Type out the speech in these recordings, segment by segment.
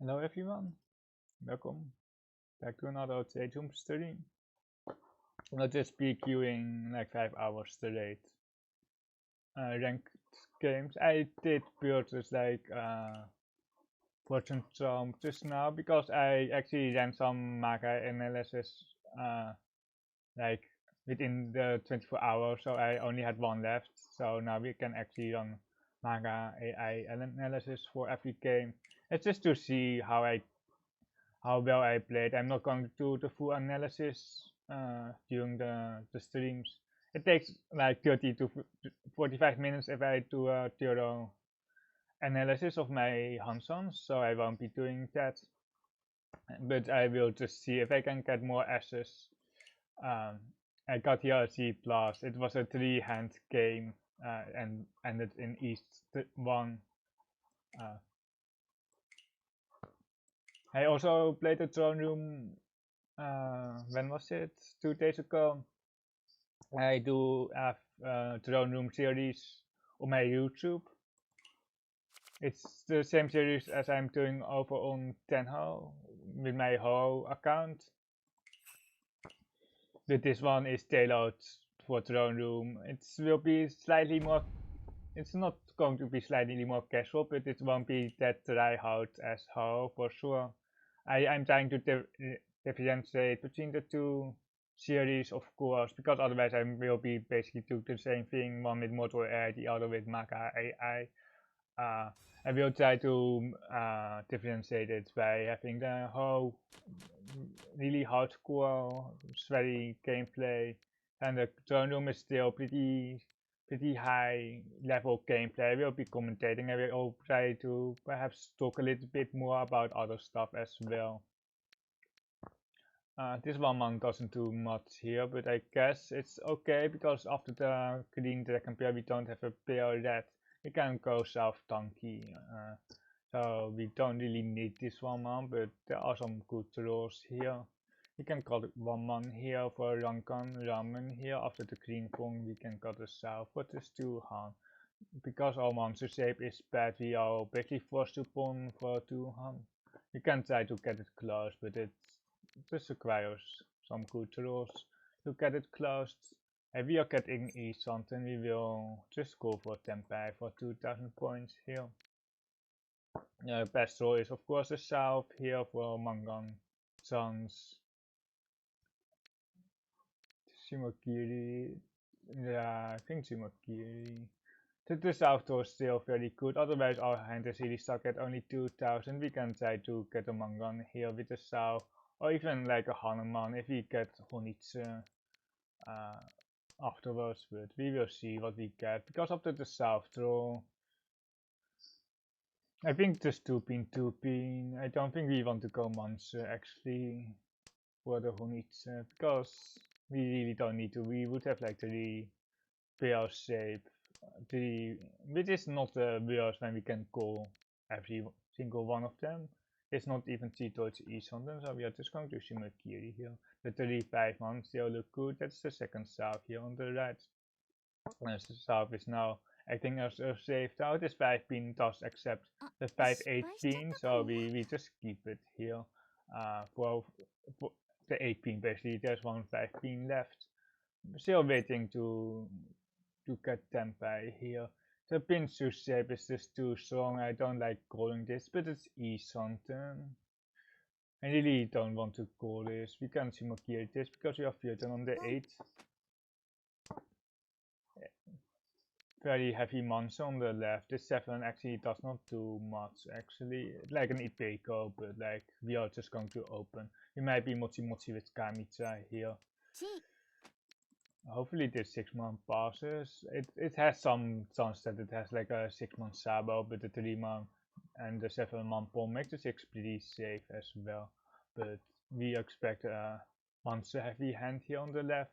Hello everyone, welcome back to another Jade stream. I'll just be queuing like 5 hours straight. Ranked games. I did purchase like Fortune Trump just now because I actually ran some manga analysis like within the 24 hours, so I only had one left. So now we can actually run manga AI analysis for every game. It's just to see how well I played. I'm not going to do the full analysis during the streams. It takes like 30 to 45 minutes if I do a thorough analysis of my Hansons, so I won't be doing that. But I will just see if I can get more S's. Um, I got here a C+. It was a 3-hand game and ended in East 1. I also played the Throne Room, when was it? 2 days ago. I do have Throne Room series on my YouTube. It's the same series as I'm doing over on Tenhou with my whole account. But this one is tailored for Throne Room. It will be slightly more. It's not going to be slightly more casual, but it won't be that try-hard as Ho for sure. I'm trying to differentiate between the two series, of course, because otherwise I will be basically doing the same thing, one with Motor AI, the other with Maka AI. I will try to differentiate it by having the whole really hardcore, sweaty gameplay, and the Throne Room is still pretty high level gameplay. I will be commentating. I will try to perhaps talk a little bit more about other stuff as well. This one monk doesn't do much here, but I guess it's okay because after the green dragon pair we don't have a pair yet. We can go south tanki, so we don't really need this one man, but there are some good draws here. We can cut one man here for Rankan Ramen here. After the green Kong we can cut a south for this 2 Han. Because our monster shape is bad, we are basically forced to pawn for 2 Han. We can try to get it close, but it just requires some good rolls to get it closed. If we are getting east something, we will just go for Tempai for 2000 points here. Best roll is of course the south here for Mangan, Chun's, Shimakiri. Yeah, I think Shimakiri. The south roll is still very good, otherwise our hand is really stuck at only 2000. We can try to get a Mangan here with the south, or even like a Hanuman if we get Honitsu afterwards, but we will see what we get. Because after the south draw, I think just 2-pin. I don't think we want to go Monster actually for the Honitsu, because we really don't need to. We would have like 3 pair shape, which is not the worst when we can call every single one of them. It's not even C towards each on them, so we are just going to Shimakiri here. The 35 ones still look good. That's the second south here on the right. And the south is now acting as a saved out. This 5-pin does accept the 5-8-pin, so we just keep it here. For the 8-pin basically, there's one 5-pin left. Still waiting to get Tempai here. The Pinsu shape is just too strong. I don't like calling this, but it's E something. I really don't want to call this. We can Shimakiri this because we are Futon on the 8. Very heavy monster on the left. This 7 actually does not do much actually. Like an Ipeco, but like we are just going to open. We might be Mochi Mochi with Kamicha here. Hopefully this 6-month passes. It has some chance that it has like a 6-month Sabo, but the 3-month and the 7-month pawn makes the 6 pretty safe as well. But we expect a monster heavy hand here on the left.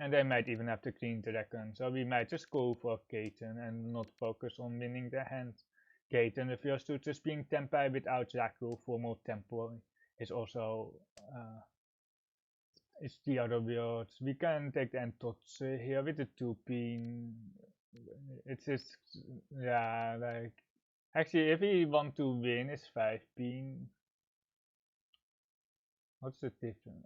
And they might even have the green dragon, so we might just go for Kaiten and not focus on winning the hand. Kaiten refers to just being Tempai without Jaku. Formal tempo is also it's the other word. We can take the Entotsu here with the 2-pin. It's just, yeah, like Actually, if we want to win, it's 5 pin. What's the difference?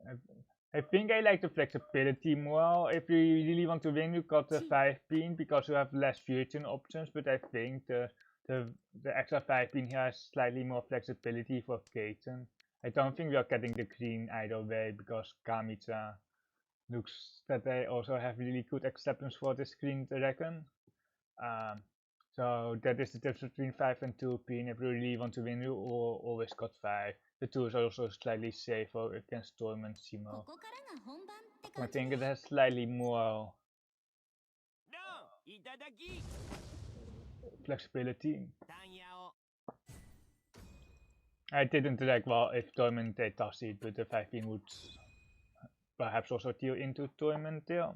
I think I like the flexibility more. If you really want to win, you got the 5 pin because you have less fusion options. But I think the extra 5 pin here has slightly more flexibility for Kaiten. I don't think we are getting the green either way because Kamitsa looks that they also have really good acceptance for this green dragon. So that is the difference between 5 and 2 pin. If you really want to win, you always got 5. The 2 is also slightly safer against Storm and Simo. I think it has slightly more flexibility. I didn't like well if Torment they toss it, but the 5 pin would perhaps also deal into Torment there.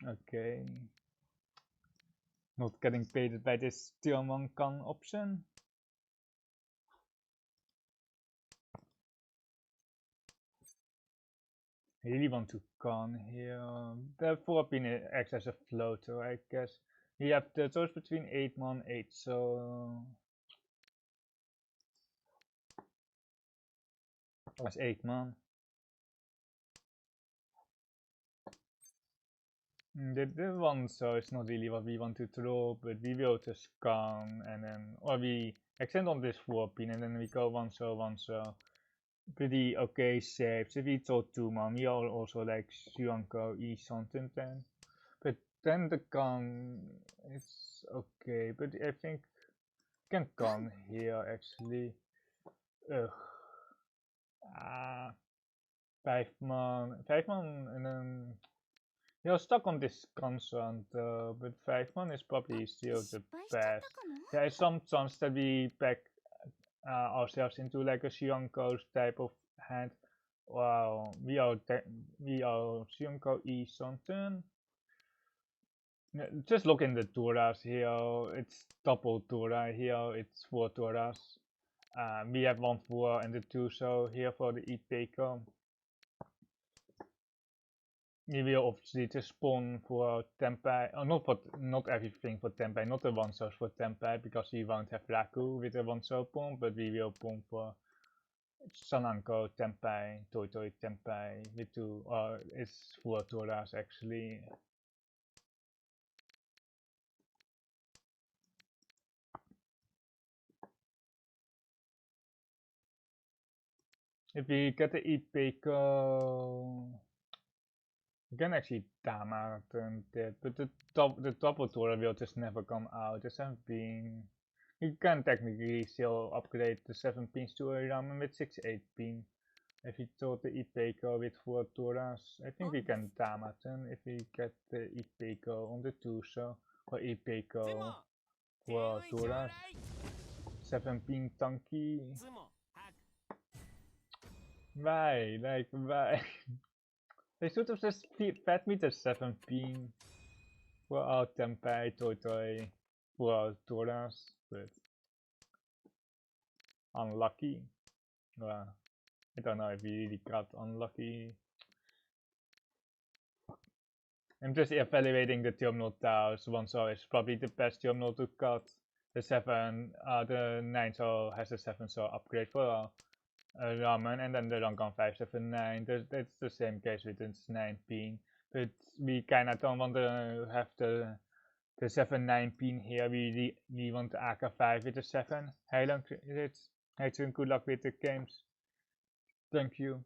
Okay. Not getting baited by this Tiamonkan option. I really want to con here. The 4 pin acts as a floater, I guess. We have the choice between 8 mon, 8, so that's 8 mon. The one so it's not really what we want to draw, but we will just con and then or we extend on this 4 pin and then we go 1 so. Pretty okay shapes. If we draw 2 mon, we are also like Shuanko, E something then. But then the con is okay, but I think can con here actually. Ugh. 5 mon, and then you're stuck on this constant, but 5 mon is probably still the best. There is some chance that we back ourselves into like a Sionko type of hand. Wow, we are Sionko E something. Just look in the Turas here. It's double Tura here. It's 4 Turas. We have 1 4 and the 2 so here for the Ipeko. We will obviously just spawn for Tempai, not everything for Tempai, not the 1 source for Tempai because we won't have Raku with the 1 so bomb, but we will bomb for Sananko, Tempai, Toitoi, Tempai with 2, or it's 4 Turas actually. If we get the Ipeko, you can actually Dama turn that, but the double Tora will just never come out. The 7 pin. You can technically still upgrade the 7 pins to a ramen with 6 8 pin. If you thought the Ipeko with 4 Toras, I think we can Dama turn if we get the Ipeko on the 2 so or Ipeko for Toras. 7 pin tanki. Why? Like, why? They should have just fed me the 7 pin for our Tempai, Toitoi, for our Toras, but unlucky. Well, I don't know if we really got unlucky. I'm just evaluating the Tiomno Taos. 1 so is probably the best Tiomno to cut. The 7, the 9 so has a 7 so upgrade for Ramen, and then the Rankan 579. That's the same case with its 9 pin, but we kinda don't want to have the 7 9 pin here. We want the AK 5 with the 7. Hey, long it's good luck with the games. Thank you.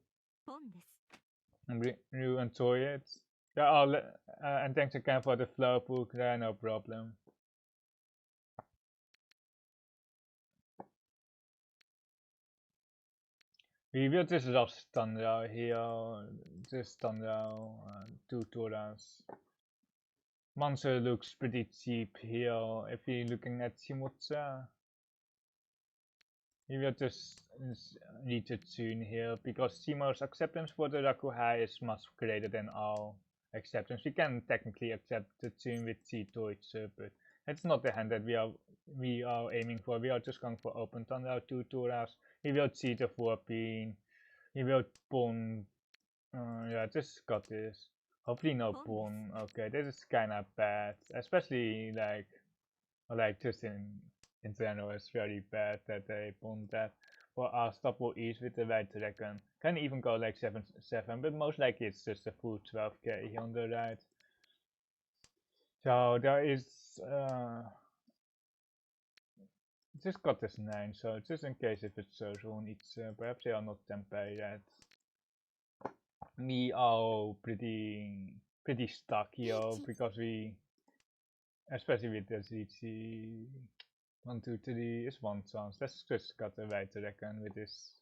You enjoy it. Yeah, and thanks again for the flow book. Yeah, no problem. We will just rush Standard here. Just Standard 2 Toras. Monster looks pretty cheap here if you're looking at Shimotsa. We will just need to tune here because Simo's acceptance for the Rakuhai is much greater than our acceptance. We can technically accept the tune with Chitoitsu, but it's not the hand that we are aiming for. We are just going for open thunder 2 Turas. He will cheat the 4 pin. He will pawn. Yeah, just got this. Hopefully no pawn. Okay, this is kind of bad, especially like just in general, it's very bad that they pawn that. For our stop will ease with the white dragon. Can even go like 7-7, but most likely it's just a full 12k on the right. So there is just got this 9, so just in case if it shows on each, perhaps they are not tempeh yet. We are pretty stuck here because we, especially with the Riichi 1, 2, 3 is one chance. Let's just got the white dragon with this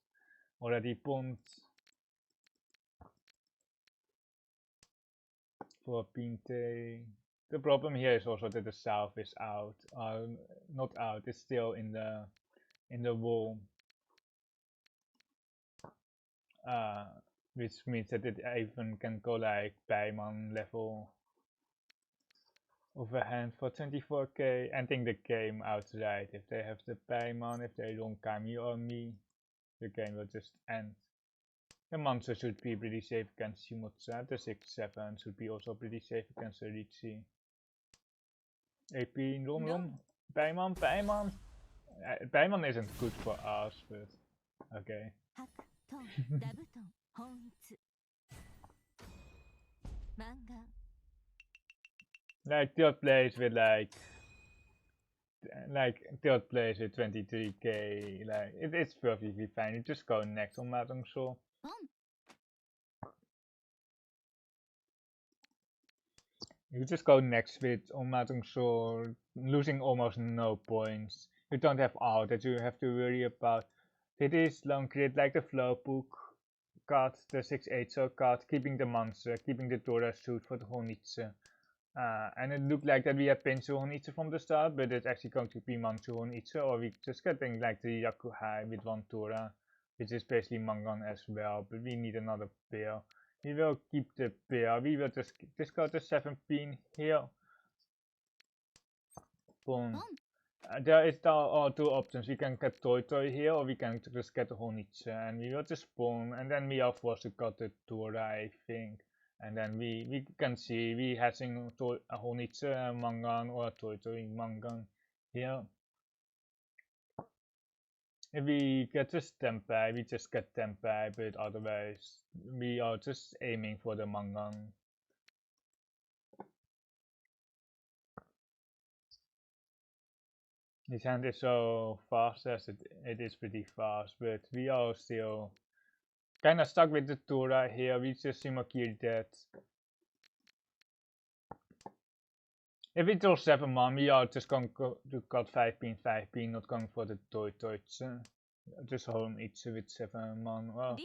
already pawned for Pinte. The problem here is also that the south is out, not out, it's still in the wall. Which means that it even can go like Paiman level overhand for 24k, ending the game outright. If they have the Paiman, if they don't Kami or me, the game will just end. The monster should be pretty safe against Shimotsa, the 6-7 should be also pretty safe against the Riichi. AP, Rom, Paiman. Paiman isn't good for us, but okay. Like third place with third place with 23k, like it's perfectly fine. You just go next on Mahjong Soul. You just go next with on Mahjong Soul, losing almost no points. You don't have all that you have to worry about. It is long grid like the flow book card, the 6-8 card, keeping the monster, keeping the Dora suit for the Honitsu. And it looked like that we had Pencil Honitsu from the start, but it's actually going to be Manchu Honitsu, or we just getting like the Yakuhai with one Tora, which is basically Mangan as well, but we need another pair. We will keep the pair, we will just go to 7 pin here. Boom. There is two options, we can get Toy here, or we can just get the Honitsu, and we will just spawn, and then we are forced to cut the Tora, I think. And then we can see we having a Honitsu Mangan or a Toy Mangan here. If we get just tempeh, we just get tempeh, but otherwise we are just aiming for the Mangan. His hand is so fast as it is pretty fast, but we are still kind of stuck with the Tora here. We just Simakiri that. If we draw 7 man, we are just going to cut 5 pin, not going for the Toy. Just hold each with 7 man. Well,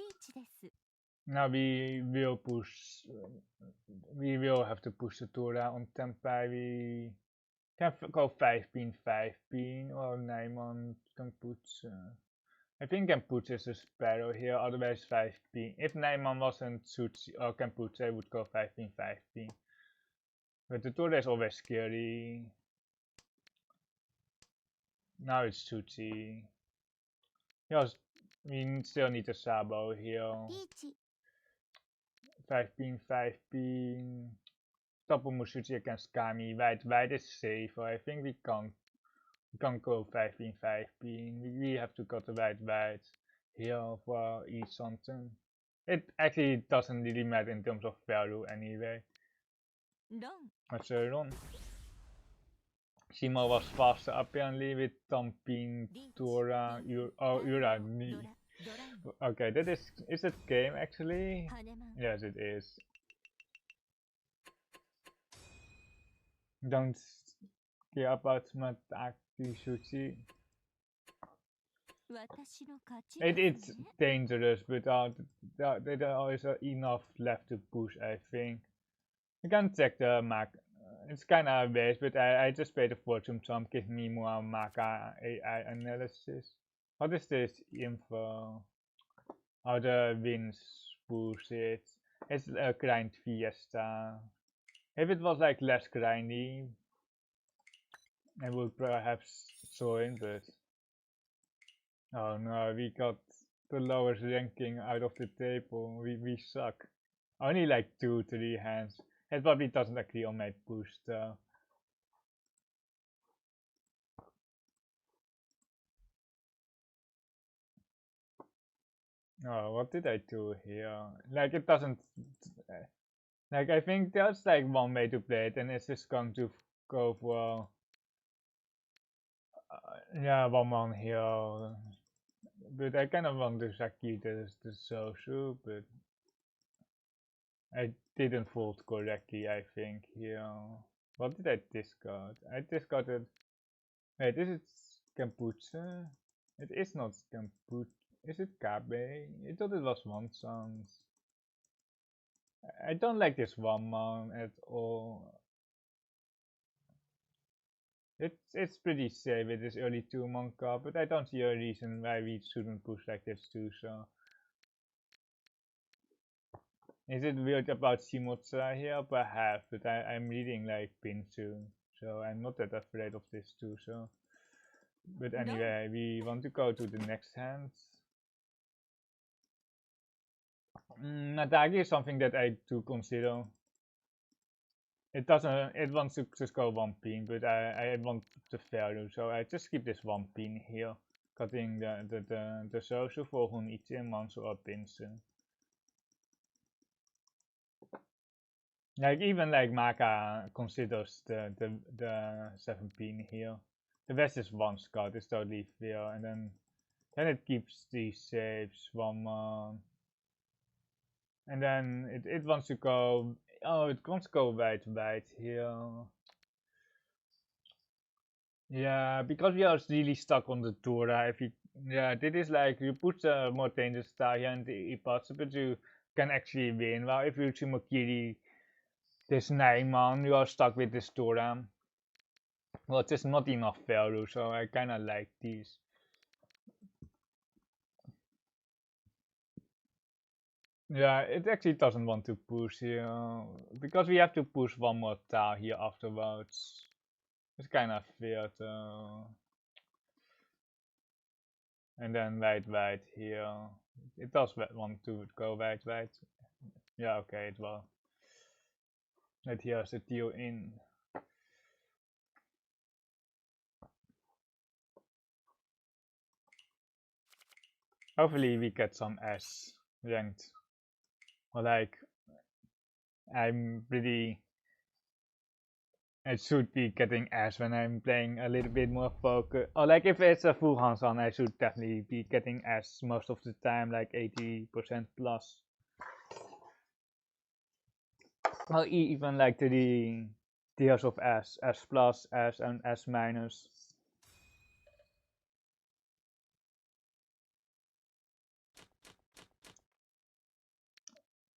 now we will push. We will have to push the Tora on tempeh. We can go 5 pin, or 9 man can put. I think can put is a sparrow here, otherwise 5 pin. If 9 man wasn't suits or can put, I would go 5 pin. But the Tora is always scary. Now it's Tutsi. Yes, we still need a Sabo here. 5 pin. Double Musuchi against Kami. White is safe. I think we can't go 5 pin. We have to go to white here for each something. It actually doesn't really matter in terms of value anyway. Let's run. Simo was faster apparently with Tampin, Tora, Ura. Okay, that is it game actually? Yes, it is. Don't care about Mataki Shuchi. It's dangerous, but there is enough left to push, I think. You can check the Mac. It's kind of a waste, but I just paid a fortune, so I'm giving me more Maca AI analysis. What is this info? How the wins bullshit. It's a grind fiesta. If it was like less grindy, I would perhaps join, but oh no, we got the lowest ranking out of the table. We suck. Only like 2-3 hands. It probably doesn't agree on my push though. Oh, what did I do here? Like it doesn't. Like I think there's like one way to play it, and it's just going to go for. Yeah, one here. But I kind of want to Saki the Sosu, but I didn't fold correctly, I think, here. What did I discard? I discarded... Wait, is it Kampuche? It is not Kampuche. Is it Kabe? I thought it was one sounds. I don't like this one man at all. It's pretty safe with this early 2-man card, but I don't see a reason why we shouldn't push like this too, so... Is it weird about Shimotsa here? Perhaps, but I'm reading like Pinsu, so I'm not that afraid of this too, so... But anyway, no. We want to go to the next hand. Natagi is something that I do consider. It doesn't. It wants to just go one pin, but I want the value, so I just keep this one pin here, cutting the Sosu for Riichi and Mansu or Pinsu. Like even like Maka considers the 7 pin here. The rest is one Scott. It's totally fair, and then it keeps these saves one more. And then it wants to go. Oh, it wants to go wide here. Yeah, because we are really stuck on the Tora. If you, yeah, this is like you put a more dangerous star here in the Ipatsu, but you can actually win. Well, if you Shimokiri this 9-man, you are stuck with this Tora. Well, it's just not enough value, so I kind of like these. Yeah, it actually doesn't want to push here, because we have to push one more tile here afterwards. It's kind of weird. And then wide here. It does want to go wide. Yeah, okay, it will. Let here's the deal in. Hopefully we get some S ranked. Or like, I'm pretty... I should be getting S when I'm playing a little bit more focus. Or like if it's a full hands-on, I should definitely be getting S most of the time, like 80% plus. Or even like the tiers of S plus, S and S minus.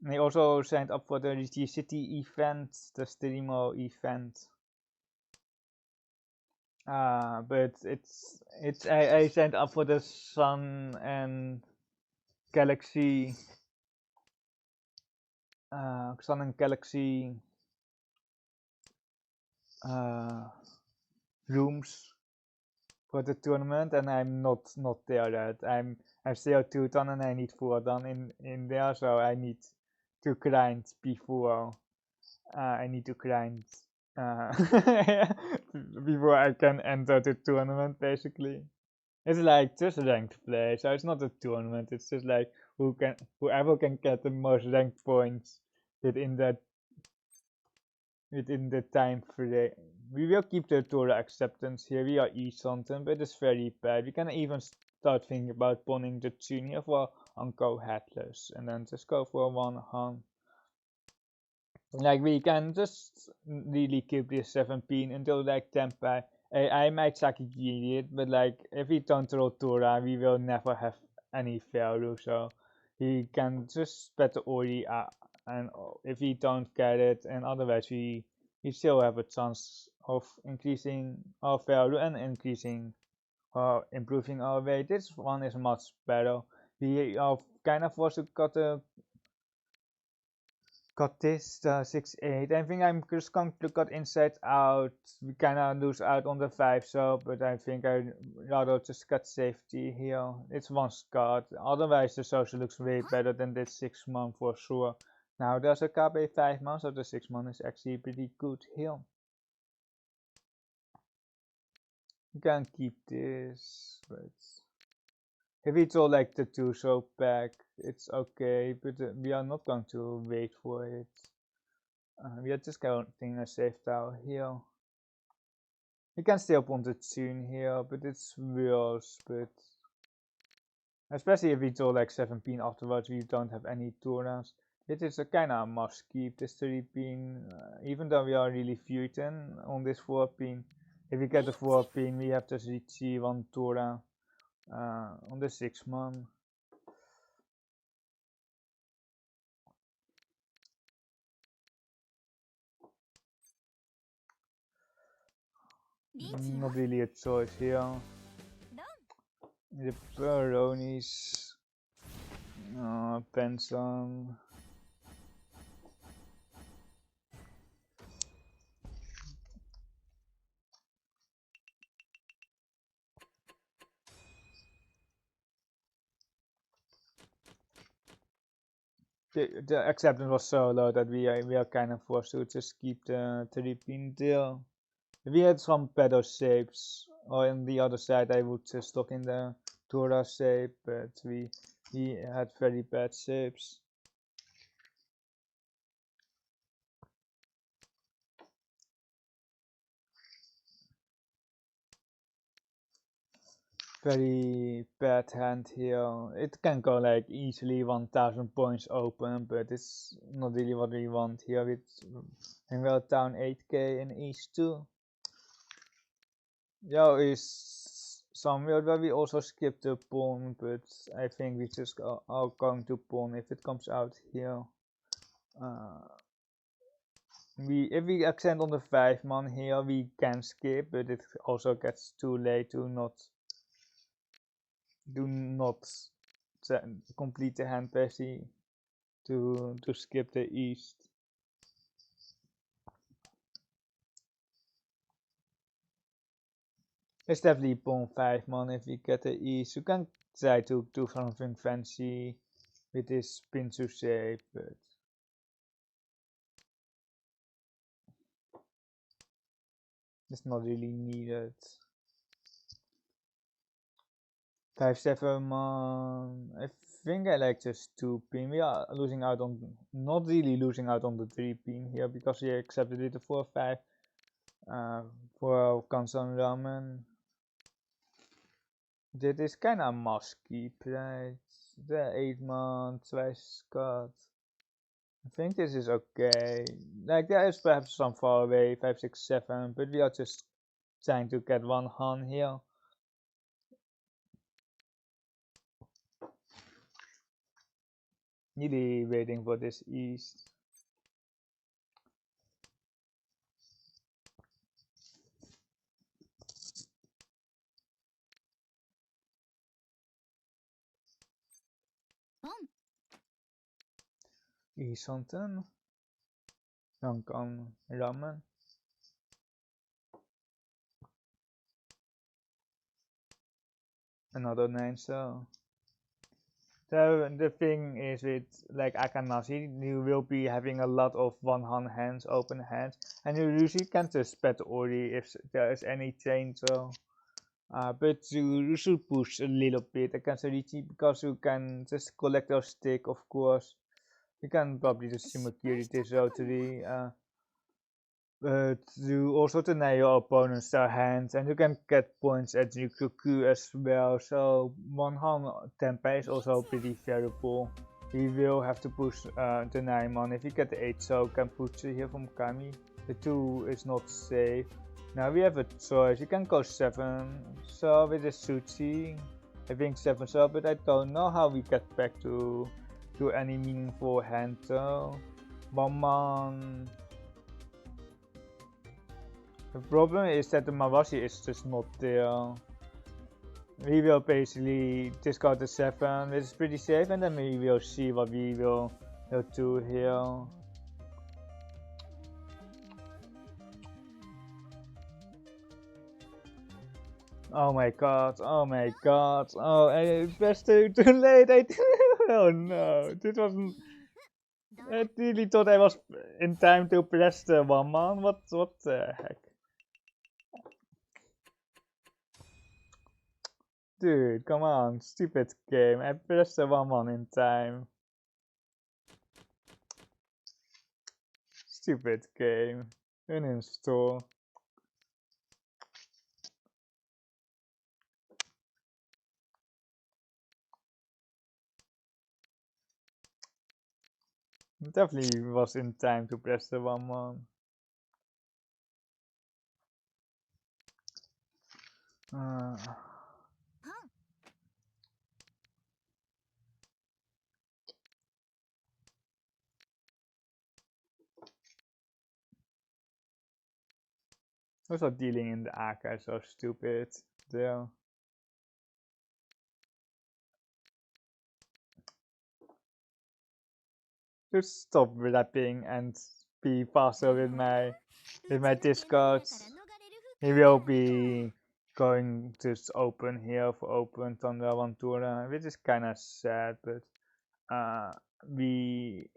I also signed up for the Riichi City event, the streamer event. But I signed up for the Sun and Galaxy rooms for the tournament, and I'm not there yet. I'm still 2 ton and I need 4 ton in there, so I need to grind before I need to grind before I can enter the tournament. Basically, it's like just ranked play, so it's not a tournament. It's just like whoever can get the most ranked points within the time frame. We will keep the Torah acceptance here. We are E-Sonten, but it's very bad. We can even start thinking about pawning the Chun here for Uncle Headless, and then just go for 1 hand. Like we can just really keep this 7 pin until like Tempai. I might Sakigiri it, but like if we don't roll Tora, we will never have any value. So he can just bet the Ori, and if we don't get it, and otherwise we still have a chance of increasing our value and increasing or improving our weight. This one is much better. We are kind of forced to got this 6-8. I think I'm just going to cut inside out. We kind of lose out on the 5 so, but I think I'd rather just cut safety here. It's 1 Scott. Otherwise the social looks way better than this 6 month for sure. Now there's a KB 5 man, so the 6 man is actually pretty good here. You can keep this, but if it's all like the 2 show pack, it's okay, but we are not going to wait for it. We are just counting a safe tower here. You can still put the Chun here, but it's worse, but especially if we draw like 7 pin afterwards, we don't have any turns. It is a kinda must keep this 3 pin, even though we are really feuding on this 4 pin. If we get the 4 pin, we have to Riichi 1 turn on the 6 man. Not really a choice here. The Peronis, Penson. The acceptance was so low that we are kind of forced to just keep the 3 pin deal. If we had some pedo shapes, or on the other side I would just stock in the Tora shape, but we had very bad shapes. Very bad hand here. It can go like easily 1000 points open, but it's not really what we want here. With and we're down 8k in each too. Yo is somewhere where we also skip the pawn, but I think we just are going to pawn if it comes out here. If we accent on the 5 man here, we can skip, but it also gets too late to not complete the hand passy to skip the east. It's definitely pawn 5 man if we get the east. You can try to do something fancy with this pincer shape, but it's not really needed. 5-7 man. I think I like just 2 pin. We are losing out on, not really losing out on the 3 pin here because we accepted it the 4-5 for Kansan Ramen. Dit is kinda must keep, right? The 8 man, twice cut. I think this is okay. Like there is perhaps some far away 5-6-7, but we are just trying to get 1 Han here. Really waiting for this east. East something. Dan kan ramen. Another 9 so. So the thing is with like Akanashi, you will be having a lot of 1 hand hands, open hands, and you usually can just pet Ori if there is any change. So, but you should push a little bit against Riichi because you can just collect your stick, of course. You can probably just Shimakiri this rotary. But you also deny your opponent's hands, and you can get points at Yukuku as well. So 1 hand Tenpai is also pretty variable. We will have to push the 9 man. If you get the 8 so can push it here from Kami. The 2 is not safe. Now we have a choice. You can go 7 so with the Suchi. I think 7 so, but I don't know how we get back to any meaningful hand though. 1 man. The problem is that the Mawashi is just not there. We will basically discard the 7, which is pretty safe, and then we will see what we will do here. Oh my god, oh my god, oh, I pressed too late, oh no, this wasn't, It really thought I was in time to press the one man. What the heck? Dude, come on, stupid game. I pressed the one man in time. Stupid game. Uninstall. Definitely was in time to press the one man. Also dealing in the AK is so stupid. There. Just stop rapping and be faster with my discards. He will be going to open here for open Thunder Aventura, which is kinda sad, but we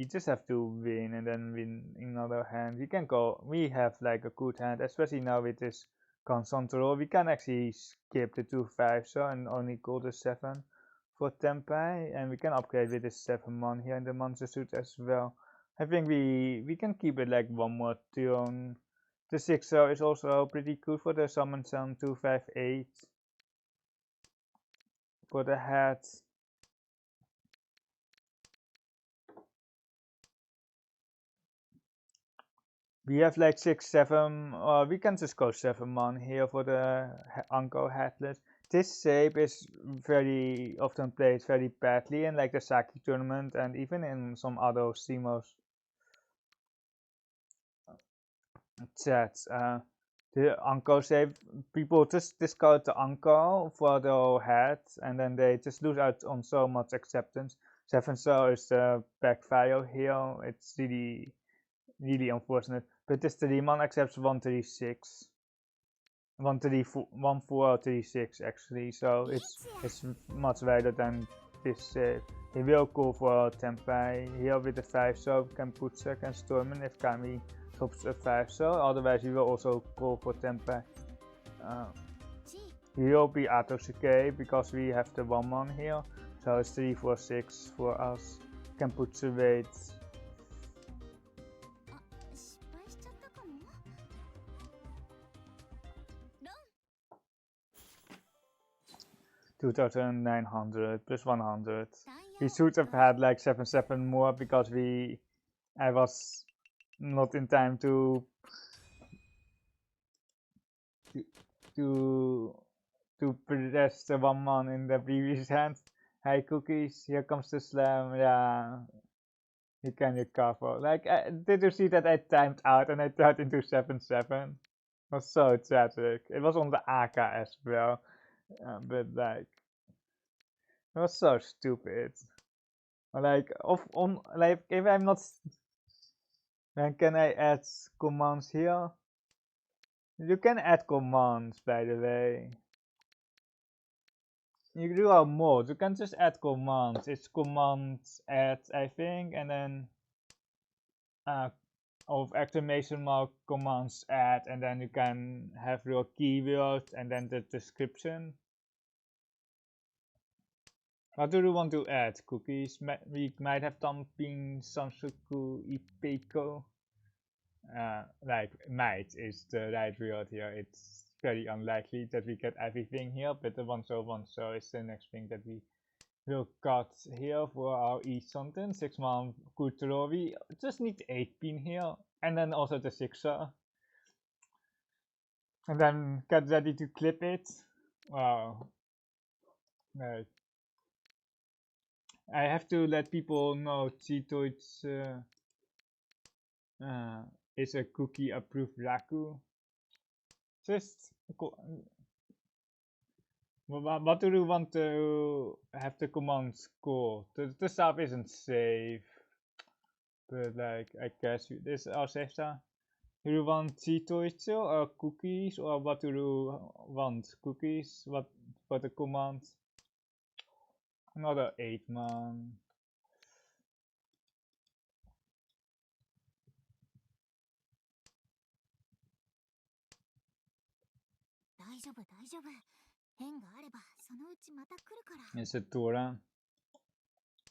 just have to win and then win another hand. We have like a good hand, especially now with this constant roll. We can actually skip the 2-5 so and only go to 7 for Tempai, and we can upgrade with this 7-man here in the monster suit as well. I think we can keep it like one more turn. The 6-0 is also pretty good for the summon sound 258 for the head. We have like 6-7, we can just go 7-man here for the Anko headless. This shape is very often played very badly in like the Saki tournament and even in some other CMOS chats. The Anko shape, people just discard the Anko for the head and then they just lose out on so much acceptance. 7-0 is the backfire here. It's really unfortunate. But this 3-man accepts 136. 1436 actually, so it's much better than this shape. He will go for Tempai here with the 5 so can put second Stormen if Kami drops a 5 so, otherwise he will also go for Tempai. He will be Atosuke because we have the 1-man here, so it's 346 for us. Can put the weight. 2,900 plus 100. We should have had like 7-7 more because I was not in time to press the 1-man in the previous hand. Hi cookies, here comes the slam. Yeah, you can recover. Like, did you see that I timed out and I turned into 7-7? It was so tragic. It was on the AK as well. But like, it was so stupid. Like, if I'm not, then can I add commands here? You can add commands, by the way. You do have modes. You can just add commands. It's commands add, I think, and then of exclamation mark commands add, and then you can have your keywords and then the description. What do you want to add? Cookies? We might have dumping Sansuku Ipeko. Like might is the right word here. It's very unlikely that we get everything here, but the 101 so is the next thing that we will cut here for our E-Something. 6-man good throw. We just need 8-pin here, and then also the 6er. And then get ready to clip it. Wow. Right. I have to let people know Chito is a cookie approved Raku. Just what do you want to have the command score? The sub isn't safe, but like I guess this is our safe side. Do you want Chito or cookies, or what do you want? Cookies? What for the command? Another 8 man. It's a Tora.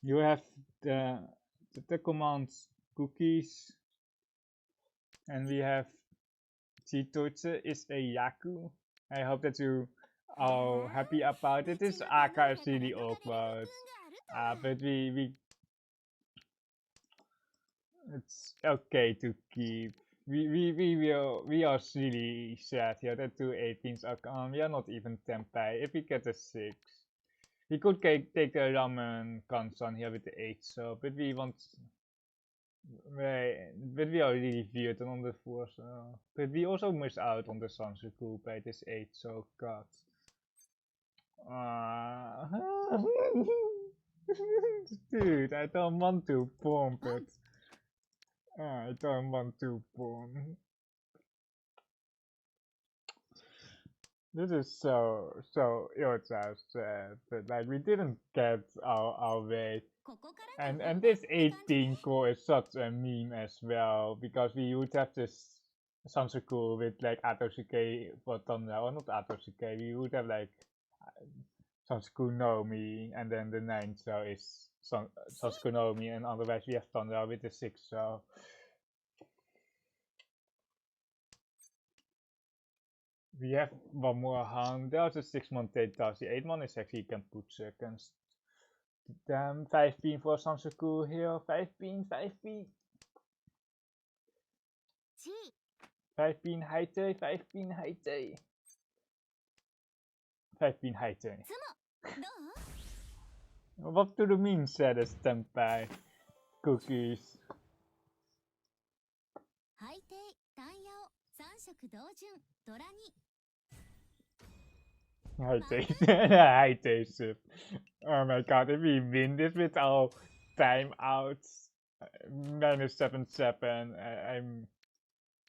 You have the commands cookies, and we have Chitoche is a Yaku. I hope that you are happy about it. This Aka is really awkward, but it's okay to keep. We are really sad here that 2 18s are gone. We are not even Tempai. If we get a 6, we could take the Ramen Kansan here with the 8, so but we want. But we are really weird on the 4, so. But we also miss out on the Sansuku by this 8, so god. Dude, I don't want to bomb it. I don't want to bomb. This is so sad, but like we didn't get our way. And this 18 core is such a meme as well, because we would have this Sansuku with like Atosuke for Tonra, or not Atosuke, we would have like Sansuku Nomi, and then the 9 cell is Sansuku Nomi, and otherwise we have Tonra with the 6 cell. We have one more hand. There's a 6-man Teitas. The 8-man is actually can put seconds. Damn, 5 pin for Sansuku here. 5 pin, 5 pin. 5 pin Haite, 5 pin Haite. 5 pin Haite. What do the mean said as Tempai? Cookies. Haite ship. Oh my god, if we win this with our timeouts, -7-7,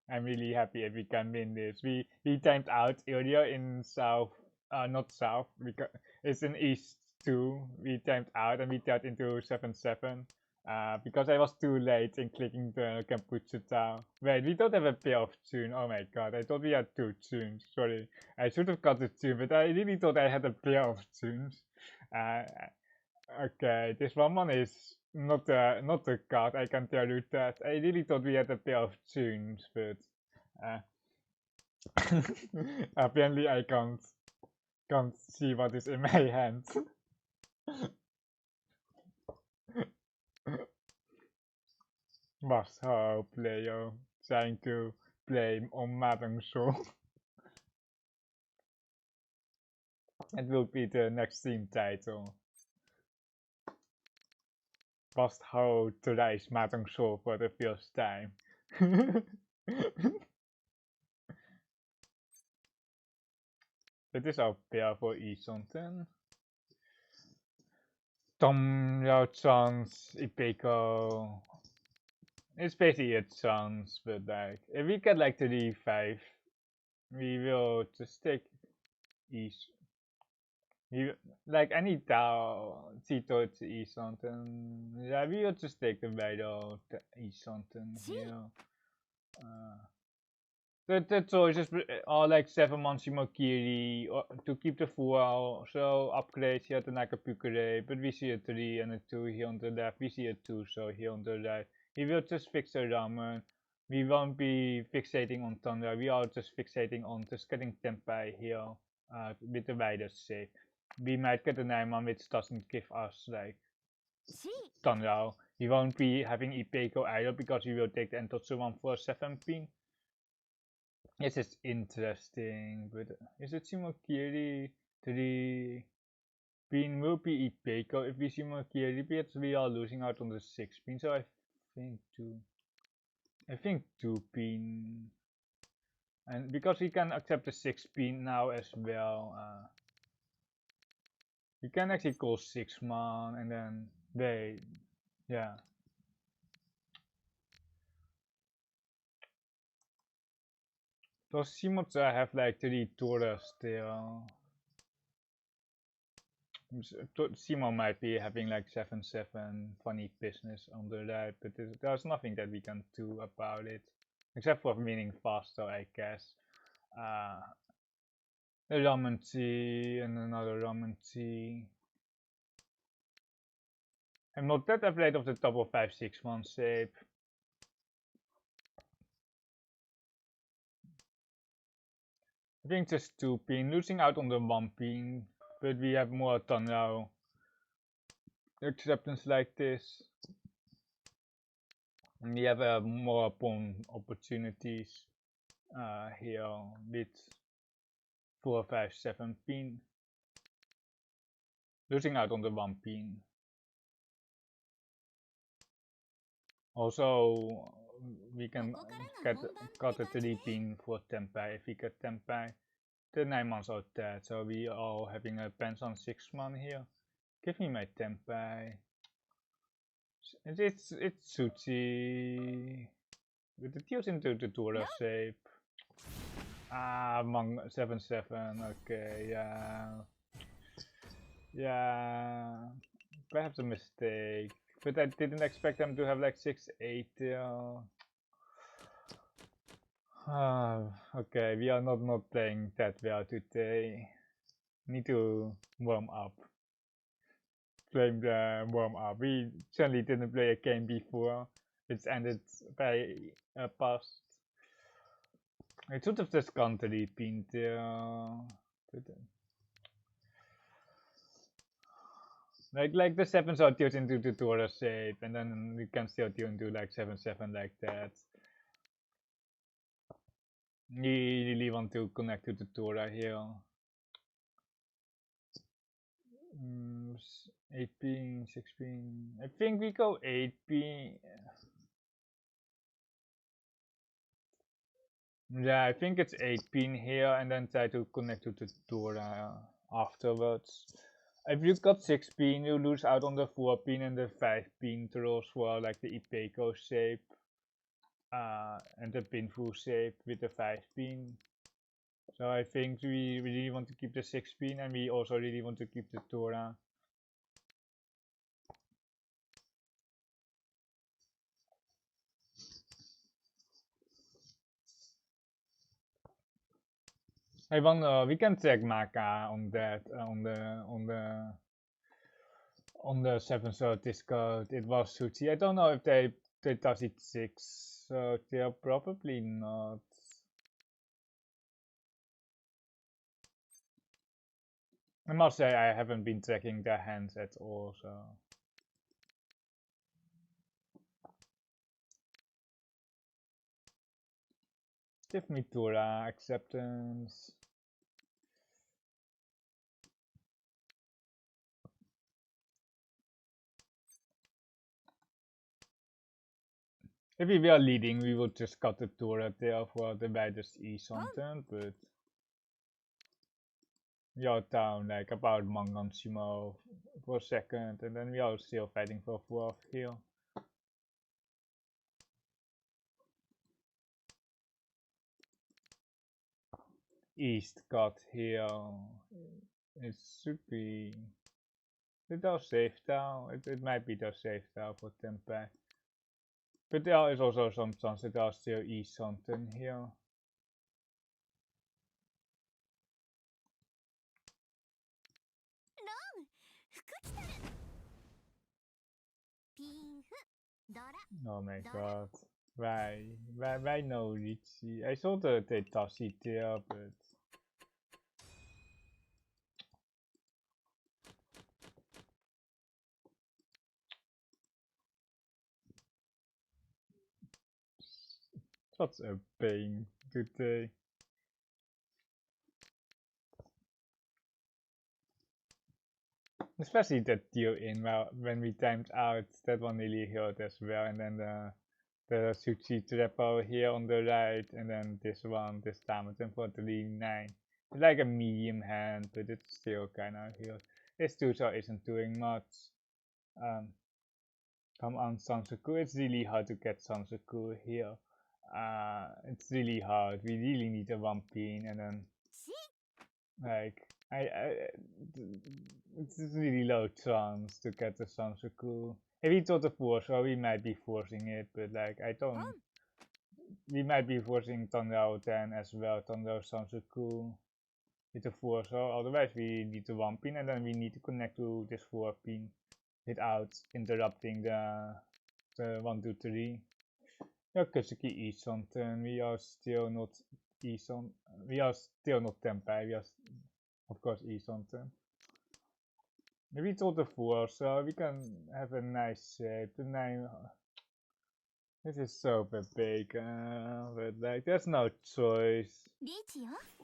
I'm really happy if we can win this. We timed out earlier in South, not South, because it's in East too. We timed out and we turned into 7-7. Because I was too late in clicking the Kampuche Town. Wait, we don't have a pair of Chun. Oh my god, I thought we had 2 Chuns. Sorry, I should have got the Chun, but I really thought I had a pair of Chuns. Okay, this one is not a card, I can tell you that. I really thought we had a pair of Chuns, but apparently I can't see what is in my hand. Was how player trying to play on Mahjong Soul. It will be the next team title. Was how to raise Mahjong Soul for the first time. It is our pair for Isonten. Tom Yao Chan's Ipeko. It's basically a chance, but like if we get like 35, we will just take East. Like any Tao Tito to Isonten. Yeah, we will just take the battle to Isonten here. The choices are like 7 Manshima-Kiri to keep the full, so upgrade here to Nakapukure, but we see a 3 and a 2 here on the left, we see a 2, so here on the right. We will just fix the ramen. We won't be fixating on Thunder, we are just fixating on just getting Tempai here with the wider save. We might get a 9-man which doesn't give us like Thunder. We won't be having Ipeko either because we will take the Entotsu one for 7 pin. Yes, it's interesting, but is it Shimakiri 3 pin will be Ipeko if we Shimakiri, but we are losing out on the 6 pin, so I think 2 pin, and because we can accept the 6 pin now as well, we can actually call 6 man and then they, yeah. Does Shimocha have like 3 Torres still? Simo might be having like 7-7 funny business on the right, but there's nothing that we can do about it. Except for winning faster, I guess. A ramen tea and another ramen tea. I'm not that afraid of the double 5-6-1 shape. I think just 2 pin, losing out on the 1 pin, but we have more Tanhou acceptance like this. And we have more pawn opportunities here with 4-5-7 pin. Losing out on the 1 pin. Also, we can cut a 3 pin for Tenpai if we get Tenpai. The 9 months are dead, so we are having a pens on 6 man here. Give me my Tenpai. It's Suchi. With the deals into the Dora shape. Ah, 7-7, okay, yeah. Yeah, perhaps a mistake. But I didn't expect them to have like 6-8 there. Okay, we are not playing that well today. Need to warm up. Playing the warm up. We certainly didn't play a game before. It's ended very fast. I should have just gone to the pin there. Like the 7s are tuned into the Dora shape, and then we can still tune to like 7-7 like that. We really want to connect to the Dora here. 8 pin, 6 pin. I think we go 8 pin. Yeah, I think it's 8 pin here, and then try to connect to the Dora afterwards. If you got 6 pin, you lose out on the 4 pin and the 5 pin draws for like the Ipeco shape and the pinful shape with the 5 pin. So I think we really want to keep the 6 pin, and we also really want to keep the Dora. I wonder we can check Maka on that on the 7th Discord. It was Suchi. I don't know if they does it 6, so they're probably not. I must say I haven't been checking their hands at all, so. Give me Dora acceptance. If we were leading, we would just cut the Dora there for the widest E something, but we are down like about Mahjong Soul for a second, and then we are still fighting for 4th here. East cut here. It should be. It does safe down. It might be the safe down for Tenpai. But there is also some chance that I'll still East something here. Oh my god. Why no Riichi? I saw that they toss it there, but such a pain today. Especially that deal in when we timed out, that one really hurt as well, and then the Suchi Trapper here on the right, and then this one, this time it's unfortunately 9. It's like a medium hand, but it's still kinda here. This Tusa isn't doing much. Come on, Sansaku. It's really hard to get Sansaku here. It's really hard. We really need a 1 pin, and then like it's really low chance to get the Sansaku. If we thought the 4, so we might be forcing it, but like I don't. We might be forcing Tanrao 10 as well, Tanrao Sansaku with the 4, so otherwise we need the 1 pin and then we need to connect to this 4 pin without interrupting the 1, 2, 3. Yeah, Kusuki East something. We are still not East on. We are still not Tempai. We are, of course, East something. Maybe it's all the 4, so we can have a nice shape. The 9. This is so big, but like, there's no choice.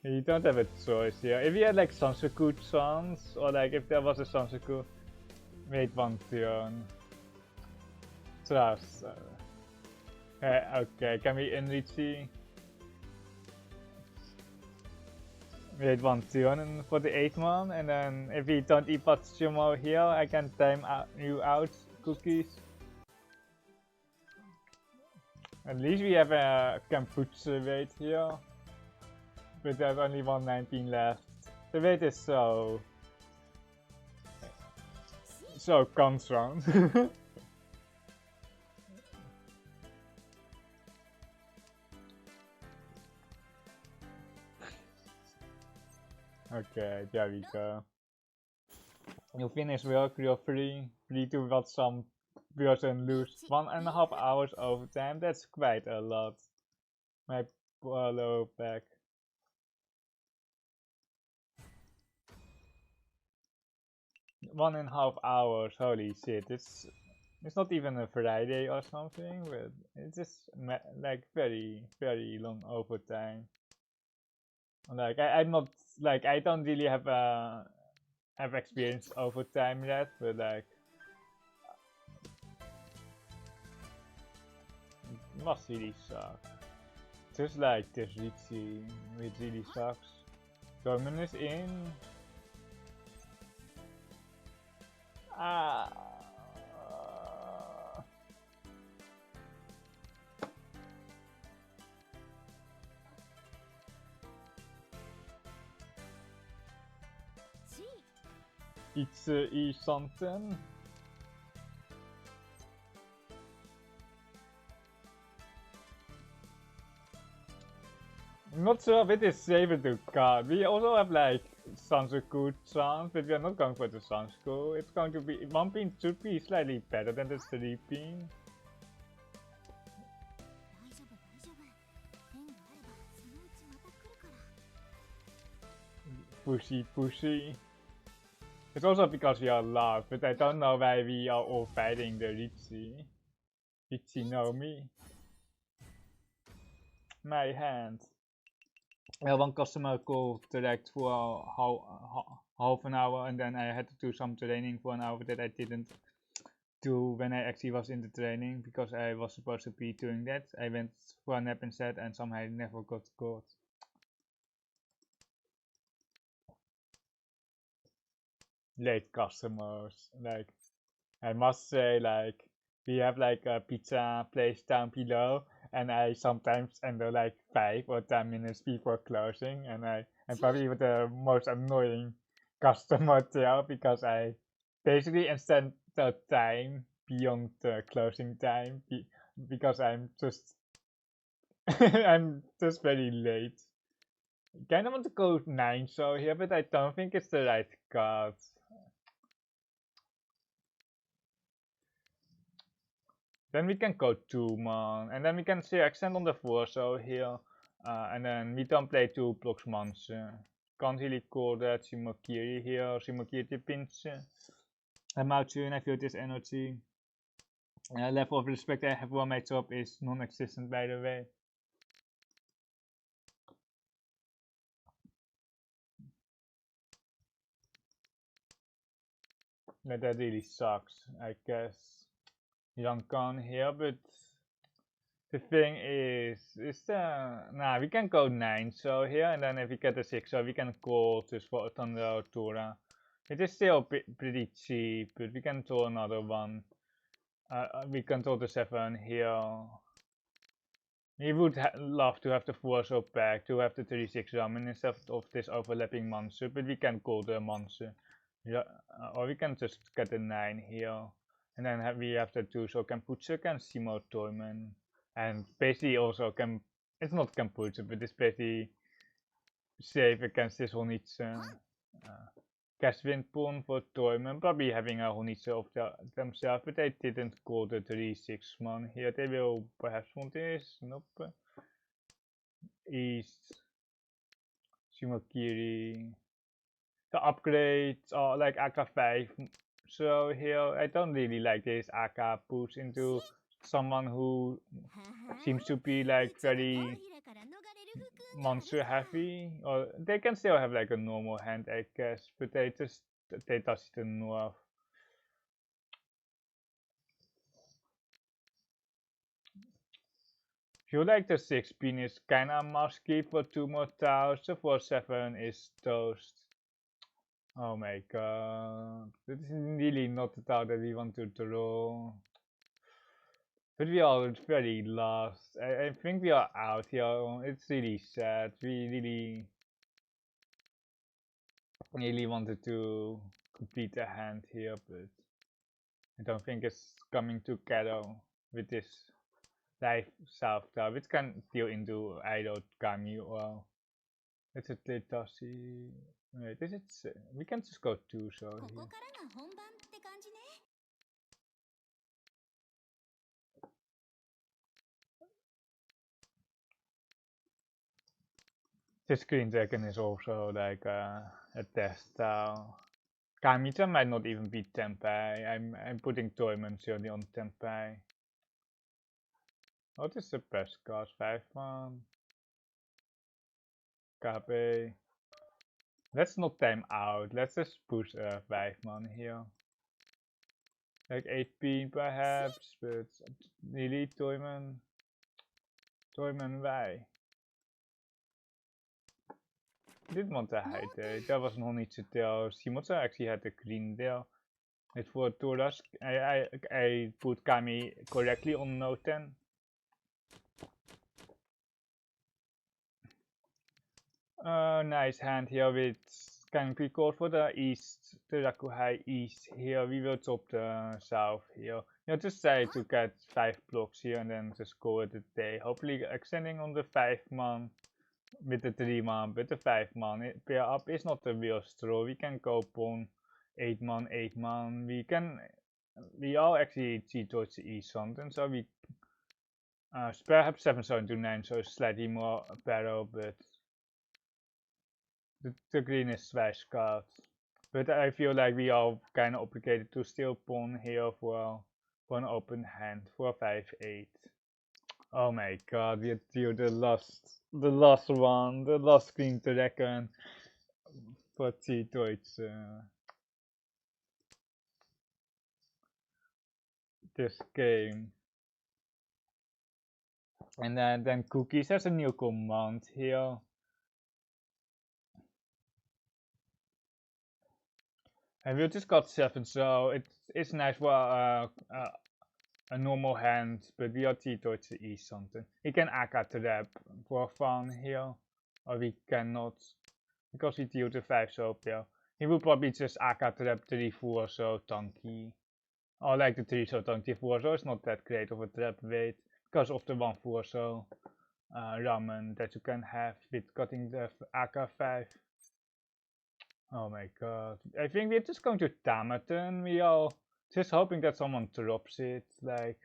You don't have a choice here. If you had like Sansaku chance, or like if there was a Sansaku, wait 1 turn. Trust. Okay, can we Riichi? Wait 1 turn for the 8th one, and then if we don't eat Patsumo here, I can time you out cookies. At least we have a Kamputsu weight here, but there's only 119 left. The weight is so constant. Okay, there we go. You finish work, you're free to watch some person lose 1.5 hours overtime. That's quite a lot. My poor low back. 1.5 hours, holy shit. It's not even a Friday or something, but it's just like very long overtime. Like I'm not like I don't really have experience overtime yet, but like it must really suck. Just like this Riichi, it really sucks. Dorman is in. It's something. I'm not sure if it is safer to cut. We also have like Sansaku chance, but we are not going for the Sansaku. It's going to be 1 pin should be slightly better than the 3 pin. Pushy. It's also because we are loud, but I don't know why we are all fighting the Riichi. Riichi know me. My hand. One customer called direct for half an hour, and then I had to do some training for an hour that I didn't do when I actually was in the training, because I was supposed to be doing that. I went for a nap instead and somehow I never got caught. Late customers, like I must say, like we have like a pizza place down below, and I sometimes enter like 5 or 10 minutes before closing, and I'm probably the most annoying customer there, because I basically extend the time beyond the closing time because I'm just I'm just very late. Kinda want to go 9 so here, but I don't think it's the right card. Then we can go 2 man, and then we can say extend on the 4 so here, and then we don't play 2 blocks months. Can't really call that Shimokiri here, Shimokiri pinch. I'm out soon, I feel this energy. Level of respect I have for my job is non-existent, by the way. That really sucks, I guess. Yankan here, but the thing is nah, we can go 9 so here, and then if we get a 6 so we can call just for Thunder Tora. It is still pretty cheap, but we can draw another one. We can draw the 7 here. We would love to have the 4 so pack, to have the 36 ramen instead of this overlapping monster, but we can call the monster. Yeah, or we can just get a 9 here. And then we have the 2 so Kenputsu can Simo Toyman. And basically also can, it's not Kenputsu, but it's basically safe against this Honitsu. Cast wind pawn for Toyman, probably having a Honitsu of themselves, but they didn't call the 3-6 man here. They will perhaps want this. Nope. East. Shimokiri. The upgrades are like AK5. So here, I don't really like this AK push into someone who seems to be like very monster heavy, or they can still have like a normal hand, I guess, but they touch the north. Feel like the 6 pin is kinda musky for 2 more tiles, the 4-7 is toast. Oh my god, this is really not the tile that we want to draw. But we are very lost. I think we are out here. It's really sad. We really wanted to complete the hand here, but I don't think it's coming together with this life south tile, which can deal into either Kami or it's a Tetashi. Wait, is it? We can just go 2 so here. This Green Dragon is also like a test tile. Kami-chan might not even be Tenpai. I'm putting Toyman surely on Tenpai. What is the best card? 5-1. Kabe. Let's not time out. Let's just push a 5-man here. Like 8 perhaps, but really Toyman. Toyman, why? Didn't want to hide it. That was no need to tell. Shimotsu actually had the green there. It for Toras. I put Kami correctly on no 10. Nice hand here with Kanki code for the east, the Rakuhai east here. We will top the south here. Yeah, just try to get 5 blocks here and then just call it a day. Hopefully extending on the 5-man with the 3-man, but the 5-man pair up is not a real straw. We can go pawn 8-man, 8-man. We are actually G towards the east something, so we perhaps 7-7 to 9, so slightly more parallel, but the green is smash card. But I feel like we are kinda obligated to still pawn here for an open hand for 5-8. Oh my god, we deal the last one, the last green dragon for T-Deutsch. This game. And then Cookies has a new command here. And we just got 7, so it's nice for a normal hand, but we are T-Deutsch E something. He can AK trap for fun here, or we cannot, because we deal the 5 so yeah. He will probably just AK trap 3-4 so tanki. Or like the 3 so tanki 4 so it's not that great of a trap weight, because of the 1-4 so ramen that you can have with cutting the AK5. Oh my god. I think we're just going to Tamaton. We are just hoping that someone drops it. Like,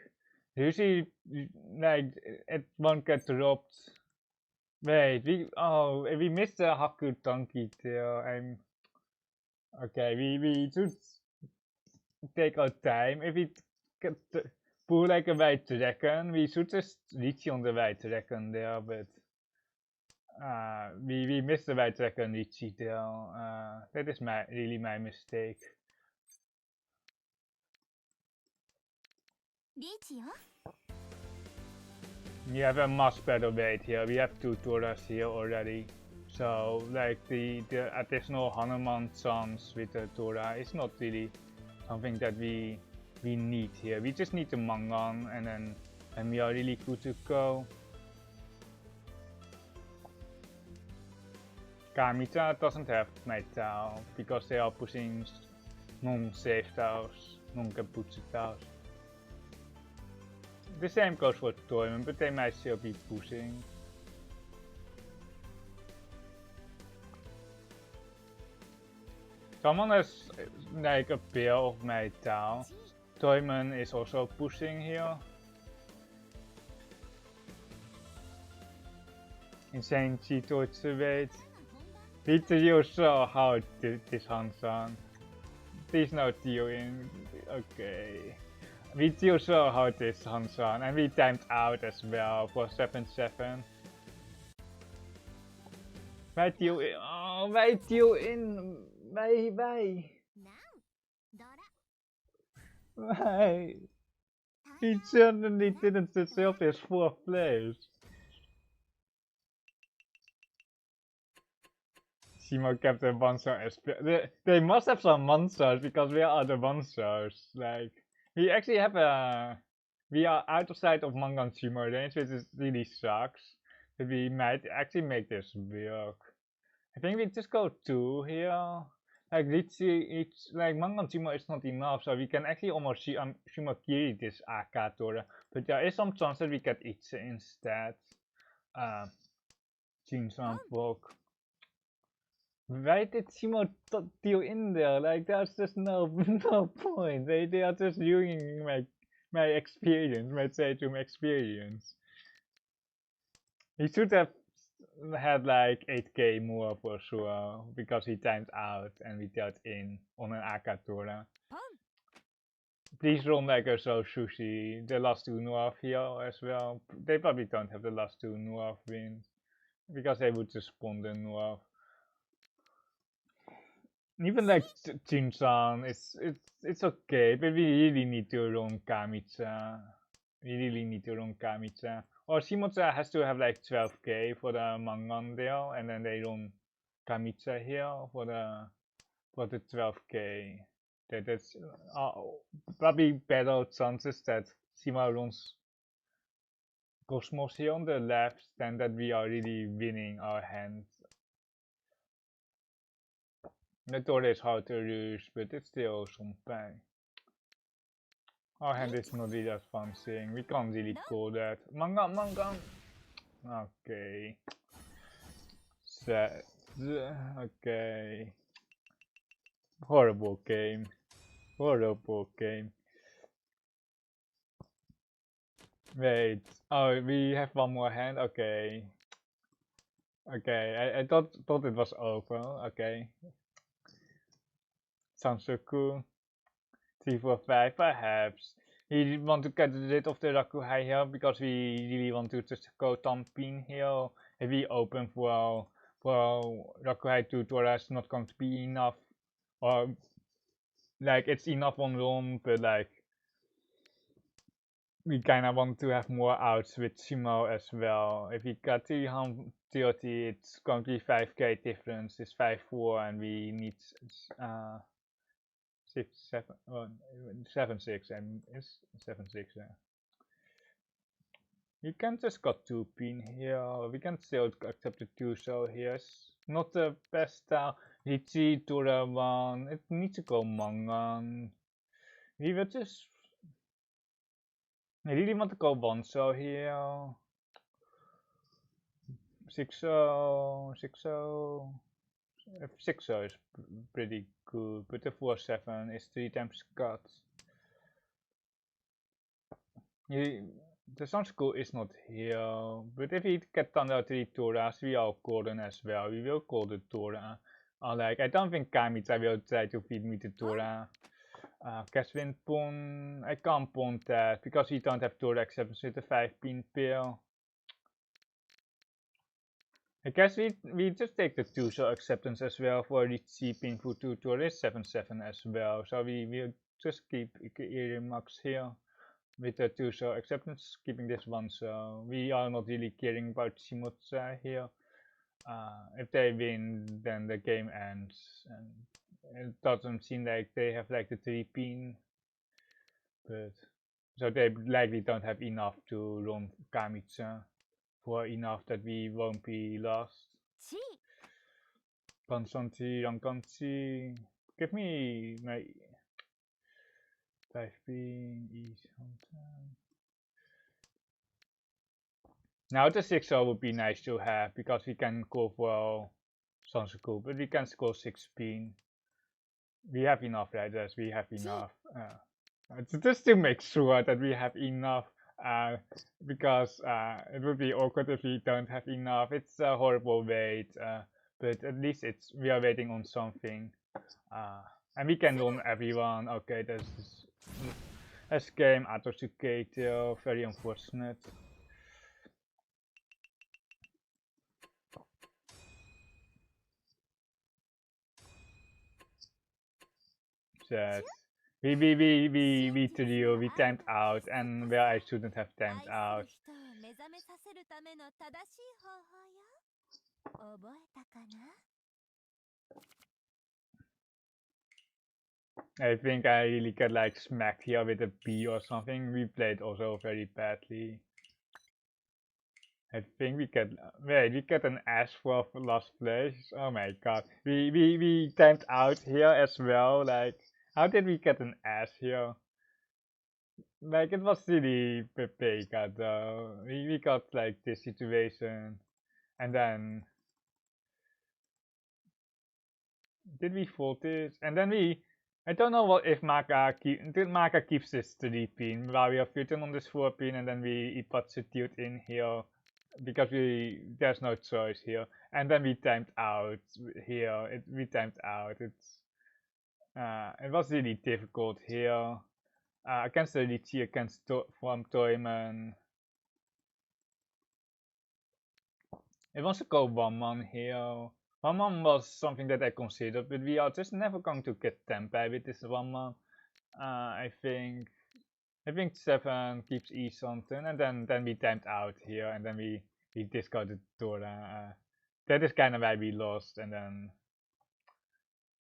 usually, like, it won't get dropped. Wait, we missed the Haku Tanki there. Okay, we should take our time. If we get pull like a white dragon, we should just reach on the white dragon there, but we missed the white dragon Riichi there. That is really my mistake. We have a much better weight here. We have 2 Toras here already. So like the additional Hanuman chance with the Tora is not really something that we need here. We just need the Mangan and we are really good to go. Kamita doesn't have my tile because they are pushing non-safe tiles, non-Kabuchi tiles. The same goes for Toyman, but they might still be pushing. Someone has like a pair of my tile. Toyman is also pushing here. Insane Cheeto Wait. Need to use how this Hansan. Please no dealing. Okay. We do show how this Hansan and we timed out as well for 7-7. Wij deal in. Oh, wij deal in. Wij. He certainly didn't deserve his 4th place. Simo kept the monster. They must have some monsters because where are the monsters? Like, we actually have a. We are outside of Mahjong Sumo range, which is really sucks. But we might actually make this work. I think we just go 2 here. Like Riichi, like Mahjong Sumo is not enough, so we can actually almost Shumakiri this Akatora. But there is some chance that we get Itse instead. Jinsan Book. Why did Simo deal in there? Like, there's just no point. They are just using my experience, my Seichum experience. He should have had like 8k more for sure, because he timed out and we dealt in on an Akatora. Please roll like a so sushi. The last 2 North here as well. They probably don't have the last 2 North wins, because they would just spawn the North. Even like Jinsan, it's okay, but we really need to run Kamitsa. We really need to run Kamitsa. Or Shimoza has to have like 12k for the Mangan deal, and then they run Kamitsa here for the 12k. That's probably better chances that Shima runs Cosmos here on the left than that we are really winning our hand. The door is hard to use, but it's still some pain. Our hand is not really that fancy. We can't really call that. Mangan! Okay. Sad. Okay. Horrible game. Wait. Oh, we have one more hand? Okay. Okay, I thought it was over. Okay. Sounds so cool. 3, 4, 5, perhaps. We want to get rid of the Rakuhai here because we really want to just go Tampin here. If we open for Rakuhai 2 Tora is not going to be enough. Or like it's enough on roam, but like we kinda want to have more outs with Shimo as well. If we got 330, it's going to be 5k difference. It's 5-4 and we need 7-6 and it's 7-6, yeah. You can just got 2 pin here. We can still accept the 2 so here. It's not the best style. Riichi, Tora 1. It needs to go Mangan. We will just. I really want to go 1 so here. 6-0. 6-0. 6-0 is pretty good, but the 4-7 is 3 times cut. The Sun School is not here, but if we get under 3 Toras, we are golden as well. We will call the Tora. Like, I don't think Kamitsa will try to feed me the Tora. Caswin Pon, I can't Pon that because we don't have Tora acceptance with the 5-pin pair. I guess we just take the 2 so acceptance as well for Riichi pin for 2 Tora is 7-7 as well. So we will just keep Max here with the 2 so acceptance, keeping this 1 so. We are not really caring about Shimotsa here. If they win, then the game ends. And it doesn't seem like they have like the 3-pin. But so they likely don't have enough to run Kamitsa for enough that we won't be lost. Constancy, Rankansi. Give me my 5 being easy sometimes. Now the 6-0 would be nice to have because we can go for Sansaku, but we can score 16. We have enough, right? Yes, we have enough. Just to make sure that we have enough, because it would be awkward if we don't have enough. It's a horrible wait, but at least we are waiting on something, and we can run everyone. Okay, this game Atsukato, very unfortunate. Yes. We trio, we timed out, and where I shouldn't have timed out. I think I really got like smacked here with a B or something. We played also very badly. I think we get an S for last place. Oh my god. We timed out here as well. Like, how did we get an S here? Like, it was really Pepeka though. We got like this situation, and then did we fold this? And then I don't know what if Maka keeps this 3 pin while we are filtering on this 4 pin, and then we substitute in here because there's no choice here, and then we timed out here. We timed out. It was really difficult here against the Riichi, from Toyman. It wants to go 1-man here. 1-man was something that I considered, but we are just never going to get tempo with this 1-man. I think 7 keeps E something, and then we timed out here, and then we discarded Dora. That is kind of why we lost, and then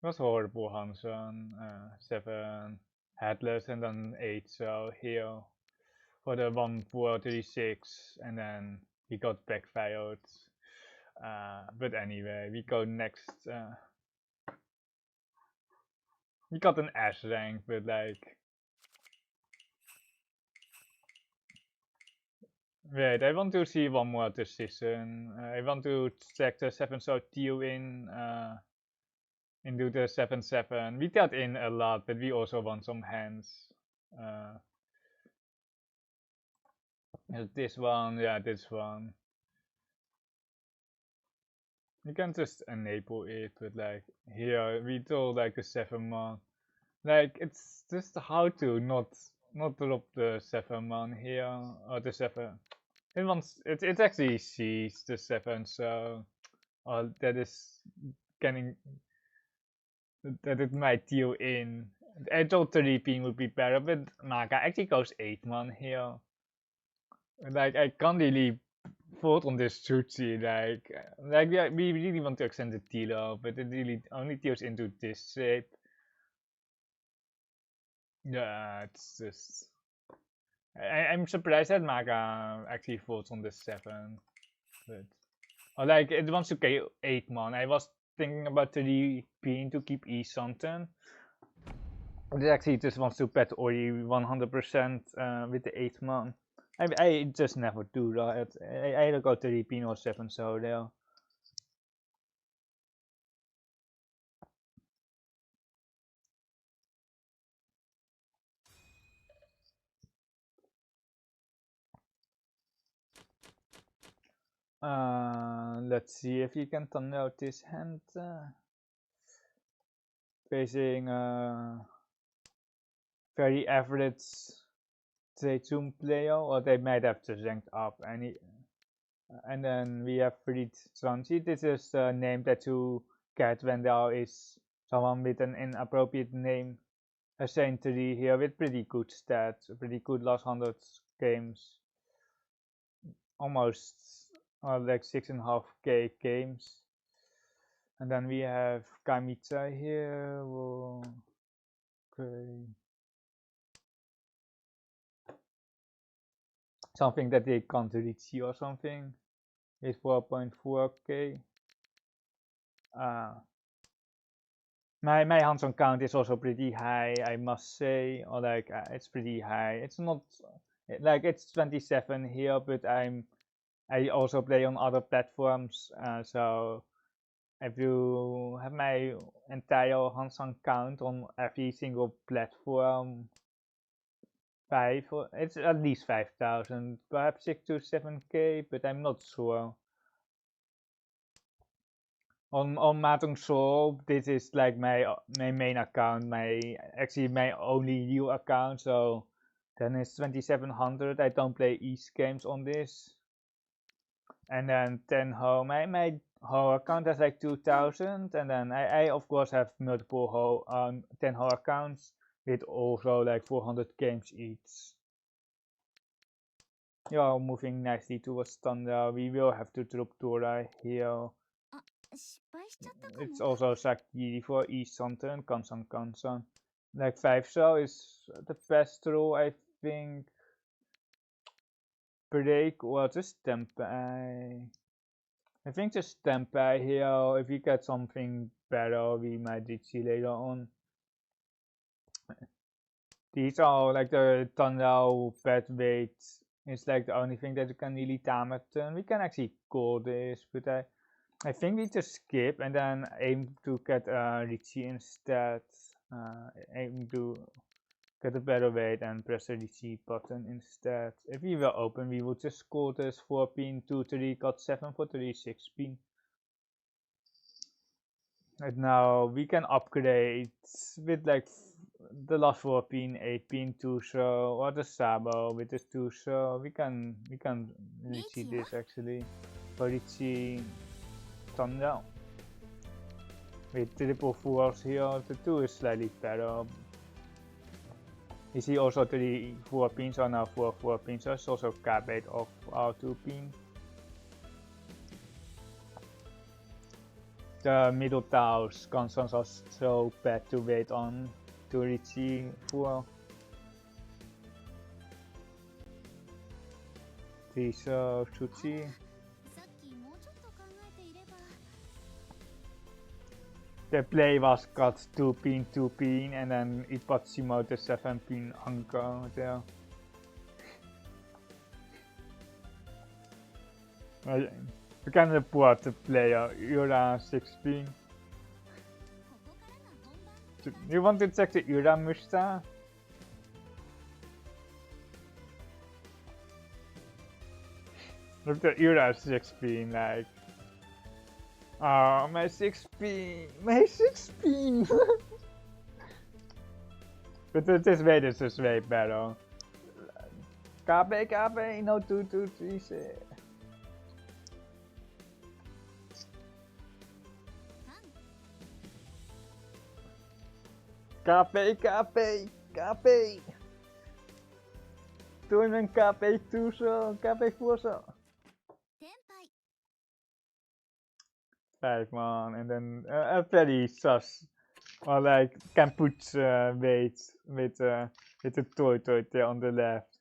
it was horrible. Hansen 7 headless, and then 8. So here for the 1-4-36, and then he got backfired. But anyway, we go next. We got an S rank, but like, wait, I want to see one more decision. I want to check the 7-so teal into the 7-7. We got in a lot, but we also want some hands. This one, yeah, this one. You can just enable it, but like here we do like a 7-man. Like, it's just how to not drop the 7-man here, or the 7. It actually sees the 7, so that is getting that it might deal in. I thought the reaping would be better, but Maka actually goes 8-man here. Like, I can't really vote on this Tsuchi. Like we really want to extend the dealer, but it really only deals into this shape. Yeah, it's just. I'm surprised that Maka actually votes on the 7, but like, it wants to go 8-man. I was thinking about the being to keep E something. It actually just wants to pet Ori 100% with the 8-man. I just never do that. I either go 3 pin or 7, so there. Let's see if you can turn out this hand. Facing very average Zaytun player, or they might have just ranked up. And then we have Riichi. This is a name that you get when there is someone with an inappropriate name assigned to the here with pretty good stats, pretty good last 100 games. Almost like 6.5k games. And then we have Kamitsa here. Whoa. Okay. Something that they can't reach or something. Is 4.4k. My hands-on count is also pretty high, I must say, or like it's pretty high. It's not like it's 27 here, but I also play on other platforms, so if you have my entire hands-on count on every single platform, it's at least 5,000, perhaps 6 to 7k, but I'm not sure. On Mahjong Soul, this is like my main account, actually my only real account, so then it's 2700. I don't play East games on this. And then Tenhou, my whole account has like 2000, and then I of course have multiple Tenhou accounts with also like 400 games each. Yeah, moving nicely towards Thunder. We will have to drop Tora here. It's also Sakiri for East Santen, Kansan. Like 5-star is the best role, I think. Break or just Tempei. I think just Tempei here. If we get something better, we might Riichi later on. These are like the Thunder bad weights. It's like the only thing that you can really time at turn. We can actually call this, but I think we just skip and then aim to get Riichi instead. Aim to get a better weight and press the Riichi button instead. If we were open, we would just score this 4-pin, 2-3, got 7 for 3, 6-pin. And now we can upgrade with like the last 4-pin, 8-pin, 2-show, or the Sabo with the 2-show. We can Riichi this actually. For Riichi Thunder. With triple 4s here, the 2 is slightly better. You see also 3 4-pins are now 4 4-pins, so it's also carbate of our 2-pin. The middle tiles consoles are so bad to wait on to Riichi 4. These Tsuchi. The play was got 2-pin, 2-pin, and then Ipatsimo the 7-pin anchor there. We can report the player Ura 6-pin. You want to check the Ura Musta? Look at the Ura 6-pin, like. Oh, my 6-pin! My 6-pin! But this is way better. KB, no 2, 2, 3, 6. KP! Toen een KP 2 zo, KP 4 zo. 5 man, and then a very sus. Or like can put weight with the toy there on the left.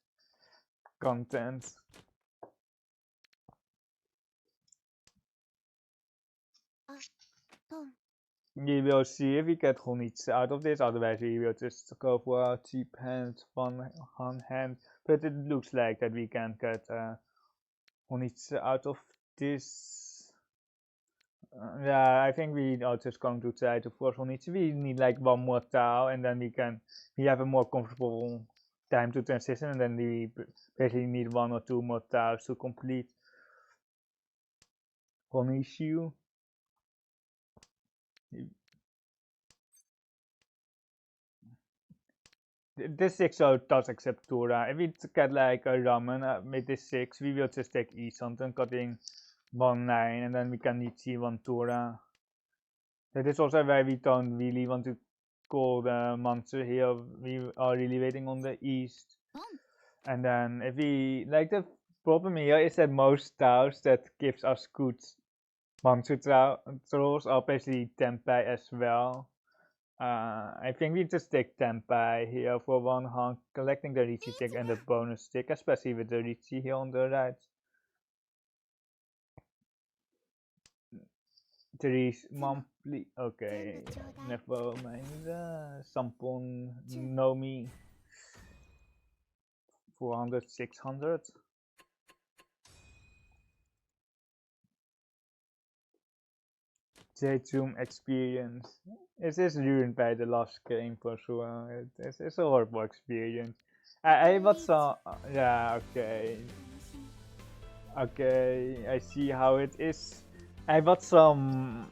Content. We will see if we get Honitsu out of this, otherwise we will just go for a cheap hand, one hand. But it looks like that we can get Honitsu out of this. Yeah, I think we are just going to try to force Honitsu. We need like one more tile, and then we have a more comfortable time to transition, and then we basically need 1 or 2 more tiles to complete Honitsu. This 6 does accept Tora. If we get like a ramen with this 6, we will just take E-Something, cutting 1 9, and then we can Riichi 1 Tora. That is also why we don't really want to call the monster here. We are really waiting on the East. And then if we, like the problem here is that most tiles that gives us good monster trolls are basically Tempei as well. I think we just take Tempei here for 1 hand, collecting the Riichi stick and the bonus stick, especially with the Riichi here on the right. 3 monthly deeply. Okay, never mind. Sampon Nomi 400, 600. J-Zoom experience. It is ruined by the last game for sure. It's a horrible experience. I but some. Yeah, okay. Okay, I see how it is. I bought some.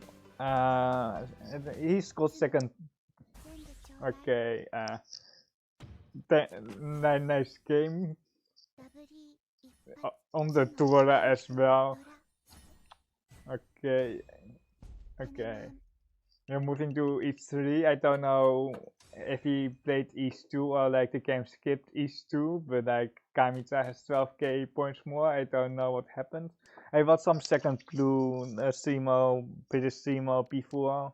He scored second. Okay. Nice game. On the tour as well. Okay. Okay. We're moving to East 3. I don't know if he played East 2 or like the game skipped East 2, but like Kamita has 12k points more. I don't know what happened. I got some second clue British streamer before,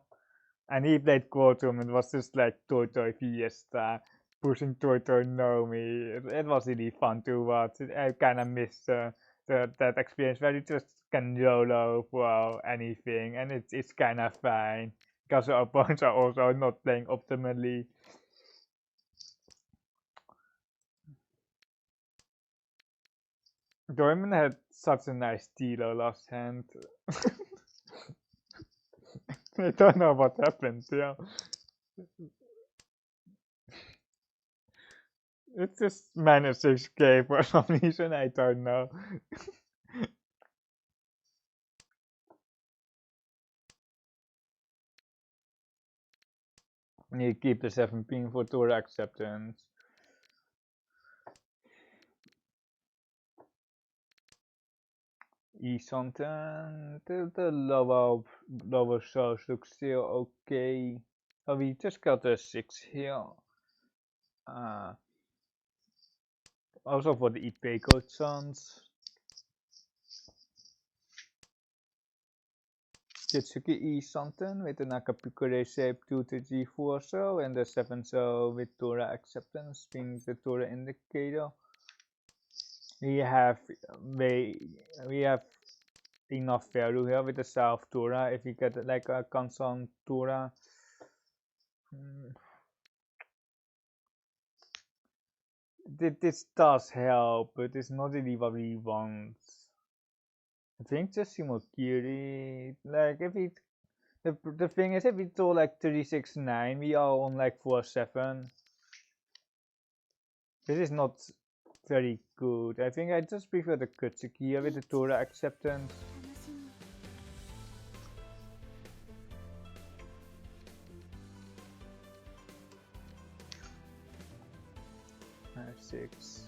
and he played Quantum. It was just like Toto Fiesta pushing Toto Nomi. It was really fun to watch. I kind of missed that experience where you just can YOLO for anything, and it's kind of fine because the opponents are also not playing optimally. Dorman had such a nice dealer last hand. I don't know what happened, yeah. It's just minus 6k for some reason, I don't know. You keep the 7 ping for tour acceptance. Something the lower shows look still okay. Oh, we just got a 6 here. Also for the IP code chance. Kitsuki something with the Nakapukure shape 2 to G4 so and the 7 so with Tora acceptance being the Tora indicator. We have enough value here with the South Tora if we get like a constant Tora. This does help, but it's not really what we want. I think just Shimokiri, like if we, the thing is if we do like 369, we are on like 47. This is not very good. I think I just prefer the Kutsuki with the Tora acceptance. Six.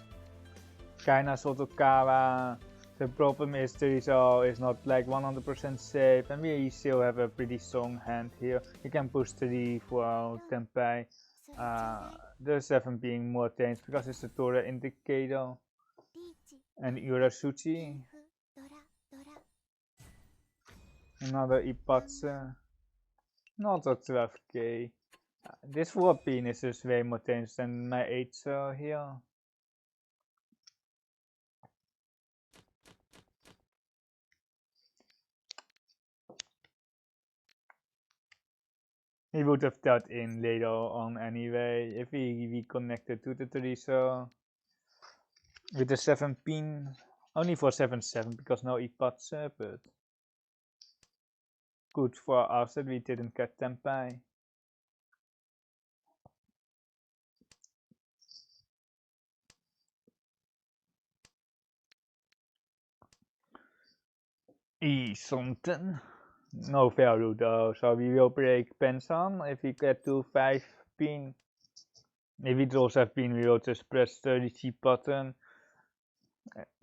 Kaina Sotokawa. The problem is the result is not like 100% safe, and we still have a pretty strong hand here. You can push 3 for Tenpai. The 7 being more tense because it's the Tora indicator. And Urasuchi. Another Ipatsu. Not a 12k. This 4 pin is just way more tense than my 8 here. He would have that in later on anyway if we connected to the 3 with the 7 pin. Only for 7-7 because no Ipatsu, but good for us that we didn't get Tenpai. Something. No value though, so we will break Pensan if we get to 5 pin. If we draw 7 pin, we will just press the Riichi button.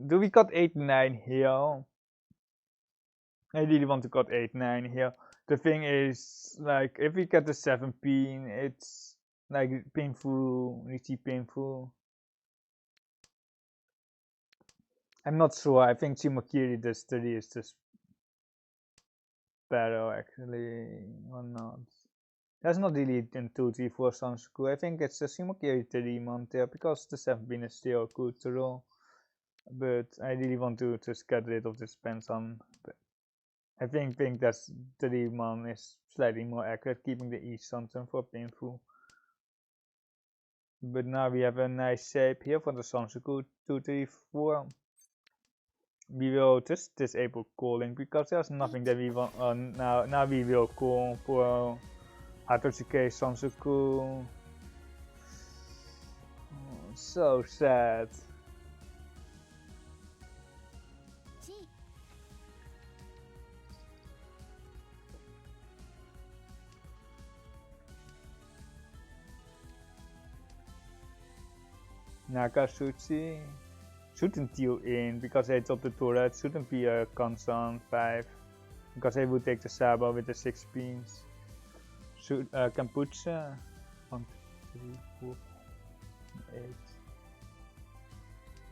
Do we got 8-9 here? I really want to got 8-9 here. The thing is, like, if we get the 7 pin, it's like painful, Riichi painful. I'm not sure. I think Shimokiri this 3 is just better actually, or not. That's not really in 2-3-4 Sansuku. I think it's a Shimokiri 3 Monte because the 7 pin is still good to roll. But I really want to just get rid of this Pensan. I think that's 3-man is slightly more accurate, keeping the E something for painful. But now we have a nice shape here for the Sansuku 2, 3, 4. We will just disable calling because there's nothing that we want. Now we will call for Hatotsuke Sansuku. Oh, so sad. Nakasuchi shouldn't deal in because they top the turret, shouldn't be a constant 5 because they would take the Saba with the 6 pins. Should Kampucha 1, 2, 3, 4, 8.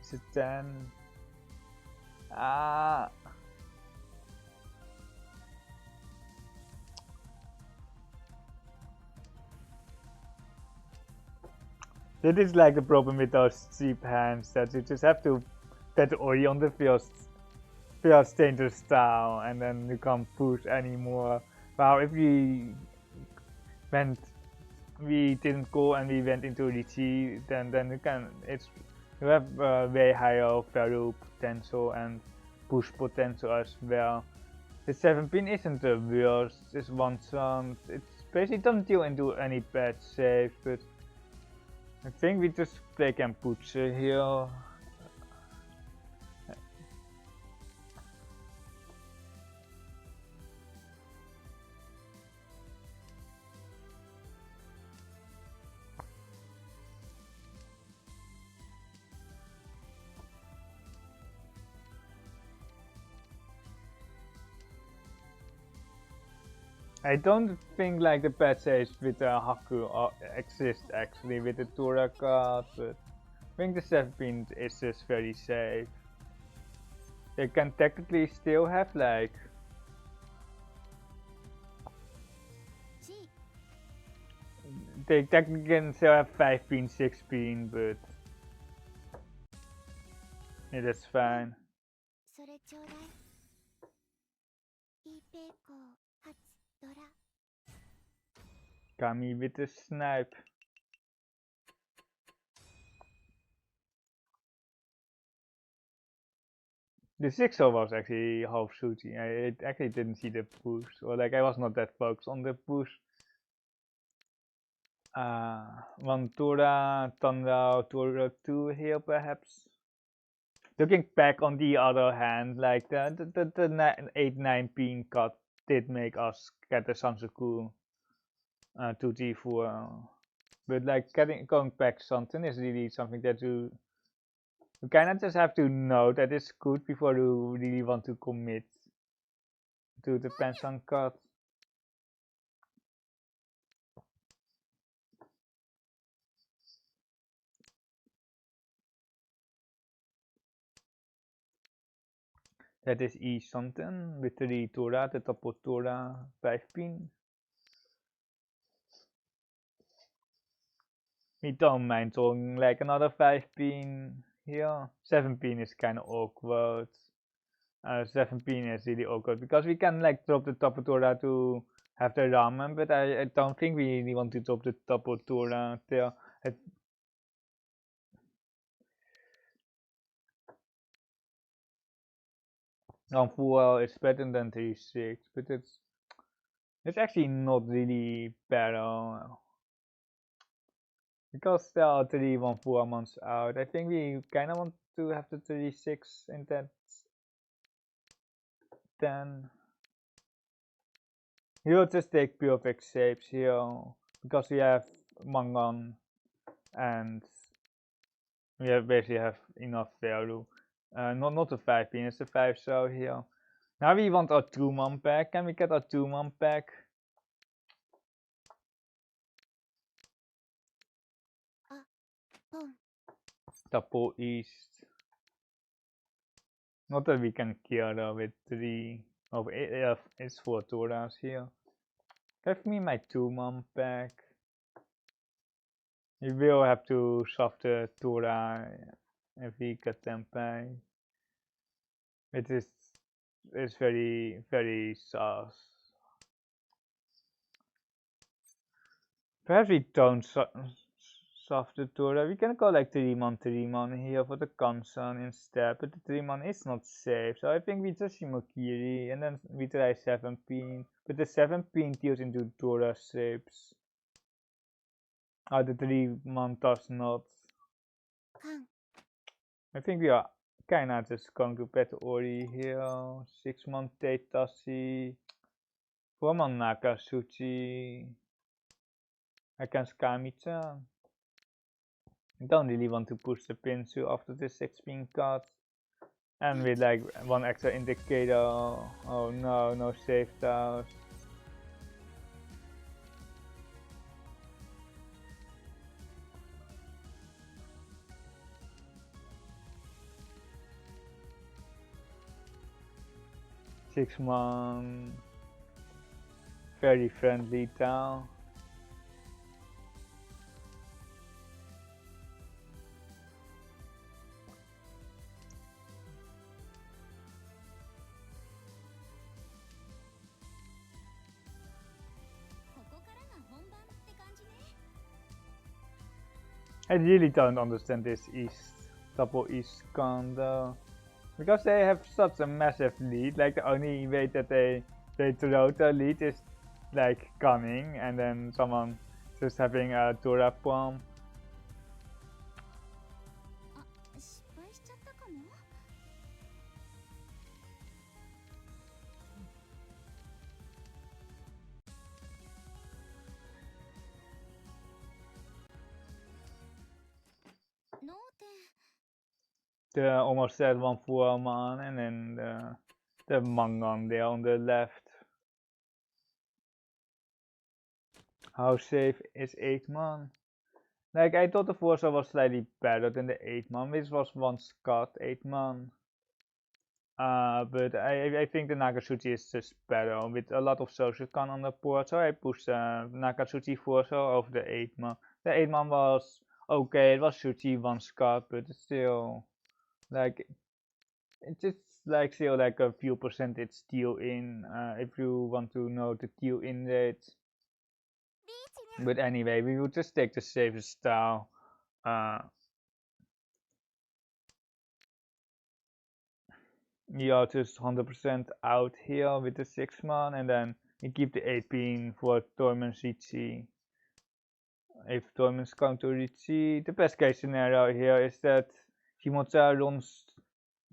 Is it 10? Ah. That is like the problem with those cheap hands, that you just have to get Ori on the first dangerous style and then you can't push anymore. Wow, if we didn't go and we went into Riichi, then you have way higher value potential and push potential as well. The 7 pin isn't the worst, it's one sound, it's basically doesn't deal into any bad saves, but I think we just play Kampucha here. I don't think like the bad saves with Haku exist actually with the Tura card, but I think the 7 pin is just very safe. They can technically still have like they technically can still have 5 pin, 6 pin, but it is fine. Kami with the snipe. The 6-0 was actually half shooting. I actually didn't see the push, or like I was not that focused on the push. One Tura, Tandao, Tura 2 here perhaps. Looking back on the other hand, like the 8-9 pin cut did make us get the Sansuku 2G4. But like going back something is really something that you kind of just have to know that it's good before you really want to commit to the pension cut. That is E something with the Tora, the top of Tora 5 pin. We don't mind throwing like another 5 pin here. 7 pin is kind of awkward. 7 pin is really awkward because we can like drop the top of Tora to have the ramen, but I don't think we really want to drop the top of Tora there. Well, it's better than 3-6, but it's actually not really better because there are 3-1-4 months out. I think we kind of want to have the 3-6 in that. Then we'll just take perfect shapes here because we have Mangan and we basically have enough value. Not a 5 pin, it's a 5 so here. Now we want our 2-man pack. Can we get our 2-man pack? Tapo East. Not that we can kill with 3. Oh, it's 4 Toras here. Give me my 2-man pack. We will have to shove the Tora if we get them back. It is is very soft. Perhaps we don't soft the Tora. We can go like 3-man here for the Kansan instead, but the 3-man is not safe. So I think we just Shimokiri and then we try 7-pin, but the 7-pin deals into Tora shapes. The 3-man does not. I think we are kinda just going to bet Ori here. 6-man Teitashi. 4-man Nakasuchi. Against Kami-chan. I don't really want to push the Pinsu after the 6-pin card. And with like 1 extra indicator. Oh no, no save house. Six-man. Very friendly town. I really don't understand this double East condo. Because they have such a massive lead, like the only way that they throw the lead is like gunning and then someone just having a Dora bomb. The almost said 1-4-man and then the Mangan there on the left. How safe is 8-man? Like I thought the Forza was slightly better than the 8-man, which was once cut 8-man. But I think the Nakatsuchi is just better with a lot of social con on the board, so I pushed Nakatsuchi Forza over the 8-man. The 8-man was okay, it was Suchi once cut, but it's still like it's like still like a few percentage deal in if you want to know the deal in rate. But anyway, we will just take the safest style. You are just 100% out here with the 6-man and then you keep the 8-pin for Torment Riichi. If Torment's going to Riichi, the best case scenario here is that Shimoza runs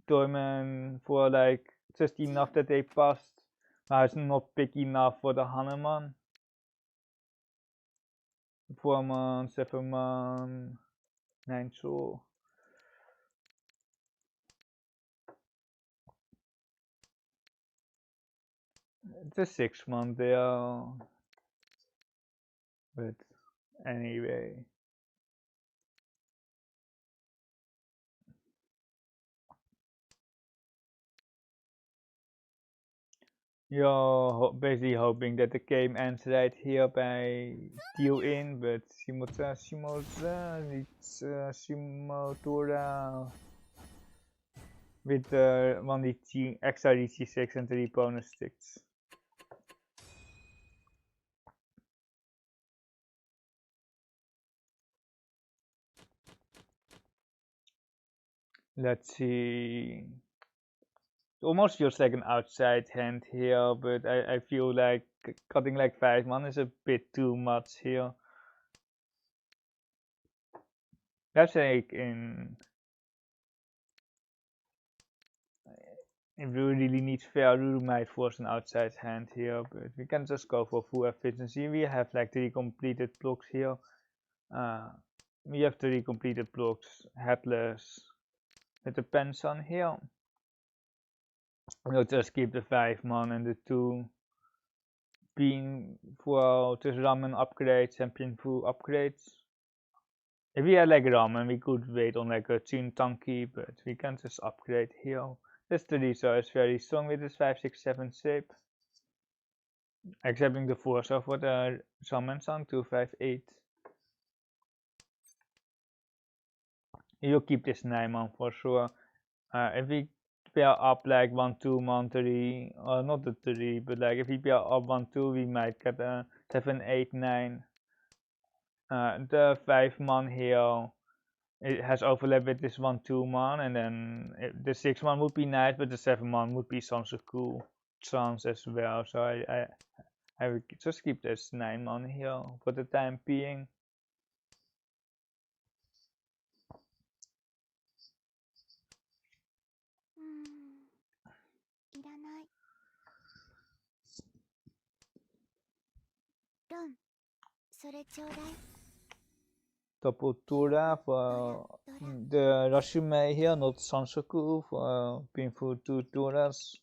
Torment for like just enough that they passed. But it's not big enough for the Hanuman. 4-man, 7-man, 9 soul. It's a 6-man there. But anyway. You're basically hoping that the game ends right here by deal in, but Shimotora with the 1 extra Riichi 6 and 3 bonus sticks. Let's see. It almost feels like an outside hand here, but I feel like cutting like 5-man is a bit too much here. That's like if we really need fair, we might force an outside hand here, but we can just go for full efficiency. We have like 3 completed blocks here. We have 3 completed blocks, headless, with the pens on here. We'll just keep the 5-man and the 2 being for just ramen upgrades and pinful upgrades. If we had like ramen, we could wait on like a Chun tanki, but we can just upgrade here. This Teresa is very strong with this 5-6-7 shape. Excepting the Forza for the Shaman-san 2-5-8. You'll keep this 9-man for sure. If we pair up like 1-2 man 3, or not the 3, but like if we pair up 1-2, we might get a 7-8-9. The 5 man here, it has overlap with this 1-2 man, and then the 6 man would be nice, but the 7 man would be some cool chance as well. So I would just keep this 9 man here for the time being. Toputura for the Rashime here, not Sansoku, for being for 2 turas.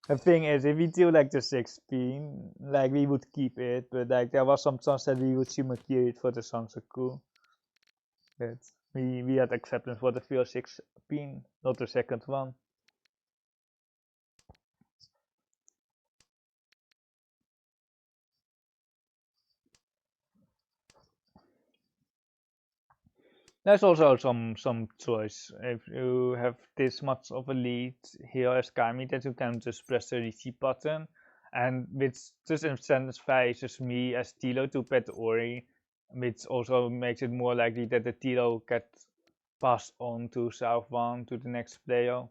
The thing is, if we do like the 16, like we would keep it, but like there was some chance that we would Shimakiri it for the Sansoku. But we had acceptance for the first 16, not the second one. There's also some choice. If you have this much of a lead here as Kami, that you can just press the Riichi button, and which just incentivizes me as Tilo to pet Ori, which also makes it more likely that the Tilo gets passed on to South 1 to the next player.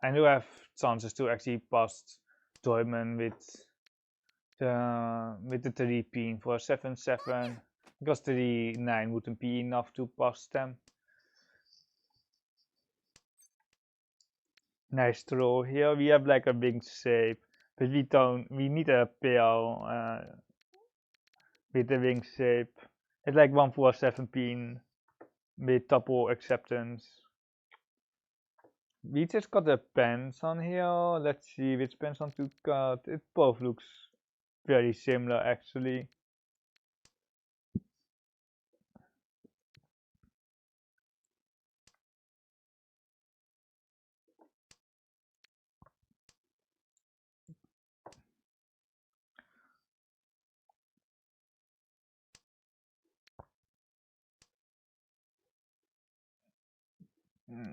And you have chances to actually pass Diamond with the 3 pin for 7-7. Because 3-9 wouldn't be enough to pass them. Nice throw here. We have like a wing shape, but we need a pair with the wing shape. It's like 1-4-7 pin with double acceptance. We just got the pens on here. Let's see which pens on to cut. It both looks very similar actually.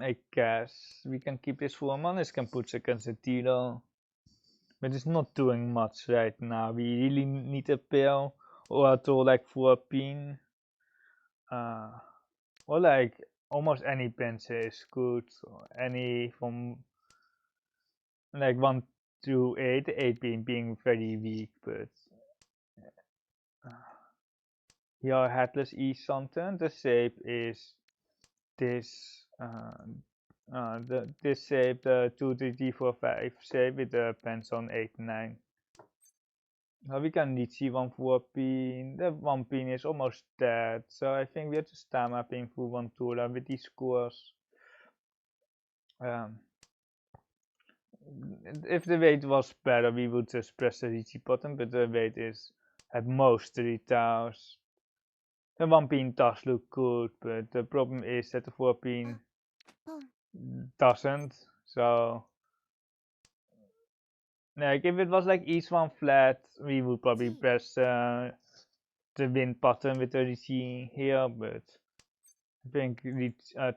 I guess we can keep this for a man. This can put against the Tilo. But it's not doing much right now. We really need a pair or to like 4 pin. Or like almost any bench is good. Any from like 1 to 8, 8 being very weak, but here headless E something. The shape is this this shape, the 2 3 D 4 5 shape with the pens on 8 9. Now we can Riichi 1-4 pin. The 1 pin is almost dead, so I think we have to stamina pin for 1 tura with these scores. If the weight was better, we would just press the Riichi button, but the weight is at most 3 tiles. The 1 pin does look good, but the problem is that the 4 pin doesn't. So, like if it was like each one flat, we would probably press the win button with the Riichi here, but I think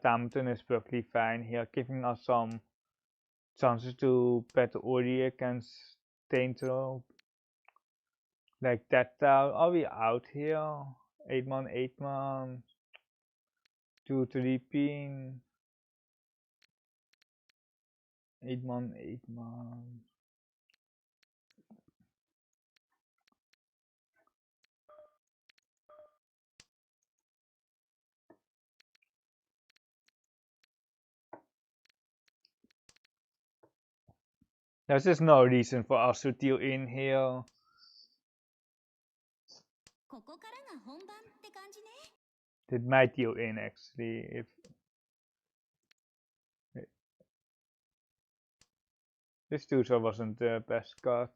Tamton is perfectly fine here, giving us some chances to bet Ori against Taintrope. Like that tile. Are we out here? 8 man, 8 man. 2 3 pin. 8 man, 8 man. There's just no reason for us to deal in here. It might deal in actually if this Tuso wasn't the best card.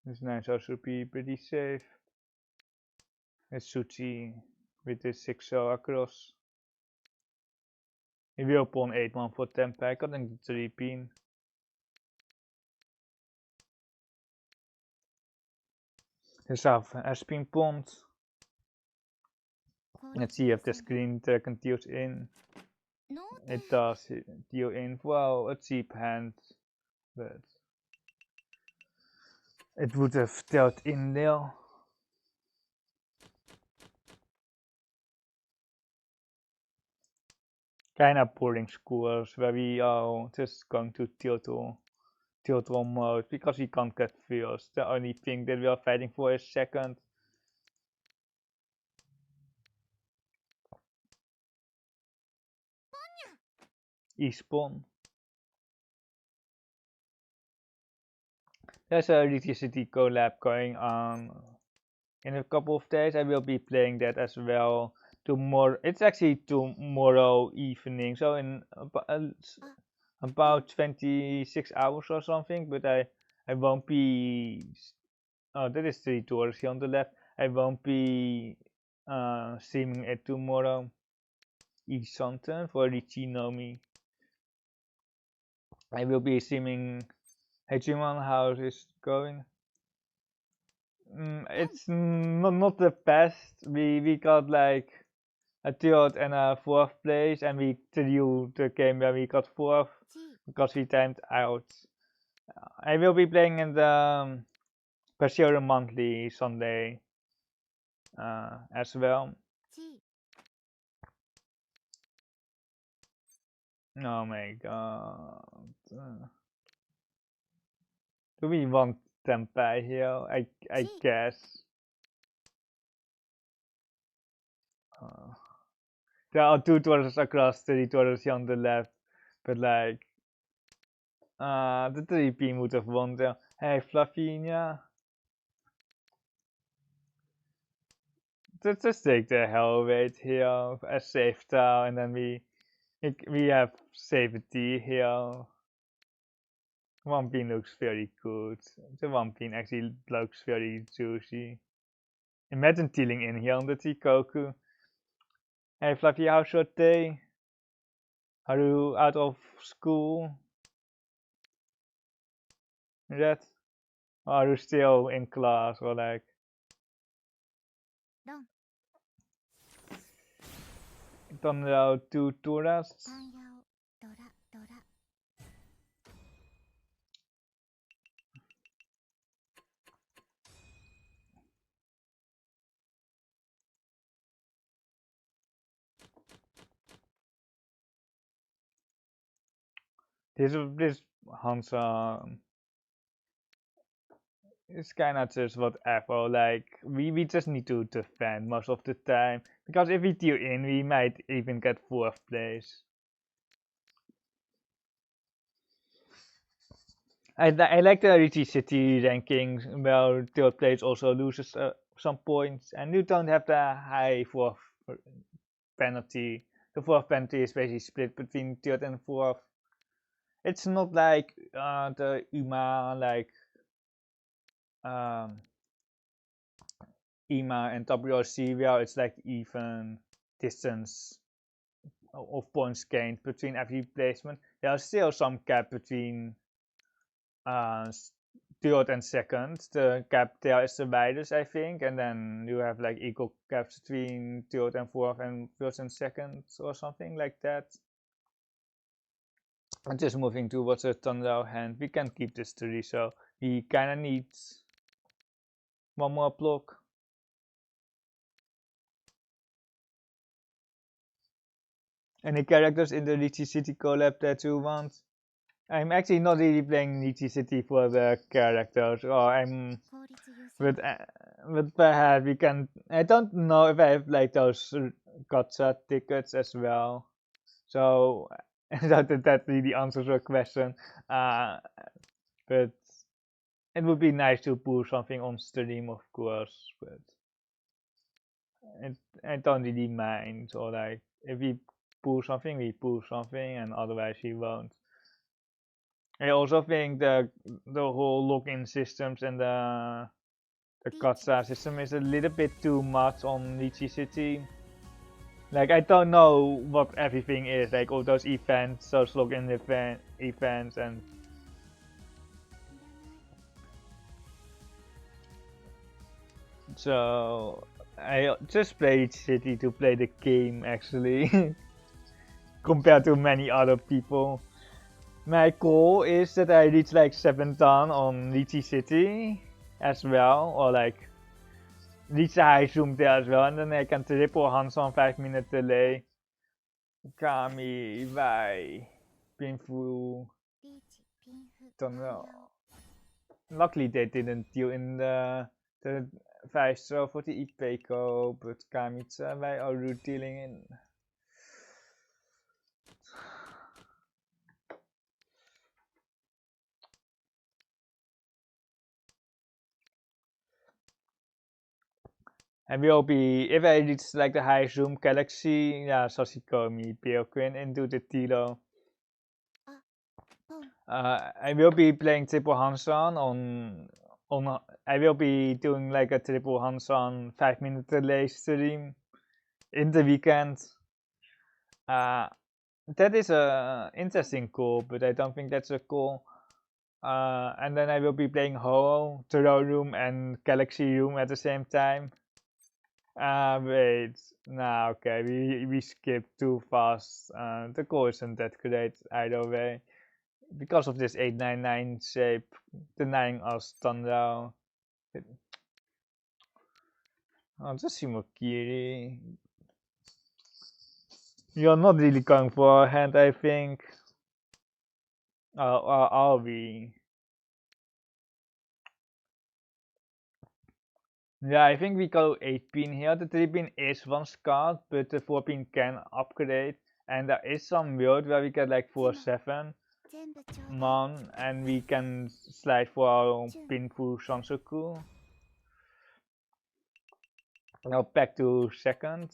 This 9 should be pretty safe. It's Suchi with this 6 across. He will pawn 8 man for 10 pack, I think the 3 pin. The South has been pawned. Let's see if the screen can deals in. it does deal in, well, a cheap hand, but it would have dealt in there. Kinda boring scores where we are just going to tilt mode because we can't get first. The only thing that we are fighting for is second. E-spawn. There's a Riichi City collab going on in a couple of days. I will be playing that as well tomorrow. It's actually tomorrow evening, so in about 26 hours or something. But I won't be. Oh, that is 3 doors here on the left. I won't be streaming it tomorrow. Each something for Riichi Nomi. I will be streaming Hegemon. How is going? It's not the best. We got like a third and a fourth place, and we drew the game where we got fourth because we timed out. I will be playing in the Persero Monthly Sunday as well. Oh my god. Do we want Tempai here? I guess. There are 2 doors across, 3 doors here on the left, but like the 3P would have won there. Hey Flavinia. Let's just take the hell weight here as safe tower, and then we have safety here. One pin looks very good. The one pin actually looks very juicy. Imagine dealing in here on the Chikoku. Hey Fluffy, how's your day? Are you out of school yet? Or are you still in class or like? Tanhou 2 tourists. This Hansa is kinda just whatever. Like we just need to defend most of the time because if we deal in, we might even get 4th place. I like the Riichi City rankings where 3rd place also loses some points, and you don't have the high 4th penalty. The 4th penalty is basically split between 3rd and 4th. It's not like the UMA like EMA and WRC where it's like even distance of points gained between every placement. There's still some gap between 3rd and 2nd. The gap there is the widest, I think, and then you have like equal gaps between 3rd and 4th and 1st and 2nd or something like that. And just moving towards a Tanhou hand, we can keep this 3, so he kinda needs one more block. Any characters in the Riichi City collab that you want? I'm actually not really playing Riichi City for the characters, or but perhaps we can. I don't know if I have like those gacha tickets as well, so that really answers your question. But it would be nice to pull something on stream, of course. But I don't really mind, or like if we pull something, we pull something, and otherwise we won't. I also think the whole login systems and the gacha system is a little bit too much on Riichi City. Like I don't know what everything is, like all those events, those login events, and so I just play Riichi City to play the game actually. compared to many other people. My goal is that I reach like 7 ton on Riichi City as well, or like reach a high zoom there as well, and then I can triple hands on 5-minute delay. Kami, bye. Painful. Don't know. Luckily they didn't deal in the 5-throw for the Ipeko, but Kamitsa wij are root dealing in. And we'll be, if I reach like the high zoom galaxy, yeah, Sashikomi, Bioquin into the Tilo. I will be playing triple Hansan on I will be doing like a triple Hansan 5-minute delay stream in the weekend. That is a interesting goal, but I don't think that's a goal. And then I will be playing Ho, Taro Room, and Galaxy Room at the same time. Wait, nah, okay, we skipped too fast. The goal isn't that great either way. Because of this 899 shape, denying us Tanrao. Oh, just Shimokiri. You're not really going for a hand, I think. Are we? Yeah, I think we go 8-pin here. The 3-pin is 1 scout, but the 4-pin can upgrade. And there is some build where we get like 4-7 Mon, and we can slide for our Pinfu Sansoku. Now back to second.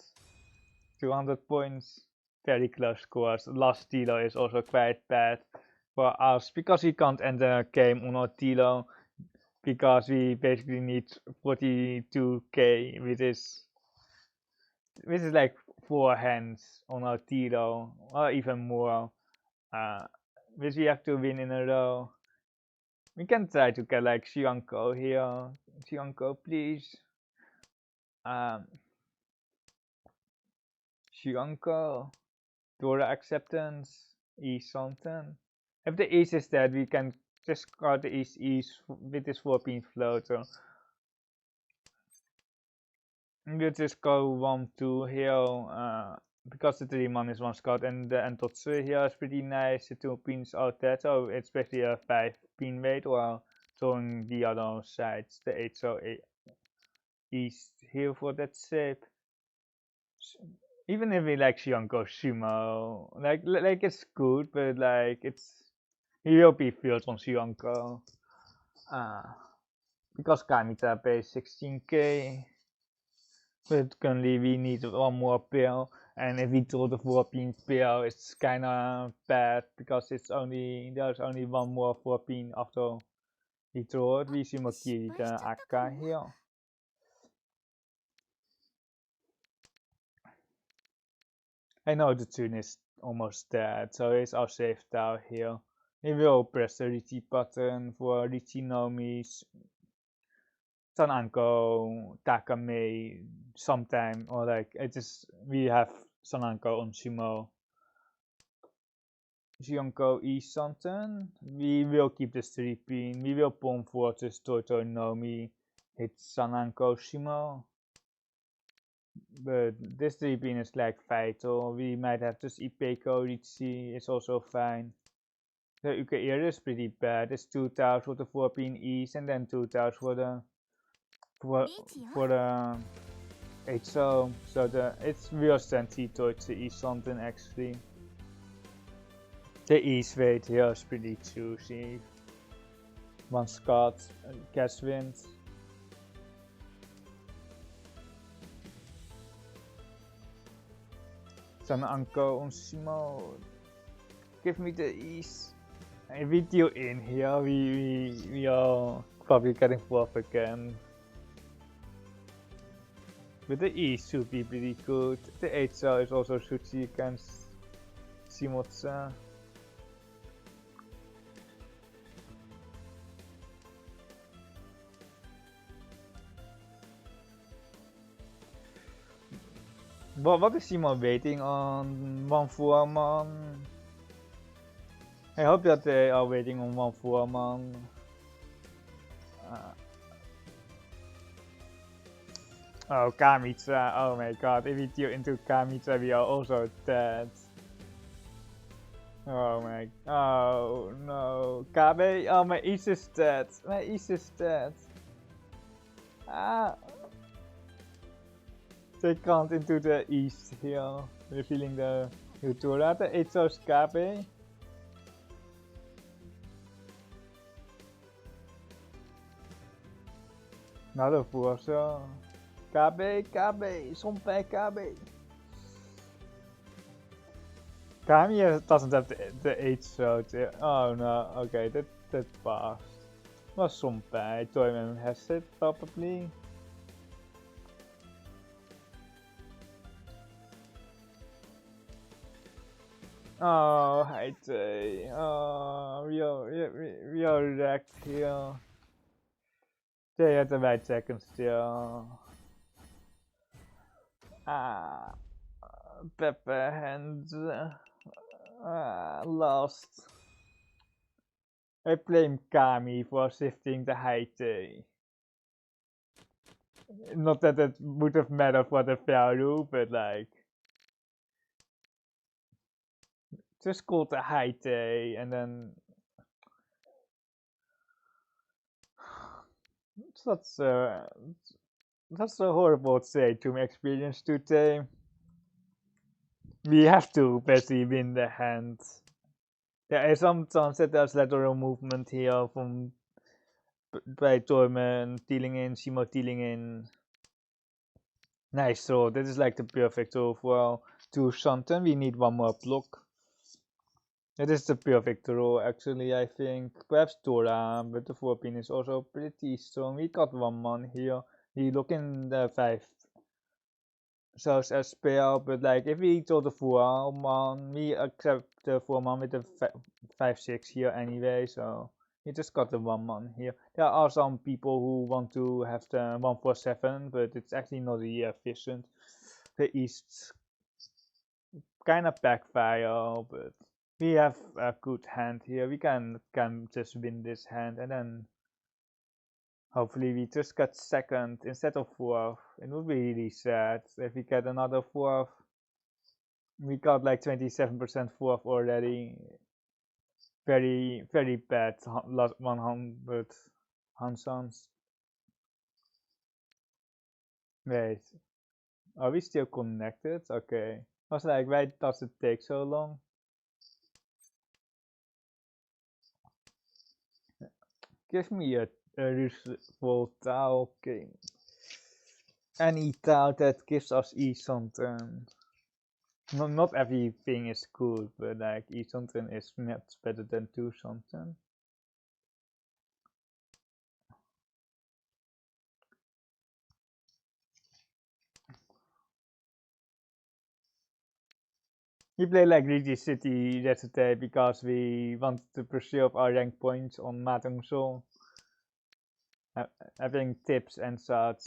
200 points. Very close scores. Last Tilo is also quite bad for us because we can't end the game on our Tilo, because we basically need 42k, which is like 4 hands on our Tilo, or even more, which we have to win in a row. We can try to get like Xianko here. Xianko, please. Xianko. Dora acceptance. Ease something. If the ease is dead, we can just guard the ease with this 4-pin floater. We'll just go 1-2 here, because the 3-man is 1 scout, and the Entotsu here is pretty nice. The 2 pins are dead, so it's basically a 5-pin wait, while throwing the other sides. The 8 so east here for that shape. Even if we like Xianko Sumo, like it's good, but like he will be filled on Xianko. Because Kamita pays 16k. But currently we need 1 more pill, and if we draw the 4-pin pill, it's kinda bad because there's only 1 more 4-pin after we draw it. We see Mokiri the Akka here. I know the Chun is almost dead, so it's our safe down here. We will press the Riichi button for Riichi Nomi's Sananko, Takame sometime, or like we have Sananko on Sumo. Xianko E something. We will keep the 3-pin. We will Palm Fortress Toto Nomi hit Sananko Sumo. But this 3-pin is like vital. We might have just Ipeko Riichi, it's also fine. The Ukaira is pretty bad. It's 2 tiles for the 4-pin East, and then 2 tiles for the 8 so it's real sensitive towards the East something actually. The East weight here is pretty juicy. 1 Scott, Cash wins. Sananko on Simo. Give me the East. If we deal in here, we are probably getting 4th again. But the East should be pretty good. The 8 cell is also Suchi against Shimotsa. What is Simon waiting on? 1-4-man? I hope that they are waiting on 1-4-man. Oh, Kamitsa. Oh my god, if we tune into Kamitsa, we are also dead. Oh my. Oh no. Kabe. Oh, my East is dead. My East is dead. Ah. They can't into the East here. Revealing the Utura. The Itzos Kabe. Another Fursa. Kabe, Sonpai Kabe. Kami doesn't have the H so oh no, okay, that passed. Was Sonpai, Toyman has it probably. Oh, Haite. Oh, we are wrecked here. They had the right seconds still. Pepper hands. Lost. I blame Kami for shifting the Haite. Not that it would have mattered for the value, but like. Just called the Haite and then. That's a horrible to experience today. We have to basically win the hand. There is some chance that there's lateral movement here from by Torment dealing in, Simo dealing in. Nice throw. This is like the perfect throw for to Shantan. We need one more block. It is the perfect throw actually, I think. Perhaps Tora, but the 4-pin is also pretty strong. We got 1 man here. We look in the 5 cells as spare, but like if we throw the 4 man, we accept the 4 man with the 5-6 here anyway, so we just got the 1 man here. There are some people who want to have the 1-4-7, but it's actually not really efficient. The East kind of backfire, but we have a good hand here. We can just win this hand and then hopefully we just got 2nd instead of 4th. It would be really sad if we get another 4th. We got like 27% 4th already. Very, very bad. 100 Hansons. Wait. Are we still connected? Okay. I was like, why does it take so long? Give me a reasonable Tao game. Any Tao that gives us E-something. Not everything is good, but like E-something is much better than 2-something. We play like Riichi City yesterday because we wanted to preserve our rank points on Mahjong Soul. Having tips and such.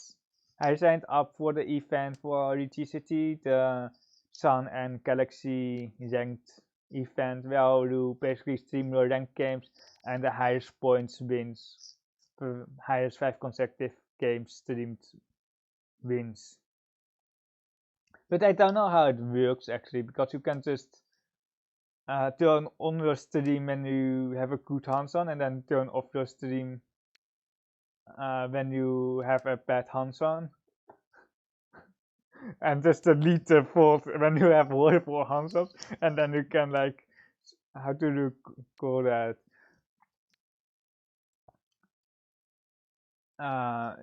I signed up for the event for Riichi City, the Sun and Galaxy ranked event where you basically stream your ranked games and the highest points wins. The highest 5 consecutive games streamed wins. But I don't know how it works actually, because you can just turn on your stream when you have a good hands-on and then turn off your stream when you have a bad hands-on. And just delete the fault when you have horrible hands-ons, and then you can like, how do you call that?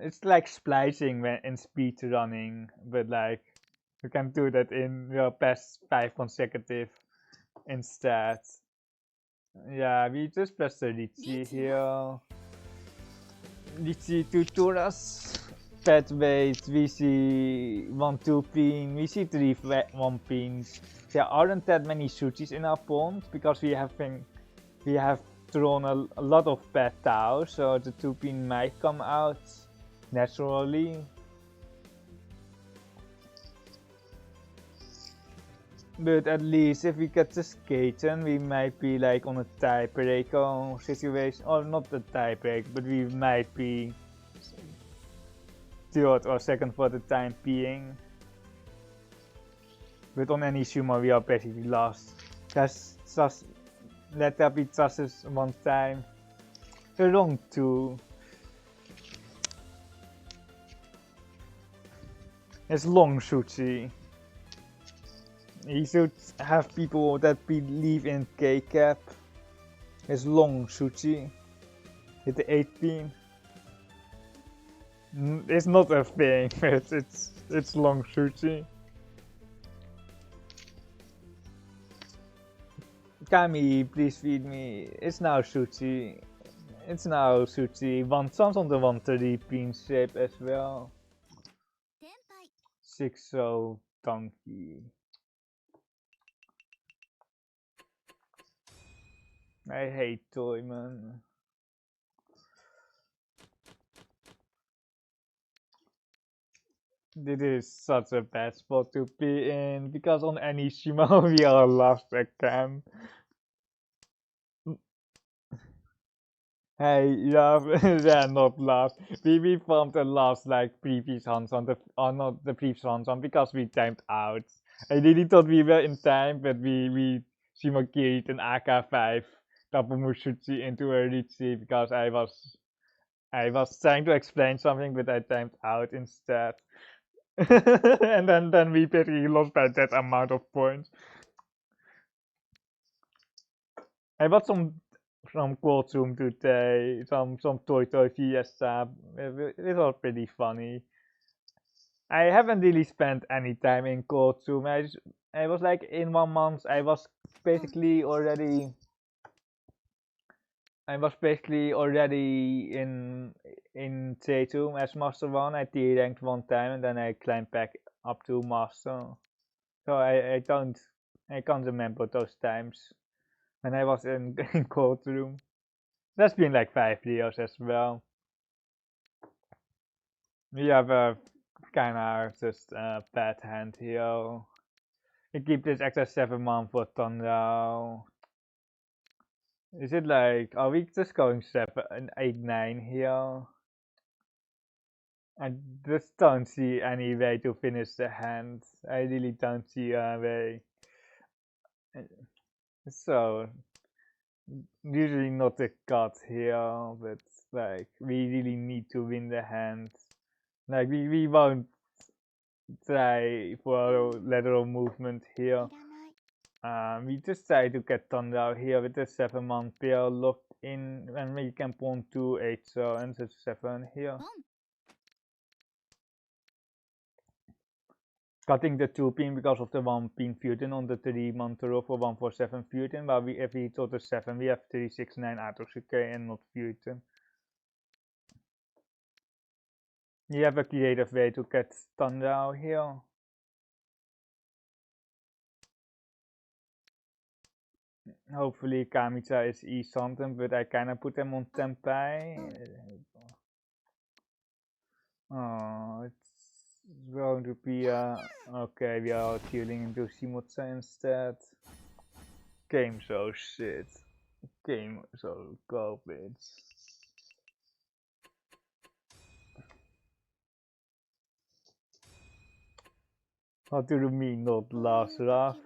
It's like splicing when in speed running, but like you can do that in your best 5 consecutive instead. Yeah, we just press the Riichi here. Riichi tutorials. Pet weight, we see 1-2 pin, we see 3-1 pins. There aren't that many sushis in our pond because we have thrown a lot of bad Taos, so the 2 pin might come out naturally. But at least if we get the skaten, we might be like on a tiebreaker situation, or not a tiebreak, but we might be third or second for the time being. But on any sumo we are basically lost. Just let there be just one time. The wrong two. It's long Shuchi. He should have people that believe in K-cap. It's long Shuchi. Hit the 18. It's not a thing, but it's long Shuchi. Kami, please feed me. It's now Shuchi. It's now Shuchi. Sounds on the 130 pin shape as well. 6-0 tanki. I hate Toyman. This is such a bad spot to be in, because on any Shimo we are lost again. Hey, yeah, they're not lost. We formed the last like previous runs on the, or not the previous runs on, because we timed out. I really thought we were in time, but we Shimo carried an AK-5 double Mushuchi into a Riichi, because I was trying to explain something, but I timed out instead. And then we basically lost by that amount of points. I bought some from courtroom today, some Toy Fiesta. It was pretty funny. I haven't really spent any time in courtroom. I was like in 1 month. I was basically already in J2 as Master 1. I T-ranked 1 time and then I climbed back up to Master. So I can't remember those times when I was in courtroom. That's been like 5 years as well. We have a kinda just bad hand here. We keep this extra 7 months for Tonrao. Is it like, are we just going 7, 8, 9 here? I just don't see any way to finish the hand. I really don't see a way. So, usually not a cut here, but like, we really need to win the hand. Like, we won't try for lateral movement here. We just try to get Thunder here with the 7-man pair locked in, and we can pawn 2 8 and the 7 here. Cutting the 2 pin because of the 1 pin fusion on the 3-man throw for 147 fusion, but if we thought the 7 we have 369 Atosuke and not fusion. You have a creative way to get Thunder out here. Hopefully Kamicha is something, but I kinda put them on Tenpai. Oh, it's going to be okay, we are killing into Shimotsa instead. Game so shit. Game so garbage. What do you mean not last rough?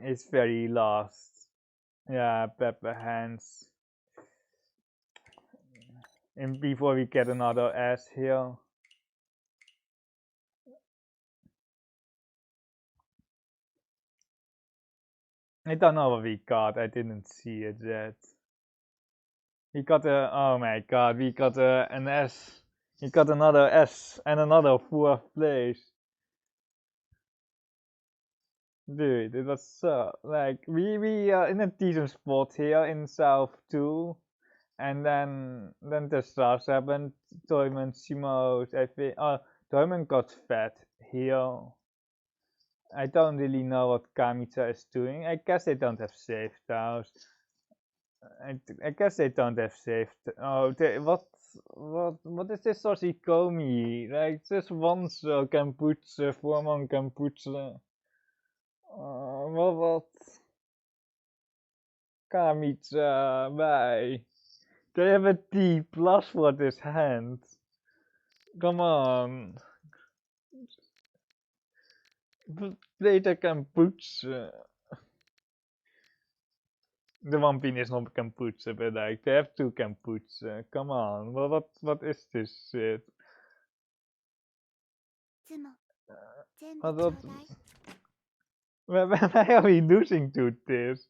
It's very last. Yeah, Pepper hands. And before we get another S here. I don't know what we got, I didn't see it yet. We got a, oh my god, we got an S. We got another S and another 4th place. Dude, it was so, like, we are in a decent spot here in South too. And then the stars happened. Diamond Simos, I think, Diamond got fat here. I don't really know what Kamitsa is doing. I guess they don't have safe house. I guess they don't have saved. Oh, what is this Soshikomi? Like, just one so can poetsen, voorman can poetsen. Wat? Kamitsa, why? They have a T plus for this hand. Come on. Later can poetsen. The one pin is not Kamputse, but like they have two Kamputse. Come on, what is this shit? What, why are we losing to this?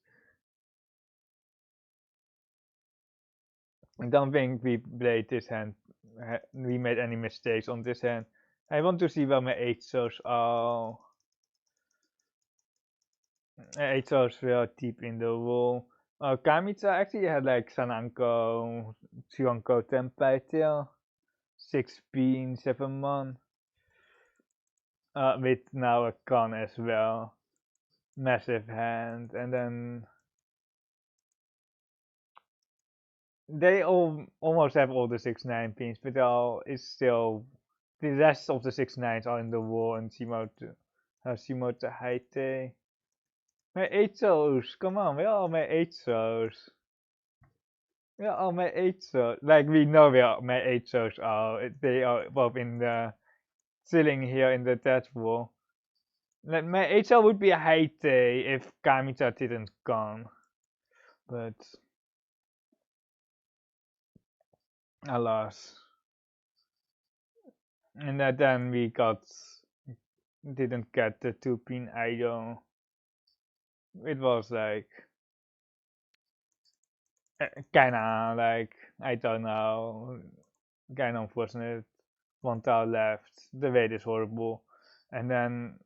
I don't think we played this hand. We made any mistakes on this hand. I want to see where my 8 shows are. 8 shows were deep in the wall. Kamitsa actually had like Sananko, Chuanko Tenpai Tail, 6 pin, 7 mon. With now a con as well. Massive hand, and then they almost have all the 6-9 pins, but it's still the rest of the 6-9s are in the wall and Shimoto Haite. My 8 shows, come on, we are my 8 shows. We are my 8 shows. Like we know where my 8 shows are. They are both in the ceiling here in the death wall. Like my 8 show would be a Haite if Kamitsa didn't come. But alas. And then we didn't get the 2-pin idol. It was like kinda like, I don't know, kinda unfortunate. 1 tile left, the weight is horrible. And then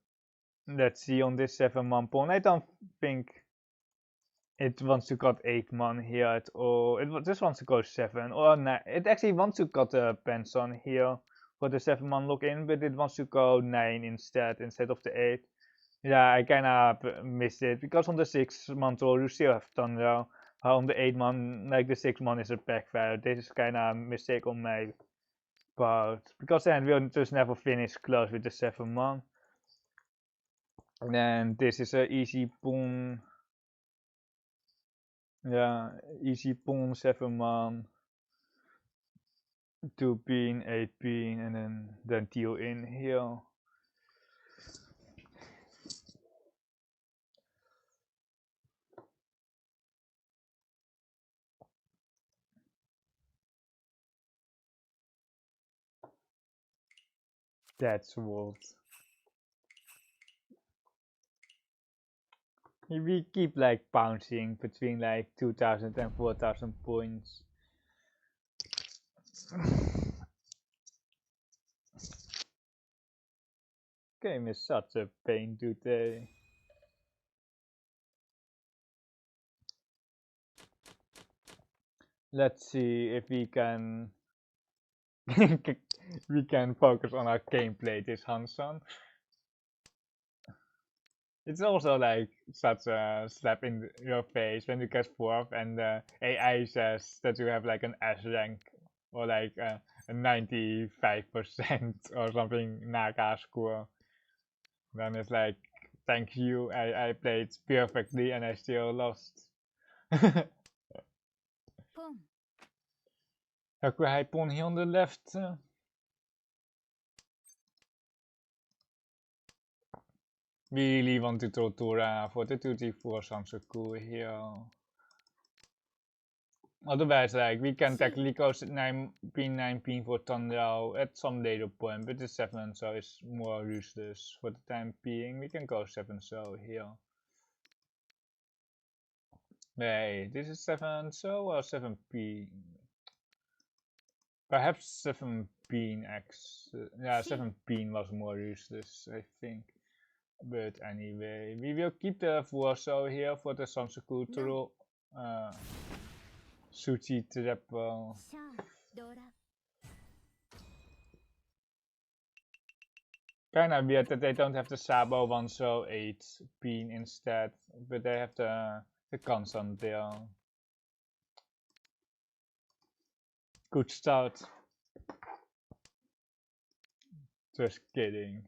let's see on this 7-man pawn. I don't think it wants to cut 8 man here at all. It just wants to go 7 or 9. It actually wants to cut a Penson here for the 7-man lock in, but it wants to go 9 instead of the 8. Yeah, I kinda missed it because on the 6-man roll you still have Thunder. On the 8-man, like the 6-man is a backfire. This is kinda a mistake on my part because then we'll just never finish close with the 7-man. And then this is a easy pawn. Yeah, easy pawn 7-man. 2-pin, 8-pin, and then deal in here. That's what. We keep like bouncing between like 2000 and 4000 points. Game is such a pain today. Let's see if we can we can focus on our gameplay this Hanson. It's also like such a slap in your face when you get 4th and the AI says that you have like an S rank or like a 95% or something Naga score. Then it's like, thank you, I played perfectly and I still lost. Okay, high pawn here on the left. Really want to throw Tora for the 2-3-4 Sansoku here. Otherwise, like, we can technically go 9-pin for Tanrao at some later point, but the 7 so is more useless for the time being. We can go 7 so here. Wait, this is 7 so or 7-pin? Perhaps 7-pin X. Yeah, 7-pin was more useless, I think. But anyway, we will keep the 4 so here for the Sansoku to roll. Sushi triple. Kinda weird that they don't have the Sabo 108 pin instead, but they have the constant there. Good start. Just kidding.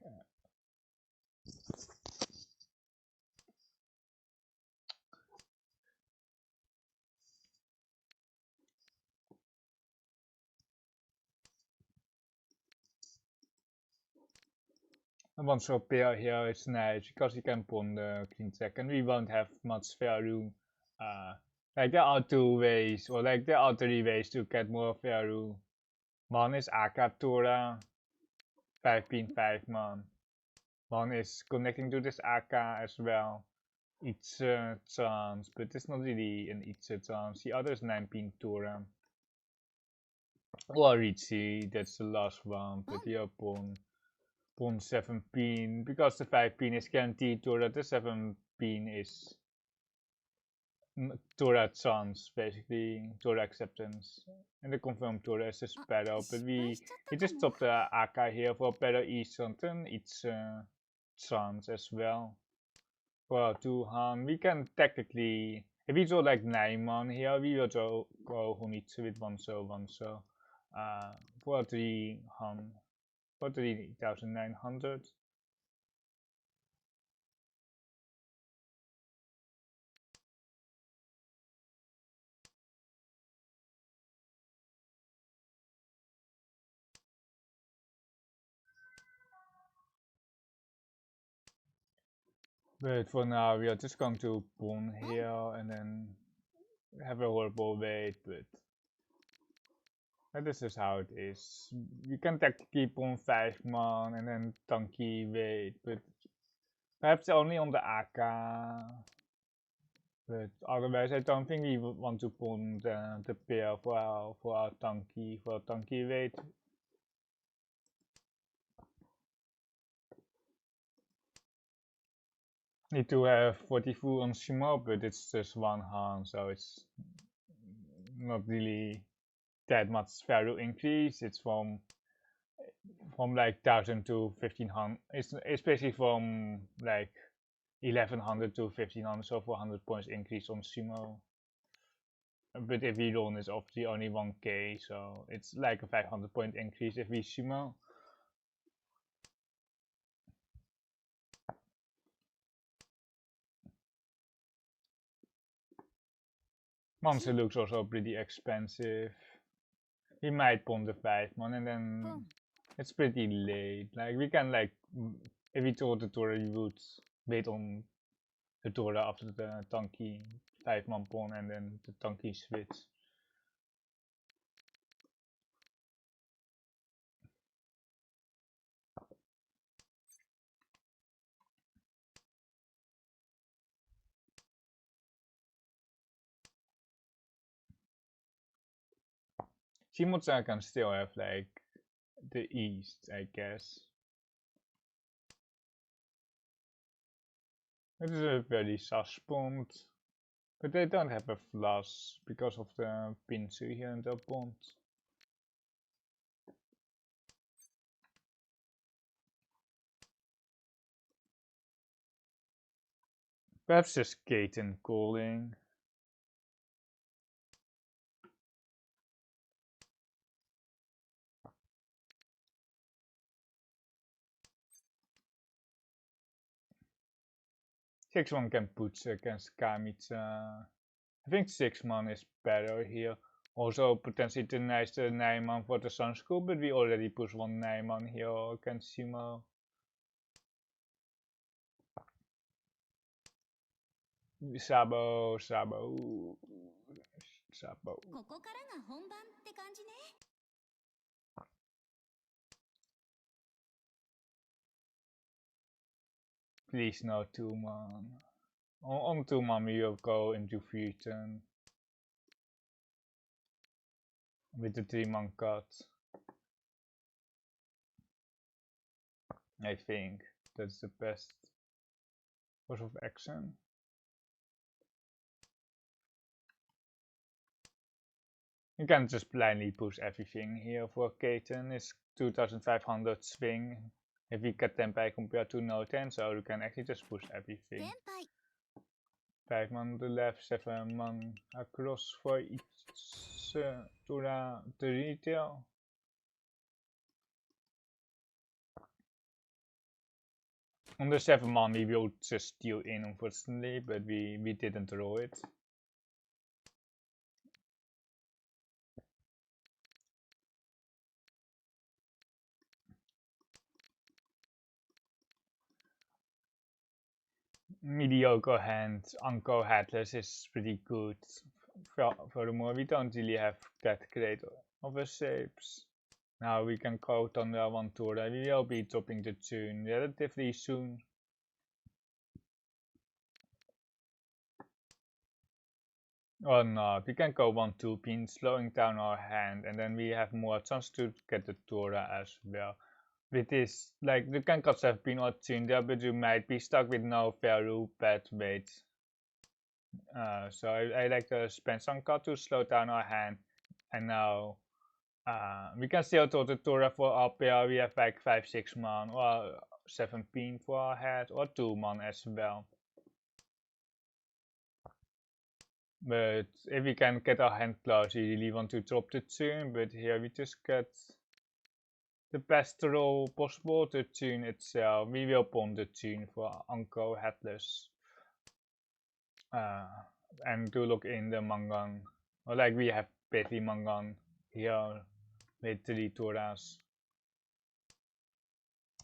And one shot pair here is nice because you can pawn the queen check and we won't have much value. Like there are two ways, or like there are three ways to get more value. One is Akatora, 5 pin 5 man. One is connecting to this AK as well. It's a chance, but it's not really an it's a chance. The other is 9 pin Tora. Or Riichi, that's the last one, but here pawn 7 pin, because the 5 pin is guaranteed Tora, the 7 pin is Tora chance, basically, Tora acceptance. And the confirmed Tora is the sparrow, but we just stop the AK here for Pero East Something, it's chance as well. For 2 Han, we can technically, if we draw like 9 man here, we will draw go Honitsu with 1 so. For 3 Han, for 3,900. But for now, we are just going to pawn here and then have a horrible wait, but this is how it is. You can technically pawn 5 man and then tanki wait, but perhaps only on the AK. But otherwise, I don't think we would want to pawn the pair for our tanki wait. Need to have 44 on Shimo, but it's just 1 hand, so it's not really that much value increase. It's from like 1000 to 1500. It's basically from like 1100 to 1500, so 400 points increase on Sumo. But if we run, it's obviously only 1k, so it's like a 500 point increase if we Sumo. Monster looks also pretty expensive. We might pawn the 5 man and then it's pretty late. Like we can like, if we draw the Tora, we would wait on the Tora after the tanki 5 man pawn and then the tanki switch. Shimotsa can still have like the east, I guess. It is a very sus pond, but they don't have a flush because of the pinsu here in the pond. Perhaps just Kaiten calling. Six man can put against Kamitsa. I think 6 man is better here. Also potentially to nice the 9 man for the Sun School, but we already push 1 9 man here against Sumo. Sabo. Please no 2 man. On 2 man we will go into fusion with the 3 man cut. I think that's the best course of action. You can just blindly push everything here for Kaiten. It's 2500 swing if we get tempai compared to no 10, so we can actually just push everything. 5 man on the left, 7 man across for each to the retail. On the 7 man we will just steal in, unfortunately, but we didn't roll it. Mediocre hand, Uncle Headless is pretty good. Furthermore, we don't really have that great of a shapes. Now we can go Thunder 1 Tura. We will be dropping the Chun relatively soon. Or not, we can go 1-2 pin, slowing down our hand, and then we have more chance to get the Tura as well. With this, like, you can cut 7 pin or Chun there, but you might be stuck with no value, bad weight. So I like to spend some cut to slow down our hand, and now we can still do the Tura for our pair. We have like 5-6 man or 7 pin for our head, or 2 man as well. But if we can get our hand close, we really want to drop the Chun, but here we just get the best roll possible, the Chun itself. We will pawn the Chun for Uncle Headless. And to look in the Mahjong, or like we have basically Mahjong here with 3 Turas.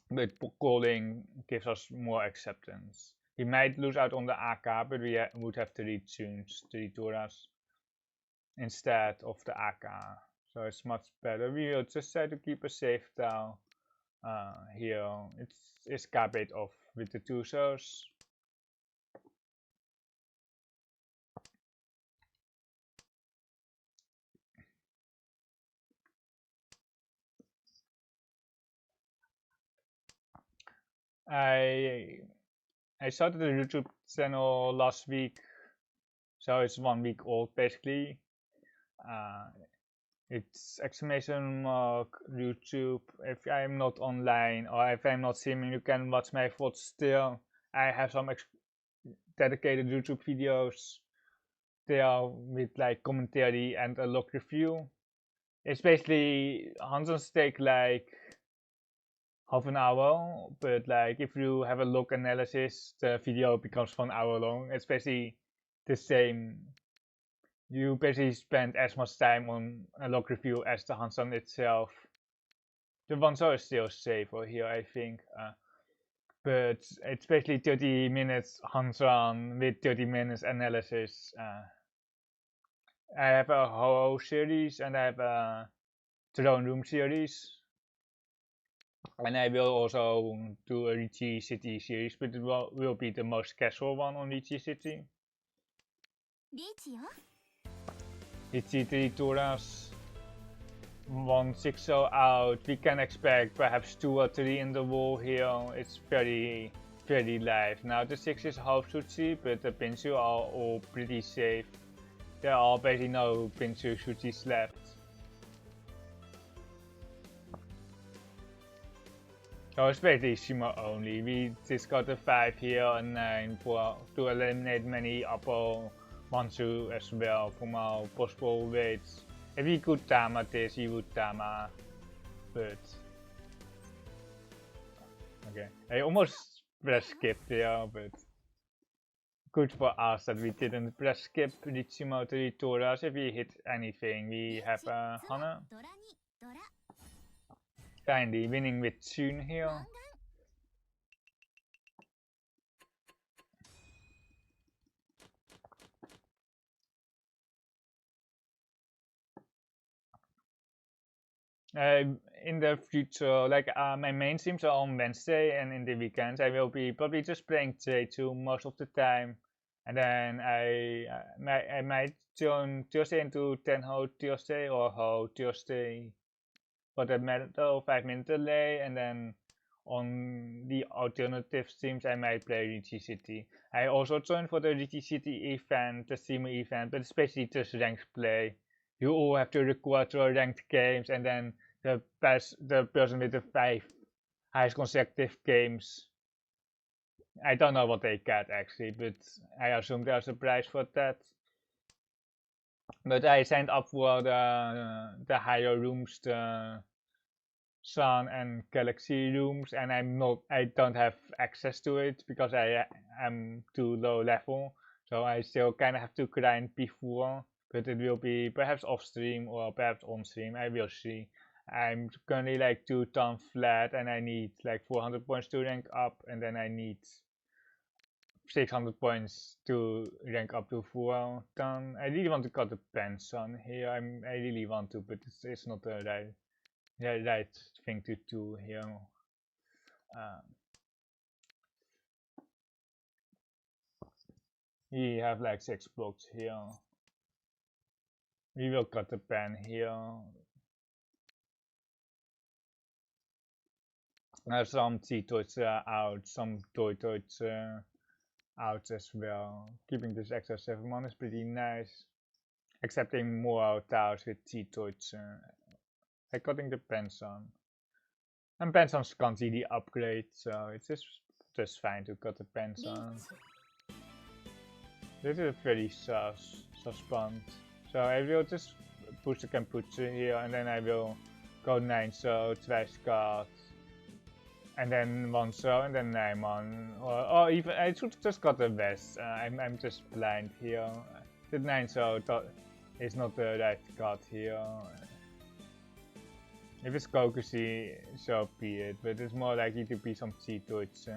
But calling gives us more acceptance. We might lose out on the AK, but we would have 3 Chuns, 3 Turas instead of the AK. So it's much better. We will just try to keep a safe down here. It's garbage off with the 2 shows. I started the YouTube channel last week, so it's 1 week old basically. It's exclamation mark YouTube. If I'm not online or if I'm not streaming, you can watch my VODs still. I have some dedicated YouTube videos there with like commentary and a log review. It's basically Hanson's take like half an hour, but like if you have a log analysis, the video becomes 1 hour long. It's basically the same. You basically spend as much time on a log review as the Hanson itself. The Hanzo is still safer here, I think. But it's basically 30 minutes Hanson with 30 minutes analysis. I have a Ho series and I have a Throne Room series. And I will also do a Riichi City series, but it will be the most casual one on Riichi City. Riichi 3 Turas, 1 6-0 out. We can expect perhaps 2 or 3 in the wall here. It's very live. Now the 6 is half Suchi, but the Pinshu are all pretty safe. There are basically no Pinshu Suchis left. So it's basically Shima only. We just got a 5 here and 9 to eliminate many upper Mansu as well from our possible weights. If we could Tama this, he would Tama, but okay. I almost press skip there, but good for us that we didn't press skip Riichi 3 Turas. If we hit anything, we have a Hana. Kindly winning with Chun here. In the future, like my main streams are on Wednesday, and in the weekends I will be probably just playing J2 most of the time, and then I might join Tuesday into Tenhou Tuesday or Ho Tuesday for the metal 5-minute delay, and then on the alternative streams I might play Riichi City. I also joined for the Riichi City event, the streamer event, but it's basically just ranked play. You all have to record your ranked games, and then the person with the 5 highest consecutive games. I don't know what they get actually, but I assume there's a prize for that. But I signed up for the higher rooms, the Sun and Galaxy rooms, and I don't have access to it because I am too low level. So I still kind of have to grind before, but it will be perhaps off stream or perhaps on stream. I will see. I'm currently like 2 ton flat, and I need like 400 points to rank up, and then I need 600 points to rank up to 4 ton. I really want to cut the pants on here. I really want to, but it's not the right thing to do here. We have like 6 blocks here. We will cut the pen here. Some T-toys out, some toy-toys out as well. Keeping this extra 7 mon is pretty nice. Accepting more tiles with T-toys. Like cutting the pens on. And pens on can't see the upgrade, so it's just fine to cut the pens on. This is very suspend. So I will just push the Kenputsu here, and then I will go 9 so, twice cut, and then 1 so, and then 9 mon. Or even I should just cut the West. I'm just blind here. The 9 so is not the right cut here. If it's Kokushi, so be it, but it's more likely to be some Cheetoids.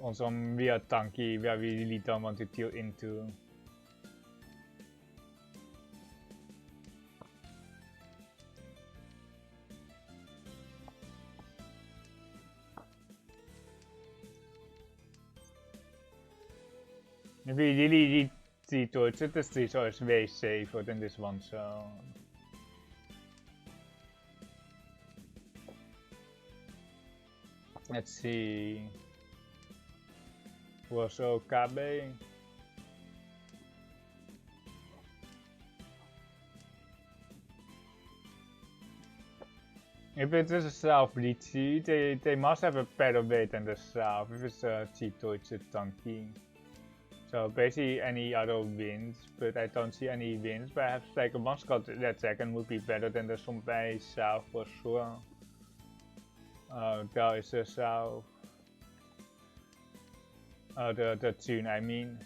On some weird tanki where we really don't want to deal into. If we really need Cheetoids, this Cheetoid is way safer than this one, so. Let's see. Also KB. If it is a South Riichi, they must have a better weight than the South. If it's a Cheeto, it's a tanki. So basically any other wins, but I don't see any wins. Perhaps like a one-shot that second would be better than the Sonbai South for sure. There is the South. The Chun, I mean.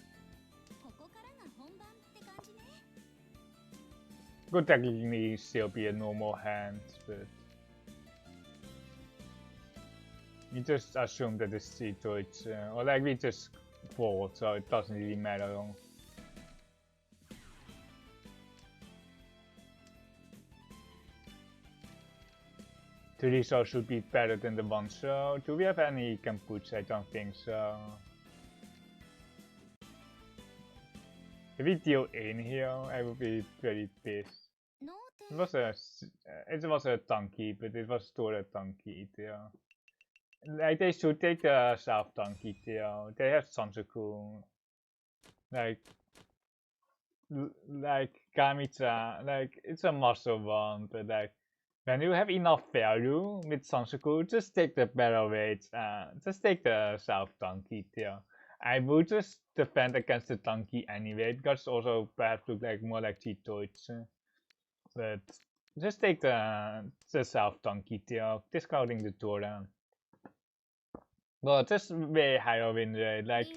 Could technically still be a normal hand, but we just assume that it's Cheeto, or like we just fold, so it doesn't really matter. Three so should be better than the 1 so. Do we have any Kenputsu? I don't think so. If we deal in here, I would be very pissed. It was a tanki, but it was still a tanki there. Like they should take the South tanki there. They have Sansaku. Like Kamitsa, like it's a muscle one, but like when you have enough value with Sansaku, just take the better weights. Just take the South tanki there. I would just defend against the tanki anyway, because also perhaps look like more like Cheetoids. But just take the South tanki there, discounting the Tora. Well, just way higher win rate, like.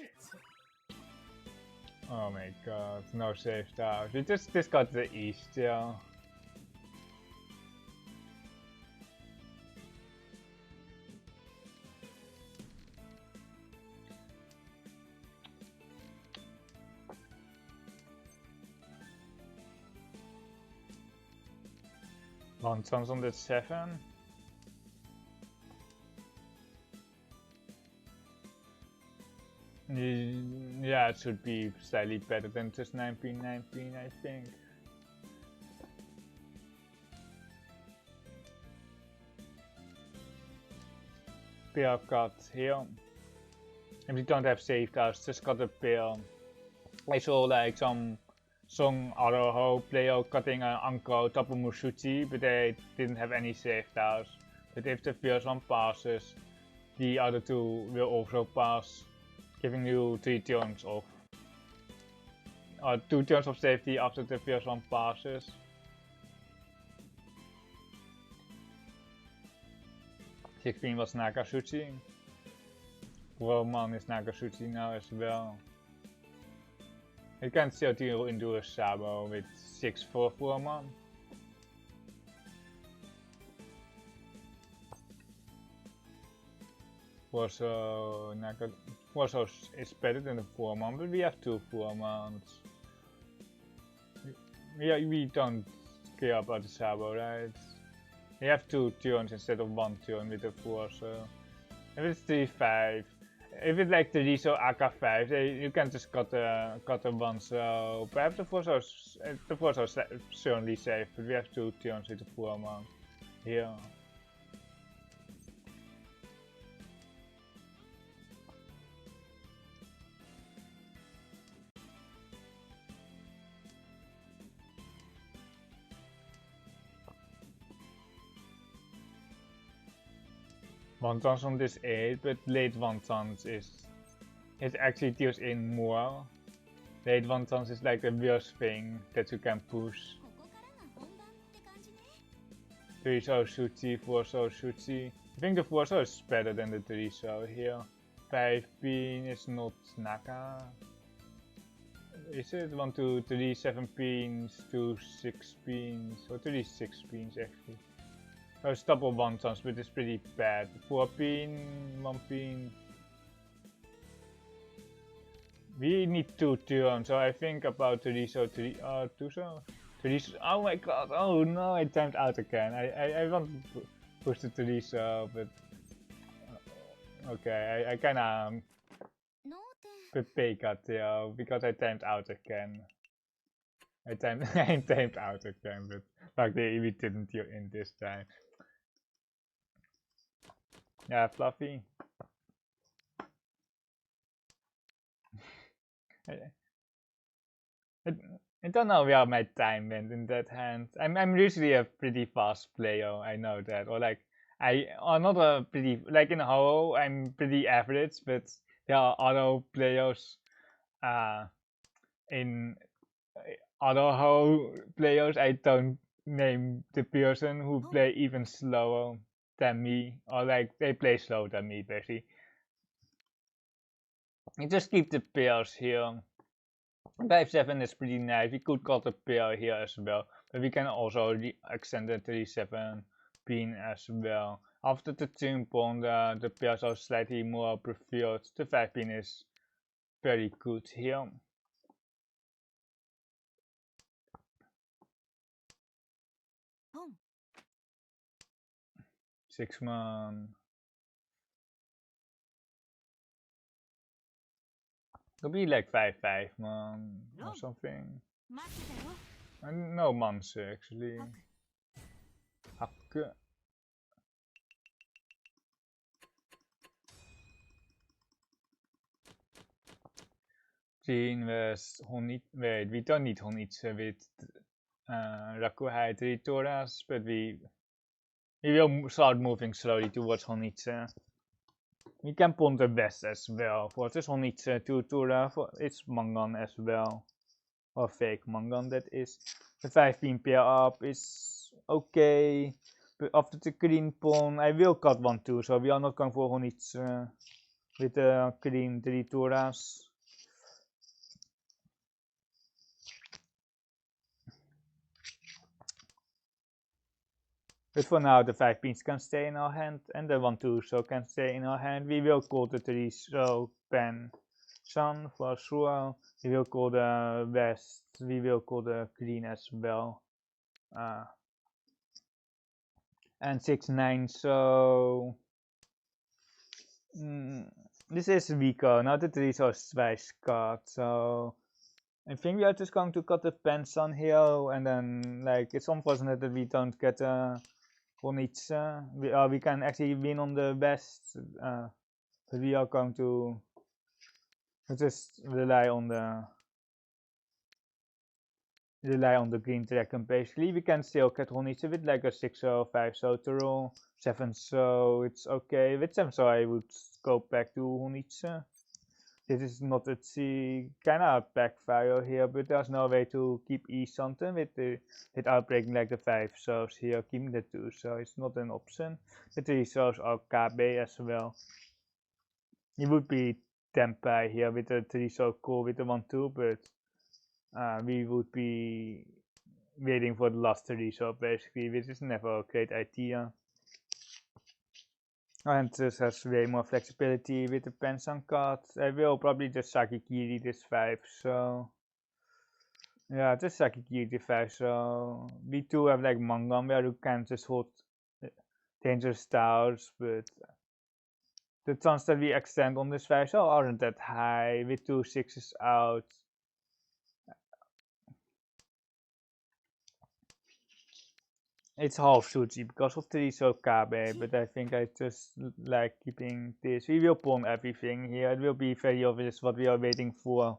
Oh my god, no save stars. We just discard the East, yeah. One chance on the 7. Yeah, it should be slightly better than just 19, I think. Pair cut here. If we don't have save tiles, just cut a pair. I saw like some other whole player cutting an Anko Tapu Musuchi, but they didn't have any save tiles. But if the first one passes, the other two will also pass, giving you 3 turns of, or 2 turns of safety after the first one passes. Sixteen was Nakasuchi. Roman is Nakasuchi now as well. You can still deal into a Sabo with 6 for Roman. Warsaw is better than the Foreman, but we have 2 Foremans. We don't care about the Sabo, right? We have 2 turns instead of 1 turn with the Warsaw. If it's 3-5, if it's like the Riso AK5, you can just cut the one, so perhaps the Warsaw is certainly safe, but we have 2 turns with the Foreman here. Wontons on this 8, but late wontons it actually deals in more. Late wontons is like the worst thing that you can push. 3-so Shuchi, 4-so Shuchi. I think the 4-so is better than the 3-so here. 5-pin is not Naka. Is it 1, 2, 3, 7 pins, 2, 6 pins, or 3, 6 pins actually. There's double wontons, but it's pretty bad. 4-pin, 1-pin. We need 2 turns, so I think about 3-so, 2-so? 3-so. Oh my god, oh no, I timed out again. I want to push the 3-so, but okay, I kinda pay cut here because I timed out again. I timed out again, but luckily we didn't deal in this time. Yeah, Fluffy. I don't know where my time went in that hand. I'm usually a pretty fast player, I know that. Or like I'm not a pretty, like in Ho, I'm pretty average, but there are other players in other Ho players, I don't name the person who play even slower than me, or like they play slower than me basically. You just keep the pairs here. 5-7 is pretty nice. We could cut a pair here as well, but we can also extend the 3-7 pin as well. After the 2 pawn, the pairs are slightly more preferred. The 5 pin is very good here. Six man. Could be like 5-5 man or something. No months actually. Hakke. Wait, we don't need Honitsu with Rakuhai Tritoras, but we will start moving slowly towards Honitsu. We can pawn the west as well. For this Honitsu Tutora, for its Mangan as well. Or fake Mangan that is. The 5-pin pair up is okay. But after the green pawn, I will cut 1-2, so we are not going for Honitsu with the green Tritoras. But for now, the 5 pins can stay in our hand, and the 1-2 so can stay in our hand. We will call the 3 so pen sun for sure. We will call the west. We will call the green as well. And 6-9. So this is weaker. Now the 3 so twice cut. So I think we are just going to cut the pen sun here, and then like it's unfortunate that we don't get Honitsu. We can actually win on the west, but we are going to just rely on the rely on the green dragon basically. We can still get Honichi with like a 6-0, 5-0 to roll. 7-0, it's okay. With 7-0 I would go back to Honichi. This is not a kinda backfire here, but there's no way to keep E something without breaking like the 5-0s here, keeping the 2, so it's not an option. The 3-0s are KB as well. It would be Tempai here with the 3-0 call with the 1-2, but we would be waiting for the last 3-0 basically, which is never a great idea. And this has way more flexibility with the Pensang card. I will probably just Sakikiri this 5, so yeah, just Sakikiri the 5, so we do have like Mangam where you can just hold dangerous styles, but the chance that we extend on this 5 aren't that high with 2 6s out. It's half Suji because of 3 so KB, but I think I just like keeping this. We will pawn everything here. It will be very obvious what we are waiting for.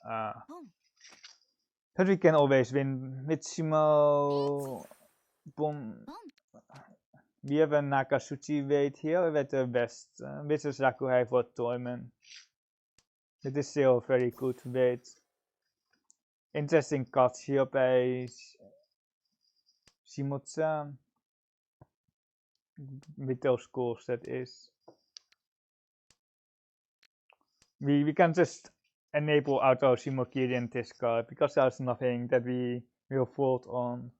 But we can always win with Shimo. Pawn. We have a Nakasuchi wait here with the best, which is Rakuhai for Toyman. It is still a very good wait. Interesting cut here by Shimotsa. With those scores, that is. We can just enable auto Shimokiri in this card because there's nothing that we will fold on.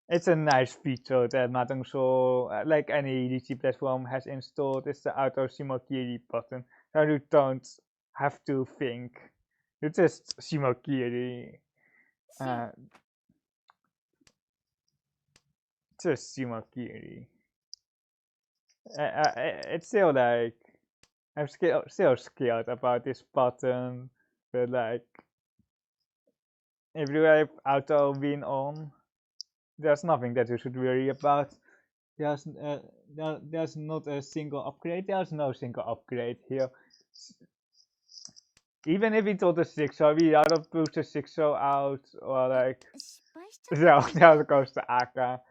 It's a nice feature that Mahjong Soul, like any Riichi platform, has installed. It's the auto Shimokiri button. So you don't have to think. You just Shimokiri. Just Shimokiri. It's still like, I'm still scared about this button, but like, if you have auto win on, there's nothing that you should worry about. There's not a single upgrade. There's no single upgrade here. Even if we told the 6-0, we either push the 6-0 out or like, there goes the Aka.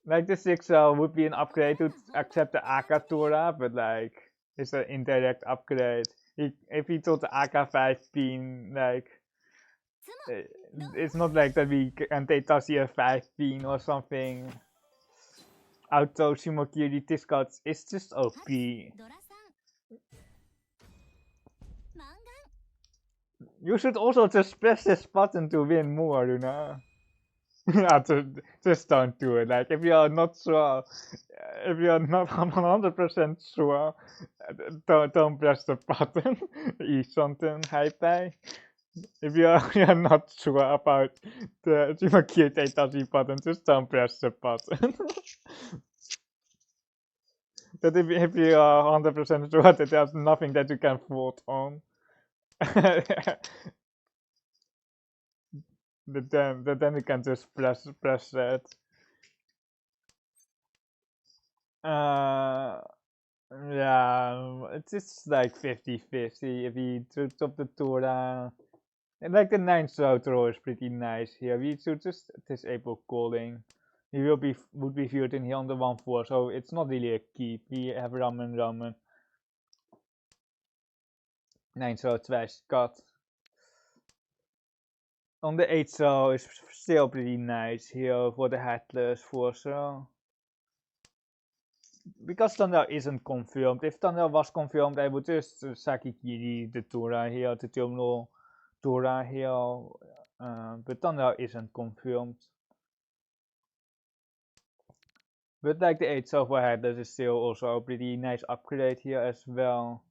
Like the 6-0 would be an upgrade to accept the Aka Tora, but like it's an indirect upgrade. If we told the Aka 5 pin, like it's not like that we can take Tashi a 5 pin or something. Auto Shimokiri discards is just OP. You should also just press this button to win more, you know? Just don't do it. Like, if you are not sure, if you are not 100% sure, don't press the button. Eat something, hype. If you're not sure about the Shimokiri Taitachi button, just don't press the button. But if you are 100% sure that there's nothing that you can vote on, then you can just press that. Yeah, it's just like 50-50 if we top the Tora. And like the 9th throw is pretty nice here. We should just disable calling. He would be viewed in here on the 1-4, so it's not really a keep. We have ramen. 9 twice cut. On the 8 is still pretty nice here for the headless 4. Because Thunder isn't confirmed. If Thunder was confirmed, I would just Sakikiri the Tora here, the terminal Tora here. But Thunder isn't confirmed. But like the 8 for headless is still also a pretty nice upgrade here as well.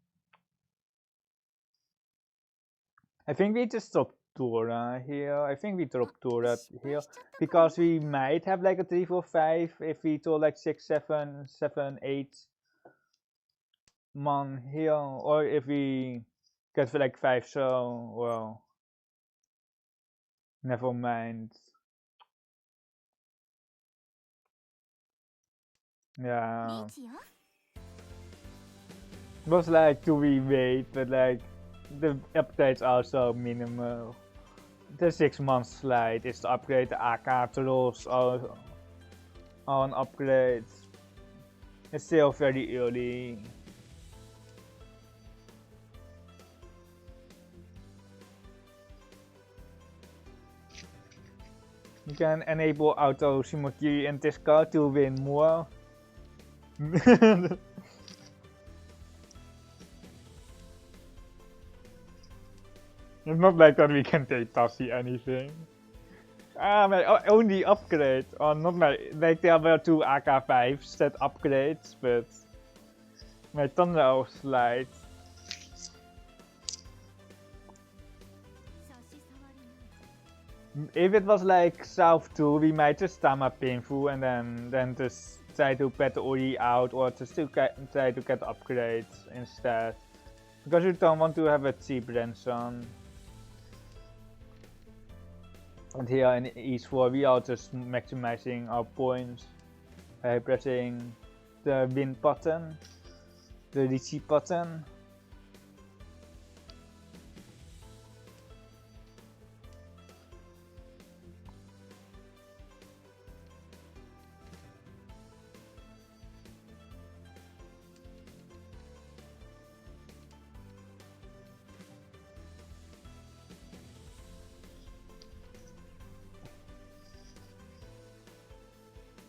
I think we just stop Tora here. I think we drop Tora here because we might have like a 3-4-5 if we do like 6-7, 7-8 man here, or if we get for like 5 well, never mind. Yeah. It was like, do we wait? But like the updates are so minimal the 6-month slide is to upgrade the AK trolls on upgrades. It's still very early. You can enable auto Shimokiri and Tisco to win more. It's not like that we can take Tassi anything. My only upgrade. Oh, not my. Like there were 2 AK5s that upgrades, but my Thunder slide. If it was like South 2, we might just Tama Painful and then just try to pet the Ori out or just to try to get upgrades instead. Because you don't want to have a cheap ransom. And here in East 4 we are just maximizing our points by pressing the win button, the Riichi button.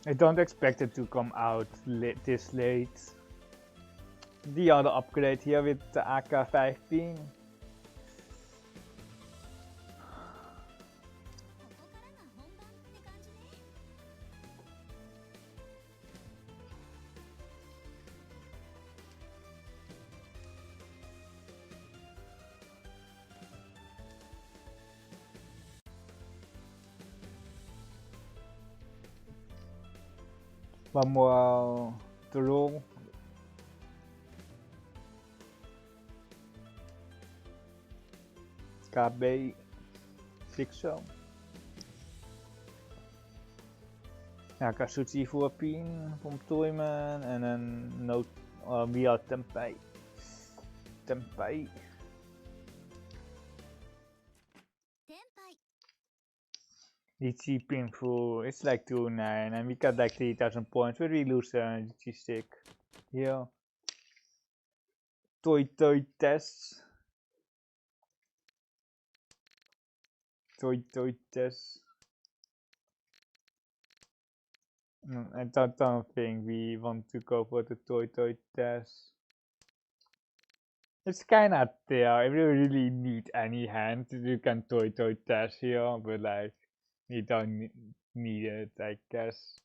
I don't expect it to come out this late. The other upgrade here with the AK-15. One more to roll. KB Pixel. Ja, Kasuchi voor Pien, from Toyman en een note via Tempai. Riichi Painful, it's like 2-9 and we got like 3000 points, but we lose Riichi stick. Here. Toy tests. Toy tests. I don't think we want to go for the toy test. It's kinda there. If you really need any hand, you can toy test here, but like you don't need it, I guess.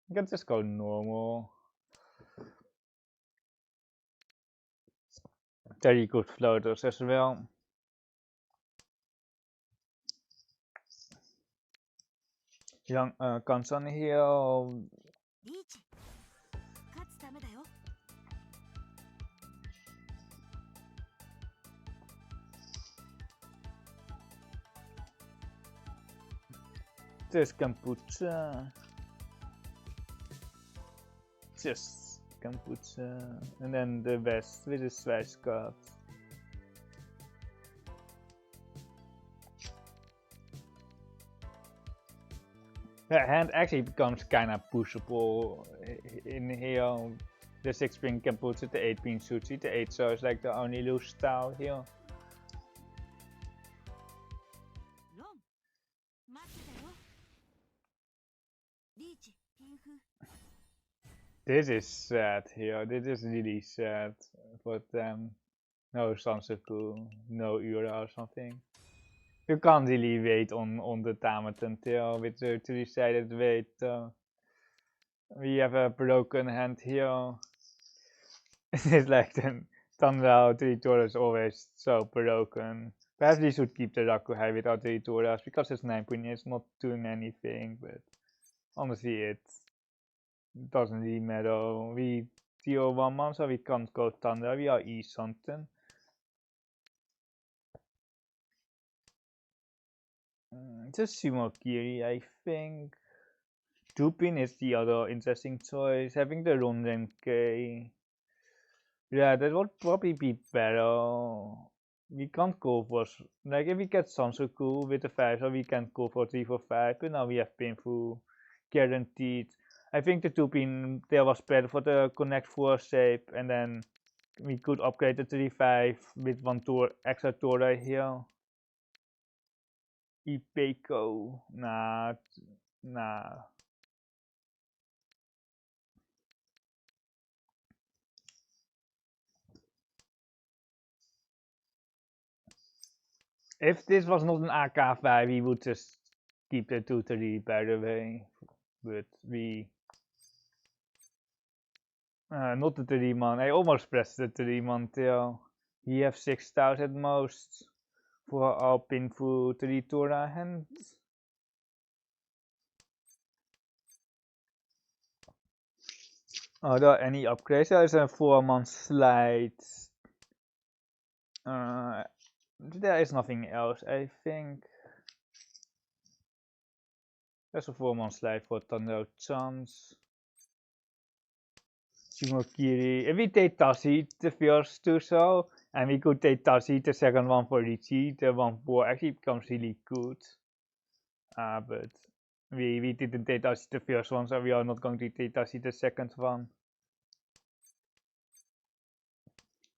You can just go normal. Very good floaters as well. Young Kansan here. Just kombucha. Just kombucha. And then the best with the slice cut. The hand actually becomes kinda pushable in here. The 6-pin kombucha, the 8-pin sushi, the 8 so is like the only loose style here. This is sad here, this is really sad for them. No Sanseku, no Ura or something. You can't really wait on the Tamat until with the 3-sided weight. We have a broken hand here. It's like the Tanrao 3 Tora is always so broken. Perhaps we should keep the Rakuhai without 3 Toras because it's 9 point is not doing anything, but honestly it doesn't really matter. We deal 1 month so we can't go Tanra, we are East something. Just Shimokiri, I think. 2-pin is the other interesting choice. Having the Ronren K. Yeah, that would probably be better. we can't go for, like if we get Sansoku with the 5, so we can go for 3 for 5, but now we have Pinfu guaranteed. I think the 2 pin there was better for the connect 4 shape, and then we could upgrade the 3-5 with 1 extra Tora here. Ipeco, nah. If this was not an AK5, we would just keep the 2-3 by the way. But we... not the 3-man. I almost pressed the 3-man tail. We have 6,000 most for our Pinfu 3 Tora hand. Are there any upgrades? There is a 4-man slide. There is nothing else, I think. There's a 4-man slide for Tanhou Chance. Shimokiri. If we take Tashi the first 2 so, and we could take Tashi the second one for Riichi, the 1-4 actually becomes really good. But we didn't take Tashi the first one, so we are not going to take Tashi the second one.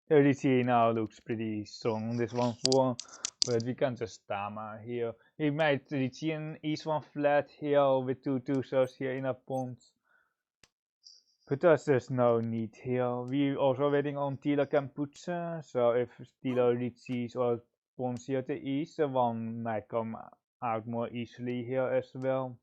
Riichi now looks pretty strong on this 1-4, but we can just Tama here. We might Riichi an East 1 flat here with 2 2-2s here in a pond. But there's no need here. We also waiting on Tila Kampuche, so if Tila Riichi's or pawns here to the east, the one might come out more easily here as well.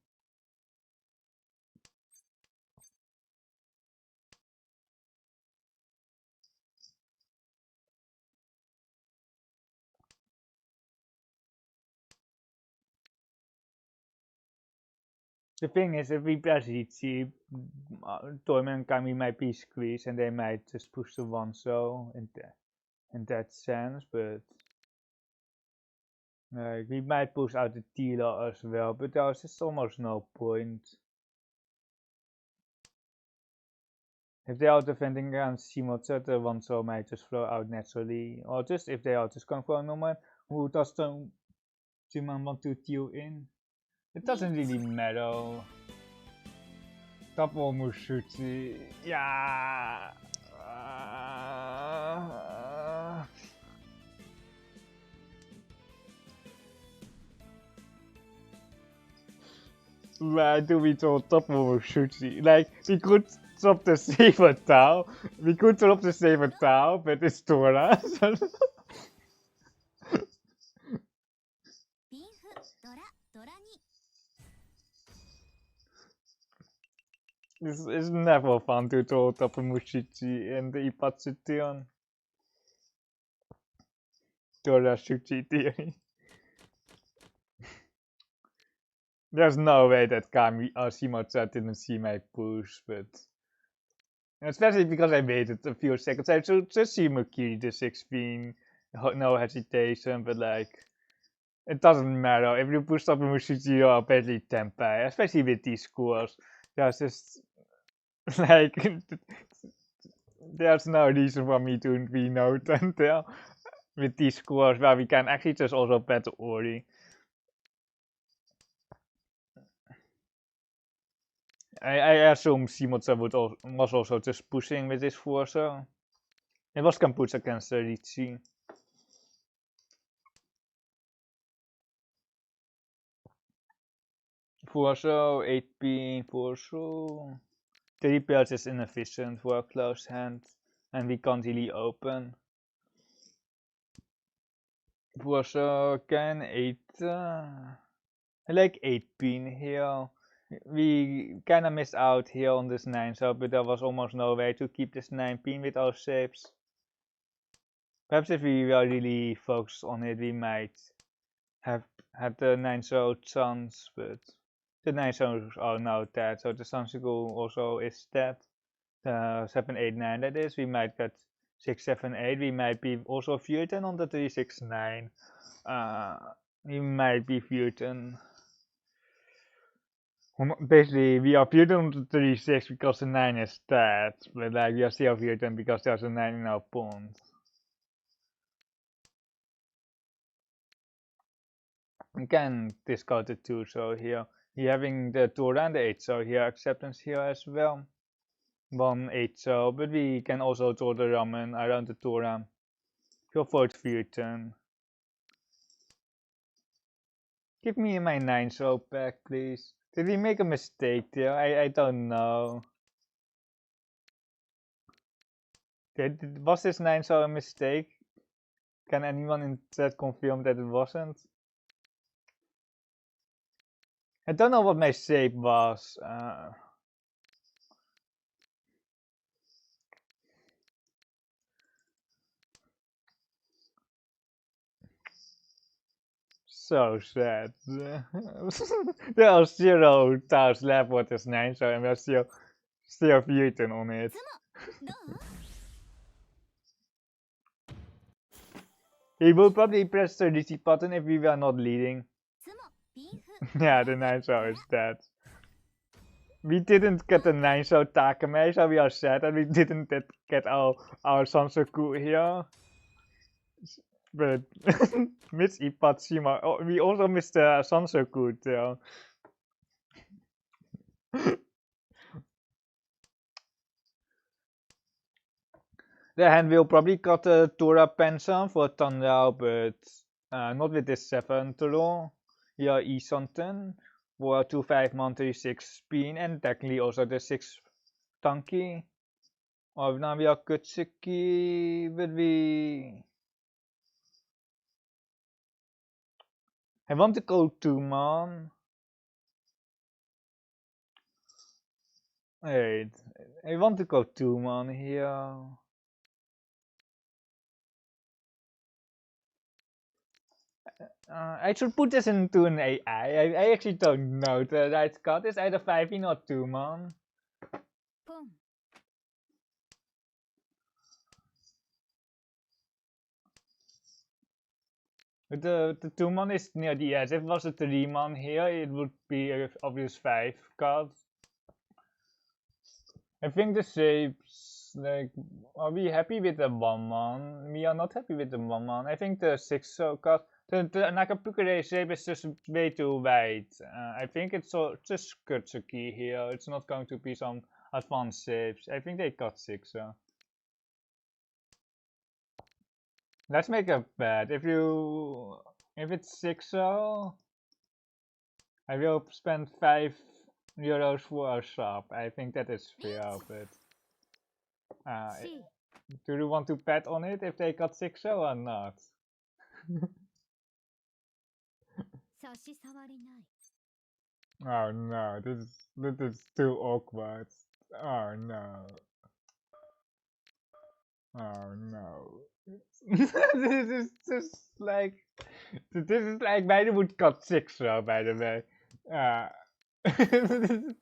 The thing is, if we press Riichi, Toyman and Kami might be squeezed and they might just push the 1 so in that sense, but we might push out the Tila as well, but there's just almost no point. If they are defending against Shimotsu, the 1 so might just flow out naturally, or just if they are just going for a normal, who does the Chunman want to deal in? It doesn't really matter. Top Mushuchi, yeah. Why do we drop top Mushuchi? Like, we could drop the saber tau. We could drop the saber tau, but it's Tora. This is never fun to throw top Mushichi and the Ipatsution. Tora Shuchi theory. There's no way that Kami or Shimotsu didn't see my push, but especially because I waited a few seconds. I should just see Mukiri the 16, no hesitation, but like, it doesn't matter. If you push up Mushichi, you're basically Tempai, especially with these scores. There's just, like, there's no reason for me to be no Tentel with these scores where we can actually just also bet Ori. I assume Shimotsu was also just pushing with this 4 so. It was Kampuche against Riichi. So 8 pin, 4 so. 3 pairs is inefficient for a close hand, and we can't really open. So can 8. I like 8 pin here. We kinda missed out here on this 9 so, but there was almost no way to keep this 9 pin with our shapes. Perhaps if we were really focused on it, we might have had the 9 so chance, but the 9 so are now dead, so the Sansuku also is dead. 7, 8, 9 that is, we might get 6, 7, 8, we might be also Futon on the 3, 6, 9. We might be Futon. Basically, we are Futon on the 3, 6 because the 9 is dead, but like we are still Futon because there's a 9 in our pond. You can discard the 2 so here. You're having the Tora and the 8 so here, acceptance here as well. 1 8 so, but we can also draw the ramen around the Tora. Go for it 4 turn. Give me my 9 so back, please. Did we make a mistake there? I don't know. Was this 9 so a mistake? Can anyone in chat confirm that it wasn't? I don't know what my shape was. So sad. There are 0 tiles left what is 9 so and we're still beaten on it. He will probably press the Riichi button if we were not leading. Yeah, the 9 so is dead. We didn't get the 9 so Takame, so we are sad and we didn't get our Sansoku here. But missed Ipatsima. Oh, we also missed Sansoku too. The hand will probably cut a Tora Pension for Tanrao, but not with this 7 to roll. Here Isanten for 2-5 monthly 6 spin and technically also the 6 tanki. Or now we are Kutsuki, but I want to go 2-man. Wait, I want to go 2-man here. I should put this into an AI. I actually don't know the right card. It's either 5-in or 2-man. But the 2-man is near the edge. If it was a 3-man here, it would be an obvious 5 card. I think the shapes, like, are we happy with the 1-man? We are not happy with the 1-man. I think the 6 card, the Nakapukure shape is just way too wide. I think it's just Kutsuki here. It's not going to be some advanced shapes. I think they got 6. Let's make a bet. If it's 6, I will spend €5 for a shop. I think that is fair, but do you want to bet on it if they got 6 or not? Oh no, this is too awkward. Oh no. Oh no. This is just like mine would cut 6 by the way.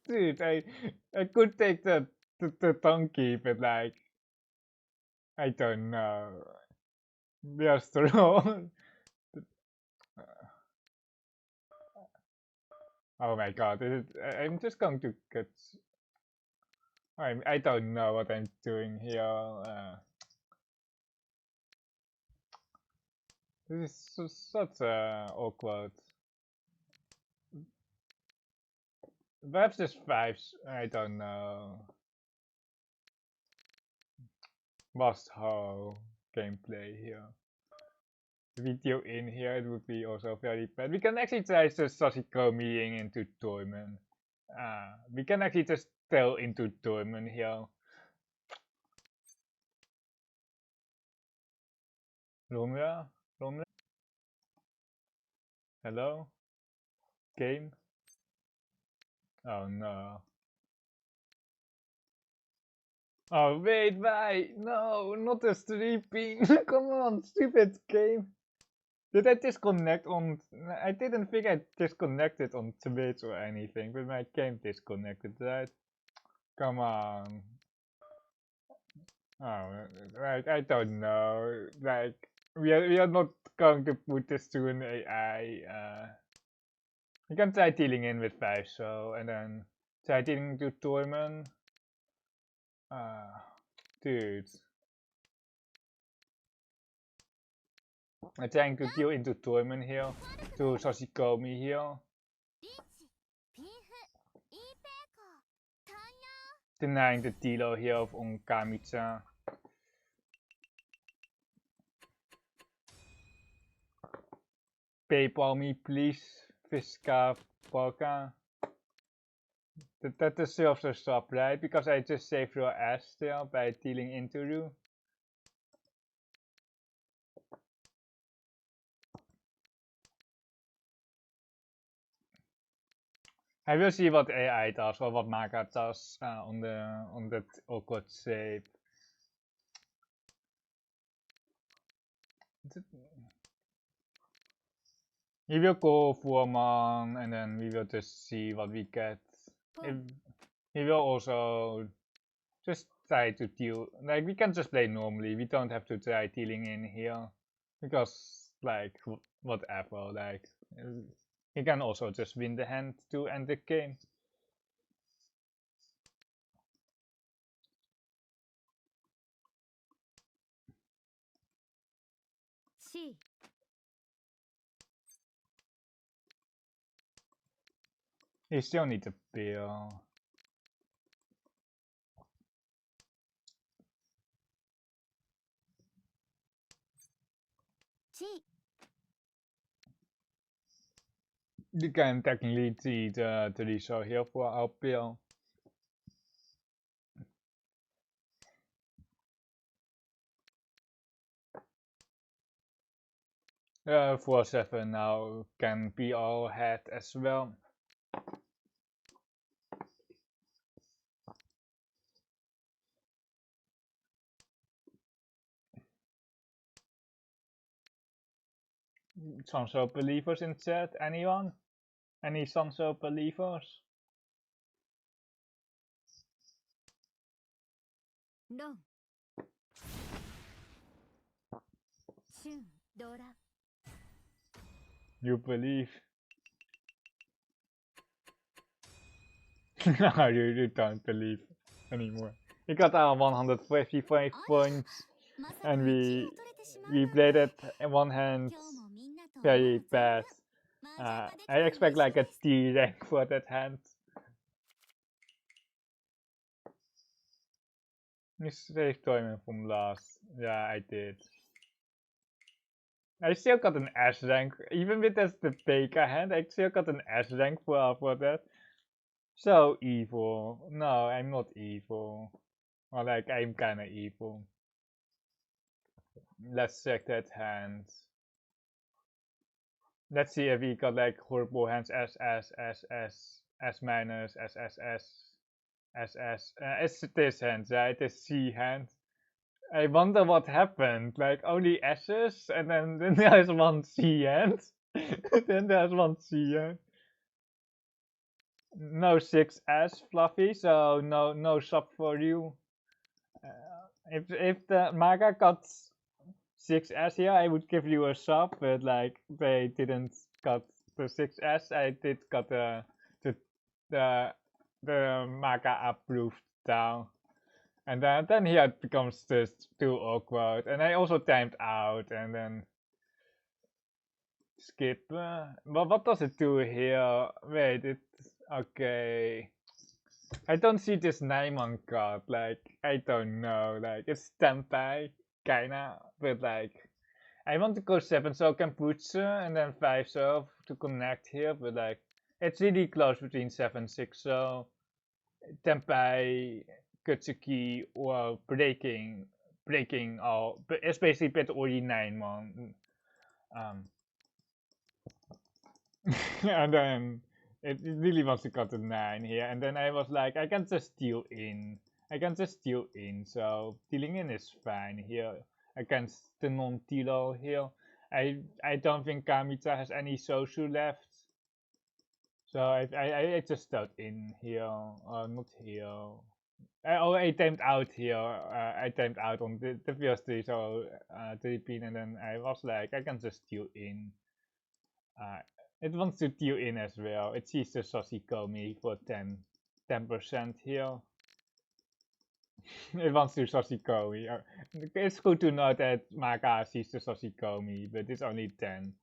Dude, I could take the donkey, but like I don't know. We are strong. Oh my god, I'm just going to get. I don't know what I'm doing here. This is such awkward. Perhaps just 5s. I don't know. Must how gameplay here. Video in here, it would be also very bad. We can actually try just Sashiko meeting into Toyman. We can actually just tell into Toyman here. Romra? Hello? Game? Oh no. Oh wait, why? No, not the streaming. Come on, stupid game. Did I disconnect on... I didn't think I disconnected on Twitch or anything, but my game disconnected, right? Come on. Oh, right, I don't know. Like, we are not going to put this to an AI. You can try dealing in with 5 so, and then try dealing to Torment. Dude. I'm trying to deal into Toyman here, to Sashikomi here. Denying the Tilo here of Kamitsa. PayPal me please, Fiska Polka. That deserves a stop, right? Because I just saved your ass still by dealing into you. I will see what AI does or what Maga does on that awkward save. We will go for Mon and then we will just see what we get. We will also just try to deal, like we can just play normally, we don't have to try dealing in here. Because like whatever, like you can also just win the hand to end the game. You still need a bill. You can technically see the result here for our bill. Uh, 4-7 now can be all head as well. Sanso believers in chat? Anyone? Any Sanso believers? No. Chun, Dora. You believe? No, you don't believe anymore. We got our 155 points and we played it in one hand very bad. I expect like a D rank for that hand. You saved Toyman from last. Yeah, I did. I still got an S rank, even with the Pekka hand, I still got an S rank for that. So evil. No, I'm not evil. Or like, I'm kinda evil. Let's check that hand. Let's see if we got like horrible hands S, S, S, S, S minus, S, S, S, S, S. It's this hand, right? The C hand. I wonder what happened. Like only S's, and then there's one C hand. Then there's one C hand. No 6S, Fluffy. So no sub for you. If the Maga got 6S here, I would give you a sub, but like they didn't got the 6S. I did got the the Maga approved down. And then here it becomes just too awkward. And I also timed out and then skip. But what does it do here? Wait, it's okay. I don't see this Naimon card. Like, I don't know. Like, it's Tenpai, kinda. But like, I want to go 7 so Kamputsu and then 5 so to connect here. But like, it's really close between 7 6 so Tenpai, Kutsuki, or breaking all. But it's basically bit only 9-mon. And then it really wants to cut a 9 here. And then I was like, I can just steal in. So dealing in is fine here against the non-Tilo here. I don't think Kamitsa has any Sosu left. So I just start in here, not here. I timed out here. I timed out on the first three, so 3 and then I was like, I can just steal in. It wants to deal in as well. It sees the Sashikomi for 10% here. It wants to Sashikomi. It's good to know that Maka sees the Sashikomi, but it's only 10.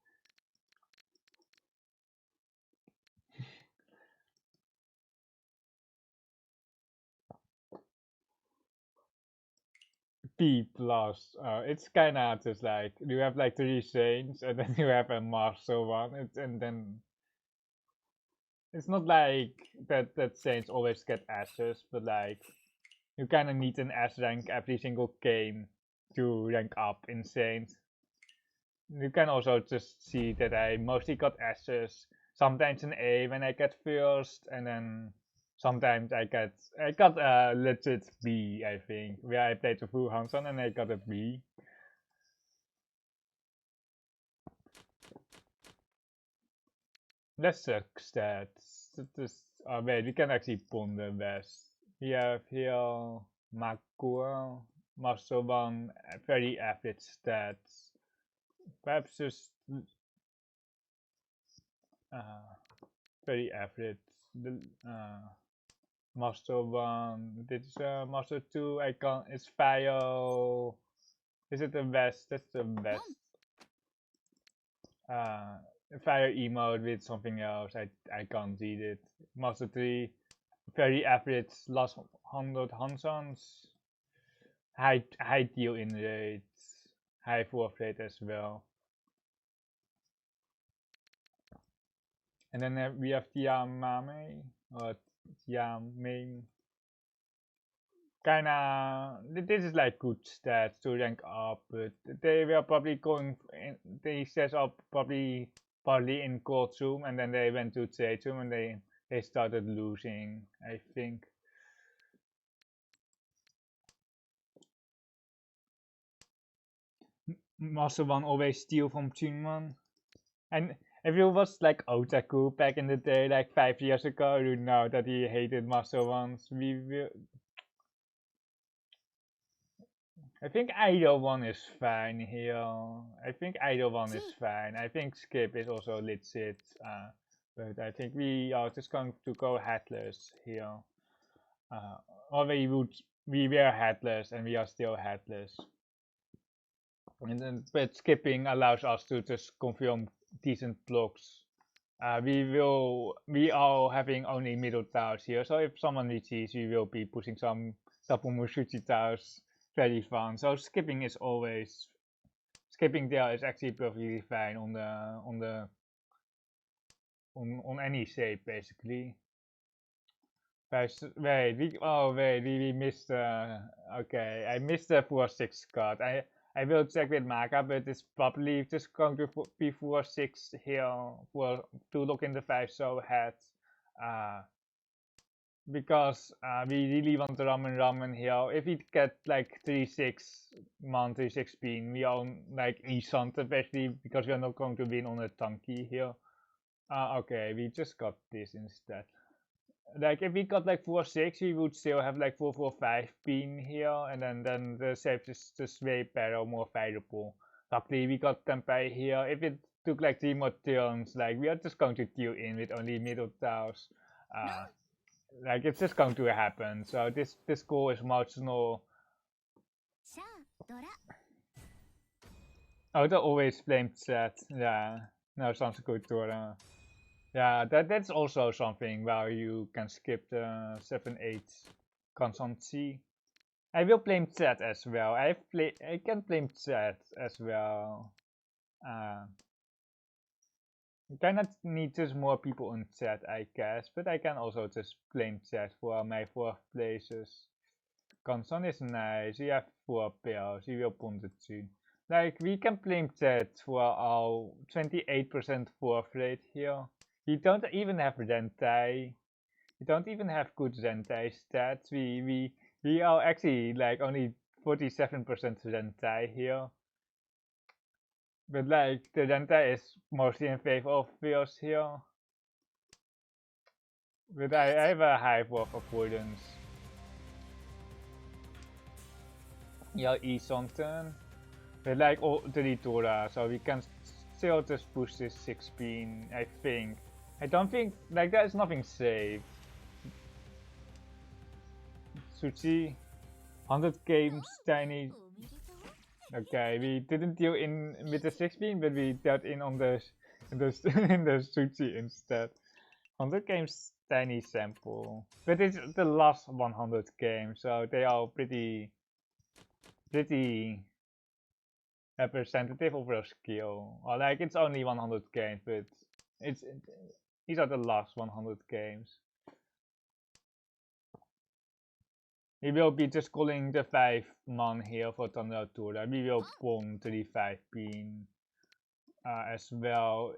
P plus. It's kinda just like you have like 3 saints and then you have a master one, and then it's not like that saints always get S's, but like you kinda need an S rank every single game to rank up in saints. You can also just see that I mostly got S's, sometimes an A when I get first, and then sometimes I got a legit B, I think, where I played the full Hanson and I got a B. Let's check stats. Wait, we can actually pull the best. We have here Makur, Master 1, very average stats. Perhaps just very average. The Master 1, this is Master 2, I can't, it's Fio. Is it the best? That's the best. Fire emote with something else, I can't read it. Master 3, very average, last 100 Hansons. High deal in rates, high fourth rate as well. And then we have Tiamame, or Tiaming. Kinda, this is like good stats to rank up, but they were probably going, they set up probably partly in Cold Zoom, and then they went to Jade Zoom, and they started losing, I think. Master 1 always steal from Chunman. And if you was like Otaku back in the day, like 5 years ago, you know that he hated Master 1s. I think either one is fine here. I think either one is fine. I think Skip is also legit. But I think we are just going to go headless here. Or we were headless and we are still headless. And then, but skipping allows us to just confirm decent blocks. We are having only middle towers here, so if someone reaches, we will be pushing some Tapu Mushuchi towers. Very fun. So skipping there is actually perfectly fine on any shape basically. Wait, we missed. Okay, I missed the 4-6 card. I will check with Maka, but it's probably just going to be 4-6 here to look in the 5 so head. Because we really want the ramen here. If we get like 3-6 man 3-6 pin, we are like E-Sant, especially because we are not going to win on a tanki here. Okay, we just got this instead. Like if we got like 4-6, we would still have like 4-4-5 pin here, and then the safe is just way better, more viable. Luckily we got Tempai here. If it took like 3 more turns, like we are just going to deal in with only middle towers. Like it's just going to happen. So this goal is marginal. Oh, they always blamed chat. Yeah, no, sounds good, Dora. Yeah, that's also something where you can skip the 7-8 constant C. I will blame chat as well. I can blame chat as well. You cannot need just more people in chat, I guess, but I can also just blame chat for my 4th places. Constant is nice. We have 4 pairs. We will punt it soon. Like we can blame chat for our 28% 4th rate here. We don't even have Rentai. We don't even have good Rentai stats. We are actually like only 47% Rentai here. But like the Rentai is mostly in favor of Fears here. But I have a high of avoidance. Yeah, E-Sant. But like all the Dora, so we can still just push this 6 pin, I think. I don't think, like, there is nothing safe. Suchi. 100 games, tiny. Okay, we didn't deal in with the 16, but we dealt in on the in the Sushi instead. 100 games, tiny sample, but it's the last 100 games, so they are pretty representative of your skill. Or like it's only 100 games, but these are the last 100 games. We will be just calling the 5-man here for Tanratura. We will pawn 3-5 pin as well.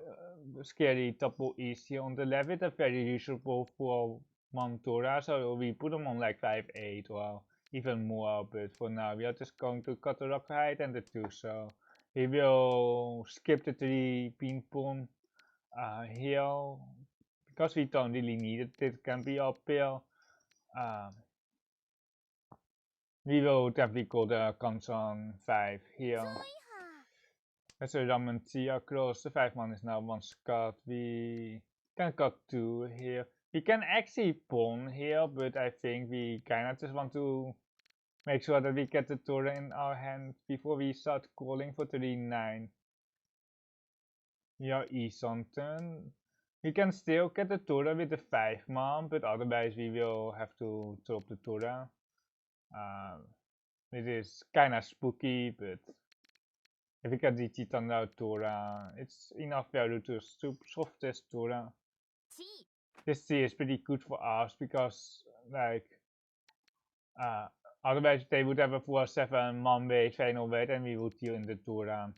Scary double easy on the left with a very usable for Mantura, so we put them on like 5-8 or even more, but for now we are just going to cut the rock height and the 2, so we will skip the 3 pin pawn here because we don't really need it. It can be up here. We will definitely go the Kansan 5 here. That's a ramen tea across. The 5-man is now 1 cut. We can cut 2 here. We can actually pawn here, but I think we kinda just want to make sure that we get the turret in our hand before we start calling for 3-9. Here is on turn. We can still get the turret with the 5-man, but otherwise we will have to drop the turret. It is kinda spooky, but if we get the Titan Tora, it's enough value to soft this Tora. This C is pretty good for us because like otherwise they would have a 4-7 man weight, final weight, and we would deal in the Tora.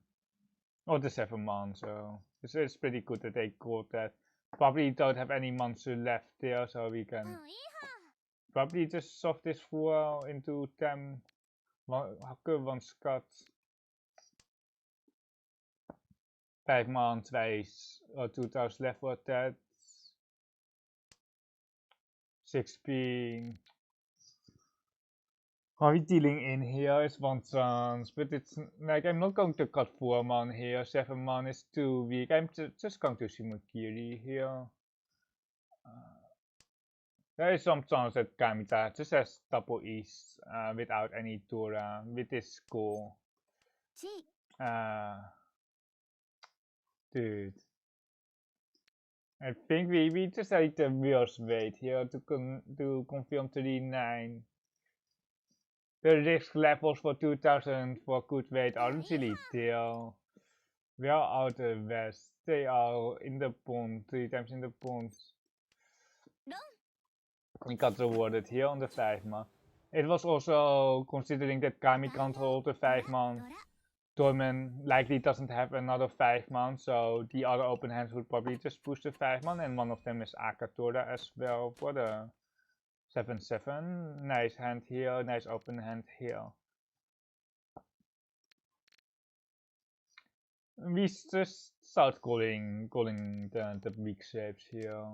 Or the 7 man, so it's pretty good that they caught that. Probably don't have any monster left there, so we can probably just soft this 4 into 10 hakken 1 skat. 5 man, 2000 left for that. 6p. Are we dealing in here is 1 chance, but it's like I'm not going to cut 4 man here. 7 man is too weak. I'm just going to Shimakiri here. There is some chance that Kamita just has double east without any Tora with this score. Dude. I think we just need the worst weight here to confirm 3-9. The risk levels for 2000 for good weight aren't really there. We are out the west. They are in the pond, 3 times in the pond. We got rewarded here on the 5-man. It was also considering that Kami can't hold the 5-man. Dorman likely doesn't have another 5-man, so the other open hands would probably just push the 5-man, and one of them is Akatora as well for the 7-7. Nice hand here, nice open hand here. We just start calling the big shapes here.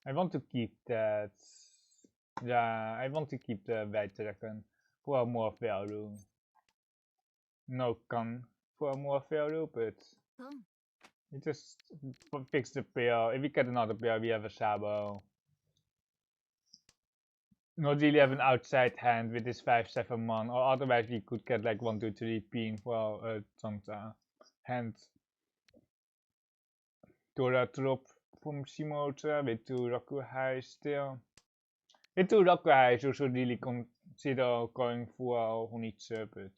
I want to keep that. Yeah, I want to keep the white dragon for more value. No can for more value, but we just fix the pair. If we get another pair, we have a Sabo. Not really have an outside hand with this 5-7 man, or otherwise we could get like 1, 2, 3 pin for a Chanta hand. Tora drop from Shimotra with 2 Roku High still. With 2 Roku High, you should really consider going for Honitsu, but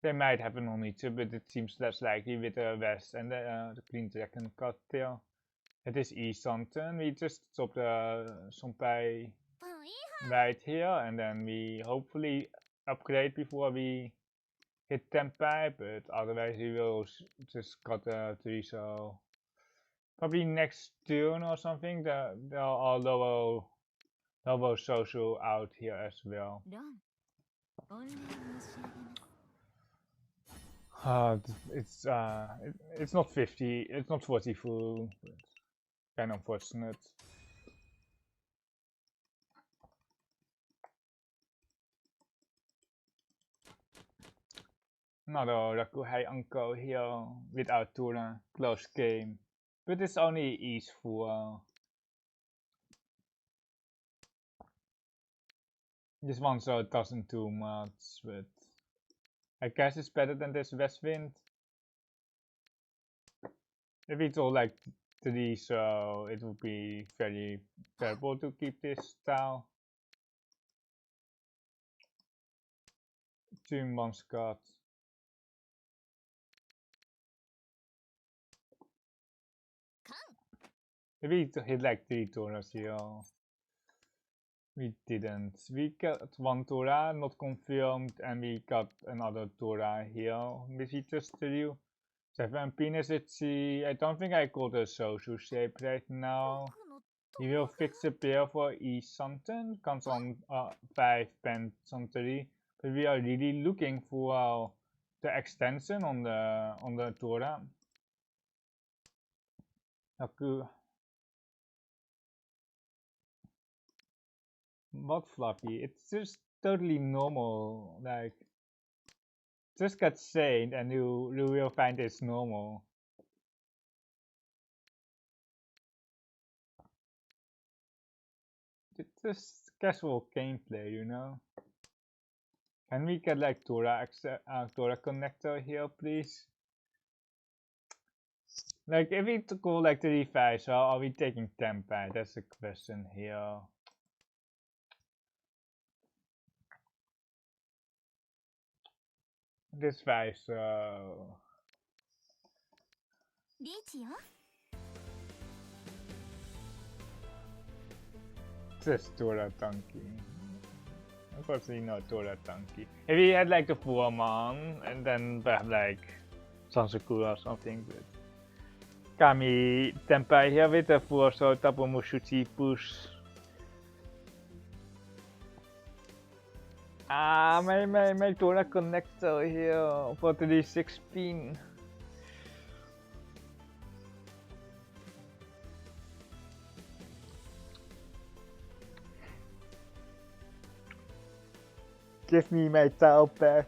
they might have an Honitsu, but it seems less likely with the West and the Green Dragon cut there. It is East on turn. We just stop the Sonpai right here, and then we hopefully upgrade before we hit Tenpai, but otherwise we will just cut the 3, so probably next turn or something. There are lower social out here as well. It's not 50, it's not 40 full, but kind of unfortunate. Another Rakuhei Uncle here without Tura, close game, but it's only East full. This one so it doesn't do much, but I guess it's better than this west wind. If it's all like 3, so it would be very terrible to keep this style. Chun once got. If we hit like 3 Toras here. We didn't. We got 1 Tora not confirmed, and we got another Tora here. Visitors to you. 7 penis itchy. I don't think I got a social shape right now. We will fix a pair for E something. Comes on 5 pen something. But we are really looking for the extension on the Tora. Haku. Not fluffy. It's just totally normal. Like, just get sane and you will find it's normal. It's just casual gameplay, you know. Can we get like Tora connector here, please? Like, if we go like 35, so are we taking 10 by? That's the question here. This 5, so. Just Tora tanki. Unfortunately, no Tora tanki. If we had like the full man and then perhaps like Sansakura or something, but Kami Tenpai here with the full so Tapumushuchi push. My Tora connector here for 36 pin. Give me my tile back.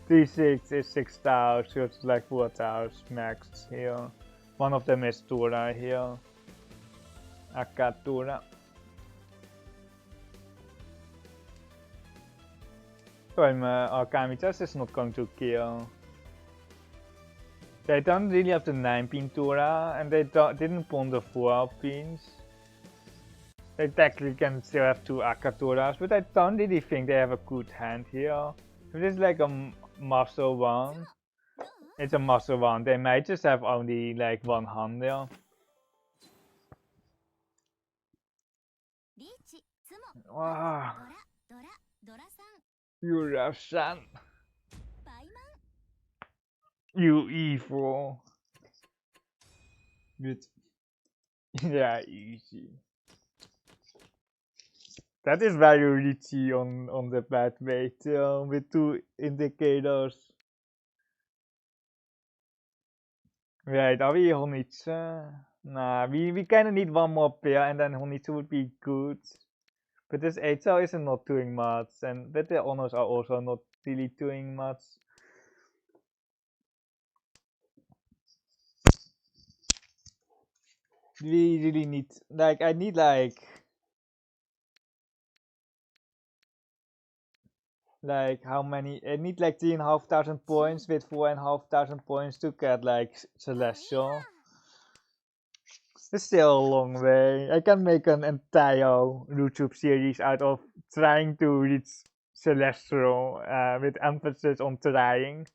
3-6 is 6 tiles, so it's like 4 tiles max here. One of them is Tora here. Akatura. So my Kami just is not going to kill. They don't really have the 9 pin Tora, and they didn't pull the 4 pins. They technically can still have 2 Akaturas, but I don't really think they have a good hand here. If it's like a muscle one, it's a muscle one. They might just have only like 1 hand there. Wow. You Russian. You evil. Good. Yeah, easy. That is very Riichi on the bad weight with 2 indicators. Right, are we Honitsu? Nah, we kinda need 1 more pair and then Honitsu would be good. But this 8 is not doing much, and but the honors are also not really doing much. We really need, like, I need like how many? I need like 3,500 points with 4,500 points to get like Celestial. It's still a long way. I can make an entire YouTube series out of trying to reach Celestial with emphasis on trying.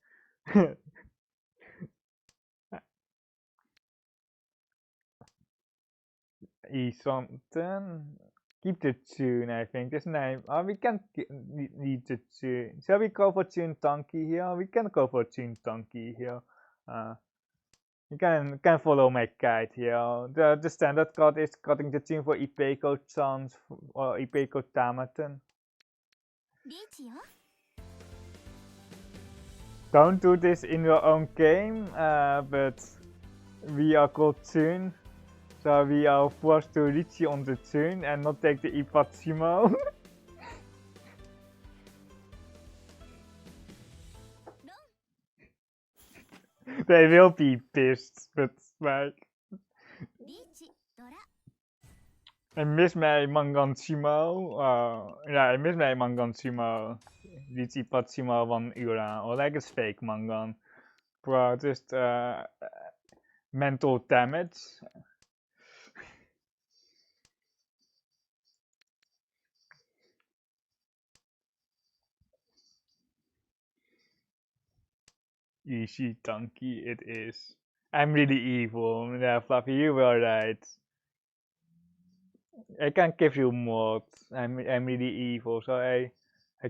Something. Keep the Chun, I think. This name. We can need the Chun. Shall we go for Chun tanki here? We can go for Chun tanki here. You can follow my guide here. The standard card is cutting the Chun for Ipeko chance or Ipeko Tamaten. Don't do this in your own game, but we are called Chun. So we are forced to Riichi on the Chun and not take the Ipatsimo. They will be pissed, but like... I miss my Mangan Simo. Yeah, I miss my Mangan Simo. Riichi Simo 1 euro. Or like it's fake Mangan. Bro, just mental damage. Easy tanki it is. I'm really evil. Yeah, Fluffy, you were right. I can give you mod. I'm really evil, so I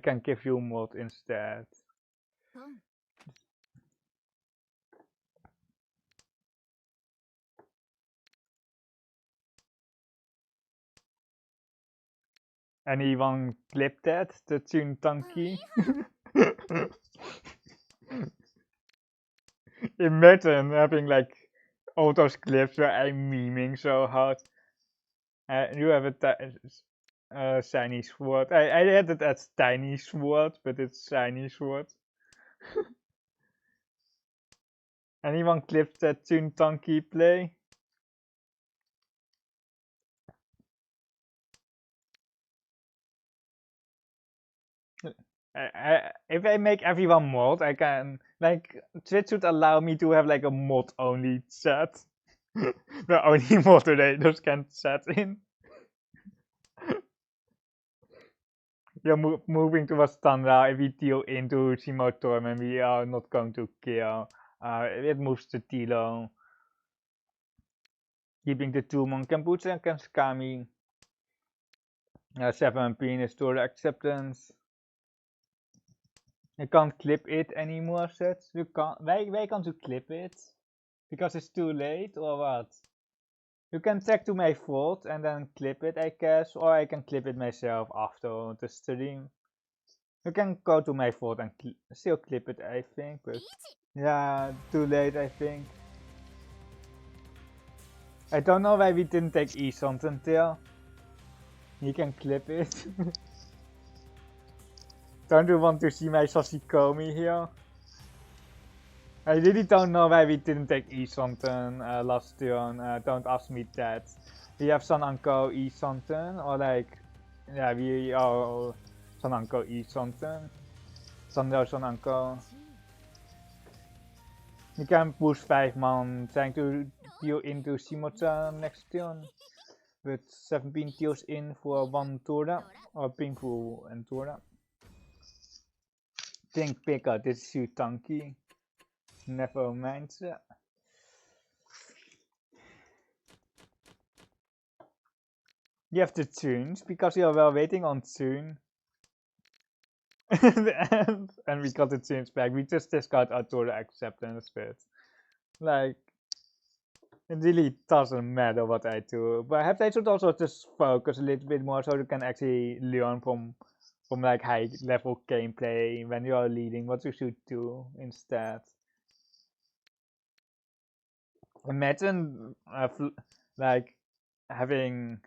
can give you mod instead. Anyone clip that? The Chun tanki? Imagine having like all those clips where I'm memeing so hard. You have a shiny sword. I had it as tiny sword, but it's shiny sword. Anyone clip that Chun tanki play? If I make everyone mod, I can like Twitch should allow me to have like a mod only chat. The only moderators can chat in. We are moving towards Tundra. If we deal into Simo Torment, we are not going to kill. It moves to Tilo. Keeping the 2 monk Kombucha against Kami. 7 pin is to acceptance. You can't clip it anymore, sets. You can't. Why can't you clip it? Because it's too late or what? You can check to my vault and then clip it, I guess, or I can clip it myself after the stream. You can go to my vault and still clip it, I think, but yeah, too late, I think. I don't know why we didn't take Isont until. You can clip it. Don't you want to see my Sashikomi here? I really don't know why we didn't take Isonten last turn. Don't ask me that. We have Sananko Isonten, or like, yeah, we are Sananko Isonten. Sandro Sananko. You can push 5 man trying to deal into Simota next turn. With 17 deals in for 1 Tora, or Pinkful and Tora. Think picker, this is you tanky. Never mind. You have to tunes because you are well waiting on tune. And we got the tunes back. We just discard our Tora acceptance bit. Like, it really doesn't matter what I do. Perhaps I should also just focus a little bit more so you can actually learn from like high level gameplay when you are leading what you should do instead. Imagine like having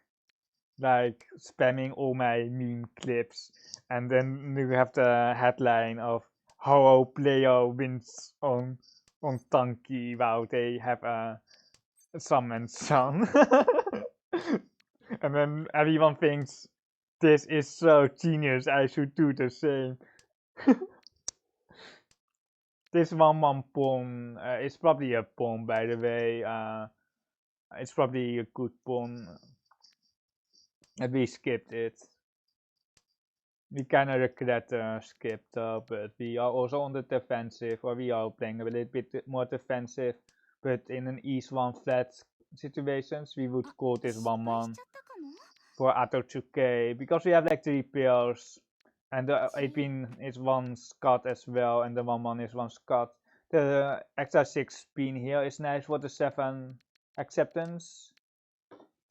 like spamming all my meme clips and then you have the headline of how a player wins on tanki while they have a summon son. And then everyone thinks this is so genius, I should do the same. This one pawn is probably a pawn, by the way. It's probably a good pawn. And we skipped it. We kind of regret skip though, but we are also on the defensive, or we are playing a little bit more defensive. But in an East 1 flat situations, we would call this 1 man for Ato 2K because we have like 3 pairs, and the 8 is 1 Scott as well, and the 1 man is 1 Scott. The extra 6 pin here is nice for the 7 acceptance.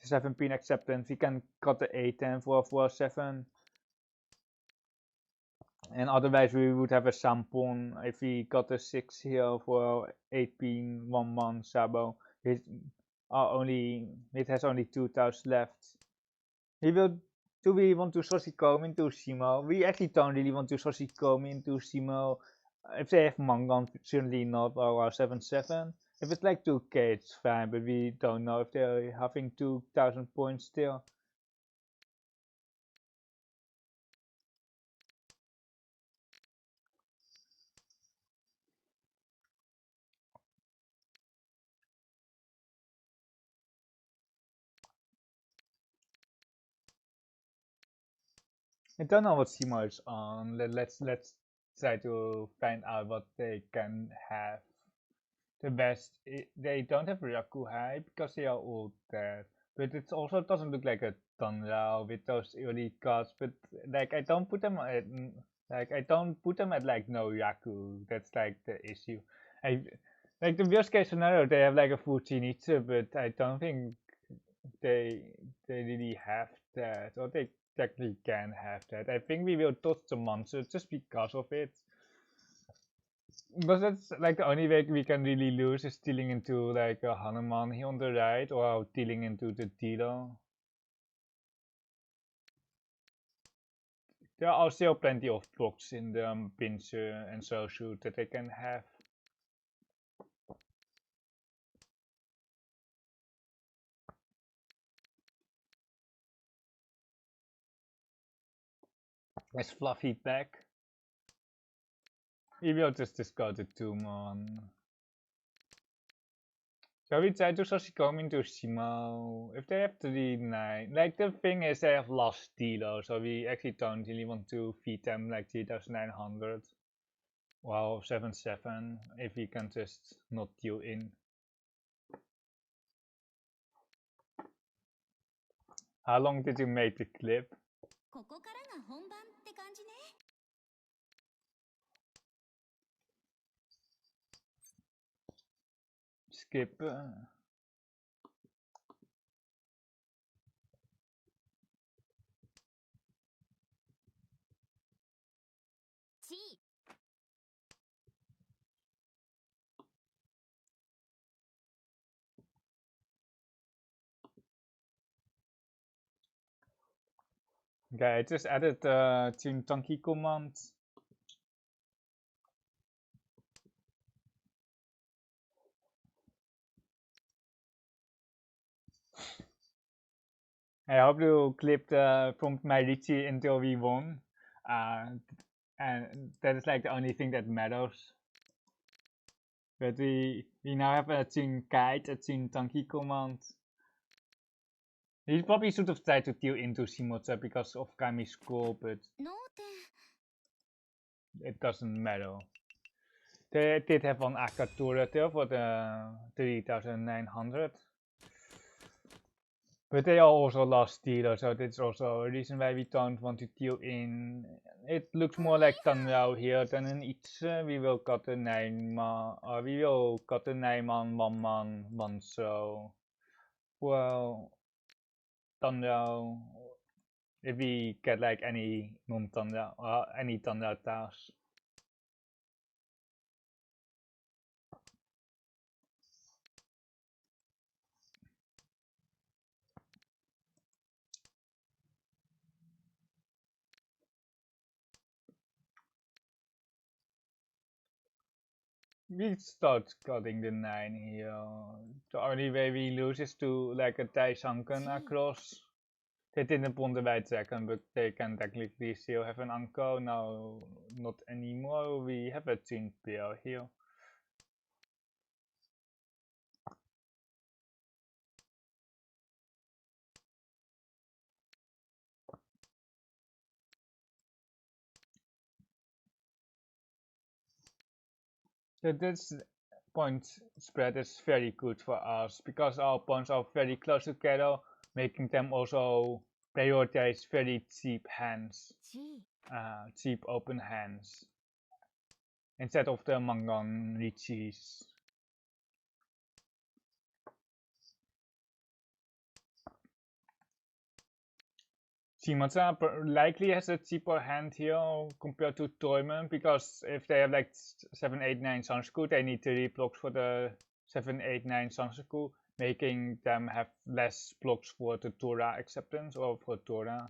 The 7 pin acceptance, we can cut the 8 for 4-7. And otherwise we would have a Sampon if we got a 6 here for 8 pin 1 man Sabo. It has only 2 tiles left. Do we want to Soshikomi into Simo? We actually don't really want to Soshikomi into Simo. If they have Mangan, certainly not, or 7-7. If it's like 2k, it's fine, but we don't know if they're having 2000 points still. I don't know what Simo is on. Let's try to find out what they can have. The best, they don't have Ryakuhai because they are all dead. But it also doesn't look like a Tanrao with those early cards. But like I don't put them at like no Yaku. That's like the issue. I like the worst case scenario they have like a Fujinitsu, but I don't think they really have that, or they technically can have that. I think we will touch the monster just because of it. Because that's like the only way we can really lose is stealing into like a Hanuman here on the right, or dealing into the dealer. There are also plenty of blocks in the pincer and so shoot that they can have. As Fluffy back. We will just discard the 2-mon. Shall we try to Sashikomi into Shimo? If they have 3-9, like the thing is they have lost dealer, so we actually don't really want to feed them like 3,900. Wow, 7-7, if we can just not deal in. How long did you make the clip? Skip. Okay, I just added the Chun tanki command. I hope you clipped from my Riichi until we won. And that is like the only thing that matters. But we now have a Chun kite, a Chun tanki command. He probably should have tried to deal into Shimocha because of Kami's score, but it doesn't matter. They did have one Akatura there for the 3,900. But they are also lost dealers, so that's also a reason why we don't want to deal in. It looks more like Tanrao here than an Itse. We will cut the 9-man, or we will cut the 9-man, 1-man, 1 so. Well, Tanrao, if we get like any non-Tanrao, any Tanrao tasks. We start cutting the 9 here. The only way we lose is to like a Tai Sanken across. They didn't want the white second, but they can technically still have an Anko. Now, not anymore. We have a Chun pair here. So this point spread is very good for us because our pawns are very close together, making them also prioritize very cheap hands, cheap open hands, instead of the Mahjong Riichis. Shimocha likely has a cheaper hand here compared to Toyman, because if they have like 7, 8, 9 Sansaku, they need 3 blocks for the 7, 8, 9 Sansaku, making them have less blocks for the Tora acceptance or for Tora.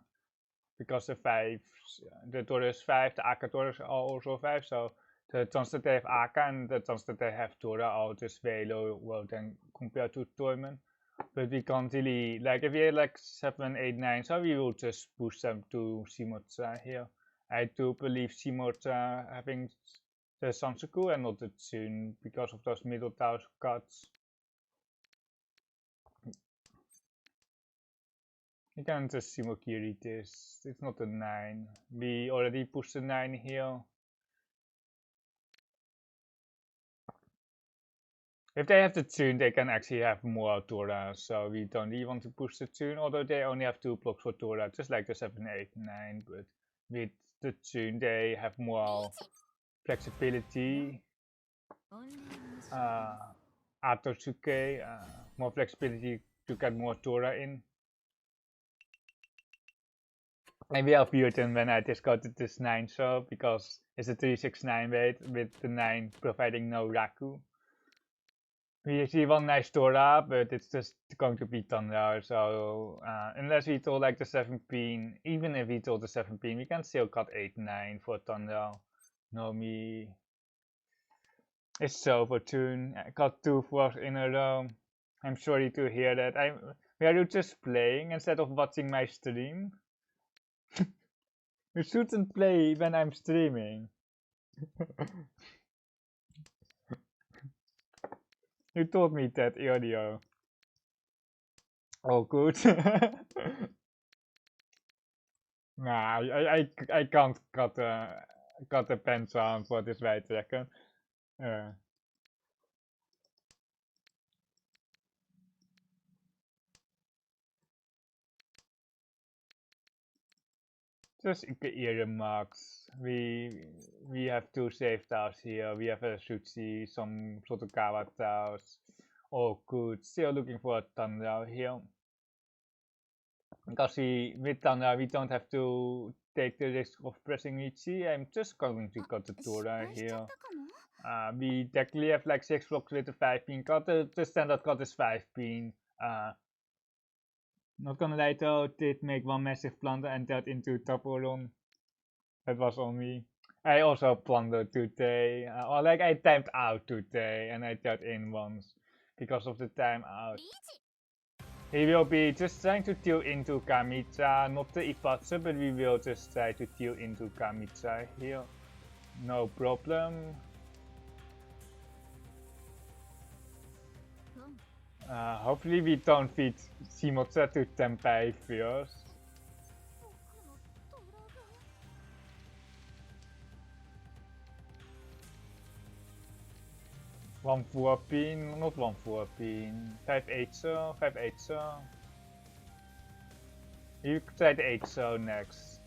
Because the Tora is 5, the Aka Toras are also 5, so the chance that they have Aka and the chance that they have Tora are just way lower than compared to Toyman. But we can't really, like if we had like 7, 8, 9, so we will just push them to Shimocha here. I do believe Shimocha having the Sansaku and not the Chun because of those middle tower cuts. You can just Simokiri this. It's not a 9. We already pushed a 9 here. If they have the Chun, they can actually have more Tora, so we don't really want to push the Chun, although they only have 2 blocks for Tora, just like the 7, 8, 9, but with the Chun they have more flexibility. Atotsuke, more flexibility to get more Tora in. Maybe I'll view it in when I discarded this 9 so because it's a 369 weight with the 9 providing no Raku. We see one nice Tora, but it's just going to be Thunder, so unless we told like the 7 pin, even if we told the 7 pin, we can still cut 8, 9 for Thunder. Nomi. It's so for Chun. I got 2 fours in a row. I'm sorry to hear that. Are you just playing instead of watching my stream? You shouldn't play when I'm streaming. You told me that earlier. Oh, good. Nah, I can't cut the pen sound for this right second. Just earmarks. We have 2 safe tiles here. We have a Shuchi, some Sotokawa tiles. Oh, good. Still looking for a Thunder here. Because with Thunder we don't have to take the risk of pressing Riichi. I'm just going to cut the Tora here. We technically have like 6 blocks with the 5 pin cut. The standard cut is 5 pin. Not gonna lie though, did make one massive blunder and that into Taporon. That was on me. I also plundered today. Or like I timed out today and I got in once because of the time out. He will be just trying to deal into Kamitsa, not the Ifatsu, but we will just try to deal into Kamitsa here. No problem. Hopefully we don't feed Shimotsa to Tenpai first. One 4 pin, not one 4 pin. 5 8 so, 5 8 so. You try the 8 so next.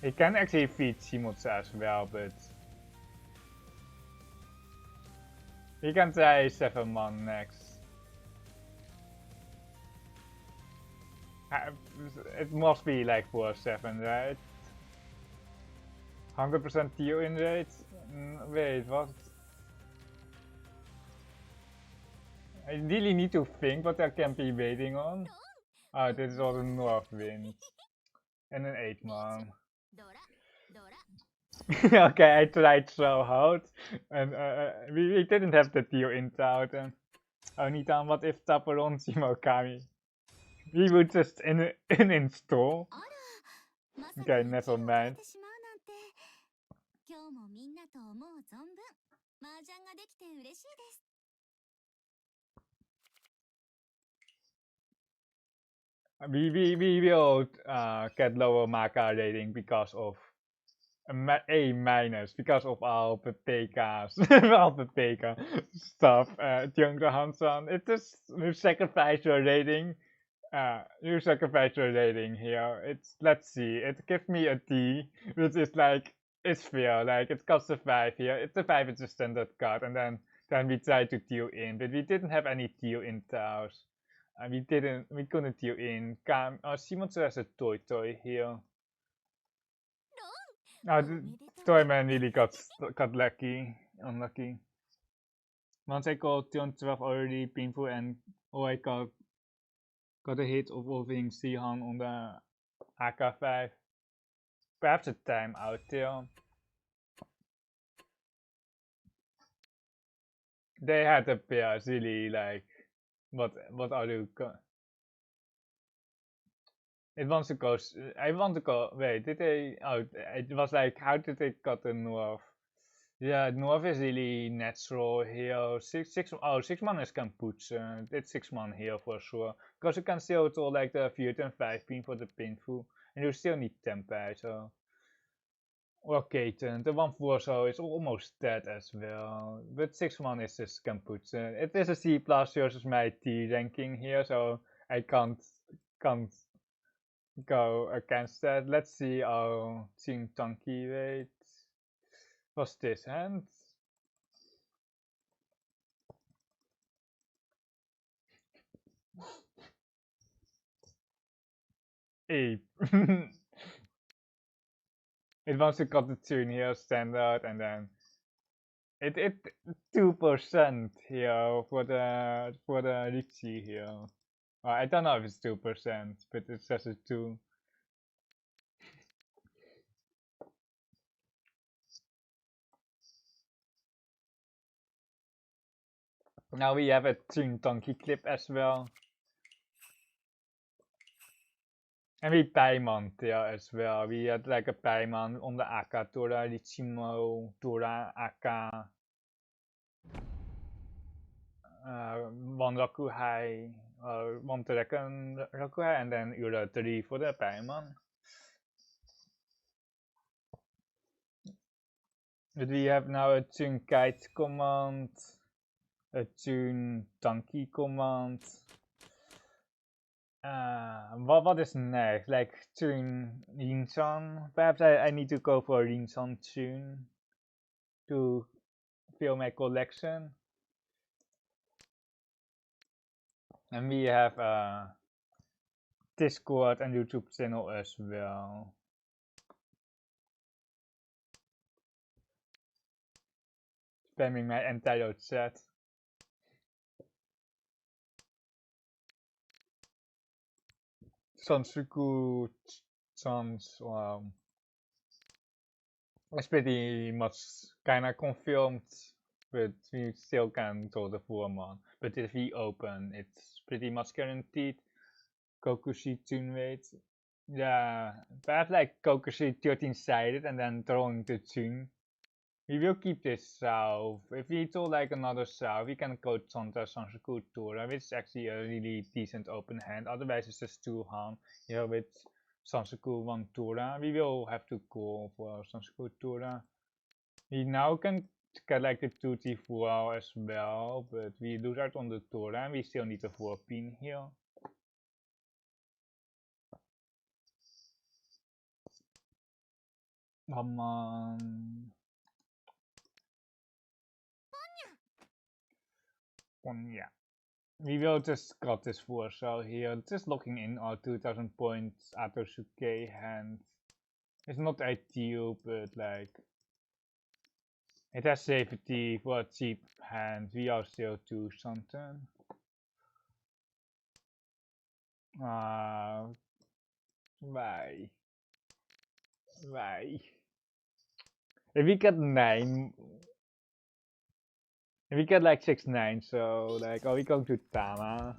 He can actually feed Shimotsa as well, but he can try 7 man next. It must be like 4-7, right? 100% TO in rate? Wait, what? I really need to think what I can be waiting on. Oh, this is all the north wind. And an 8 man. Okay, I tried so hard. And we didn't have the TO in out. Only time, what if Taporon Shimokami? We would just uninstall. Okay, never mind. We will get lower Maka rating because of A minus because of our PPKs, our PPK stuff. Jungle Hansan, it is you sacrifice your rating. You sacrifice your rating here. Let's see. It gives me a D, which is like it's fair. Like it costs a 5 here. It's a 5. It's a standard card, and then we try to deal in, but we didn't have any deal in tiles. We couldn't deal in. Simon has a toy here. Toyman really got lucky, unlucky. Once I got turn 12 already painful and I got a hit of wolfing Sihan on the AK5. Perhaps a time out there. They had a pair really like what are you it wants to go. I want to go. Wait, did they? Oh, it was like, how did they got the north? Yeah, North is really natural here. 6 man is can put. It's 6 man here for sure. Because you can still do like the 4 and 5 pin for the pinful. And you still need tempo, so. Well, Katen, the 1-4 is almost dead as well. But 6-man is just can put. It is a C plus versus my T ranking here, so I can't go against that. Let's see how Chun tanki wait. What's this hand? Ape. It wants to cut the tune here, standard, and then it 2% here for the Riichi here. I don't know if it's 2%, but it says it's 2. Now we have a Chun tanki clip as well. And we Paiman there as well. We had like a Paiman on the Aka Tora, Riichimo, Tora, Aka. One Rakuhai, one Tekken Rakuhai, and then Ura 3 for the Paiman. But we have now a Chun kite command, a Chun tanki command. What is next? Like Chun Rinsan? Perhaps I need to go for Rinsan Chun to fill my collection. And we have a Discord and YouTube channel as well. Spamming my entire chat. Sansuku chance, it's pretty much kinda confirmed, but we still can draw the 4-man. But if we open, it's pretty much guaranteed. Kokushi Chun weight. Yeah, perhaps like Kokushi 13-sided and then drawing the Chun. We will keep this south. If we draw like another south, we can go Chonta Sansuku Tora, which is actually a really decent open hand. Otherwise, it's just 2 Han here with Sansuku 1 Tora. We will have to call for Sansuku Tora. We now can get like the 2T4 as well, but we lose out on the Tora and we still need a 4 pin here. Come on. Yeah. We will just cut this 4 so here, just locking in our 2000 points Atosuke hand. It's not ideal, but like it has safety for a cheap hand. We are still 2 something. Why? Why? If we get 9, if we get like 6-9, so like, are we going to Tama?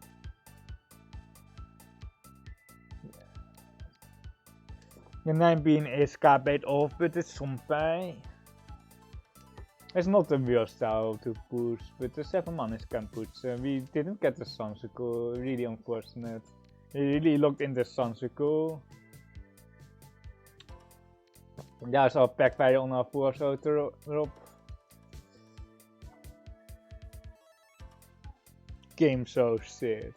The 9 being is carpet off, but it's Sonpai. It's not the worst style to push, but the 7-man is can push. We didn't get the Sansuku, really unfortunate. We really looked in the Sansuku. Yeah, so backfire on our 4 so to drop. Game so shit.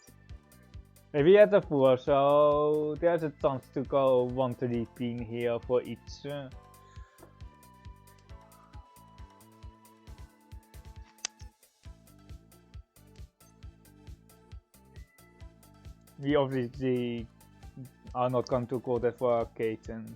If we had a 4 so there's a chance to go 1-3 pin here for each. We obviously are not going to go there for Katen.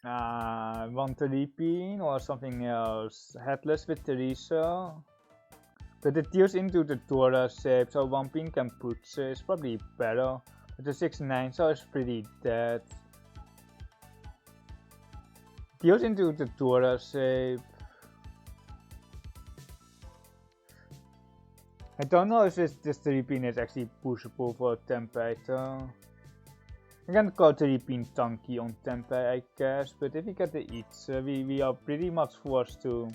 1-3 pin or something else. Headless with Teresa. But it deals into the Tora shape, so 1 pin can put is probably better. But the 6-9 so is pretty dead. Deals into the Tora shape. I don't know if this 3 pin is actually pushable for Temperator. We can go to repeat tanki on tempo, I guess, but if we get the eats, we are pretty much forced to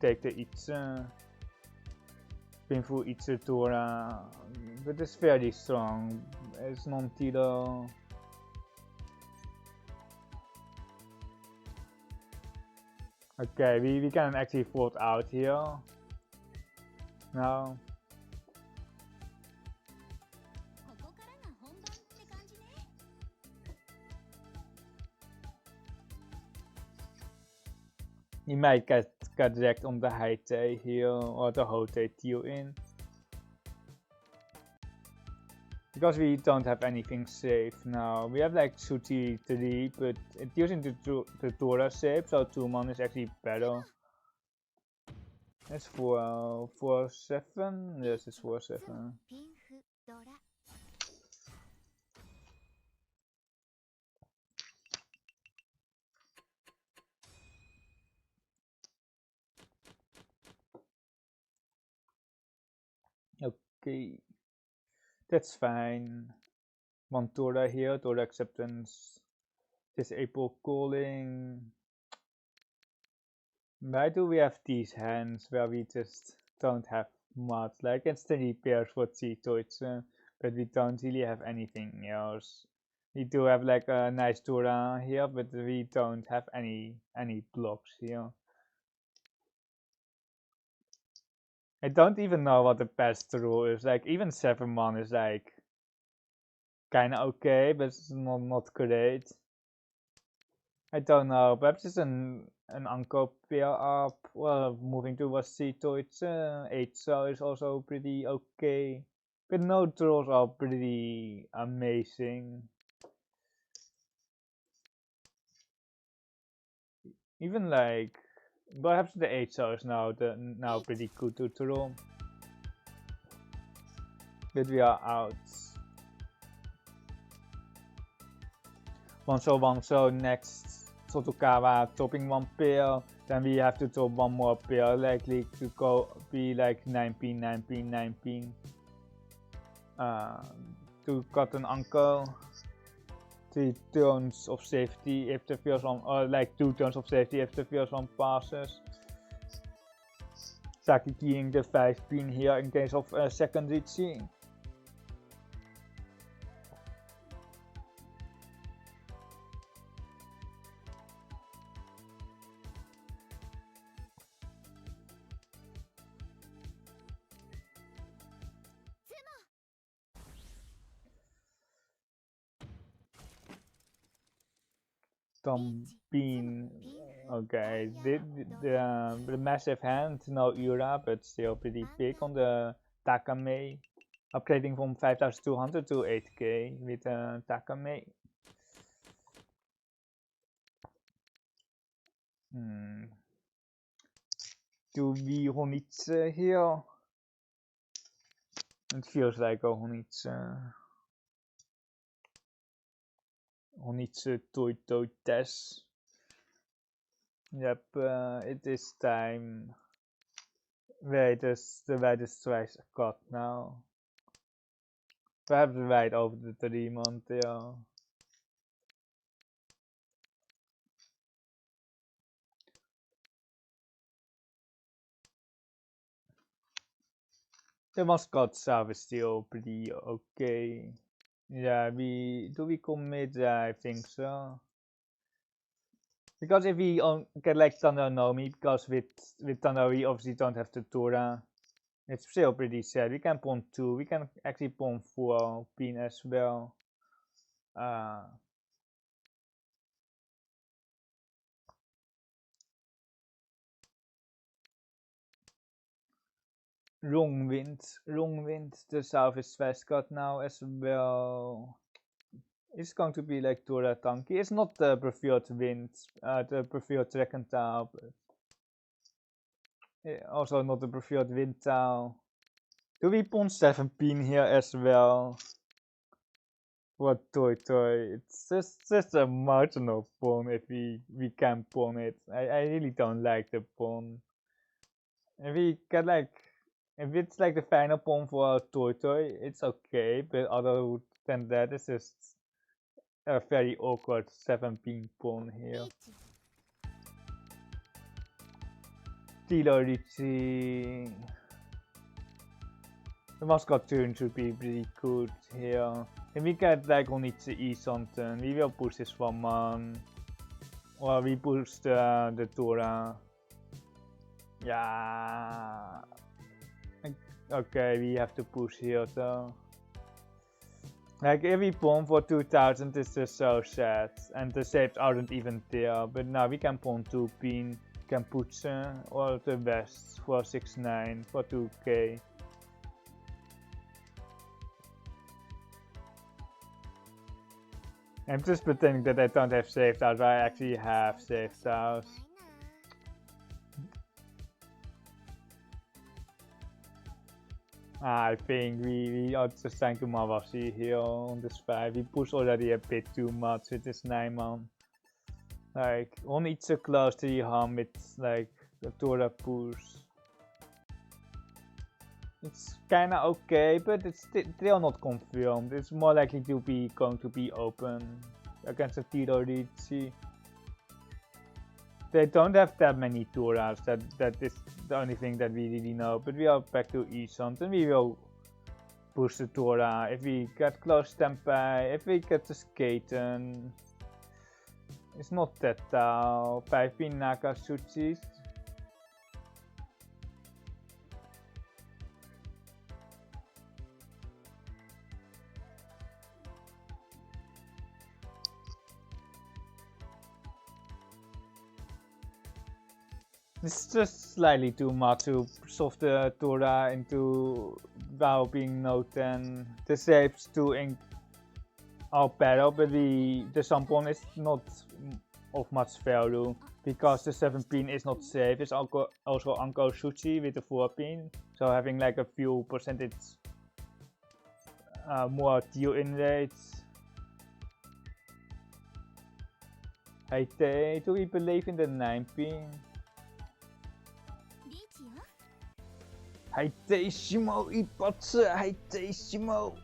take the eats. Painful Itsu Tora, but it's fairly strong. It's non-tito. Okay, we can actually vote out here. Now. He might get wrecked on the Haite here or the Hote Teal in. Because we don't have anything safe now. We have like Suti 3, but it's using the Tora shape, so 2 mana is actually better. It's 4-7? Yes, it's 4-7. Okay, that's fine. One Tora here, Tora acceptance. Disable calling. Why do we have these hands where we just don't have much? Like it's the repairs for Zitoitsu, but we don't really have anything else. We do have like a nice Tora here, but we don't have any blocks here. I don't even know what the best rule is. Like even 7 mana is like kinda okay, but it's not great. I don't know. Perhaps it's an uncle pair up. Well, moving towards Cito, it's 8 so is also pretty okay. But no draws are pretty amazing. Even like perhaps the 8 so is now pretty good to draw. But we are out. 1 so next Sotokawa topping 1 pair. Then we have to top 1 more pair, likely to go be like 9-pin, 9-pin, 9-pin. To cut an uncle. 3 turns of safety if the first one, or like 2 turns of safety if the first one passes. Saki keying the 5-pin here in case of second Riichi. Bean. Okay, the massive hand, no Ura, but still pretty big on the Takame. Upgrading from 5200 to 8k with Takame. Do we Honitsu here? It feels like a Honitsu. Honitsu Toito test. Yep, it is time. Wait, the widest twice cut now. Perhaps right over the 3 month, yeah. The mascot stuff is still pretty okay. Yeah, do we commit? Yeah, I think so. Because if we get like Thunder Nomi, because with Thunder we obviously don't have the Tora. It's still pretty sad. We can pawn 2. We can actually pawn 4 pin as well. Wrong wind, the southeast west cut now as well. It's going to be like Tora tanki. It's not the preferred wind, the preferred second tile, but also not the preferred wind tile. Do we pawn 7 pin here as well? What toy? It's just a marginal pawn if we can pawn it. I really don't like the pawn. If we get like, if it's like the final pawn for a toy, it's okay, but than that. It's just a very awkward 7-pin pawn here. Riichi. The mascot turn should be pretty good here. If we get like unedited something, we will push this 1-man. Or we push the Tora. Yeah. Okay, we have to push here though. Like every pawn for 2000 is just so sad, and the shapes aren't even there. But now we can pawn 2-pin, can put or the best for 6-9 for 2k. I'm just pretending that I don't have saved house, but I actually have saved house. I think we are just trying to Mawasi here on this 5. We push already a bit too much with this 9-man. Like, on each close to the harm with like the Tora push. It's kinda okay, but it's still not confirmed. It's more likely to be going to be open against a Riichi. They don't have that many Toras, that is the only thing that we really know. But we are back to E-Sunt and we will push the Tora. If we get close Tempai, if we get the Skaten. It's not that 5-pin Nakatsuchi. It's just slightly too much to solve the Tora into while being no 10. The shapes to our battle, but the Sampon is not of much value because the 7-pin is not safe. It's also Anko Suchi with the 4-pin, so having like a few percentage more deal in rates. Do we believe in the 9-pin? Shimo Ipotsu, Shimo.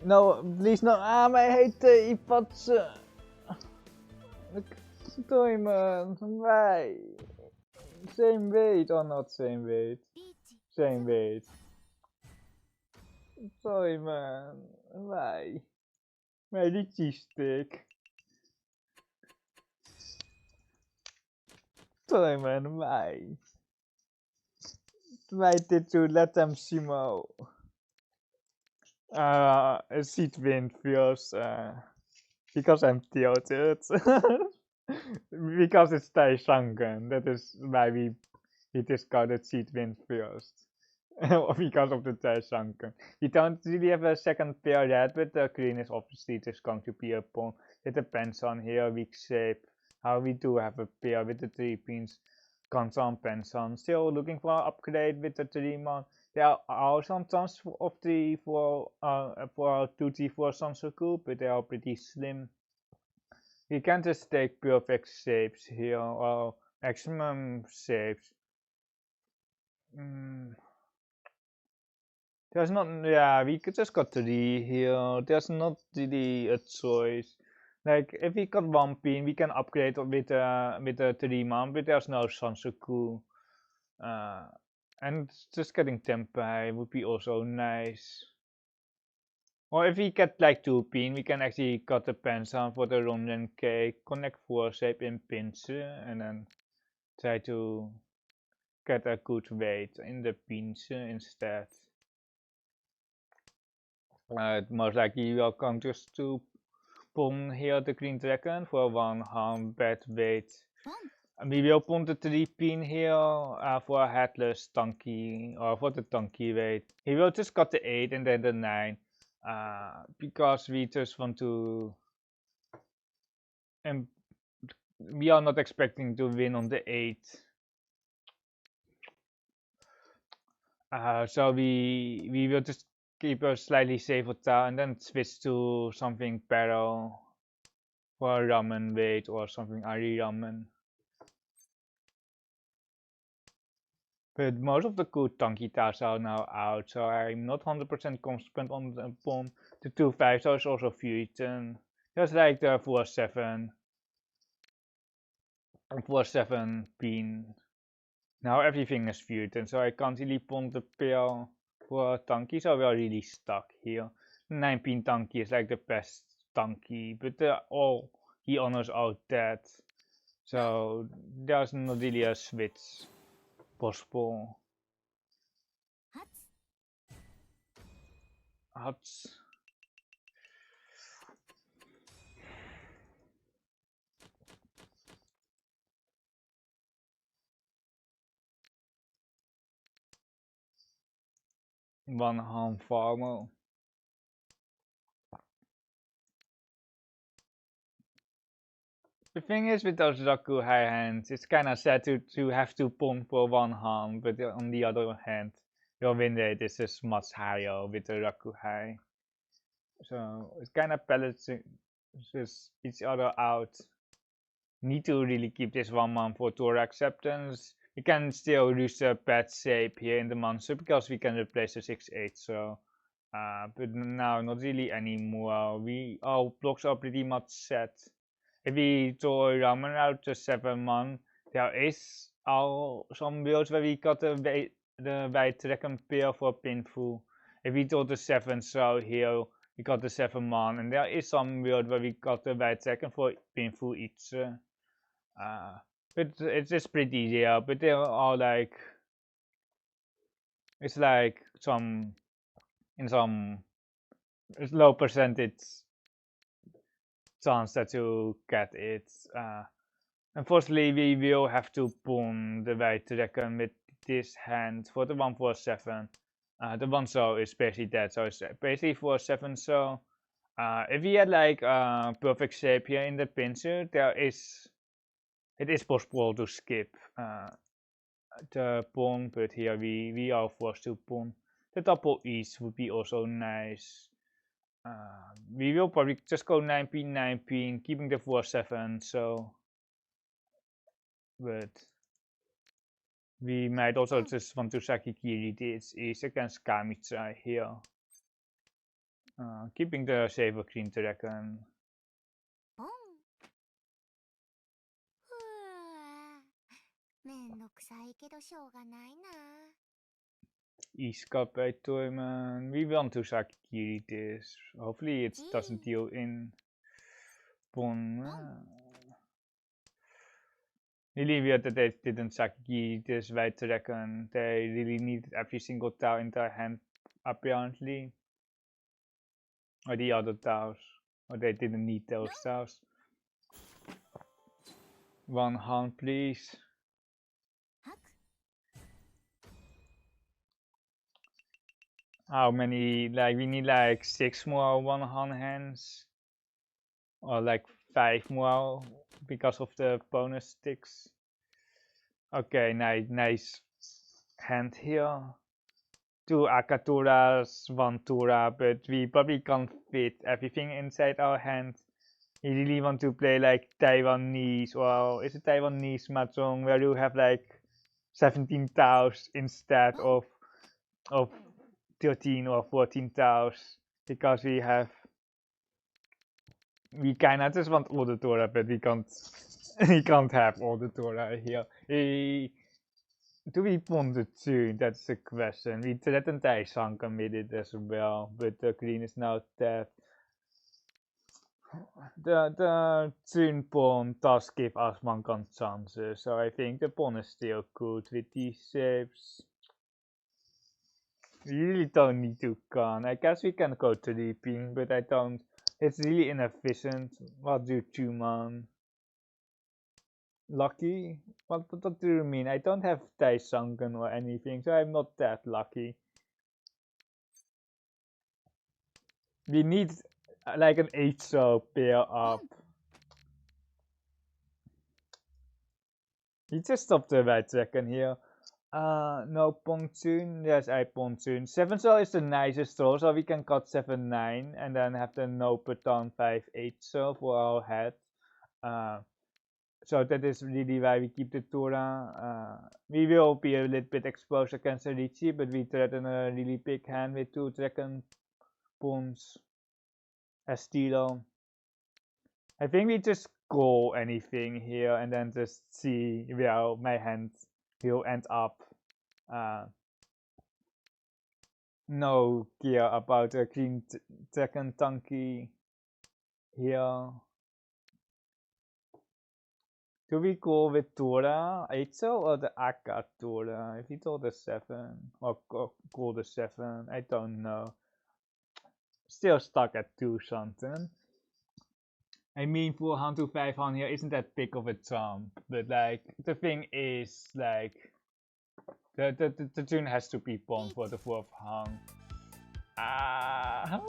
No, please no. My Ipotsu. Diamond, why? Same weight or not same weight? Same weight. Diamond, why? My Riichi stick. Diamond, why? Why did you let them Shimo? A seat win feels because I'm tilted. Because it's Tai Shanken, that is why we discarded seat win first. Because of the Tai Shanken. We don't really have a second pair yet, but the green is obviously just going to be a pawn. It depends on here, weak shape. How we do have a pair with the 3 pins. Kansan, Pensan. Still looking for an upgrade with the 3-man. There are some chance of 3 for 2-3-4 Sansoku, but they are pretty slim. We can just take perfect shapes here, or maximum shapes. There's not, yeah, we could just got 3 here. There's not really a choice. Like, if we got 1 pin, we can upgrade with a 3-man, but there's no Sansoku. And just getting Tempai would be also nice. Or if we get like 2 pin, we can actually cut the Pensan for the Ronren K, connect 4 shape in pins, and then try to get a good weight in the pins instead. Most likely we are going just to pawn here the Green Dragon for 1 harm bad weight. We will pawn the 3-pin here for a headless tanki, or for the tanki weight. He will just cut the 8 and then the 9. Because we just want to, and we are not expecting to win on the 8. So we will just keep a slightly safer tower and then switch to something better for ramen weight or something Ari ramen. But most of the good tanki tiles are now out, so I'm not 100% confident on the pawn. The 2-5 so is also fusion. Just like the 4-7. 4-7 pin. Now everything is fusion, so I can't really pawn the pair for tanki, so we are really stuck here. 9-pin tanki is like the best tanki, but all he honors are dead. So there's not really a switch possible. Huts. One hand farmer. The thing is with those Raku high hands, it's kinda sad to have to pawn for one hand, but on the other hand, your win rate is just much higher with the Raku high. So it kinda balances each other out. Need to really keep this one man for tour acceptance. We can still use the bad shape here in the monster because we can replace the 6-8, so but now not really anymore. Our blocks are pretty much set. If we draw Ramen out to 7-man, there is some builds where we got the white dragon pair for pinful. If we draw the 7 so here, we got the 7-man, and there is some build where we got the white dragon for pinful each. But it's just pretty rare, but they are like, it's like some it's low percentage chance that you get it. Unfortunately, we will have to pawn the white dragon with this hand for the 1-4-7. The 1-so is basically dead, so it's basically 4-7. So if we had like perfect shape here in the pincer, it is possible to skip the pawn, but here we are forced to pawn. The double east would be also nice. We will probably just go 9-pin, 9-pin, keeping the 4-7, so but we might also just want to Sakikiri this is against Kamitsa here. Keeping the saber green dragon. East Cup by Toyman. We want to Sakikiri this. Hopefully it doesn't deal in pawn. Really weird that they didn't Sakikiri this white dragon. They really needed every single tile in their hand, apparently. Or the other tiles. Or they didn't need those tiles. One hand, please. How many? Like, we need like 6 more 1-hand hands. Or like 5 more because of the bonus sticks. Okay, nice hand here. 2 Akaturas, 1 Tura, but we probably can't fit everything inside our hand. We really want to play like Taiwanese, or is it Taiwanese Mahjong, where you have like 17 tiles instead of 13 or 14 tiles, because we kinda just want all the Tora, but we can't we can't have all the Tora here. Do we want the Chun? That's the question. We threatened Taishankan with it as well, but the green is now dead. The Chun pawn does give us Mankan chances, so I think the pawn is still good with these shapes. We really don't need to con. I guess we can go to the ping, but I don't. It's really inefficient. What do Chunman? Lucky? What do you mean? I don't have Taishankan or anything, so I'm not that lucky. We need like an 8-so pair up. He just stopped the right second here. No pontoon. Yes, I pontoon. 7-so is the nicest throw, so we can cut 7-9 and then have the no pattern 5-8-so for our head. So that is really why we keep the Tora. We will be a little bit exposed against the Riichi, but we threaten a really big hand with 2 dragon pawns as Stilo. I think we just call anything here and then just see where my hand will end up. No care about a green dragon tanki here. Do we go with Tora 8 or the Akka Tora? If we throw the 7 or call the 7, I don't know. Still stuck at 2 something. I mean, 400 to 500 here isn't that big of a jump, but like the thing is like the Chun has to be pawned for the 4th hung. Ah.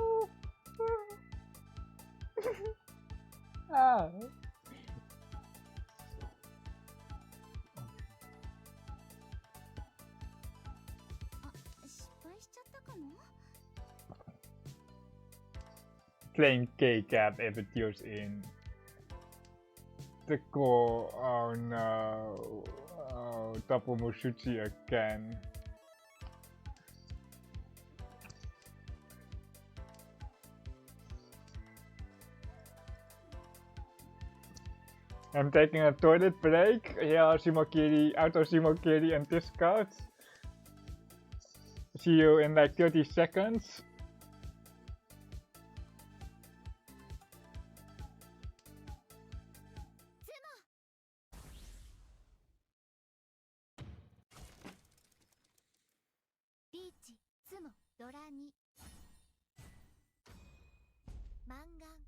Ah. Claim K cap if it deals in. The core, oh no. Oh, double Mushuchi again. I'm taking a toilet break. Here are Shimokiri, auto Shimokiri and discard. See you in like 30 seconds. Riichi, Tsumo, Dora 2 Mangan.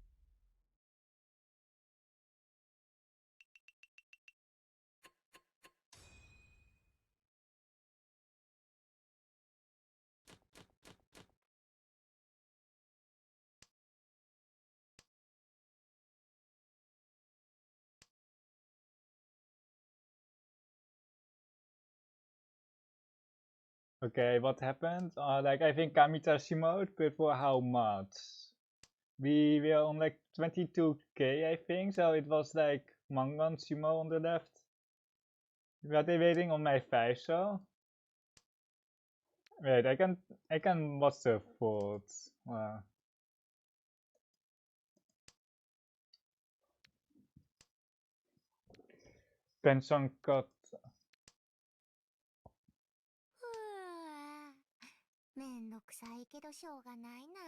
Okay, what happened? Like I think Kamitashi mode, but for how much? We were on like 22k I think, so it was like Mangan Shimo on the left. Were they waiting on my 5 so? Wait, I can watch the thoughts. Pension cut. めんどくさいけどしょうがないな。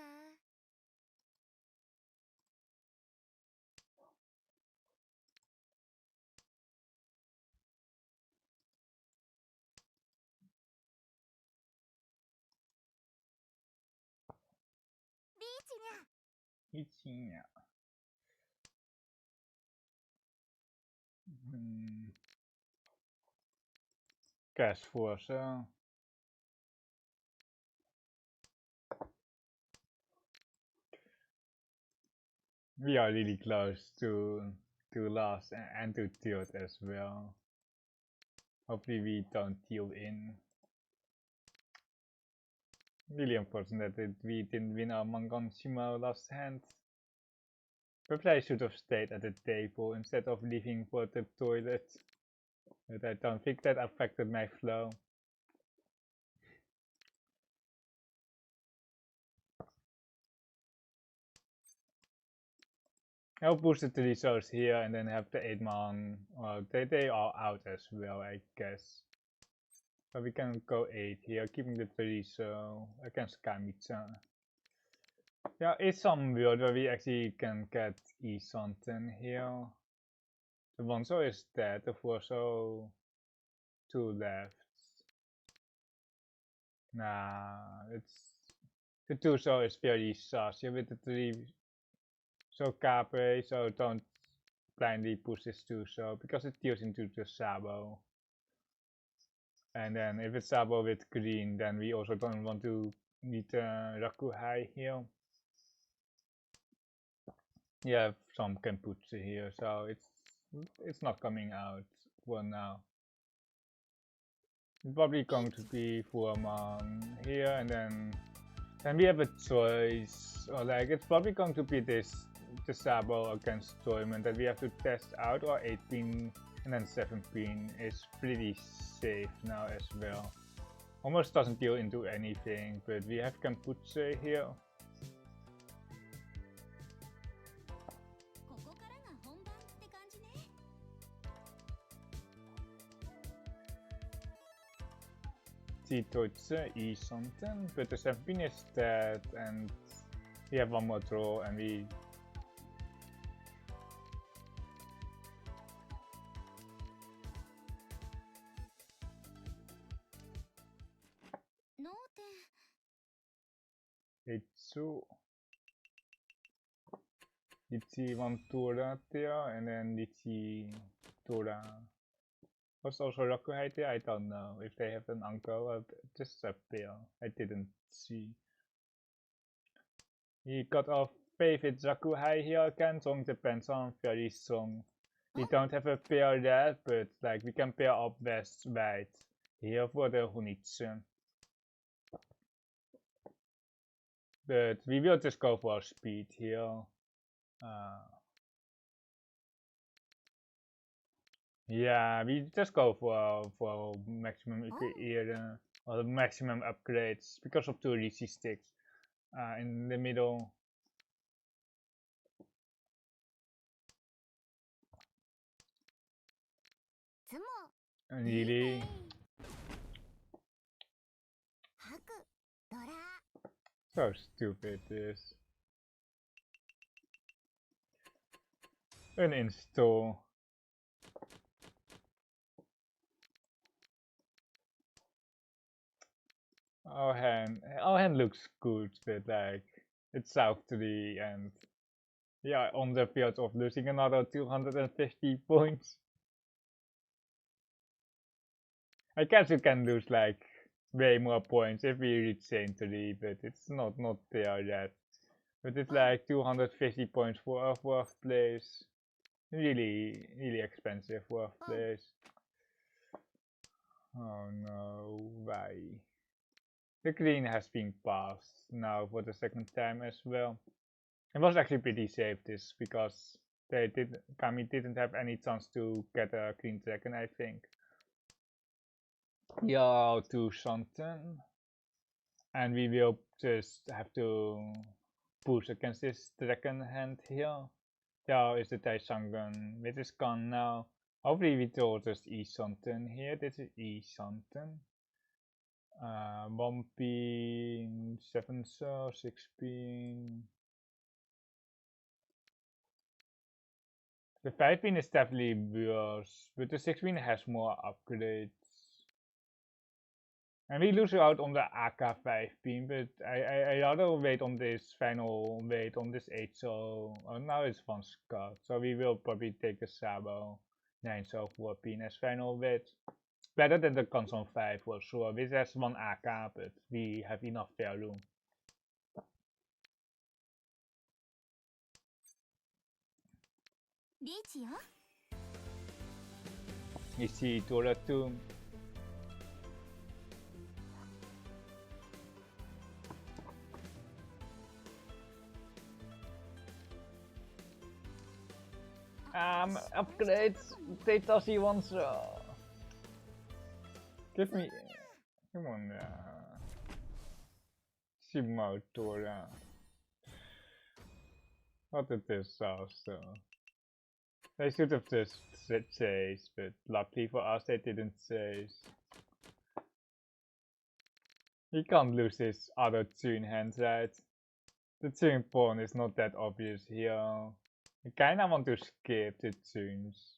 リーチにゃ。Cash for so. We are really close to loss and to tilt as well. Hopefully we don't tilt in. Really unfortunate that we didn't win our Mangan Shimo last hand. Perhaps I should have stayed at the table instead of leaving for the toilet. But I don't think that affected my flow. I'll boost the 3 souls here and then have the 8 man. They are out as well, I guess. But we can go 8 here, keeping the 3 so against Kamitsa. Yeah, it's some world where we actually can get E something here. The 1 so is dead, the 4 so 2 left. Nah, it's the 2 so is very saucy with the 3 so Capre, so don't blindly push this 2 so because it deals into the Sabo. And then if it's Sabo with green, then we also don't want to need Rakuhai here. You have some Kenputsu here, so it's not coming out for now. It's probably going to be Fuaman here, and then we have a choice, or like it's probably going to be this the Sabo against Toyman that we have to test out, or 18 and then 17 is pretty safe now as well. Almost doesn't deal into anything, but we have Kanputse here. Toitse is something, but the 17 is dead, and we have one more draw, and we. Itsu. Riichi one Tora there, and then Riichi Tora. Was also Rakuhai there? I don't know if they have an uncle or just a pair. I didn't see. He got off favorite Rakuhai here again, Song depends on very strong. We don't have a pair yet, but like we can pair up west right here for the Hunitsu. But we will just go for speed here. Yeah, we just go for maximum era or maximum upgrades because of 2 Riichi sticks in the middle. Really? So stupid this. Uninstall. Our hand looks good, but like it's south 3 and yeah, on the field of losing another 250 points. I guess you can lose like way more points if we reach Century, but it's not there yet. But it's like 250 points for a 4th place. Really expensive 4th place. Oh no, why? The green has been passed now for the 2nd time as well. It was actually pretty safe this because Kami didn't have any chance to get a green dragon, I think. Yeah, to something. And we will just have to push against this dragon hand here. There is the Taisangan, which is gone now. Hopefully we draw just E something here. This is E something. 1 pin, 7 so, 6 pin. The 5 pin is definitely worse, but the 6 pin has more upgrades. And we lose out on the AK5 pin, but I rather wait on this final wait on this 8 so. Oh, now it's 1 Scott, so we will probably take a Sabo 9 so 4 pin as final wait. Better than the console 5 for sure, which has 1 AK, but we have enough fair room. Riichi Tora 2. Upgrades, data C1 give me, come on, Shimotora. What did this also? They should have just chased, but luckily for us they didn't chase. He can't lose his other Chun hands, right? The Chun pawn is not that obvious here. I kinda want to skip the Chuns.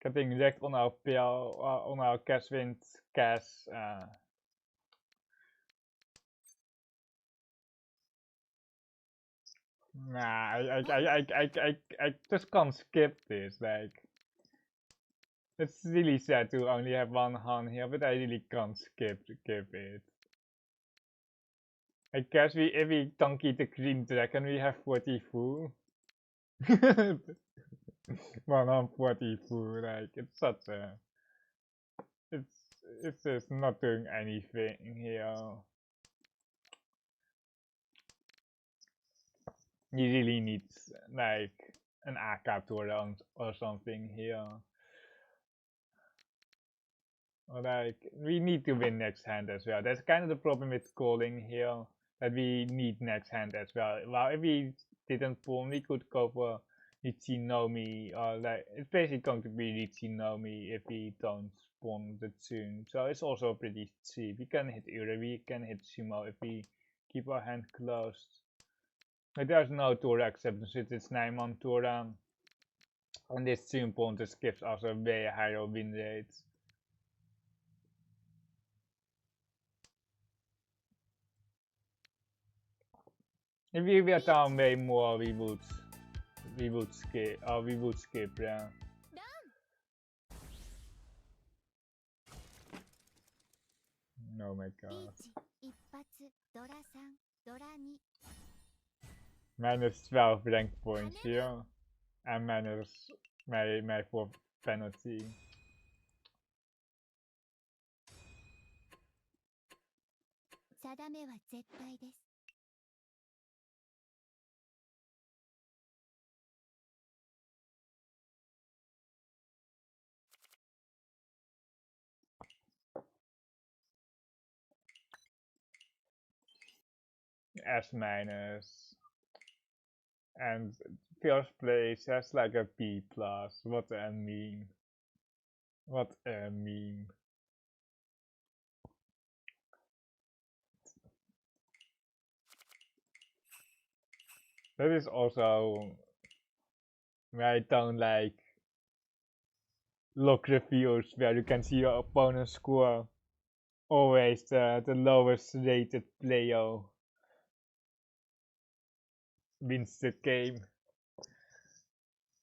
Getting wrecked on our on our Caswind Cas. Nah, I just can't skip this. Like, it's really sad to only have 1 Han here, but I really can't skip it. I guess if we tanki the green dragon, we have 40 full. 1 Han 40 full, like it's such a. It's just not doing anything here. You really need like an AK Tora or something here. Or like, we need to win next hand as well. That's kind of the problem with calling here, that we need next hand as well. Well, if we didn't pull, we could go for Riichi Nomi, or like, it's basically going to be Riichi Nomi if we don't spawn the Chun. So it's also pretty cheap. We can hit Ura, we can hit Shimo if we keep our hand closed. But there's no Tora acceptance, it's 9-man Tora. And this Chun pawn just gives us a way higher win rate. If we were down way more, we would skip, yeah. Oh my god. Minus 12 rank points here, and minus my 4 penalty. S minus, and first place has like a B plus. What a meme. What a meme. That is also why I don't like log reviews where you can see your opponent's score. Always the lowest rated player wins the game.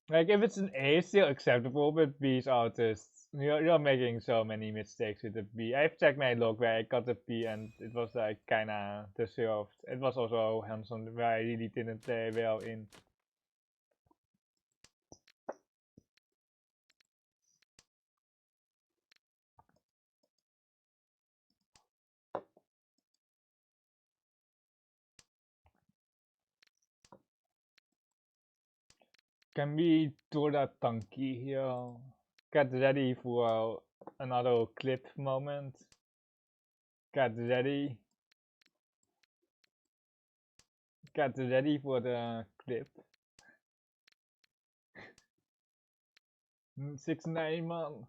Like, if it's an A, it's still acceptable, but B's are just, you're making so many mistakes with the B. I've checked my log where I got the B and it was like kinda deserved. It was also Hanson where I really didn't play well in. Can we do that tanki here? Get ready for another clip moment. Get ready. Get ready for the clip. 6-9 man.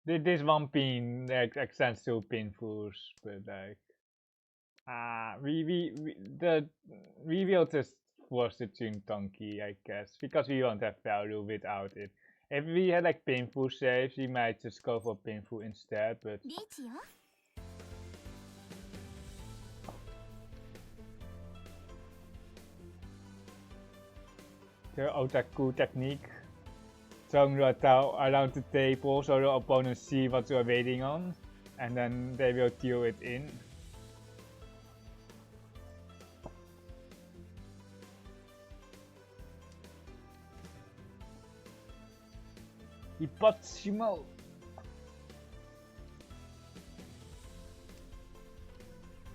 This one pin extends to pin force, but like, we will just force the Chun tanki, I guess, because we won't have value without it. If we had like painful saves, we might just go for painful instead, but the otaku technique. Throwing your towel around the table so the opponents see what you're waiting on, and then they will deal it in. Ipatsimo!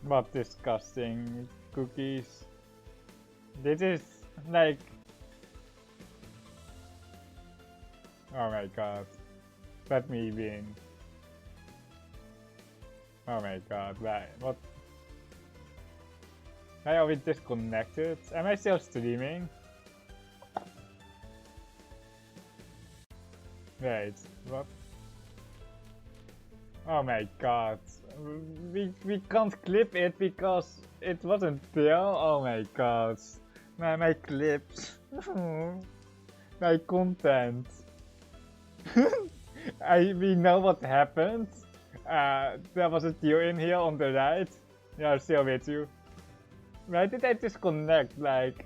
What disgusting cookies. This is like... Oh my god. Let me win. Oh my god, why? What? Why are we disconnected? Am I still streaming? Wait, what? Oh my god. We can't clip it because it wasn't there. Oh my god. My clips. My content. We know what happened. There was a deal in here on the right. Yeah, still with you. Why did I disconnect? Like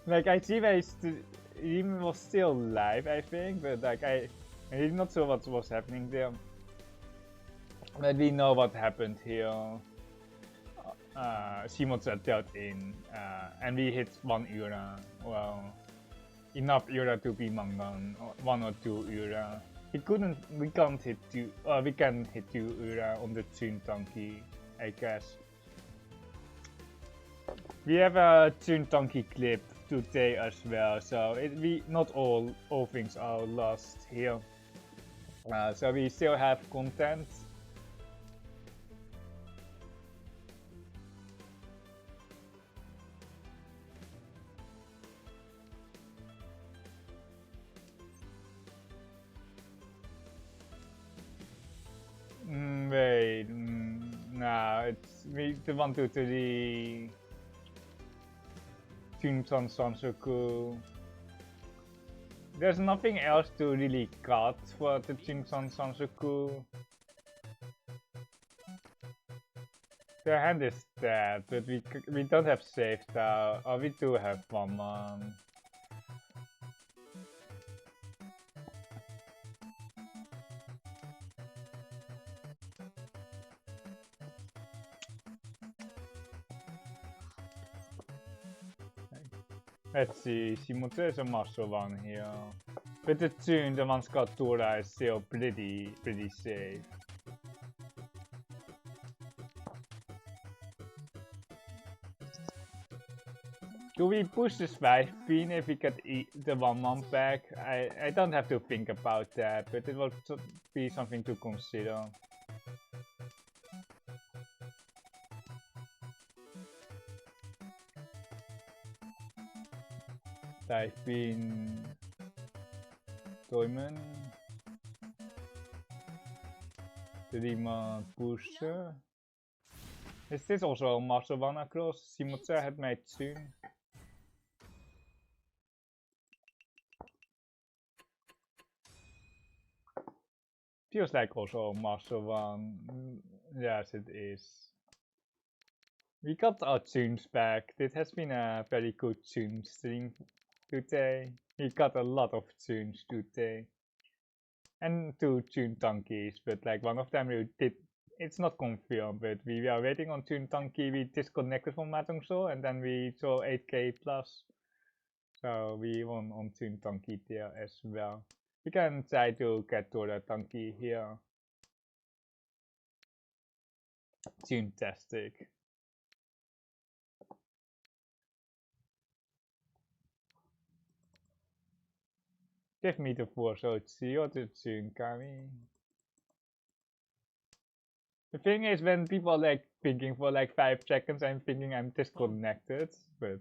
I see he was still live, I think, but like I'm really not sure what was happening there. But we know what happened here. Simons dealt in, and we hit 1 Ura. Well, enough Ura to be Mangan, 1 or 2 Ura. We can't hit you, we can hit you on the Chun tanki, I guess. We have a Chun tanki clip today as well, so not all things are lost here. So we still have content. Wait, no, it's we the 1, 2, 3. Chun-san Sansoku. There's nothing else to really cut for the Chun-san Sansoku. The hand is dead, but we don't have save style. Oh, we do have one. Let's see, Shimote is a master one here. But the Chun, the one's got Tora, is still pretty safe. Do we push this 5-pin if we get the 1-1 back? I don't have to think about that, but it will be something to consider. I've been Diamond, Rima Pusher. Is this also a Master 1 across? Shimotse had made soon. Feels like also a Master 1. Yes, it is. We got our tunes back. This has been a very good tune stream today. We got a lot of tunes today. And 2 tune tankies, but like one of them we did. It's not confirmed, but we are waiting on Tune tanki. We disconnected from Mahjong Soul and then we saw 8k plus. So we won on Tune tanki there as well. We can try to get to the tanki here. Tune-tastic. Give me the force OC or the Chun Kami. The thing is, when people like thinking for like 5 seconds, I'm thinking I'm disconnected, but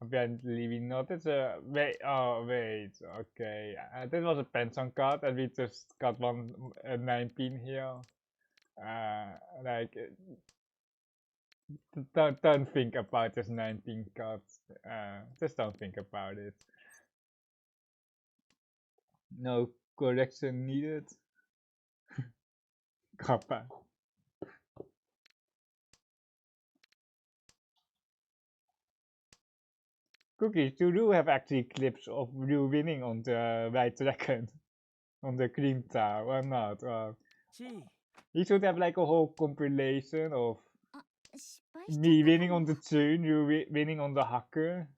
apparently we not. It's a wait. Oh wait, okay. This was a pension card, and we just got one 9-pin here. Like don't think about this 9-pin card. Just don't think about it. No correction needed. Kappa. Cookies, you do have actually clips of you winning on the White Dragon, on the Green Tower, or not? You should have like a whole compilation of me winning on the Chun, you winning on the Hacker.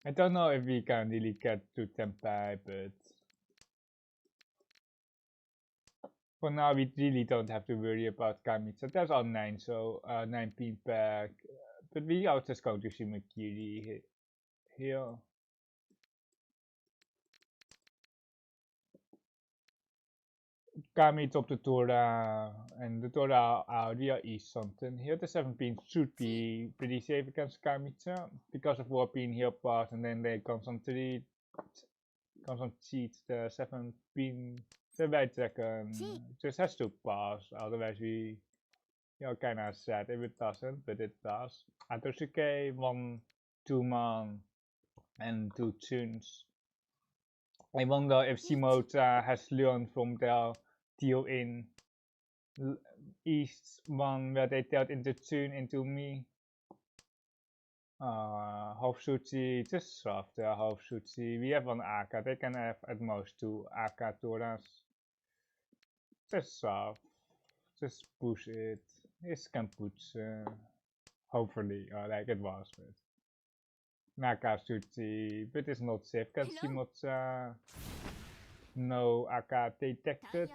I don't know if we can really get to Tempai, but for now we really don't have to worry about Kami. So that's our 9, so 9-pin pack. But we are just going to Shimakiri here. Kami top the Tora, and the Tora area is something. Here the 7-pin should be pretty safe against Kami-chan, because of 4-pin here pass, and then they concentrate the 7-pin. The White Dragon just has to pass, otherwise we are kinda sad if it doesn't, but it does. Atosuke, 1 2-man, and 2 Chuns. I wonder if Shimoda has learned from their deal in East 1 where they dealt into Chun into me. Half Suchi, just soft there, half Suchi. We have 1 Aka, they can have at most 2 Aka Toras. Just soft, just push it. This can put, hopefully, like it was, but Nakatsuchi, but it's not safe. Katsumocha, no AK detected.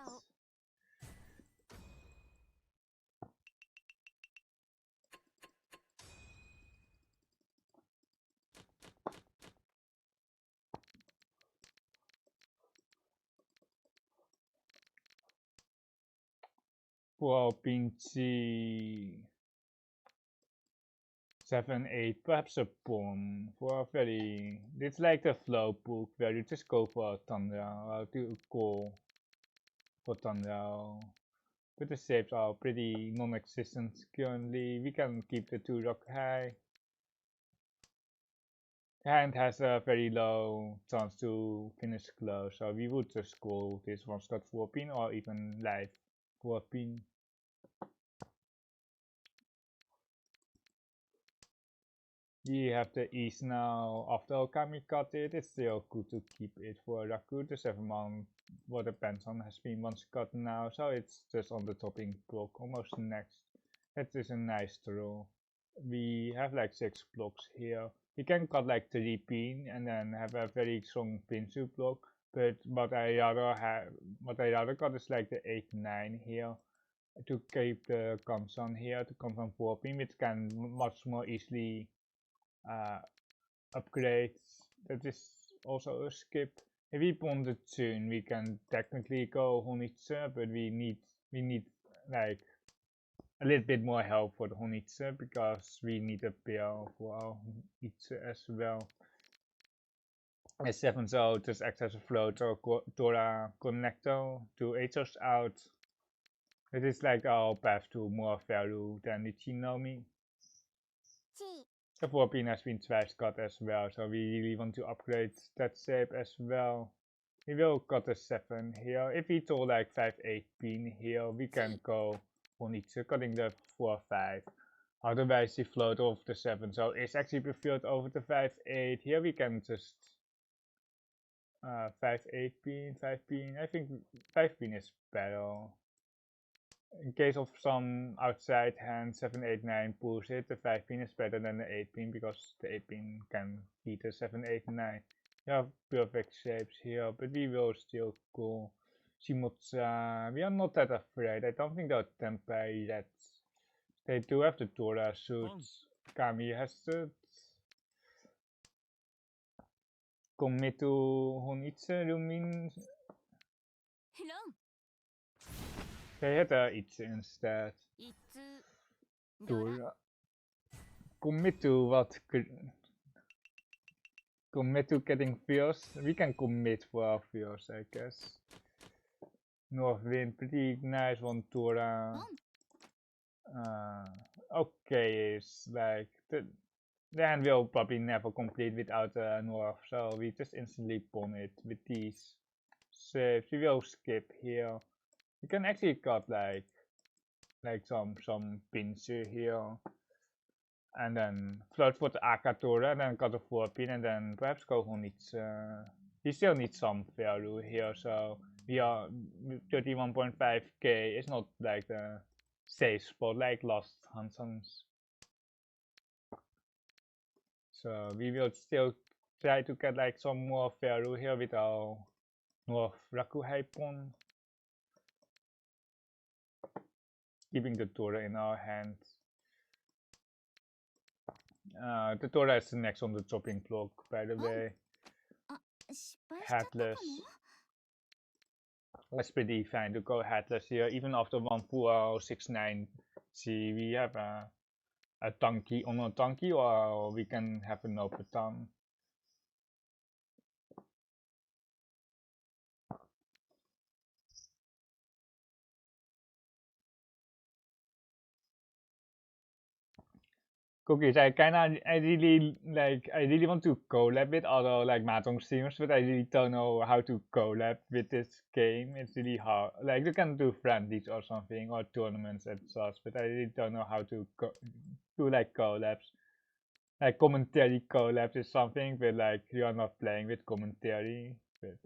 Well, Pinchy 7, 8, perhaps a pawn for a very. It's like the flow book where you just go for a thunder to call for thunder. But the shapes are pretty non-existent currently. We can keep the 2 rock high. Hand has a very low chance to finish close, so we would just call this one shot 4 pin or even live 4 pin. We have the east now. After Okami cut it, it's still good to keep it for Raku. The 7-1 what depends on has been once cut now, so it's just on the topping block almost next. That is a nice draw. We have like 6 blocks here. We can cut like 3 pin and then have a very strong pinsu block. But what I rather cut is like the 8-9 here to keep the Kansan here to come from 4 pin, which can much more easily upgrade. That is also a skip. If we pawn the Chun, we can technically go Honitsu, but we need like a little bit more help for the Honitsu because we need a pair for our Honitsu as well. S7 so just acts as a float or Tora connector to Asos out. It is like our path to more value than the Shinomi. The 4 pin has been twice cut as well, so we really want to upgrade that shape as well. We will cut a 7 here. If we told like 5-8 pin here, we can go Honitsu, cutting the 4-5. Otherwise, the float of the 7, so it's actually preferred over the 5-8. Here we can just 5-8 pin, 5 pin. I think 5 pin is better. In case of some outside hand 7-8-9 pulls it, the 5 pin is better than the 8 pin because the 8 pin can beat the 7-8-9. We have perfect shapes here, but we will still go Shimotsa. We are not that afraid. I don't think they're Tempai yet. They do have the Tora suits. Kami has it. Commit to Honitsu, you mean? They had Itsu instead. Tora. Commit to what? Commit to getting fears? We can commit for our fears, I guess. North Wind, pretty nice one, Tora. Okay, it's like the hand will probably never complete without North, so we just instantly pawn it with these saves. We will skip here. We can actually cut like some pincer here, and then float for the Akatora, and then cut a 4 pin, and then perhaps Koho needs. He still needs some value here, so we are 31.5k. It's not like the safe spot like last Hanson's. So we will still try to get like some more value here with our North Rakuhei pawn. Keeping the Tora in our hands. The Tora is next on the chopping block, by the way. Headless. That's pretty fine to go headless here. Even after 1-4-6-9, see we have a tanki on a tanki, or we can have an open tongue. Cookies, I really want to collab with other like Mahjong streamers, but I really don't know how to collab with this game. It's really hard. Like you can do friendlies or something or tournaments and such, but I really don't know how to do like collabs. Like commentary collabs is something, but like you are not playing with commentary. But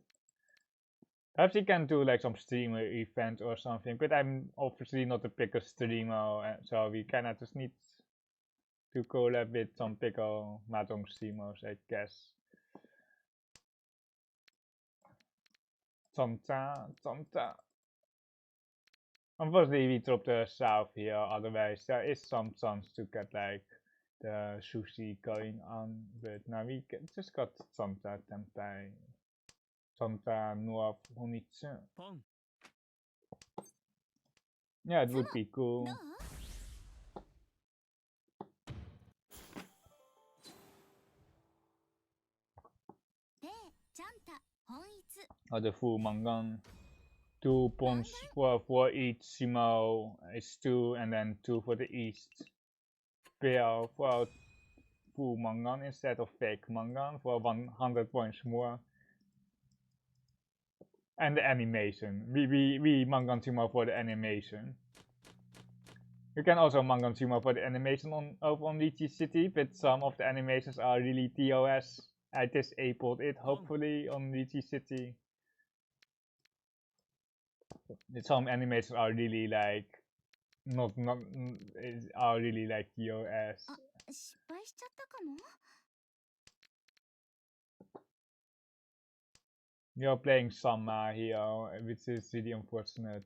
Perhaps we can do like some streamer event or something, but I'm obviously not a bigger streamer, so we kinda just need to collab with some bigger Mahjong streamers, I guess. Sometimes. Unfortunately, we dropped the south here, otherwise there is some chance to get like the sushi going on, but now we just got Santa Tempai, Santa North Honitsu. Yeah, it would be cool. Oh, the full mangan. 2 points for each Shimo is 2, and then 2 for the east. Pair for full mangan instead of fake mangan for 100 points more. And the animation. We mangan Shimo for the animation. You can also mangan Shimo for the animation on Riichi City, but some of the animations are really TOS. I disabled it hopefully on Riichi City. Some animations are really like not are really like TOS. You're playing Sama here, which is really unfortunate.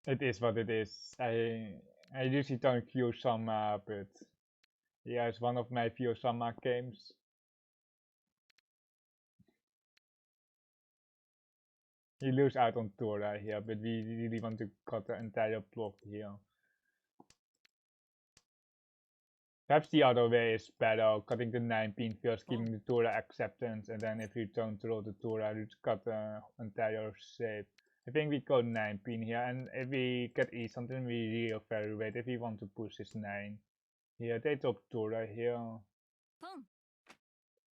It is what it is. I usually don't queue Sama, but yeah, it's one of my few Sama games. You lose out on Tora here, but we really want to cut the entire block here. Perhaps the other way is better, cutting the 9 pin first, giving the Tora acceptance, and then if you don't roll the Tora, you just cut the entire shape. I think we go 9 pin here, and if we get E something, we re-evaluate if we want to push this 9. Here, they drop Tora here.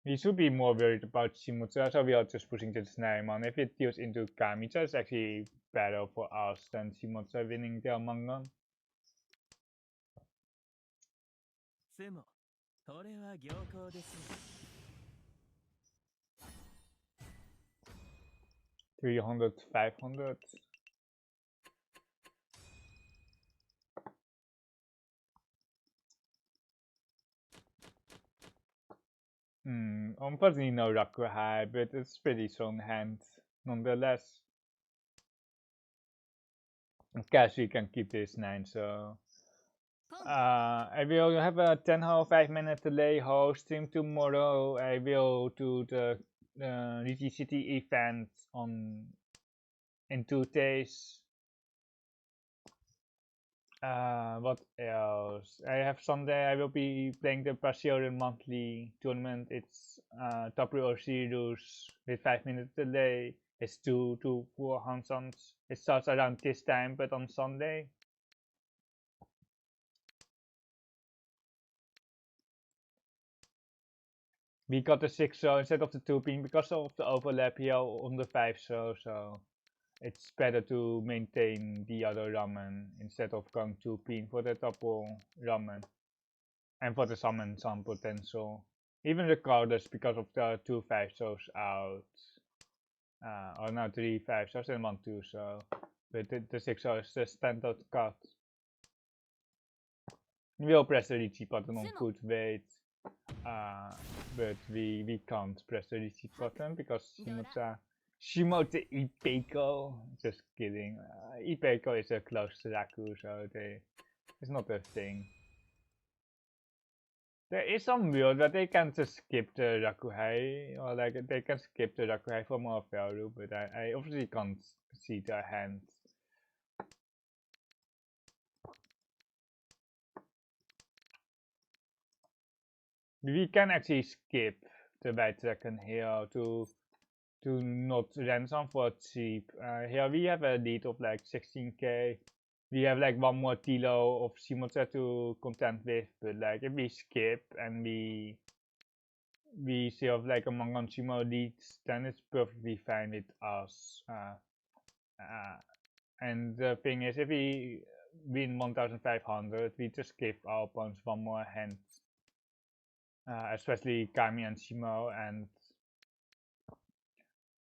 We should be more worried about Shimutsu, so we are just pushing this 9 on. If it deals into Kamicha, it's actually better for us than Shimutsu winning their Mangan. 300, 500. Unfortunately no Raku High, but it's pretty strong hand nonetheless. In cash we can keep this 9, so... I will have a Tenhou 5-minute delay host stream tomorrow. I will do the Riichi City event in 2 days. What else? I have Sunday. I will be playing the Brazilian monthly tournament. It's WRC rules with 5-minute delay. It's 2 to 4 Hansons. It starts around this time, but on Sunday. We got the 6 show instead of the 2 pin because of the overlap here on the 5 show, so it's better to maintain the other ramen instead of going 2 pin for the double ramen. And for the summon some potential. Even regardless because of the 2 5 shows out. Or now 3 5 shows and 1 2 so. But the 6 show is the standard cut. We'll press the Riichi button on good weight. But we can't press the Riichi button because Shimote Ipeiko. Just kidding. Ipeiko is a close Raku, so it's not a thing. There is some weird that they can just skip the Rakuhei, or like they can skip the Rakuhei for more value, but I obviously can't see their hand. We can actually skip the white dragon here to not ransom for cheap. Here we have a lead of like 16k. We have like 1 more Tilo of Shimote to contend with, but like if we skip and we still have like a Mangan Shimo leads, then it's perfectly fine with us. And the thing is, if we win 1500, we just give our opponents 1 more hand. Especially Kami and Shimo, and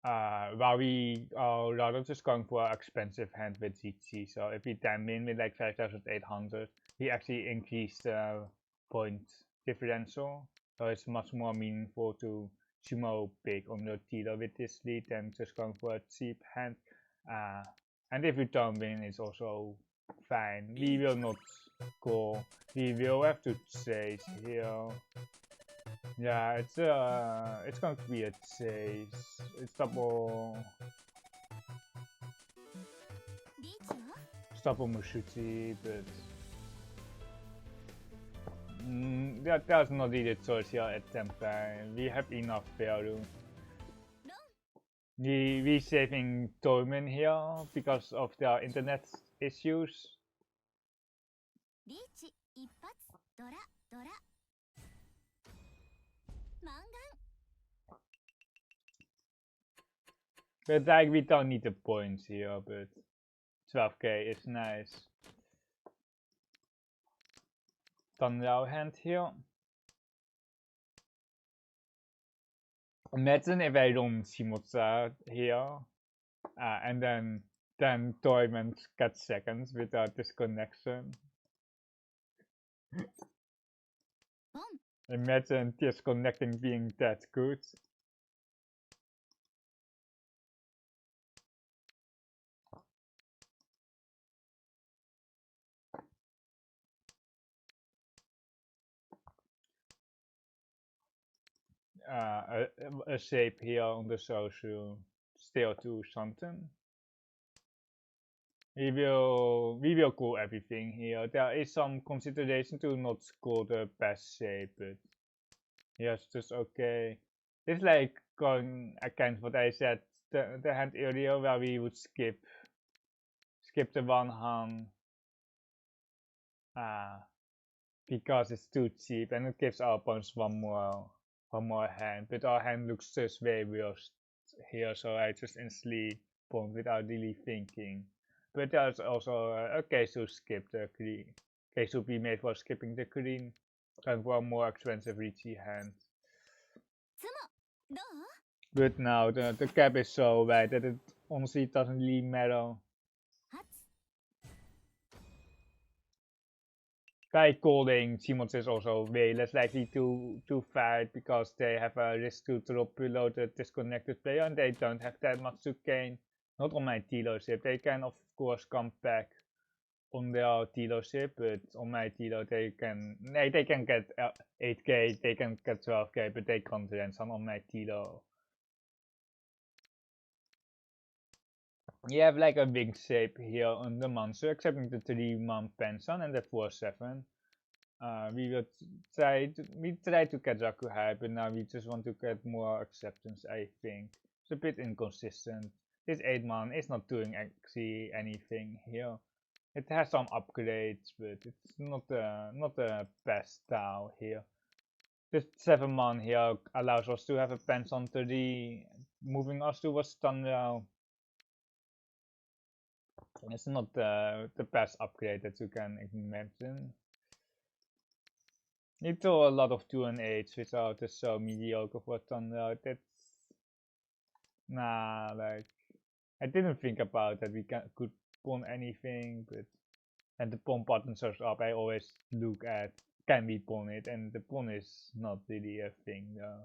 while we are rather just going for an expensive hand with Riichi. So if we time in with like 5,800, we actually increase the point differential. So it's much more meaningful to sumo big on your dealer with this lead than just going for a cheap hand. And if we don't win, it's also fine. We will not go. We will have to chase here. Yeah, it's going to be a chase. It's double Mushuchi, but there's not really a choice here at Tempai. We have enough value. We saving Torment here because of the internet issues. But like we don't need the points here, but 12k is nice. Tanhou hand here. Imagine if I run Shimotsa here, and then Toyman gets seconds without disconnection. Imagine disconnecting being that good. A shape here on the social still to something. We will call everything here. There is some consideration to not call the best shape, but yes, just okay. It's like going against what I said the hand earlier where we would skip the one hand because it's too cheap and it gives our opponents one more hand, but our hand looks just way worse here, so I just instantly pawn without really thinking. But there's also a case to skip the green. Case to be made for skipping the green, going for a more expensive Riichi hand. But now the cap is so wide that it honestly doesn't really matter. By calling, Simons is also way less likely to fight because they have a risk to drop below the disconnected player and they don't have that much to gain. Not on my dealership, they can of course come back on their dealership, but on my dealer they can get 8k, they can get 12k, but they can't ransom on my dealer. You have like a wing shape here on the monster, excepting the 3-man pension and the 4-7. We try to get Zaku high, but now we just want to get more acceptance, I think. It's a bit inconsistent. This 8-man is not doing actually anything here. It has some upgrades, but it's not the best style here. This 7-man here allows us to have a pension 3, moving us towards Tanhou. It's not the best upgrade that you can imagine. You throw a lot of 2 and 8s without it's so mediocre for Tanhou. That's like I didn't think about that we could pawn anything, but and the pawn button shows up. I always look at can we pawn it, and the pawn is not really a thing though.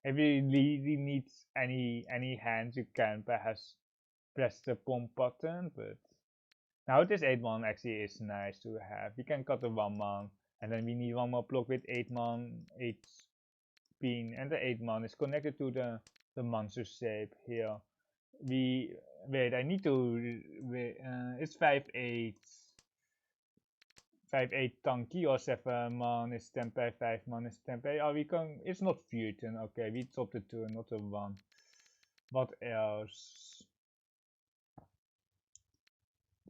If you really need any hand, you can perhaps press the pawn button, but now this 8-man actually is nice to have. We can cut the 1-man, and then we need one more block with 8-man, 8 pin, and the 8-man is connected to the monster shape here. Wait, I need to it's 5-8 tanki or 7-man is Tempei, 5-man is Tempei. Oh, it's not Futon. Okay, we top the 2 and not the 1. What else?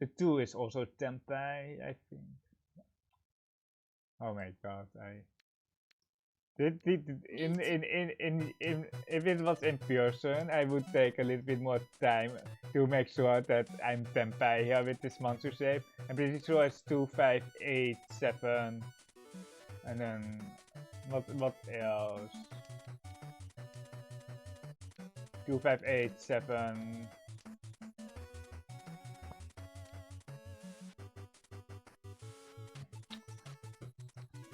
The 2 is also Tempei, I think. Oh my god, if it was in person, I would take a little bit more time to make sure that I'm Tempei here with this monster shape. I'm pretty sure it's 2, 5, 8, 7. And then what else? 2, 5, 8, 7.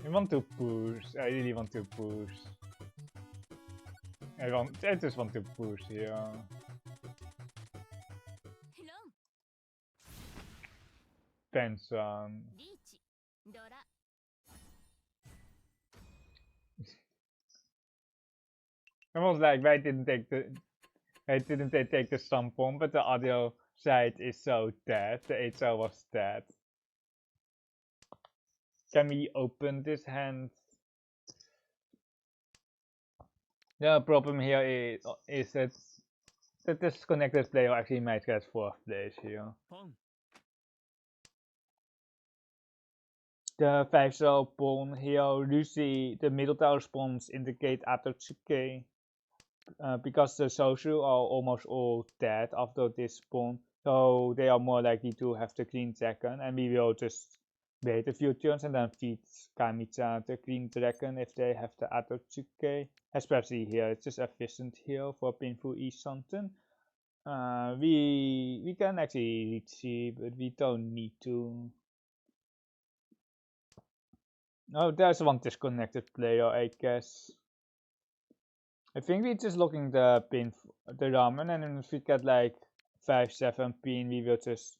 I want to push. I really want to push. I just want to push here. Pension. I was like, why didn't they take the Stampon, but the other side is so dead. The HL was dead. Can we open this hand? The problem here is that the disconnected player actually might get 4th place here. The 5-star pawn here, Lucy, the middle tower spawns indicate Atotsuke. Because the social are almost all dead after this spawn, so they are more likely to have the clean dragon, and we will just wait a few turns and then feed Kamicha the clean dragon if they have the Atotsuke. Especially here, it's just efficient here for painful East Something. We can actually Riichi, but we don't need to. Oh, there's one disconnected player, I guess. I think we're just looking the ramen, and if we get like 5, 7 pin, we will just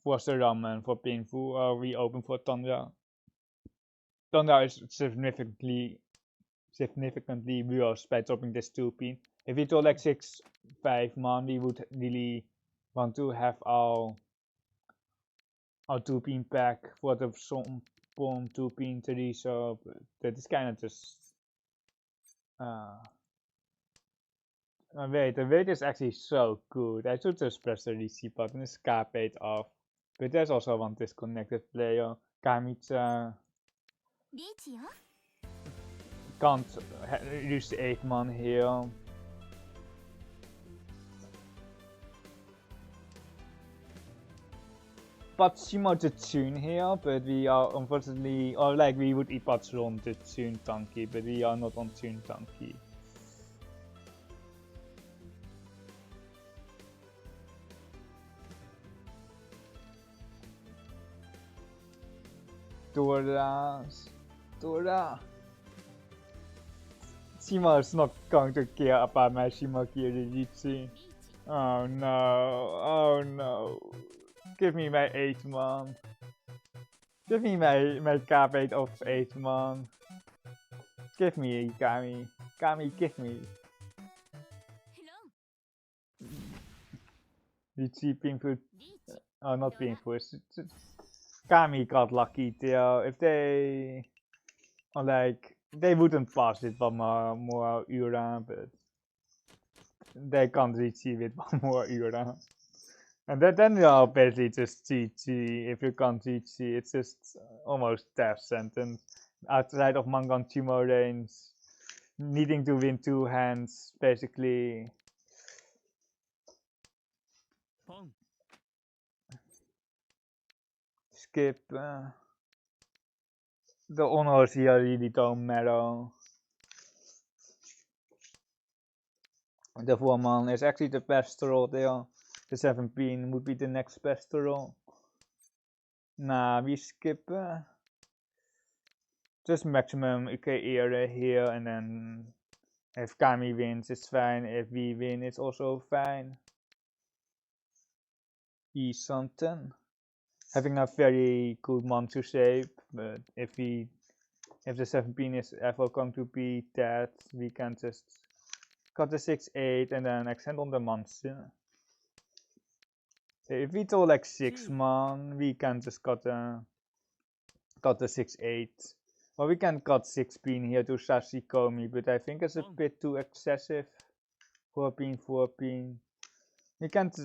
force the ramen for painful, or we open for Tundra. Tundra is significantly worse by dropping this 2 pin. If we draw like 6, 5 man, we would really want to have our 2 pin pack for the pawn 2 pin 3, so that is kind of just wait, the weight is actually so good. I should just press the Riichi button, escape it off. But there's also one disconnected player, Kamicha. Can't use the 8 man here. Patsumo the Chun here, but we are unfortunately, or like we would eat Patsu on the Chun tanki, but we are not on Chun tanki. Dora. Shima is not going to care about my Shimaki Riichi. Oh no. Give me my 8 man. Give me my cap 8 of 8 man. Give me, Kami. Kami, give me. Riichi painful. Oh, not painful. Kami got lucky there. If they are like, they wouldn't pass it one more Ura, but they can't Riichi with one more Ura. And then you are basically just GG. If you can't GG, it's just almost death sentence. Outside of Mangan Chimo range, needing to win 2 hands, basically. Skip. The honors here really don't matter. The 4 man is actually the best roll there. The 7 pin would be the next best roll. Nah, we skip. Just maximum UK area here, and then if Kami wins, it's fine. If we win, it's also fine. He's something. Having a very good Manchu shape, but if the 7 pin is ever going to be dead, we can just cut the 6-8 and then extend on the Manchu. If we throw like 6 man, we can just cut the 6-8. Well, we can cut 6 pin here to Sashikomi, but I think it's a bit too excessive. 4 pin. We can't.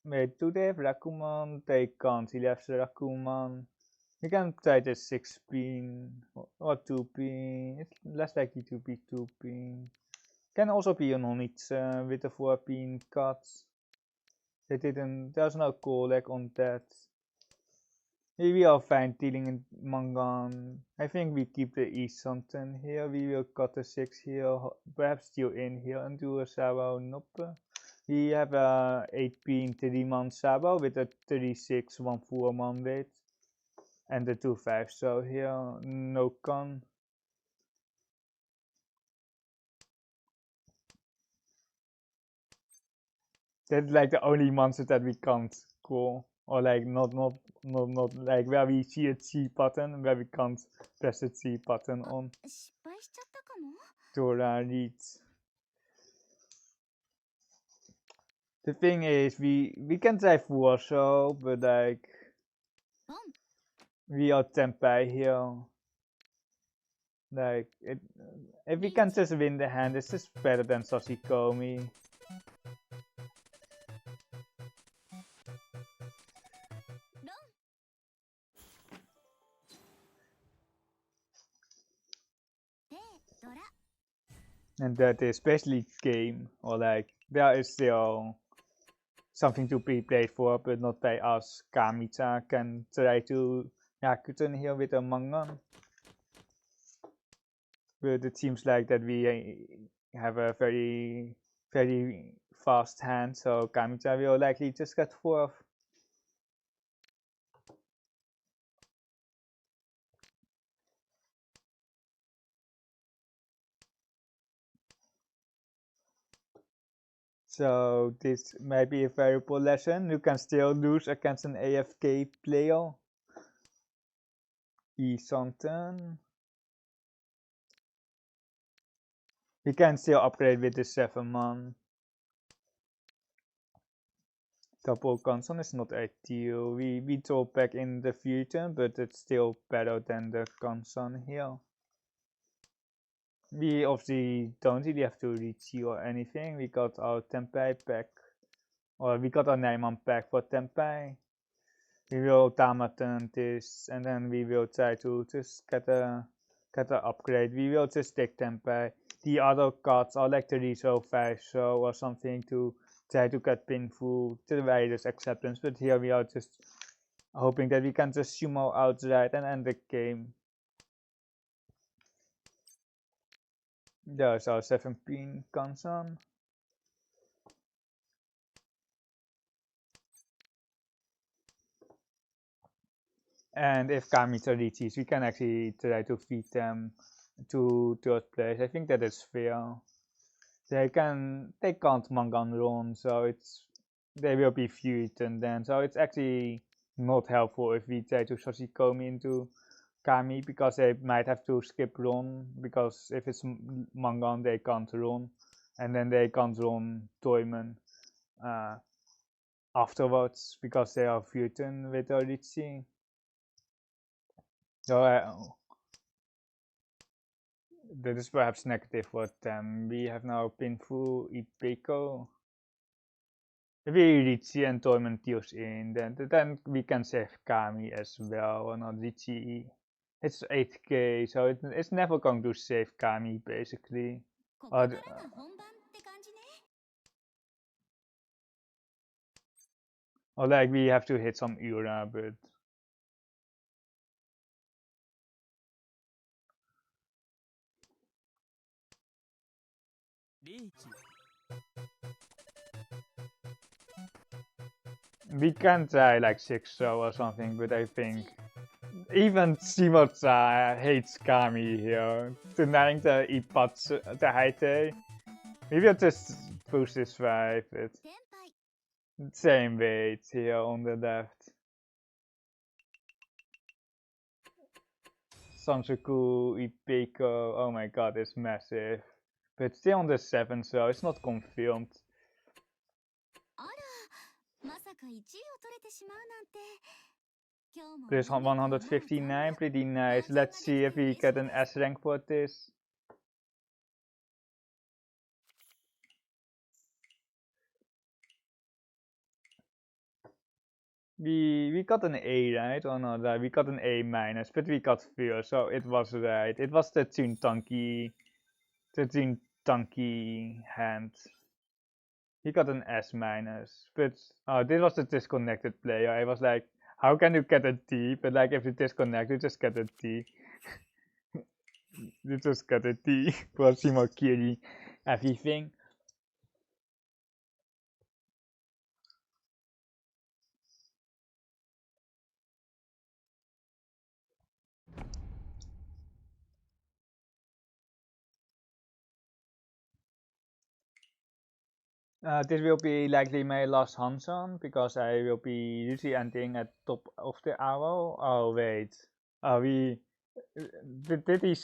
Wait, do they have Rakuman? They can't. He left the Rakuman. We can try the 6 pin or 2 pin. It's less likely to be 2 pin. Can also be an Onitsu with the 4 pin cuts. There's no callback on that. Maybe I'll find dealing in Mangan. I think we keep the East Something here. We will cut the 6 here, perhaps steal in here and do a Sabao Noppe. We have a 8-pin 3-man Sabao with a 36 1 man weight and the 2-5. So here, no con. That's like the only monster that we can't call, or like not like where we see a C button where we can't press the C button on. 失敗しちゃったかも。 Dora reads. The thing is, we can try Warsaw, but like we are Tempai here. Like if we can just win the hand, it's just better than Sashikomi. And that especially game, or like there is still something to be played for, but not by us. Kamita can try to Yakuten here with a Mangan. But it seems like that we have a very fast hand, so Kamita will likely just get 4th. So this might be a valuable lesson. You can still lose against an AFK player. Something. We can still upgrade with the 7-man. Double Kansan is not ideal. We draw back in the future, but it's still better than the Kansan here. We obviously don't really have to Riichi or anything. We got our Tenpai pack, or we got our Naiman pack for Tenpai. We will Tamaten this, and then we will try to just get a upgrade. We will just take Tenpai. The other cards are like the Riso 5 show or something to try to get pinful to the various acceptance, but here we are just hoping that we can just sumo outright and end the game. There's our 7-pin Kansan. And if Kamita reaches, we can actually try to feed them to 3rd place. I think that is fair. They can't Mangan run, so they will be feud and then, so it's actually not helpful if we try to Sashikomi into Kami, because they might have to skip run, because if it's Mangan they can't run, and then they can't run Toyman afterwards because they are feuding with Riichi. So that is perhaps negative for them. We have now Pinfu, Ipeko. If we Riichi and Toyman deals in, then we can save Kami as well, or not Riichi. It's 8k, so it's never going to save Kami, basically. Or like we have to hit some Ura, but... We can try like 6 or something, but I think even Shimotsa hates Kami here, denying the Ipatsu, the Haite. Maybe I'll just push this 5, but same weight here on the left. Sansuku, Ipeko, oh my god, it's massive. But still on the 7, so it's not confirmed. There's 159, pretty nice. Let's see if we get an S rank for this. We got an A, right? Or not? We got an A minus, but we got 4, so it was right. It was the Chun tanki hand. He got an S minus, but this was the disconnected player. I was like, How can you get a T? But like if you disconnect, you just get a T. You just get a T for Shimokiri everything. This will be likely my last Hanson because I will be usually ending at top of the hour. Oh wait, we did he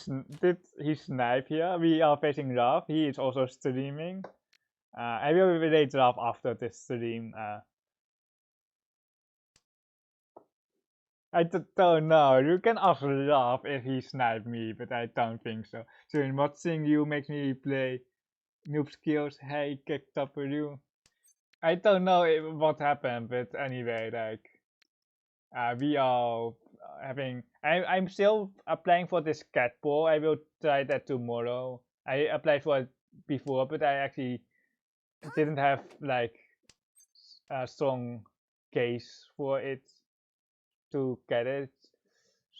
snipe here? We are facing Raf. He is also streaming. I will relate Raf after this stream. I don't know. You can ask Raf if he sniped me, but I don't think so. So in watching you makes me play noob skills. Hey, kicked up with you. I don't know what happened, but anyway, like we are having. I'm still applying for this cat ball. I will try that tomorrow. I applied for it before, but I actually didn't have like a strong case for it to get it.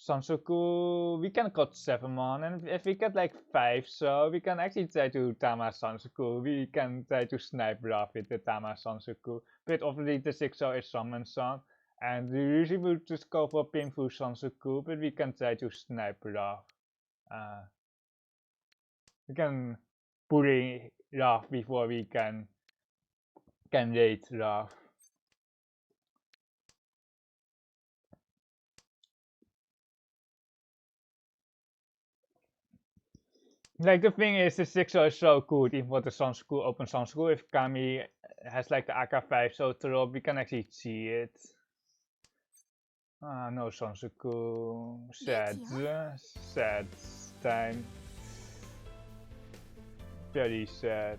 Sansoku, we can cut 7 on, and if we get like 5, so we can actually try to Tama Sansoku. We can try to snipe Raf with the Tama Sansoku. But obviously the 6 is Summon Song, and we usually would just go for Pinfu Sansoku, but we can try to snipe Raf. We can bully Raf before we can raid Raf. Like the thing is, the 6 is so good even for the Sun School, open Sun School. If Kami has like the AK5 so drop, we can actually see it. Ah, no Sansuku. Sad. Sad time. Very sad.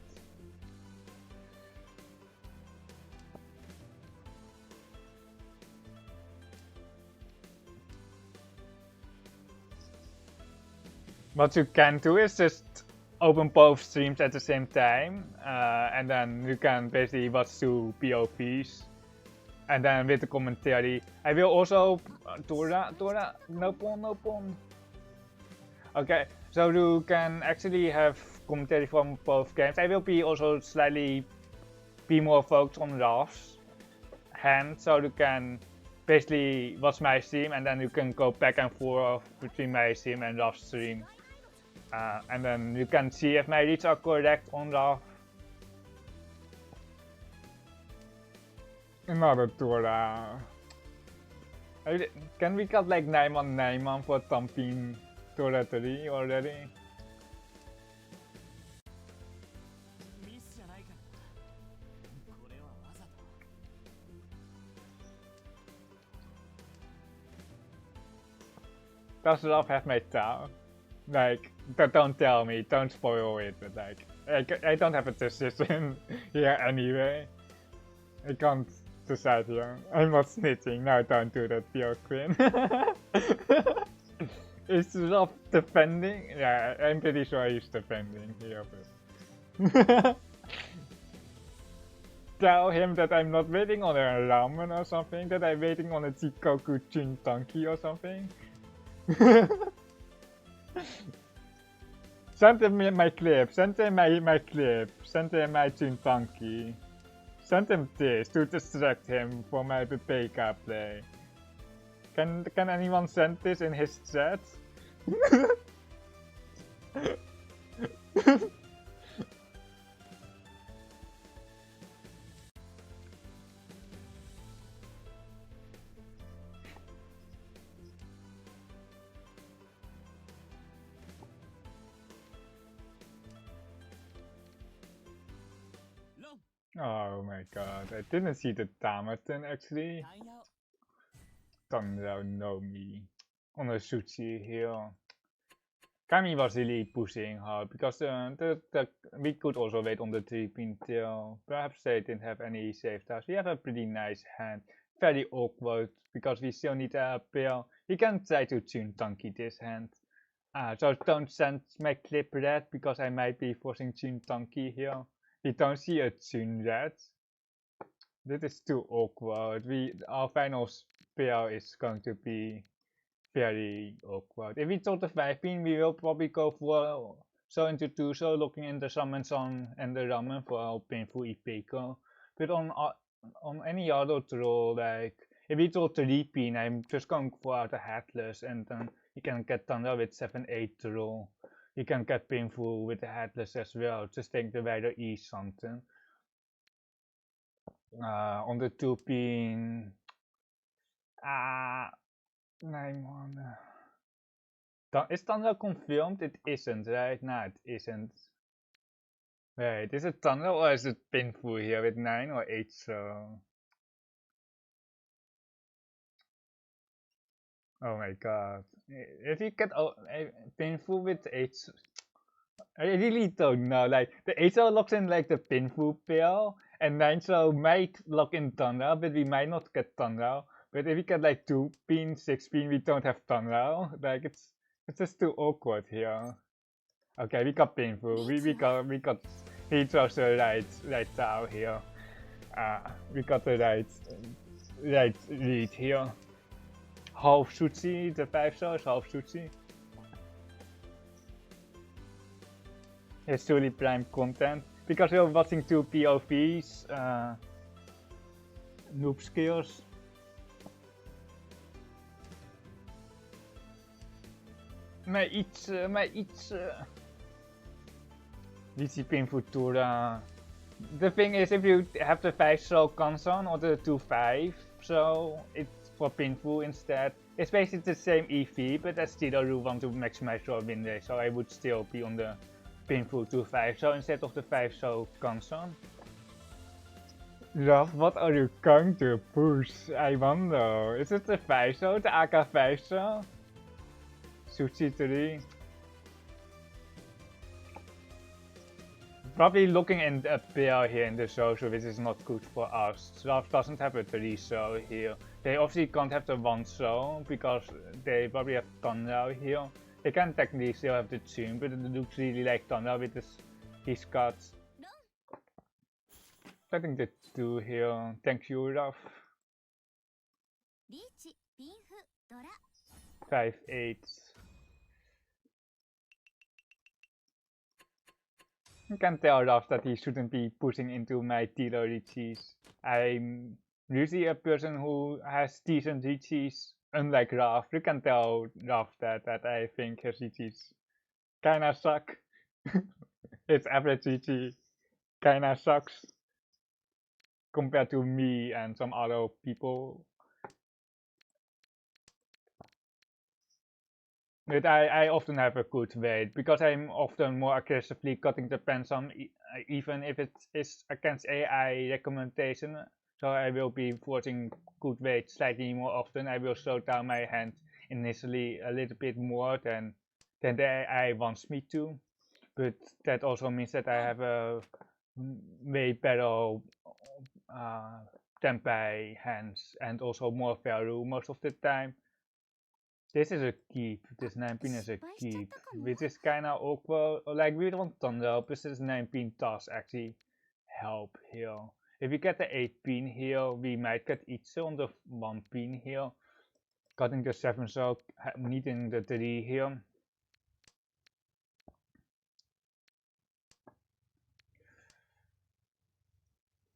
What you can do is just open both streams at the same time, and then you can basically watch 2 POVs, and then with the commentary. I will also Dora, no pawn. Okay, so you can actually have commentary from both games. I will be also slightly be more focused on Raf's hand, so you can basically watch my stream and then you can go back and forth between my stream and Raf's stream. And then you can see if my reads are correct on Raf. Another Dora. Can we cut like 9 for thumping Dora 3 already? Does Raf have my tower? Like, don't tell me, don't spoil it, but like, I don't have a decision here anyway. I can't decide here. I'm not snitching. No, don't do that, Pure Queen. Is Rob defending? Yeah, I'm pretty sure he's defending here, but... Tell him that I'm not waiting on a ramen or something, that I'm waiting on a Chikoku Chun tanki or something. Send him my clip, send him my clip, send him my Chun tanki. Send him this to distract him from my PK play. Can anyone send this in his chat? Oh my god, I didn't see the Damaton actually. Don't know me. On a Sushi hill. Kami was really pushing hard because we could also wait on the 3-pin tail. Perhaps they didn't have any safe tasks. We have a pretty nice hand. Very awkward because we still need a pair. We can try to Chun tanki this hand. So don't send my clip red because I might be forcing Chun tanki here. We don't see a Chun red. This is too awkward. Our final pair is going to be very awkward. If we told the 5-pin, we will probably go for so into 2, so looking in the summon song and the ramen for our painful Ipeko. But on any other draw, like if we draw 3-pin, I'm just going for the headless, and then you can get Thunder with 7-8 draw. You can get painful with the headless as well. Just take the rider E something. On the 2-pin, 9 mana. Is Thunder confirmed? It isn't, right? No, it isn't. Wait, is it Thunder or is it painful here with 9 or 8? So. Oh my god. If you get painful with 8, I really don't know. Like, the 8 locks in like the painful pair, and 9 might lock in Thunder, but we might not get Thunder. But if we get like 2-pin, 6-pin, we don't have Thunder. Like, it's just too awkward here. Okay, we got painful. We got he chose the right tile here. We got the right read here. Half Suchi, the 5 stars, half Suchi. It's truly prime content because we're watching 2 POVs, noob skills. Maar iets. Discipline Futura. The thing is, if you have the 5-star Kansan or the 2-5, so it's for painful instead. It's basically the same EV, but I still want to maximize your win rate, so I would still be on the painful 2-5, so instead of the 5-star Kansan. Raf, what are you going to push? I wonder. Is it the 5-star, the AK 5-star? Sushi 3. Probably looking in a pair here in the social, which is not good for us. Raf doesn't have a 3-star here. They obviously can't have the 1-star because they probably have Thunder here. They can technically still have the Chun, but it looks really like Thunder with his cards. I think the 2 here. Thank you, Raf. 5-8. You can tell Raf that he shouldn't be pushing into my dealer Riichis. I'm usually a person who has decent Riichis, unlike Raf. You can tell Raf that I think his Riichis kinda suck. His average Riichi kinda sucks compared to me and some other people. But I often have a good weight because I'm often more aggressively cutting the pens on, even if it is against AI recommendation. So I will be forcing good weight slightly more often. I will slow down my hand initially a little bit more than the AI wants me to. But that also means that I have a way better tempai hands and also more value most of the time. This is a keep. This 9-pin is a keep, which is kinda awkward. Like, we don't Thunder, but this 9-pin does actually help here. If we get the 8-pin here, we might get Itsu on the 1-pin here. Cutting the 7, so needing the 3 here.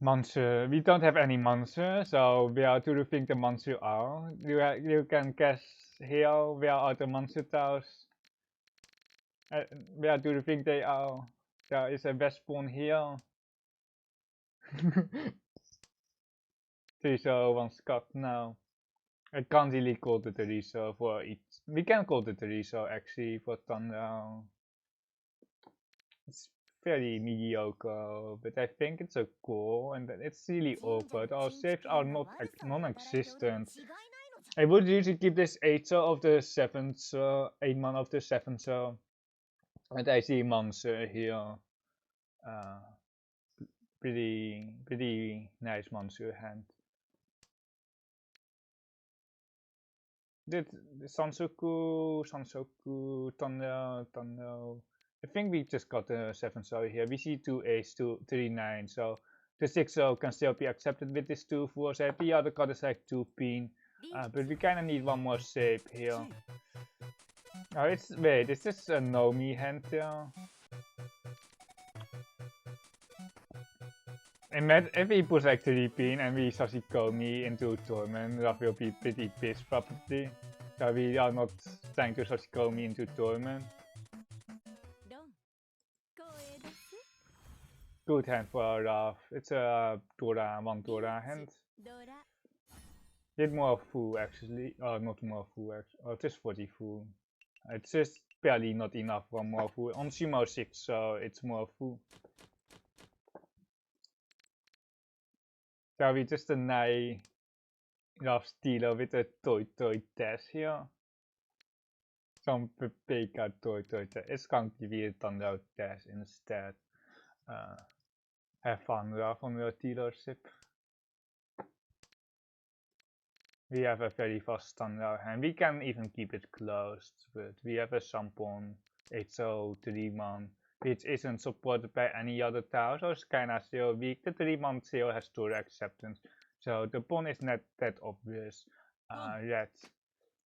Monster. We don't have any monster, so where do you think the monster are? You can guess here where are the monster tiles. Where do you think they are? There is a best spawn here. 3-star one Scott now. I can't really call the 3-star for each. We can call the 3-star actually for Thunder. It's very mediocre, but I think it's a core and it's really awkward. Our saves are not non-existent. I would usually keep this 8-star of the 7-star, 8 mana of the 7-star. And I see monster here. Pretty nice monster hand. Did Sansoku, Thunder. I think we just got the 7-star here. We see 2 ace, 3 9, so the 6-0 can still be accepted with this 2-4 shape. The other card is like 2-pin. But we kinda need one more shape here. Oh, wait, is this a Nomi hand here? And if he puts like 3-pin and we Sashikomi into tournament, that will be pretty pissed probably. So we are not trying to Sashikomi into tournament. Good hand for Raf. It's a Dora, 1 Dora hand. Did more full actually. Oh, not more full actually. Oh, it is 40 full. It's just barely not enough for more full. On Sumo 6, so it's more full. So we just deny Raf's dealer with a Toy Dash here. Some PK Toy Dash. It's going to be a Tanhou Dash instead. Have fun, Raf, on your dealership. We have a very fast Tanhou hand. We can even keep it closed, but we have a Sampon 8-0 3-man, which isn't supported by any other tower, so it's kinda still weak. The 3-man still has tour acceptance, so the pawn is not that obvious. Red.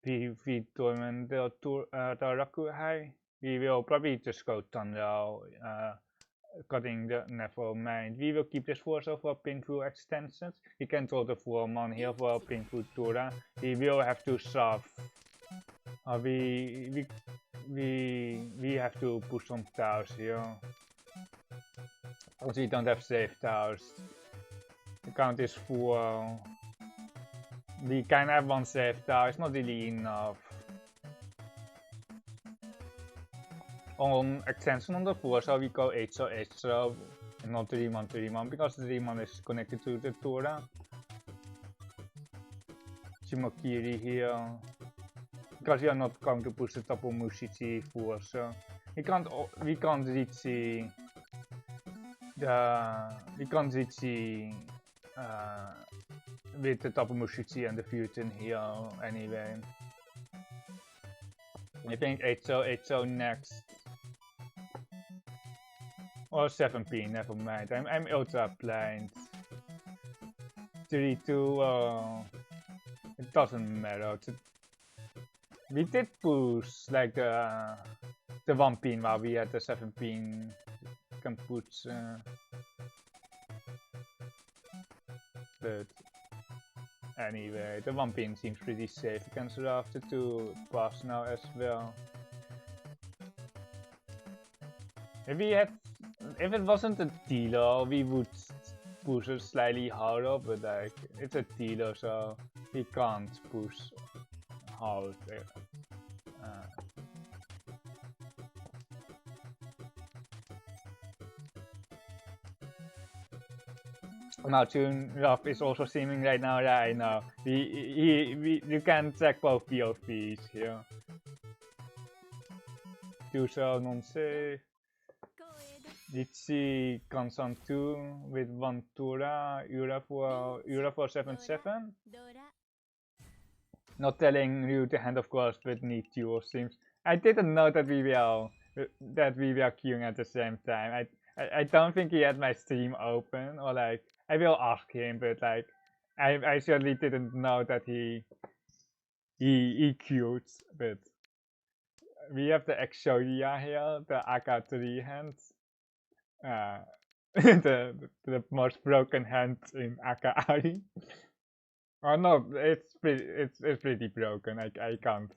We tournament the Rakuhai. We will probably just go Tanhou, cutting the never mind. We will keep this Forza for painful extensions. We can draw the 4-man here for painful Tora. We will have to solve. We have to push some towers here. Because we don't have safe towers. The count is full. We can have 1 safe tower, it's not really enough. On extension on the 4, so we go 8-0, 8-0, and not 3-man, 3-man, because the 3-man is connected to the Tora. Shimokiri here. Because we are not going to push the top of Mushichi 4, so we can't reach with the top of Mushichi and the Futon here anyway. I think 8-0, 8-0 next. Or 7-pin, never mind. I'm ultra blind. 3-2, it doesn't matter. We did push like the 1-pin while we had the 7-pin. Can put, but anyway, the 1-pin seems pretty safe. You can survive the 2 pass now as well. If it wasn't a dealer, we would push it slightly harder, but like it's a dealer, so we can't push hard. Now Chun Ruff is also streaming right now. Yeah, I know. You can check both POVs here. Do so non-safe. Riichi Kansan 2 with 1 Tura, Ura for 7-7. Not telling you the hand of course, but need dual streams. I didn't know that we were queuing at the same time. I don't think he had my stream open, or like I will ask him, but like I certainly didn't know that he queued. But we have the Exodia here, the AK3 hand. The most broken hand in Akari. Oh no, it's pretty broken. I can't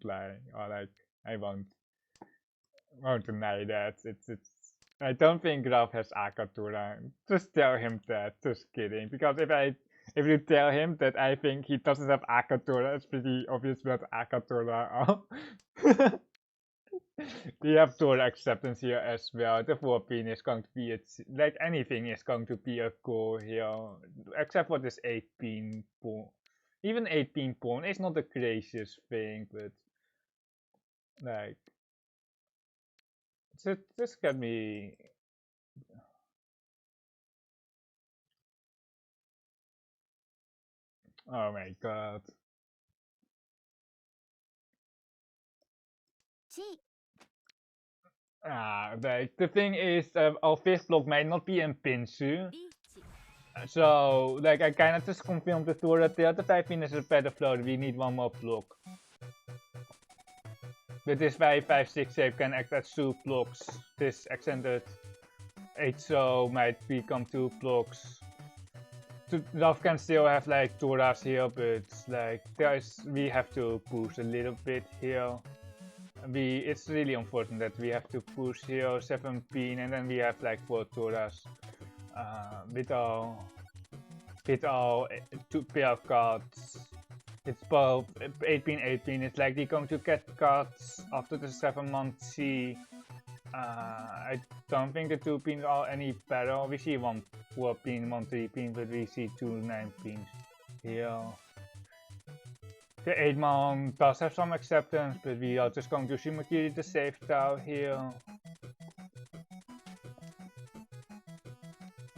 lie, or like I won't deny that. I don't think Graf has Akatura. Just tell him that. Just kidding. Because if you tell him that I think he doesn't have Akatura, it's pretty obvious what Akatura are. We have Tora acceptance here as well. The 4-pin is going to be like anything is going to be a goal here, except for this 8-pin pawn. Even 8-pin pawn is not the craziest thing, but like this can be. Oh my god. The thing is, our 5th block might not be in Pinsu. So, like, I kinda just confirmed the tour that the other 5 minutes is better float. We need one more block. But this 5-5-6 shape can act as 2 blocks. This extended HO might become 2 blocks. Raf can still have like Toras here, but like we have to push a little bit here. It's really unfortunate that we have to push here 7 pin and then we have like 4 Toras with our 2 pair of cards. It's both 8 pin. It's likely going to get cards after the 7-month C. I don't think the 2 pins are any better. We see 1 4 pin, 1 3 pin, but we see 2 9 pins here. The 8-month does have some acceptance, but we are just going to Shimakiri the safe tower here.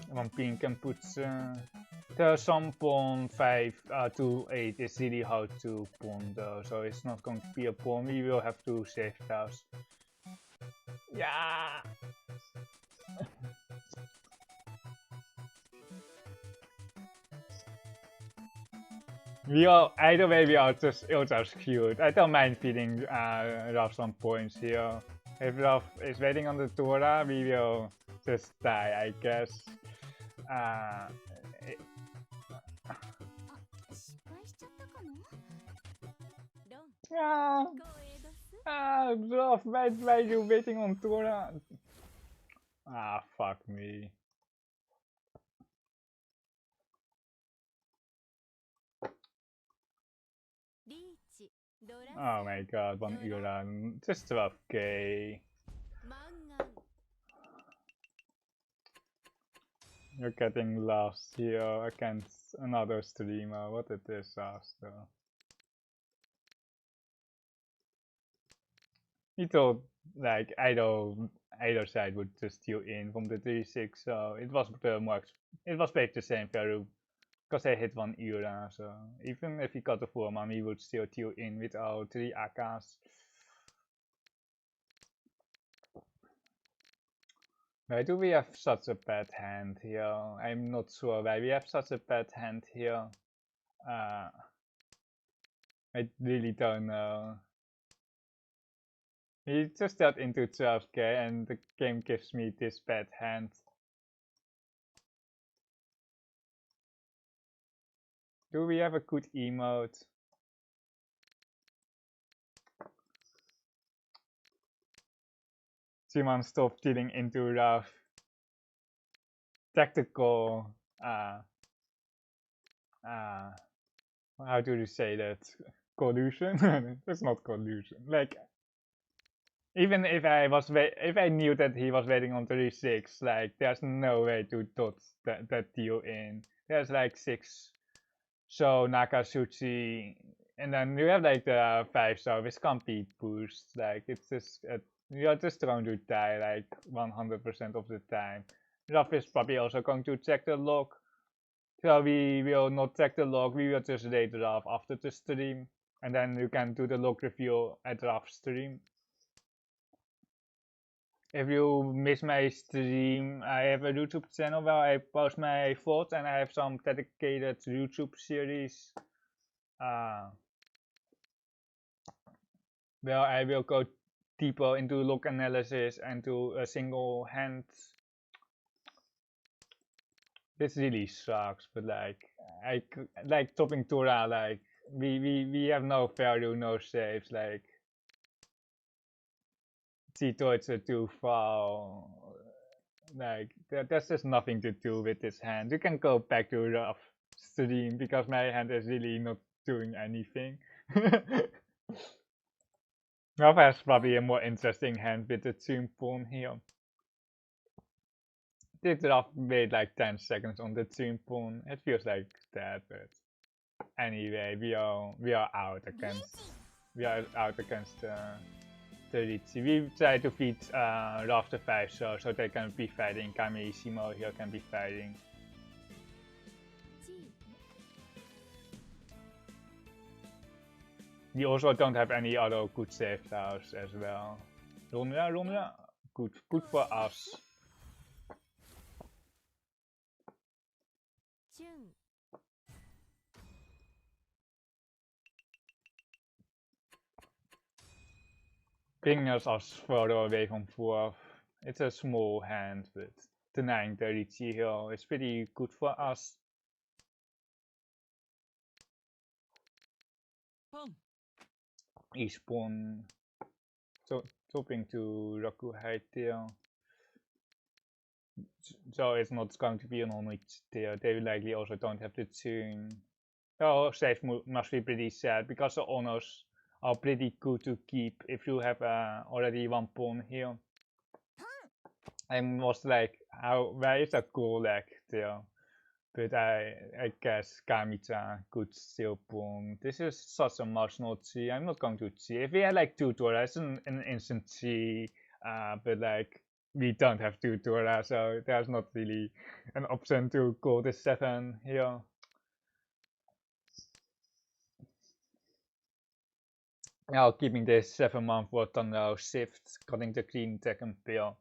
1 pin can put the some pawn 5 to 8 is really hard to pawn though, so it's not going to be a pawn. We will have to save towers. Yeah. Either way we are just ultra skewed. I don't mind feeding Raf some points here. If Raf is waiting on the Tora, we will just die, I guess. Raf, why are you waiting on Tora? Fuck me. Oh my god, 1 Iran. Just 12k. You're getting lost here against another streamer. What a disaster. He thought like either side would just steal in from the 3-6, so it was basically the same value because I hit 1 Ura, so even if he got the 4-man, he would still steal in with our 3 AKs. Why do we have such a bad hand here? I'm not sure why we have such a bad hand here. I really don't know. He just got into 12k and the game gives me this bad hand. Do we have a good emote? Chunman stop dealing into rough. Tactical, how do you say that? Collusion? That's not collusion. Like, even if I knew that he was waiting on 3-6, like, there's no way to dot that deal in. There's like 6. So Nakasuchi, and then you have like the 5 star, which can't be pushed. Like, it's just you're just going to die like 100% of the time. Raf is probably also going to check the log. So we will not check the log, we will just rate Raf after the stream. And then you can do the log review at Raf's stream. If you miss my stream, I have a YouTube channel where I post my VODs and I have some dedicated YouTube series where I will go deeper into log analysis and to a single hand. This really sucks, but like I like topping Tora, like we have no value, no saves, like Tito it's too far. Like there's just nothing to do with this hand. You can go back to rough stream because my hand is really not doing anything. Rough has probably a more interesting hand with the Chun pawn here. Did Rough wait like 10 seconds on the Chun pawn? It feels like that, but anyway, we are out against the Riichi. We try to feed Rough the 5 so they can be fighting. Kamiishimo here can be fighting. We also don't have any other good save towers as well. Romla, good for us. bringing us further away from 4th. It's a small hand, but denying the Riichi Hill is pretty good for us. Each pawn, so dropping to Raku High Tail. So it's not going to be an unreached tail. They likely also don't have the Chun. Oh, save must be pretty sad because the honors are pretty good to keep if you have already one pawn here. I was like, where is that goal leg there? But I guess Kami-chan could still pawn. This is such a marginal Chi. I'm not going to Chi. If we had like 2 Toras and an instant Chi, but like we don't have 2 Toras, so there's not really an option to go the 7 here. Now keeping this 7-month worth on now shift, cutting the green second pair.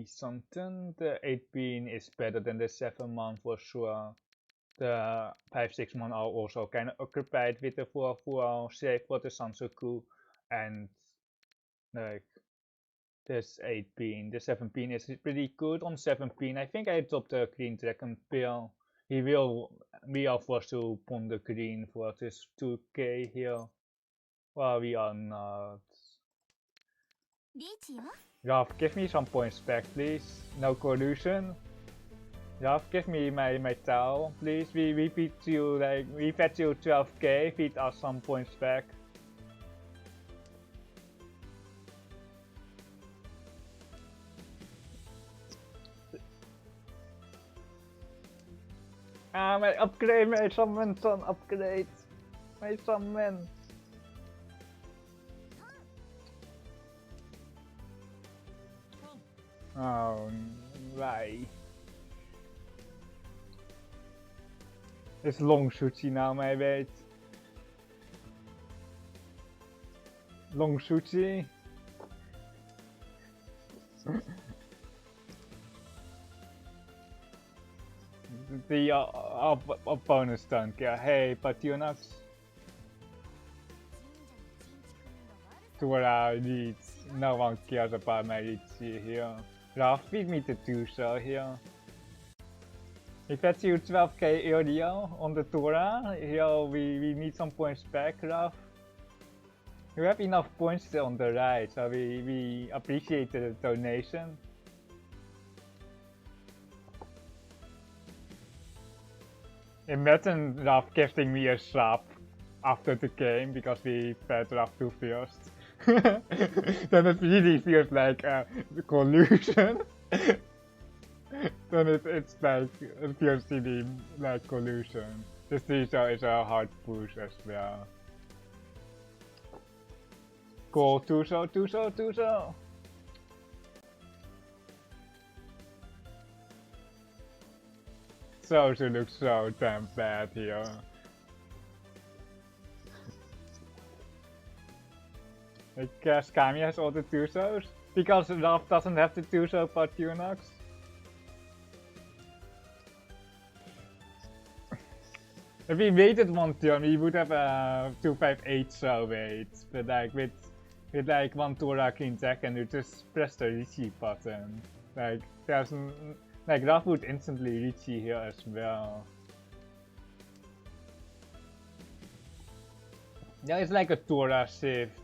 Something the 8 bean is better than the 7-month for sure. The 5-6 month are also kind of occupied with the 4 save for the Sansoku, and like this 8 bean. The 7 bean is pretty good on 7 bean. I think I dropped the green dragon pill. We are forced to pawn the green for this 2k here. Well, we are not. Ralph, give me some points back, please. No collusion. Ralph, give me my towel, please. We feed you like we fed you 12k. Feed us some points back. My upgrade, my summon son upgrade. My summon. Oh, why? It's long Suchi now, my mate. Long Suchi. The opponent's tanki. Hey, Pationax. Tora needs. No one cares about my Riichi here. Ralph, feed me the 2-cell here. We fed you 12k earlier on the Tora. Here we need some points back, Ralph. You have enough points on the right, so we appreciate the donation. Imagine Ralph gifting me a sub after the game because we fed Ralph to first. Then it really feels like a collusion. Then it's like, it feels really like collusion. This is a hard push as well. Go 2-so, 2-so, 2-so! So she looks so damn bad here. I guess Kami has all the 2-sos? Because Ralph doesn't have the 2-so Pationax? If we waited one turn, we would have a 258-so wait, but like with like one Tora clean deck and you just press the Riichi button. Like there's like Ralph would instantly Riichi here as well. Yeah, it's like a Tora shift.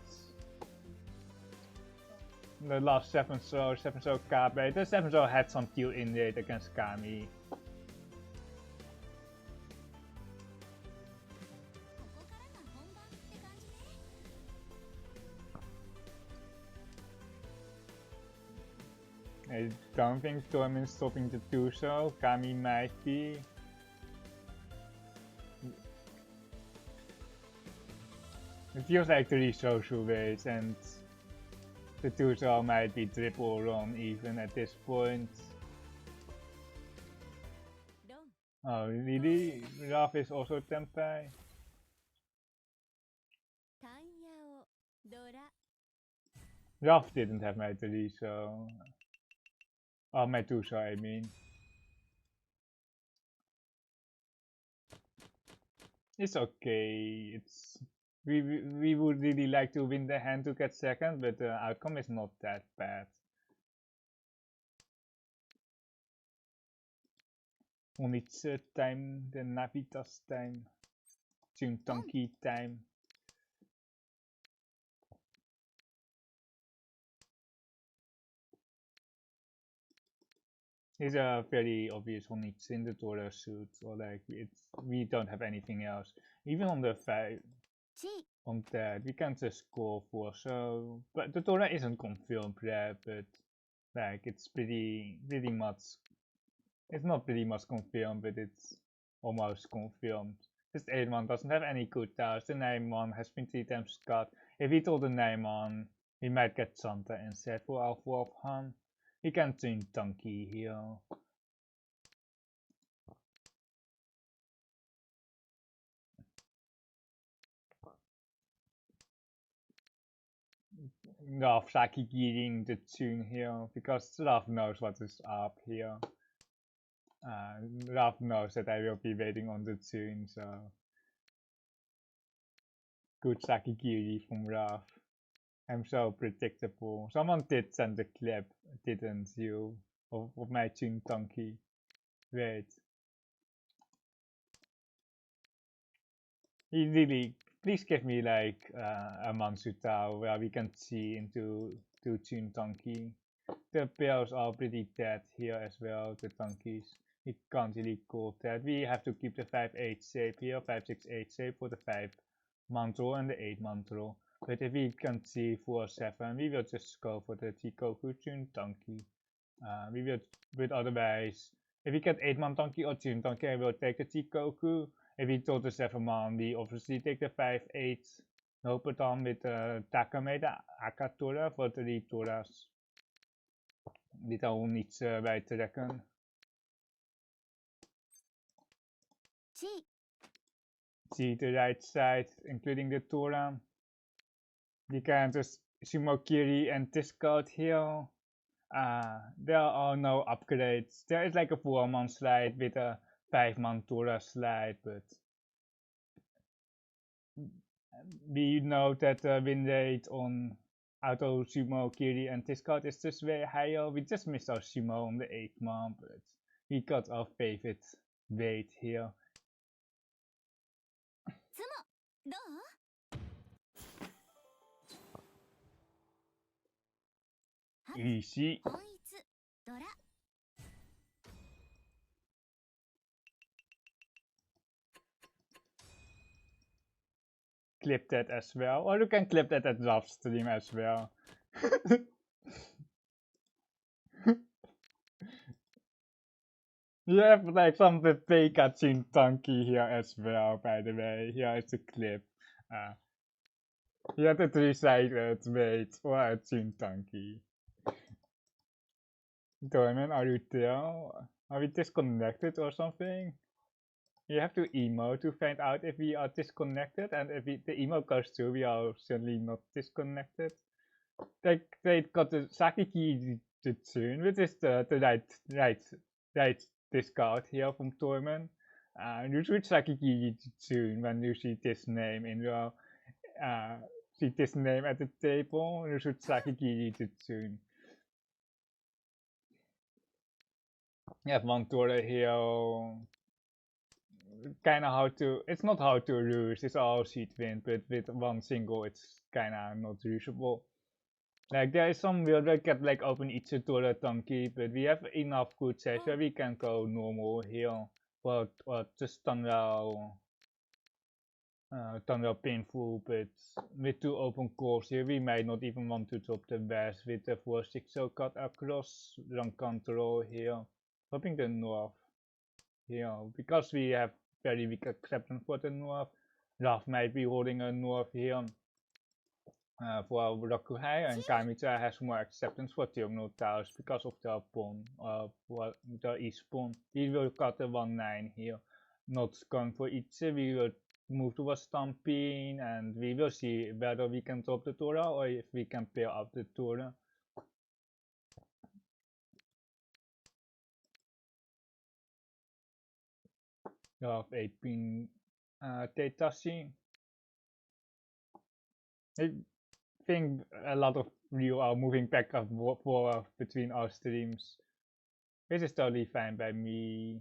The last 7-so Kabe. The 7-so had some kill in it against Kami. I don't think Torment's stopping the 2-so. Kami might be. It feels like 3 social ways and the 2-so might be triple run even at this point. Oh, really? Ralph is also Tenpai? Ralph didn't have my 3, so Medusa, I mean. It's okay. We would really like to win the hand to get second, but the outcome is not that bad. Onitsu time, the Navitas time, Chun tanki time. It's a very obvious Onitsu in the Tora suit, or like we don't have anything else. Even on the on that we can just score for so, but the Tora isn't confirmed yet, but like it's pretty much. It's not pretty much confirmed, but it's almost confirmed. This 8-1 doesn't have any good towers. The 9-1 has been 3 times cut. If we told the 9-1, we might get Santa instead for our 4th hand. We can turn tanki here. Ralph Saki gearing the tune here because Ralph knows what is up here. Ralph knows that I will be waiting on the tune, so good Saki Giri from Ralph. I'm so predictable. Someone did send a clip, didn't you? Of my Chun tanki. Wait. Really, please give me like a Mansutao where we can see into Chun tanki. The pairs are pretty dead here as well, the tankies. We can't really call that. We have to keep the 5-8 shape here, 5-6-8 shape for the 5 mantle and the 8 mantle. But if we can see 4-7, we will just go for the Chikoku Chun tanki. We will, but otherwise, if we get 8-man tanki or Chun tanki, I will take the Chikoku. If we told the 7-man, we obviously take the 5-8. Hoop het dan met Takame, de Akatora voor 3 Toras. Dit al niets bij trekken. See the right side, including the Tora. You can just Shimokiri and discard here. There are no upgrades. There is like a 4-man slide with a 5-man Tora slide, but we know that the win rate on auto sumo kiri and discard is just way higher. We just missed our sumo on the 8-man, but we got our favorite weight here. Easy. Clip that as well, or you can clip that at live stream as well. You have like some of the Pikachu tanki here as well, by the way. Here is the clip. You have the 3-sided weight for a Chun tanki. Diamond, are you there? Are we disconnected or something? You have to emote to find out if we are disconnected, and if the emote goes through, we are certainly not disconnected. They got the Sakiki the tune, which is the right discard here from Torment. You should Sakiki the tune when you see this name in your see this name at the table. You should Sakiki the tune. You have one Tora here. Kinda how to, it's not how to lose, it's all seed win, but with one single it's kinda not usable. Like there is some weird way get like open each Tora tanki, but we have enough good sets where we can go normal here. But just Tanrao painful, but with 2 open cores here we might not even want to drop the best with the 4-6 so cut across, run control here. Hoping the north here, because we have very weak acceptance for the north. Raf might be holding a north here for Rakuhei, and Kamicha has more acceptance for Terminal Towers because of the pawn, for the east pawn. We will cut the 1-9 here, not going for each. We will move towards Stamping, and we will see whether we can drop the Tora or if we can pair up the Tora. of 8-pin Teitashi. I think a lot of you are moving back and forth between our streams. This is totally fine by me.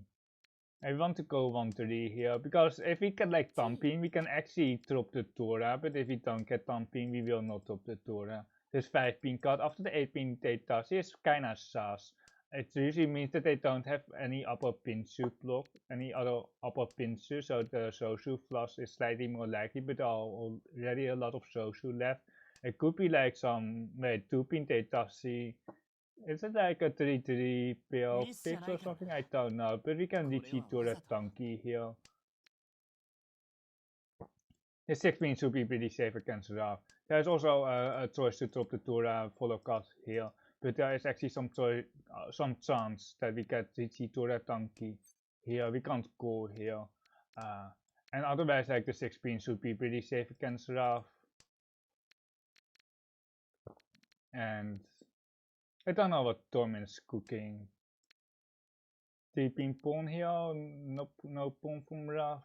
I want to go 1-3 here, because if we get like thumping, we can actually drop the Tora, but if we don't get thumping, we will not drop the Tora. This 5-pin card after the 8-pin Teitashi is kinda sus. It usually means that they don't have any upper pinsu block, any other upper pinsu, so the Shoshu flush is slightly more likely, but there are already a lot of Shoshu left. It could be like some 2-pin Teitashi. Is it like a 3-3 pair of pigs or something? I don't know, but we can Riichi to the tanki here. The 6-pin should be pretty safe against Raf. There's also a choice to drop the Tora follow card here, but there is actually some chance that we get Riichi to the tanki here. We can't go here. And otherwise, like the 6-pin should be pretty safe against Raf. And I don't know what Torment is cooking. 3-pin pawn here, no pawn from Raf.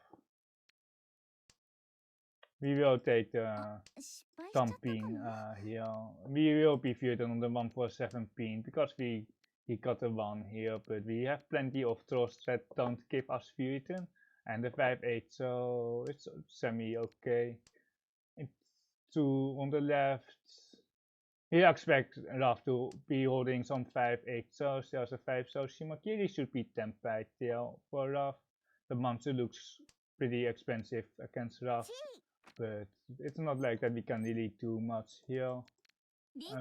We will take the thumping here. We will be feuding on the 147 pin because he got a 1 here, but we have plenty of draws that don't give us feuding. And the 5-8, so it's semi okay. It's 2 on the left. We expect Raf to be holding some 5-8, so there's a 5, so Shimakiri should be tempted there for Raf. The monster looks pretty expensive against Raf, but it's not like that we can really do much here.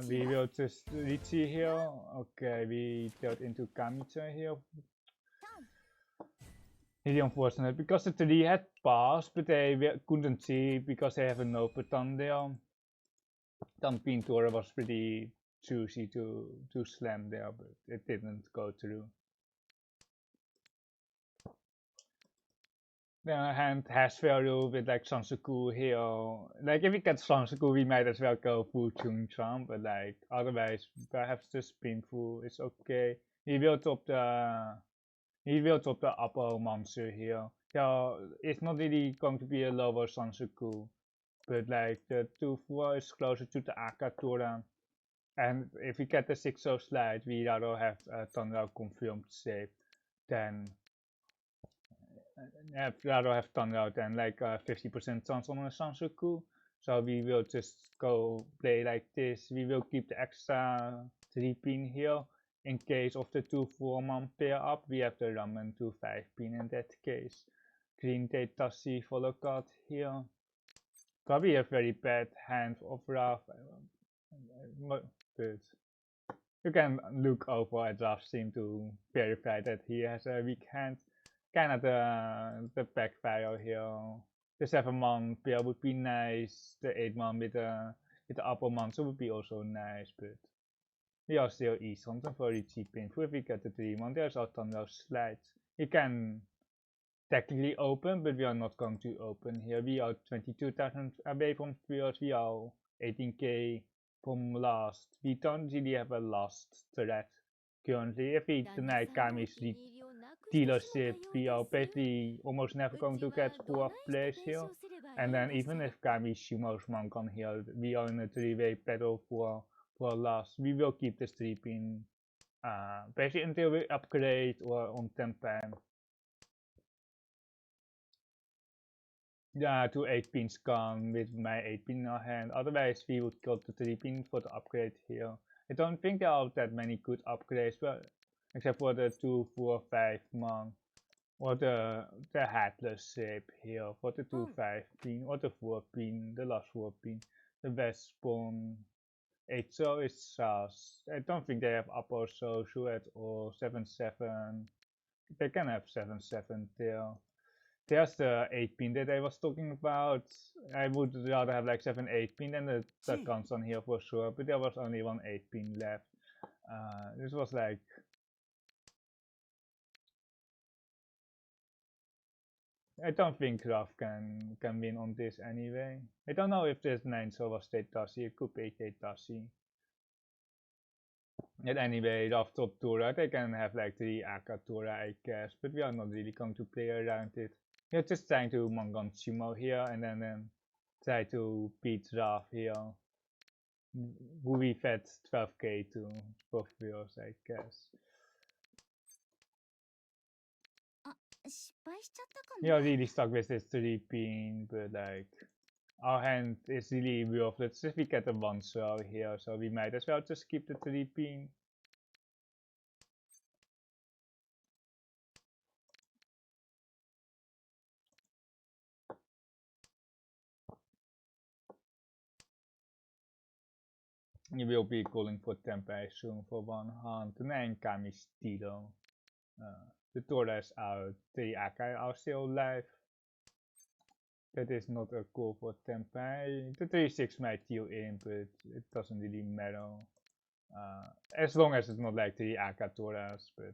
We will just Riichi here. Okay, we dealt into Kamicha here. Really unfortunate, because the 3 had passed, but they couldn't see because they have a no button there. Pin Tora was pretty juicy to slam there, but it didn't go through. The hand has value with like Sansaku here. Like if we get Sansaku, we might as well go full Chun Charm, but like otherwise perhaps the Spinful is okay. He will top the upper monster here. So it's not really going to be a lower Sansaku, but like the 2-4 is closer to the Akatora. And if we get the 6-0 slide, we rather have Tanra confirmed safe than rather have Tanra than like 50% chance on a Sansaku. So we will just go play like this. We will keep the extra 3-pin here in case of the 2-4 man pair up. We have the Ramen 2-5-pin in that case. Green Teitashi follow card here. Probably a very bad hand of Raf, but you can look over at Raf's team to verify that he has a weak hand. Kind of the backfire here. The 7-man pair would be nice. The 8-man with the upper monster would be also nice, but we are still something very cheap painful. If we get the 3-man, there's a ton of slides. You can technically open, but we are not going to open here. We are 22,000 away from viewers. We are 18k from last. We don't really have a last threat currently. If we deny Kami's dealership, we are basically almost never going to get 4th place here. And then even if Kami Shimo's Mankan here, we are in a 3-way battle for last. We will keep this 3-pin basically until we upgrade or on 10-pan. Yeah, 2 8-pins gone with my 8-pin in our hand. Otherwise, we would go to 3-pin for the upgrade here. I don't think there are that many good upgrades, but except for the 2, 4, 5 man, or the headless shape here for the 2, 5-pin, or the 4-pin, the last 4-pin, the best spawn. 8-0 is sus. I don't think they have upper social at all. 7-7. They can have 7-7 there. There's the 8-pin that I was talking about. I would rather have like 7-8-pin than the guns on here for sure, but there was only one 8-pin left. This was like I don't think Raf can win on this anyway. I don't know if this 9-0 was Teitashi, it could be Teitashi. Yet anyway, Raf top Tora, they can have like 3 Aka Tora I guess, but we are not really going to play around it. You're just trying to Mahjong Sumo here and then try to beat Raf here. We fed 12k to both viewers, I guess. You're really stuck with this 3-pin, but like our hand is really worthless if we get a 1-throw here, so we might as well just keep the 3-pin. You will be calling for Tempeh soon for 1 hand. The Nankami Stilo. The Tora is out. The Akai are still alive. That is not a call for Tempeh. The 3-6 might heal in, but it doesn't really matter. As long as it's not like the Akatoras, but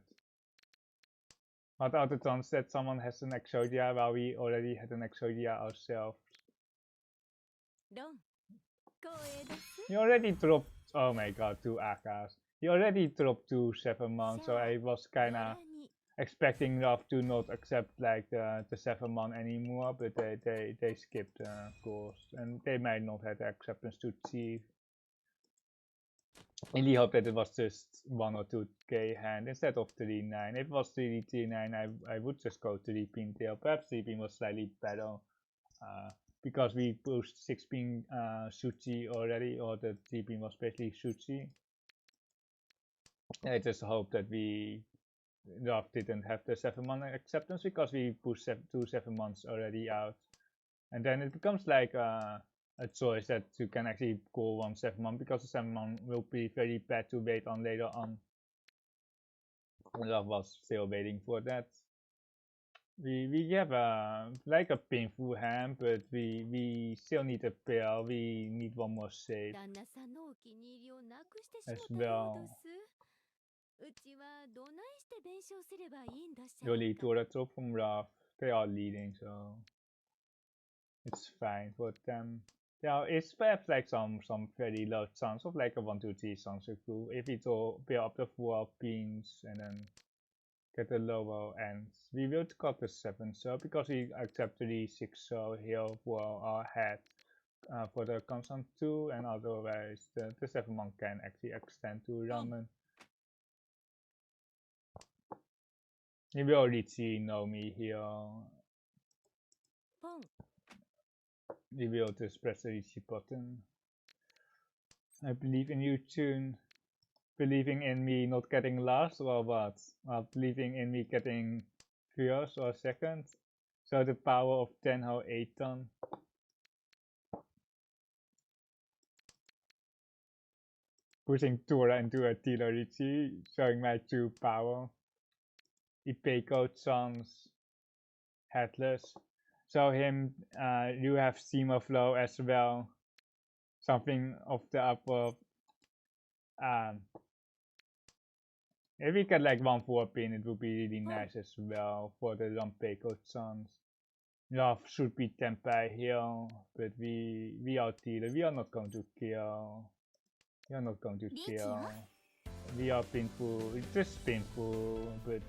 what are the chances that someone has an Exodia while we already had an Exodia ourselves? He already dropped, oh my god, 2 Akas. He already dropped 2 7-man, so I was kinda expecting Raf to not accept like the 7-man anymore, but they skipped the course, and they might not have the acceptance to Chief. I really hope that it was just 1 or 2k hand instead of 3-9. If it was 3-9, I would just go 3-pin tail. Perhaps 3-pin was slightly better because we pushed 6-pin Suchi already, or the 3-pin was basically Suchi. I just hope that Raf didn't have the 7-man acceptance because we pushed 2 7-mans already out. And then it becomes like a choice that you can actually call 1 7-man because the 7-man will be very bad to wait on later on. Raf was still waiting for that. We have like a painful hand, but we still need a pair. We need 1 more save as well. Really, to the top from Raf, they are leading, so it's fine for them. Yeah, it's perhaps like some very low chance of like a 1, 2, 3 Sansaku if we pair up the 4 pins and then get the lower ends. We will cut the 7 so because we accept the 6 so here for our head for the constant 2, and otherwise the 7-man can actually extend to Ramen. You will Riichi Nomi here. We will just press the Riichi button. I believe in you, Chun. Believing in me not getting last or what? Believing in me getting first or second. So the power of Tenhou 8 ton. Pushing Tora into a Tilo Riichi, showing my true power. Ipeko chance. Headless. So him, you have Steamer Flow as well. Something of the upper. If we get like 1 4-pin, it would be really nice as well for the Rampeko chance. Love should be Tempeh here, but we are Tila. We are not going to kill. We are not going to kill. We are painful. It's just painful, but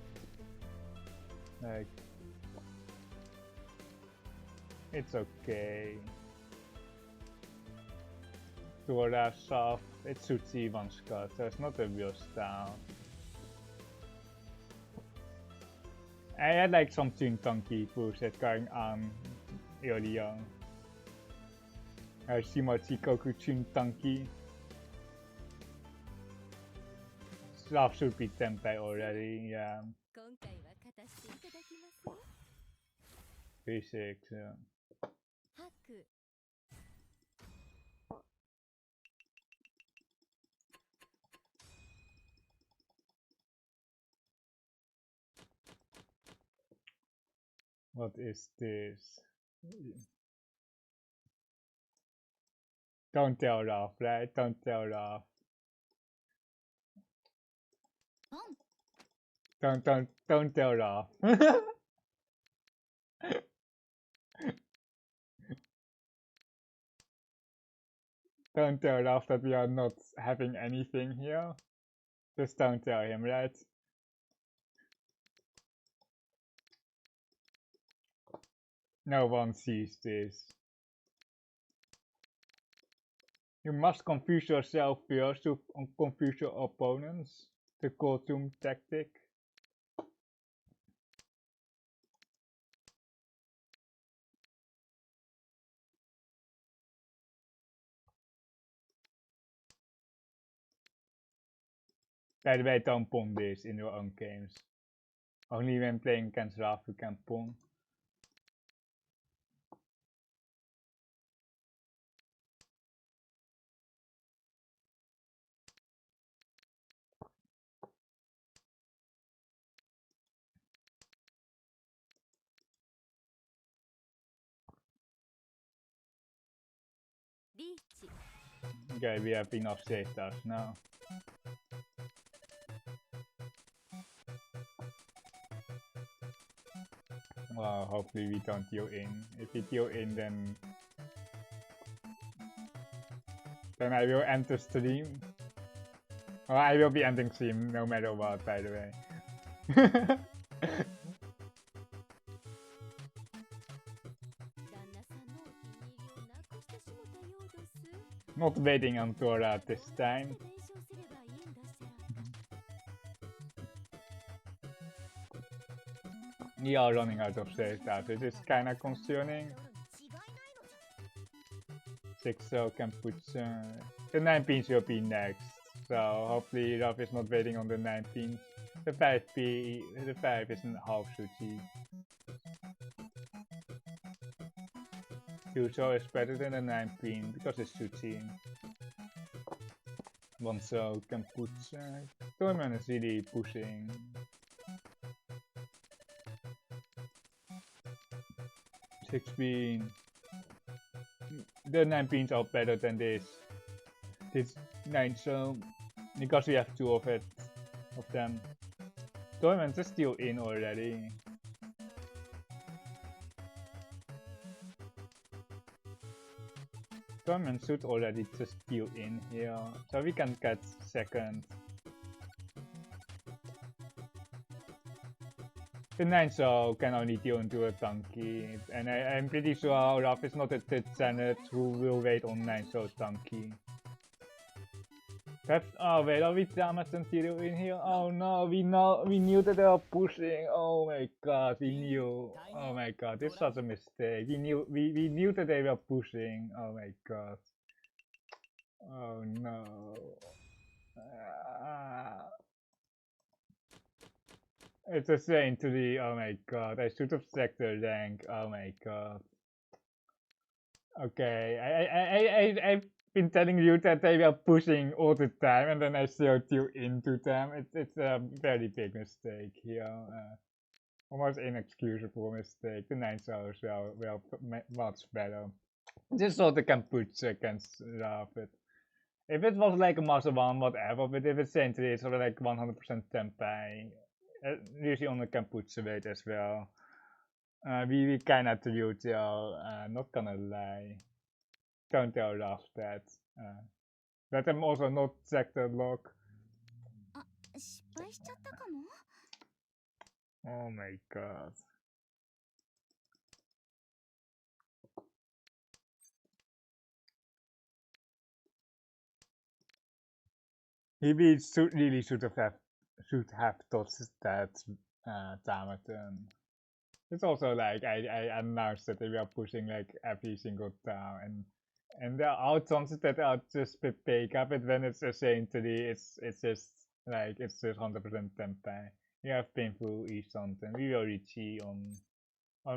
like it's okay. Tora soft. It suits even Scott, so it's not a real style. I had like some Chun tanki push that's going on earlier. Shimachi Koku Chun tanki. Stuff should be Tempeh already, yeah. 3-6, yeah. What is this? Don't tell Raf, right? Don't tell Raf. Don't tell Raf. Don't tell Raf that we are not having anything here. Just don't tell him, right? No one sees this. You must confuse yourself first to confuse your opponents. The courtroom tactic. By the way, don't pawn this in your own games. Only when playing against Raf you can pawn. Riichi. Okay, we have enough safeguards now. Well, hopefully we don't deal in. If we deal in, then I will end the stream. Well, I will be ending stream no matter what, by the way. Not waiting on Tora this time. We are running out of safeguards, which is kinda concerning. 6 so can put the 9 pins will be next. So hopefully Raf is not waiting on the 9 pins. The 5 isn't half Suchi. 2 so is better than the 9 pin because it's Suchi. 1 so can put Toyman is really pushing. 6 pin. The 9 pins are better than this. This 9 so because we have 2 of them. Toyman is still in already. Toyman should already just deal in here, so we can get second. The 9 so can only deal into a tanki, and I'm pretty sure Raf is not a Janet who will wait on 9 so tanki. Perhaps, oh wait, are we damaged until in here? Oh no, we knew that they were pushing. Oh my god, we knew. Oh my god, this was a mistake. We knew that they were pushing. Oh my god. Oh no. It's a Saint 3, oh my god, I should have checked the rank, oh my god. Okay, I've been telling you that they were pushing all the time and then I showed you into them. It's a very big mistake here. Almost inexcusable mistake. The 9 stars were much better. Just thought they can put against Rapid. If it was like a Master 1, whatever, but if it's Saint 3, it's sort of like 100% Tempai. Usually on the Kampuche weight as well. We kinda trilled y'all, not gonna lie. Don't tell Raf that. Let them also not check the log. Oh my god. He really should have thought that Tamaton. It's also like I announced that they were pushing like every single town and there are chances that are just pick up it when it's a Saintry, it's just like it's just 100% Tempai. We have painful East and we will Riichi on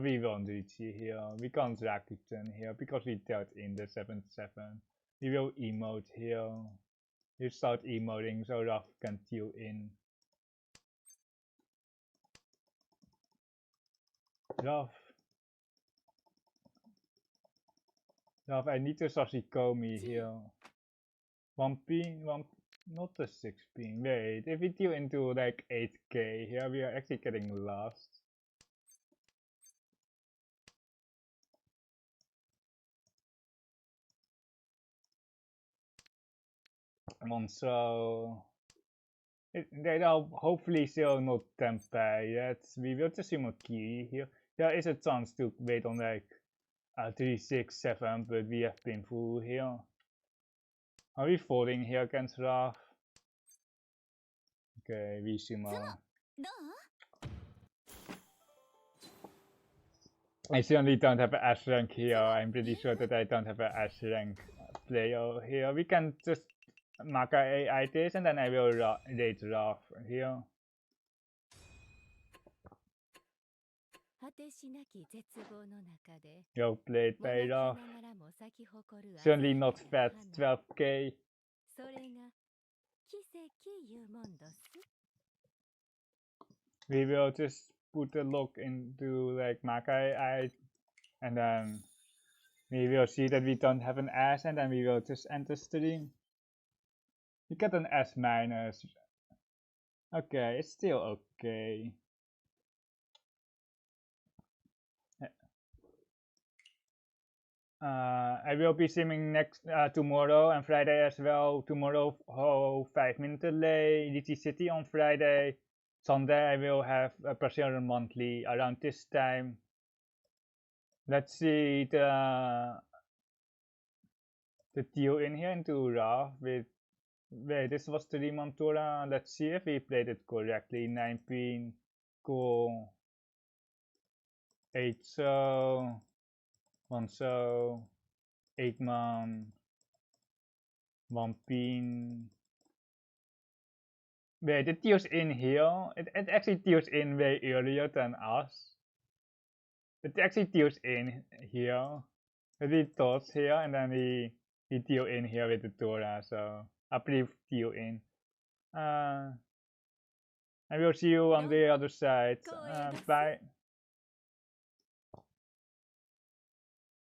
we won't Riichi here. We can't Rakuten here because we dealt in the 7-7. We will emote here. You start emoting so Raf can deal in. Raf, I need to Sashikomi here. 1 pin, not the 6 pin. Wait, if we deal into like 8k here, we are actually getting lost. So they are hopefully still not Tempai yet. We will just assume a key here. there is a chance to wait on like 3, 6, 7, but we have been full here. Are we folding here against Raf? Okay, we sumo. I certainly don't have an S rank here. I'm pretty sure that I don't have an S rank player here. We can just Maka AI this and then I will rate Raf here. Well played by Raf. Certainly not fat 12k. We will just put a lock into like Maka AI and then we will see that we don't have an S and then we will just end the stream. We get an S minus. Okay, it's still okay. I will be streaming tomorrow and Friday as well. Tomorrow, 5-minute delay, Riichi City on Friday. Sunday I will have a Brazilian monthly around this time. Let's see the deal in here into Raf with wait, this was 3 Montura. Let's see if we played it correctly. 9 pin, cool. 8 so, 1 so, 8 man, 1 pin. Wait, it deals in here. It actually deals in way earlier than us. It actually deals in here. We thought here and then we deal in here with the Dora, so I believe deal in. I will see you on the other side. Bye.